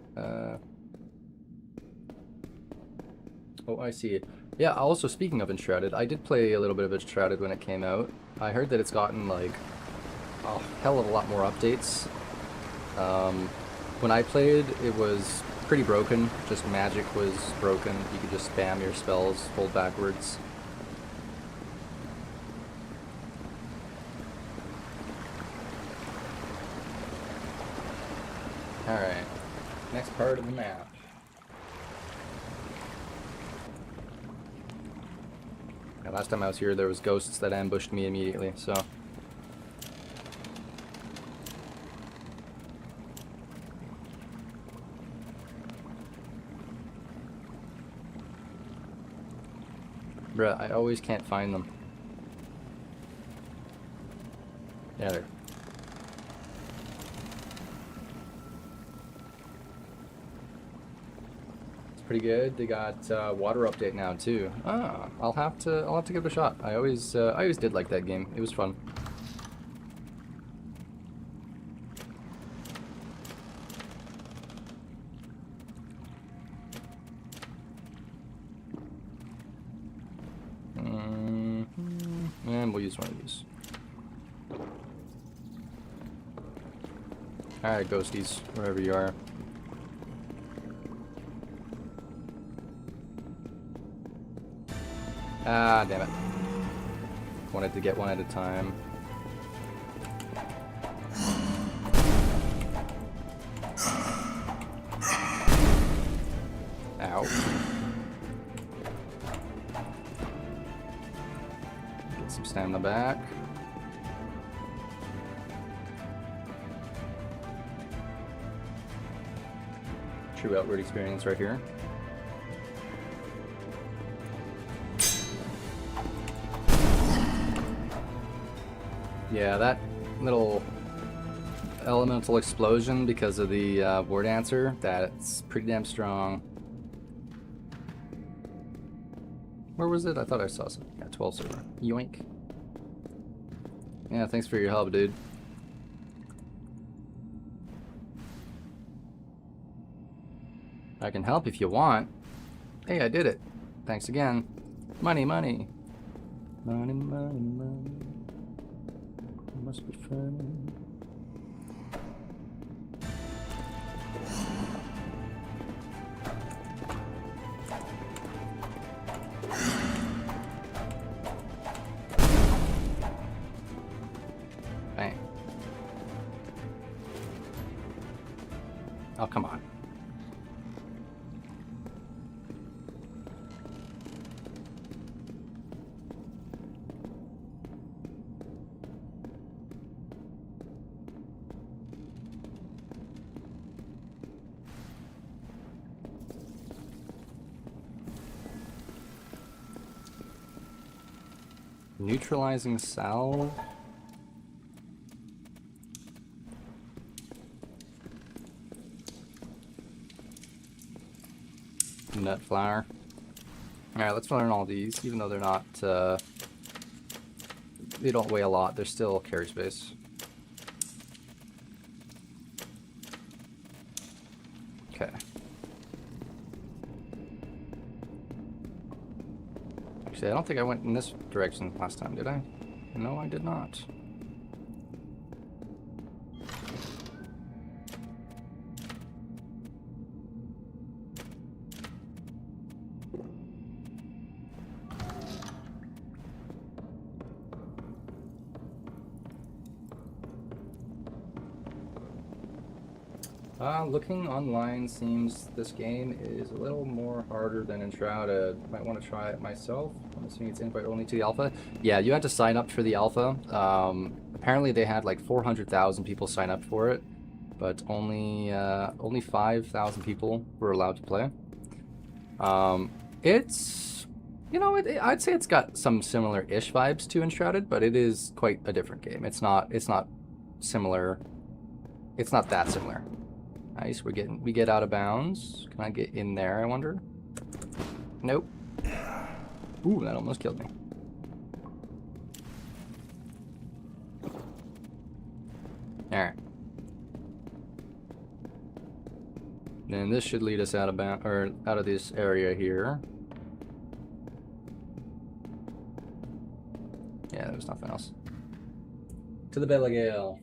A: Oh, I see. Yeah, also speaking of Enshrouded, I did play a little bit of Enshrouded when it came out. I heard that it's gotten, like, a hell of a lot more updates. When I played, it was pretty broken. Just magic was broken. You could just spam your spells, hold backwards. Alright, next part of the map. Yeah, last time I was here, there was ghosts that ambushed me immediately, so... Bruh, I always can't find them. Yeah, there. Pretty good. They got water update now too. Ah, I'll have to give it a shot. I always did like that game. It was fun. And we'll use one of these. Alright, ghosties, wherever you are. Ah, damn it. Wanted to get one at a time. Ow. Get some stamina back. True outward experience right here. Yeah, that little elemental explosion because of the war dancer, that's pretty damn strong. Where was it? I thought I saw something. Yeah, 12 silver. Yoink. Yeah, thanks for your help, dude. I can help if you want. Hey, I did it. Thanks again. Money, money. Money, money, money. Must be fun. Bang. Oh, come on. Neutralizing salve. Nut flower. Alright, let's learn all these, even though they're not, they don't weigh a lot, they're still carry space. Okay. Actually, I don't think I went in this direction last time, did I? No, I did not. Looking online seems this game is a little more harder than Enshrouded. Might want to try it myself. I'm assuming it's invite only to the alpha. Yeah, you had to sign up for the alpha. Apparently they had like 400,000 people sign up for it, but only 5,000 people were allowed to play. It's, you know, I'd say it's got some similar-ish vibes to Enshrouded, but it is quite a different game. It's not similar. It's not that similar. Nice, we get out of bounds. Can I get in there, I wonder? Nope. Ooh, that almost killed me. Alright. Then this should lead us out of out of this area here. Yeah, there's nothing else. To the Belagale.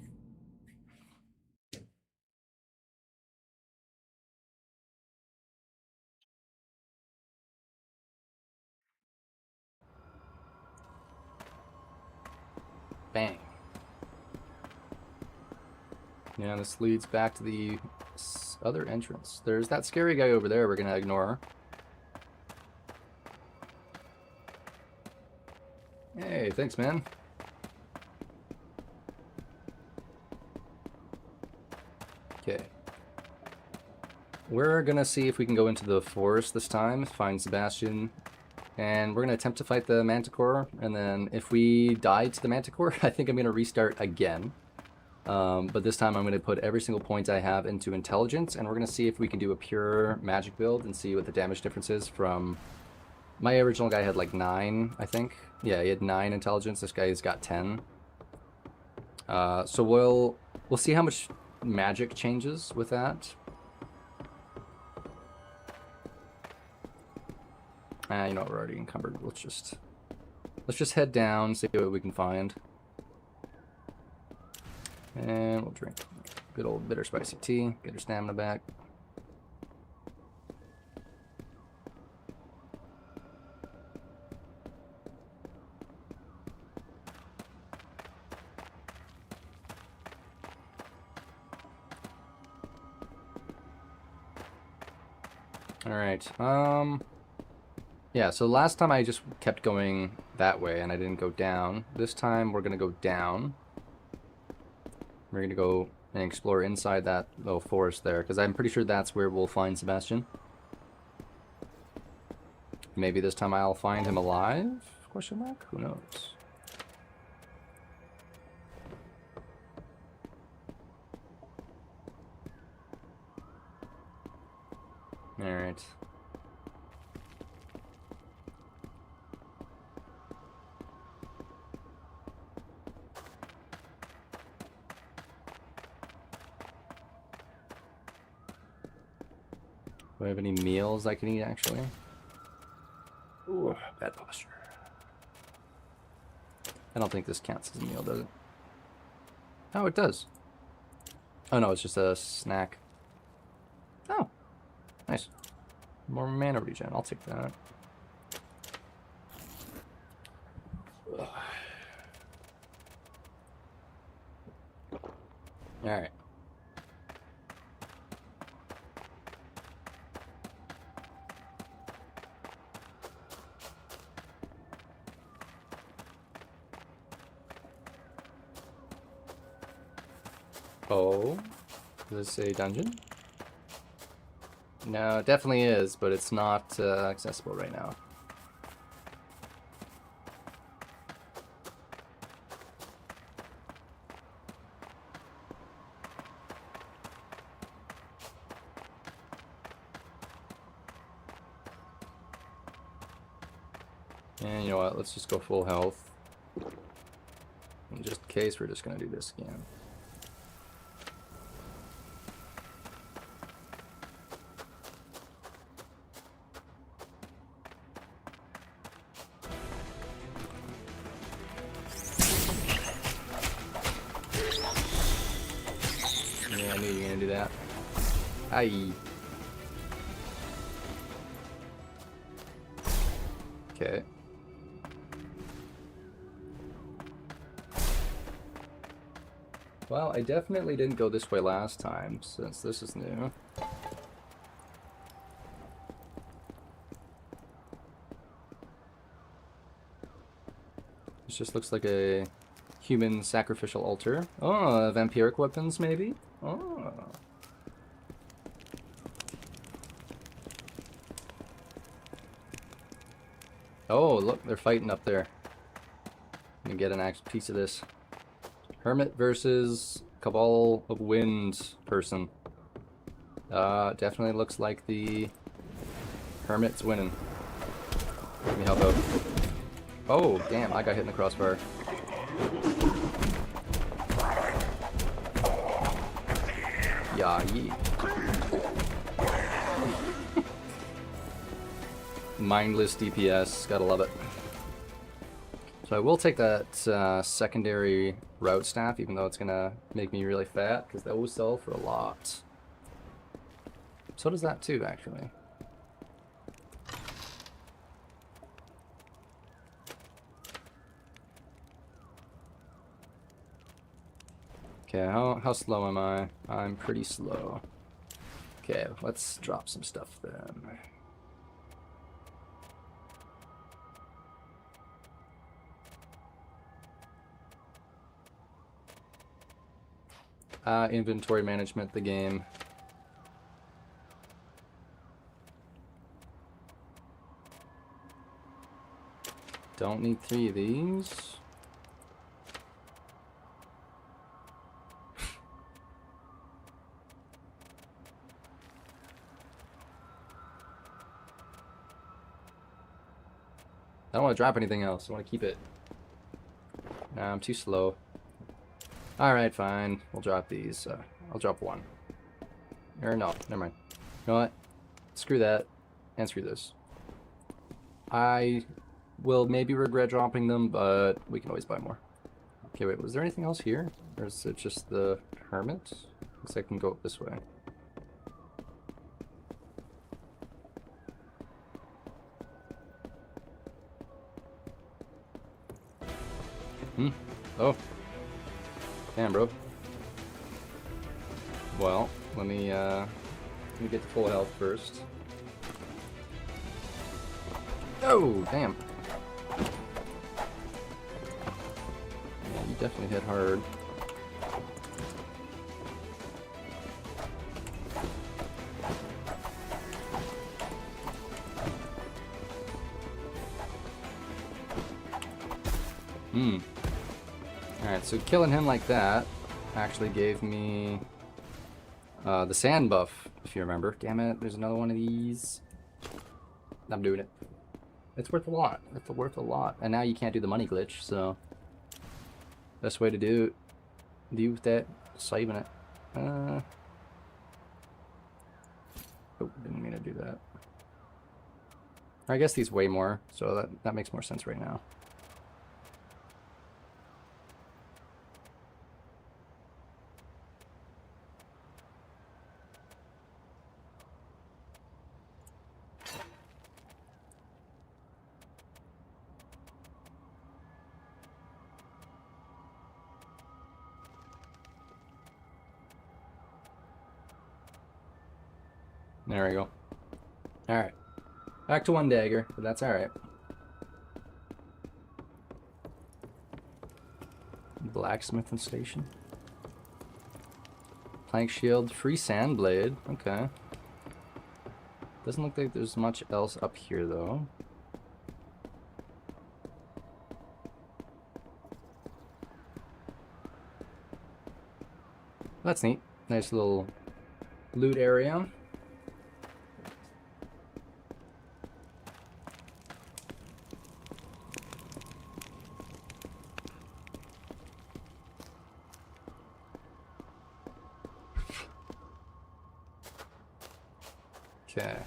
A: Bang. Yeah, this leads back to the other entrance. There's that scary guy over there we're gonna ignore. Hey, thanks, man. Okay. We're gonna see if we can go into the forest this time, find Sebastian, and we're gonna attempt to fight the Manticore, and then if we die to the Manticore, I think I'm gonna restart again. But this time I'm gonna put every single point I have into intelligence, and we're gonna see if we can do a pure magic build and see what the damage difference is from... My original guy had like 9, I think. Yeah, he had 9 intelligence. This guy's got 10. So we'll see how much magic changes with that. You know what, we're already encumbered. Let's just head down, see what we can find. And we'll drink good old bitter spicy tea, get our stamina back. Alright, yeah, so last time I just kept going that way and I didn't go down. This time we're gonna go down. We're gonna go and explore inside that little forest there, because I'm pretty sure that's where we'll find Sebastian. Maybe this time I'll find him alive? Question mark? Who knows? Alright. Do I have any meals I can eat, actually? Ooh, bad posture. I don't think this counts as a meal, does it? Oh, it does. Oh, no, it's just a snack. Oh, nice. More mana regen. I'll take that. Ugh. All right. Oh, is this a dungeon? No, it definitely is, but it's not accessible right now. And you know what, let's just go full health. In just in case, we're just gonna do this again. Yeah, I knew you were gonna do that. Aye. Okay. Well, I definitely didn't go this way last time, since this is new. This just looks like a human sacrificial altar. Oh, vampiric weapons, maybe? Oh. Oh, look, they're fighting up there. Let me get an actual piece of this. Hermit versus Cabal of Wind person. Definitely looks like the Hermit's winning. Let me help out. Oh, damn, I got hit in the crossbar. Yeah, yeet. Mindless DPS, gotta love it. So I will take that secondary route staff, even though it's gonna make me really fat, because those sell for a lot. So does that too, actually. Okay, how slow am I? I'm pretty slow. Okay, let's drop some stuff then. Inventory management, the game. Don't need 3 of these. I don't want to drop anything else. I want to keep it. Nah, I'm too slow. Alright, fine. We'll drop these. I'll drop 1. Or no, never mind. You know what? Screw that. And screw this. I will maybe regret dropping them, but we can always buy more. Okay, wait, was there anything else here? Or is it just the Hermit? Looks like I can go up this way. Oh. Damn, bro. Well, let me get to full health first. Oh, damn. Yeah, you definitely hit hard. Alright, so killing him like that actually gave me the sand buff, if you remember. Damn it, there's another one of these. I'm doing it. It's worth a lot. It's worth a lot. And now you can't do the money glitch, so best way to deal with that, saving it. Oh, didn't mean to do that. I guess these weigh more, so that makes more sense right now. There we go. Alright. Back to 1 dagger, but that's alright. Blacksmithing station. Plank shield, free sand blade. Okay. Doesn't look like there's much else up here though. That's neat. Nice little loot area. Okay.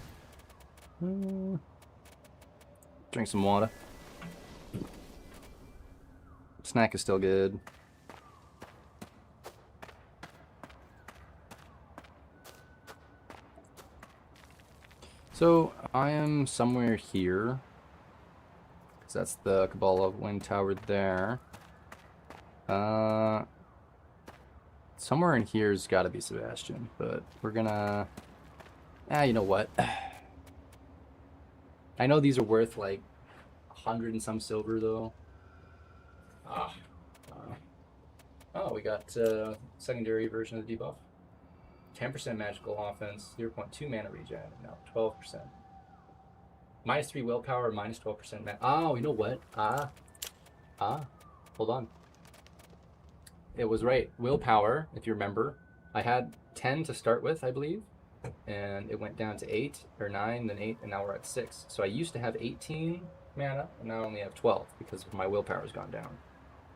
A: Drink some water. Snack is still good. So I am somewhere here, because that's the Cabal of Wind Tower there. Somewhere in here's got to be Sebastian, but we're gonna... you know what? I know these are worth like 100 and some silver though. Oh, we got secondary version of the debuff. 10% magical offense, 0.2 mana regen, now 12%. -3 willpower, -12% oh, you know what? Hold on. It was right. Willpower, if you remember. I had 10 to start with, I believe. And it went down to 8 or 9, then 8, and now we're at 6. So I used to have 18 mana, and now I only have 12 because my willpower has gone down.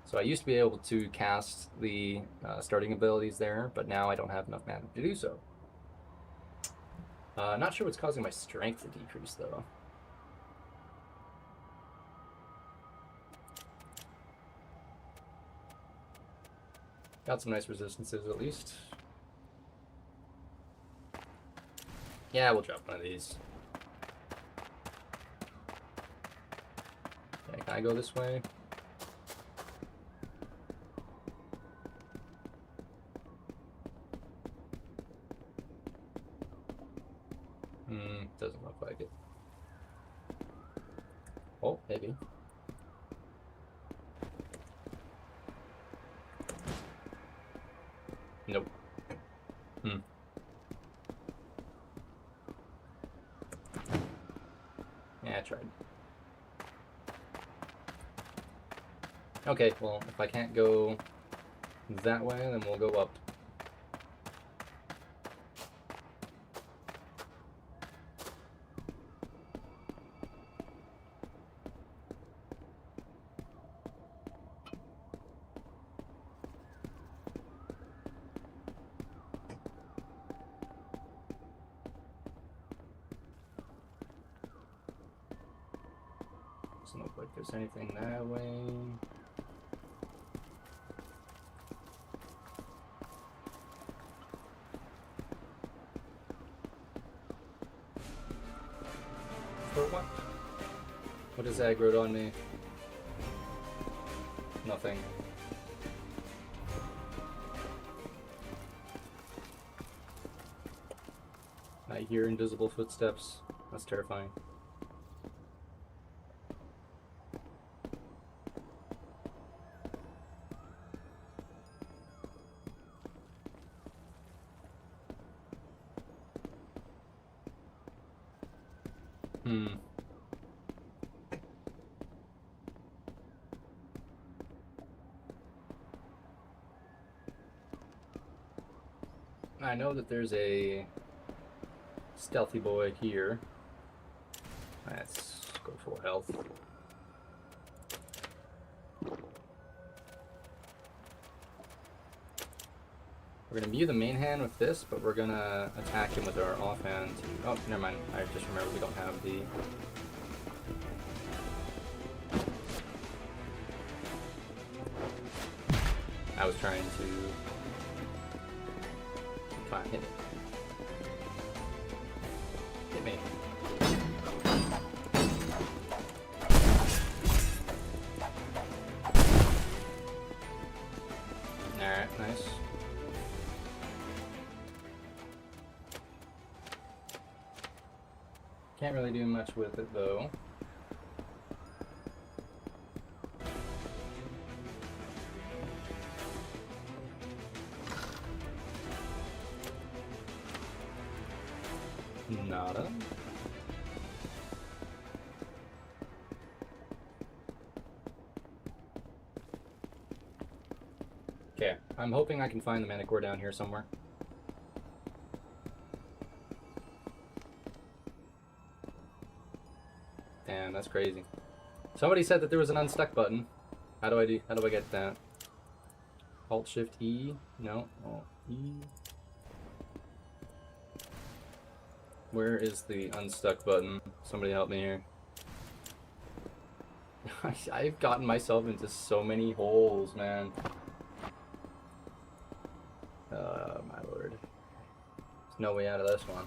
A: So I used to be able to cast the starting abilities there, but now I don't have enough mana to do so. Not sure what's causing my strength to decrease, though. Got some nice resistances, at least. Yeah, we'll drop one of these. Okay, can I go this way? Doesn't look like it. Oh, maybe. Nope. Yeah, I tried. Okay, well, if I can't go that way, then we'll go up. Doesn't look like there's anything that way. For what? What is aggroed on me? Nothing. I hear invisible footsteps. That's terrifying. I know that there's a stealthy boy here. Let's go full health. We're gonna view the main hand with this, but we're gonna attack him with our offhand. Oh, never mind. I just remembered we don't have the... I was trying to... Fine, hit it. Hit me. Alright, nice. Can't really do much with it though. Nada. Okay, I'm hoping I can find the mana core down here somewhere. Damn, that's crazy. Somebody said that there was an unstuck button. How do I get that? Alt Shift E? No. Alt E. Where is the unstuck button? Somebody help me here. I've gotten myself into so many holes, man. My lord. There's no way out of this one.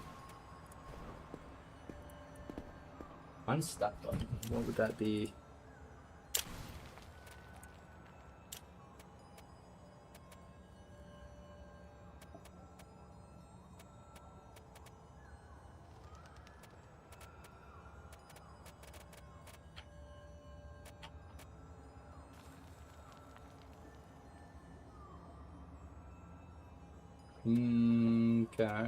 A: Unstuck button. What would that be? Okay.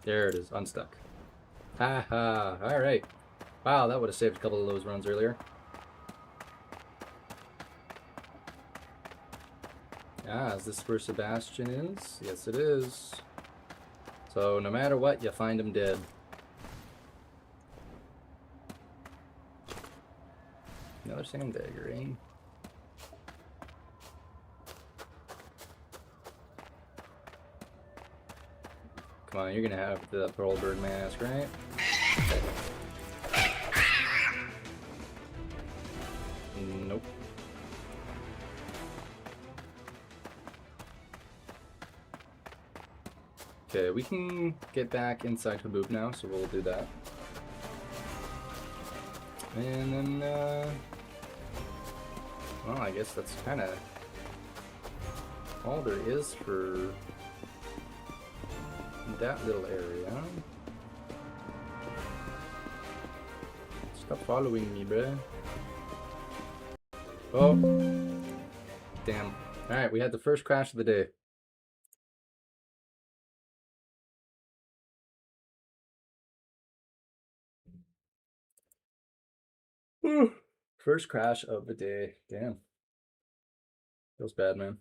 A: There it is, unstuck. Haha, alright. Wow, that would have saved a couple of those runs earlier. Ah, is this where Sebastian is? Yes, it is. So, no matter what, you find him dead. Another sand dagger, eh? Come on, you're gonna have the Pearl Bird mask, right? Nope. Okay, we can get back inside Haboob now, so we'll do that. And then, well, I guess that's kind of all there is for that little area. Stop following me, bruh. Oh. Damn. Alright, we had the first crash of the day. First crash of the day. Damn. Feels bad, man.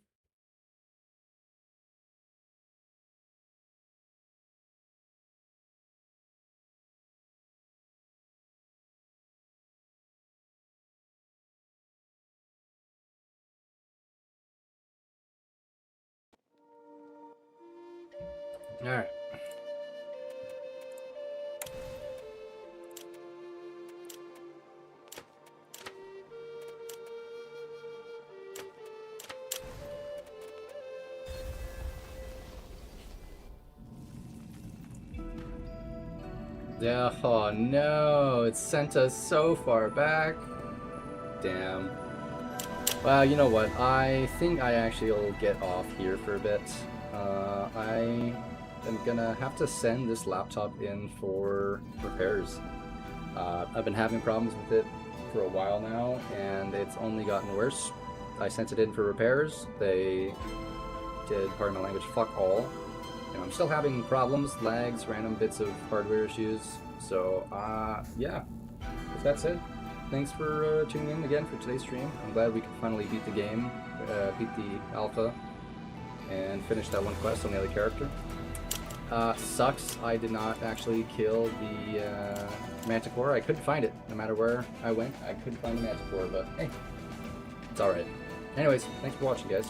A: Alright. Yeah, oh no, it sent us so far back. Damn. Well, you know what? I think I actually will get off here for a bit. I am gonna have to send this laptop in for repairs. I've been having problems with it for a while now, and it's only gotten worse. I sent it in for repairs. They did, pardon my language, fuck all. And I'm still having problems, lags, random bits of hardware issues. So, yeah. With that said, thanks for tuning in again for today's stream. I'm glad we could finally beat the game, beat the alpha, and finish that one quest on the other character. Sucks I did not actually kill the Manticore. I couldn't find it. No matter where I went, I couldn't find the Manticore, but hey, it's alright. Anyways, thanks for watching, guys.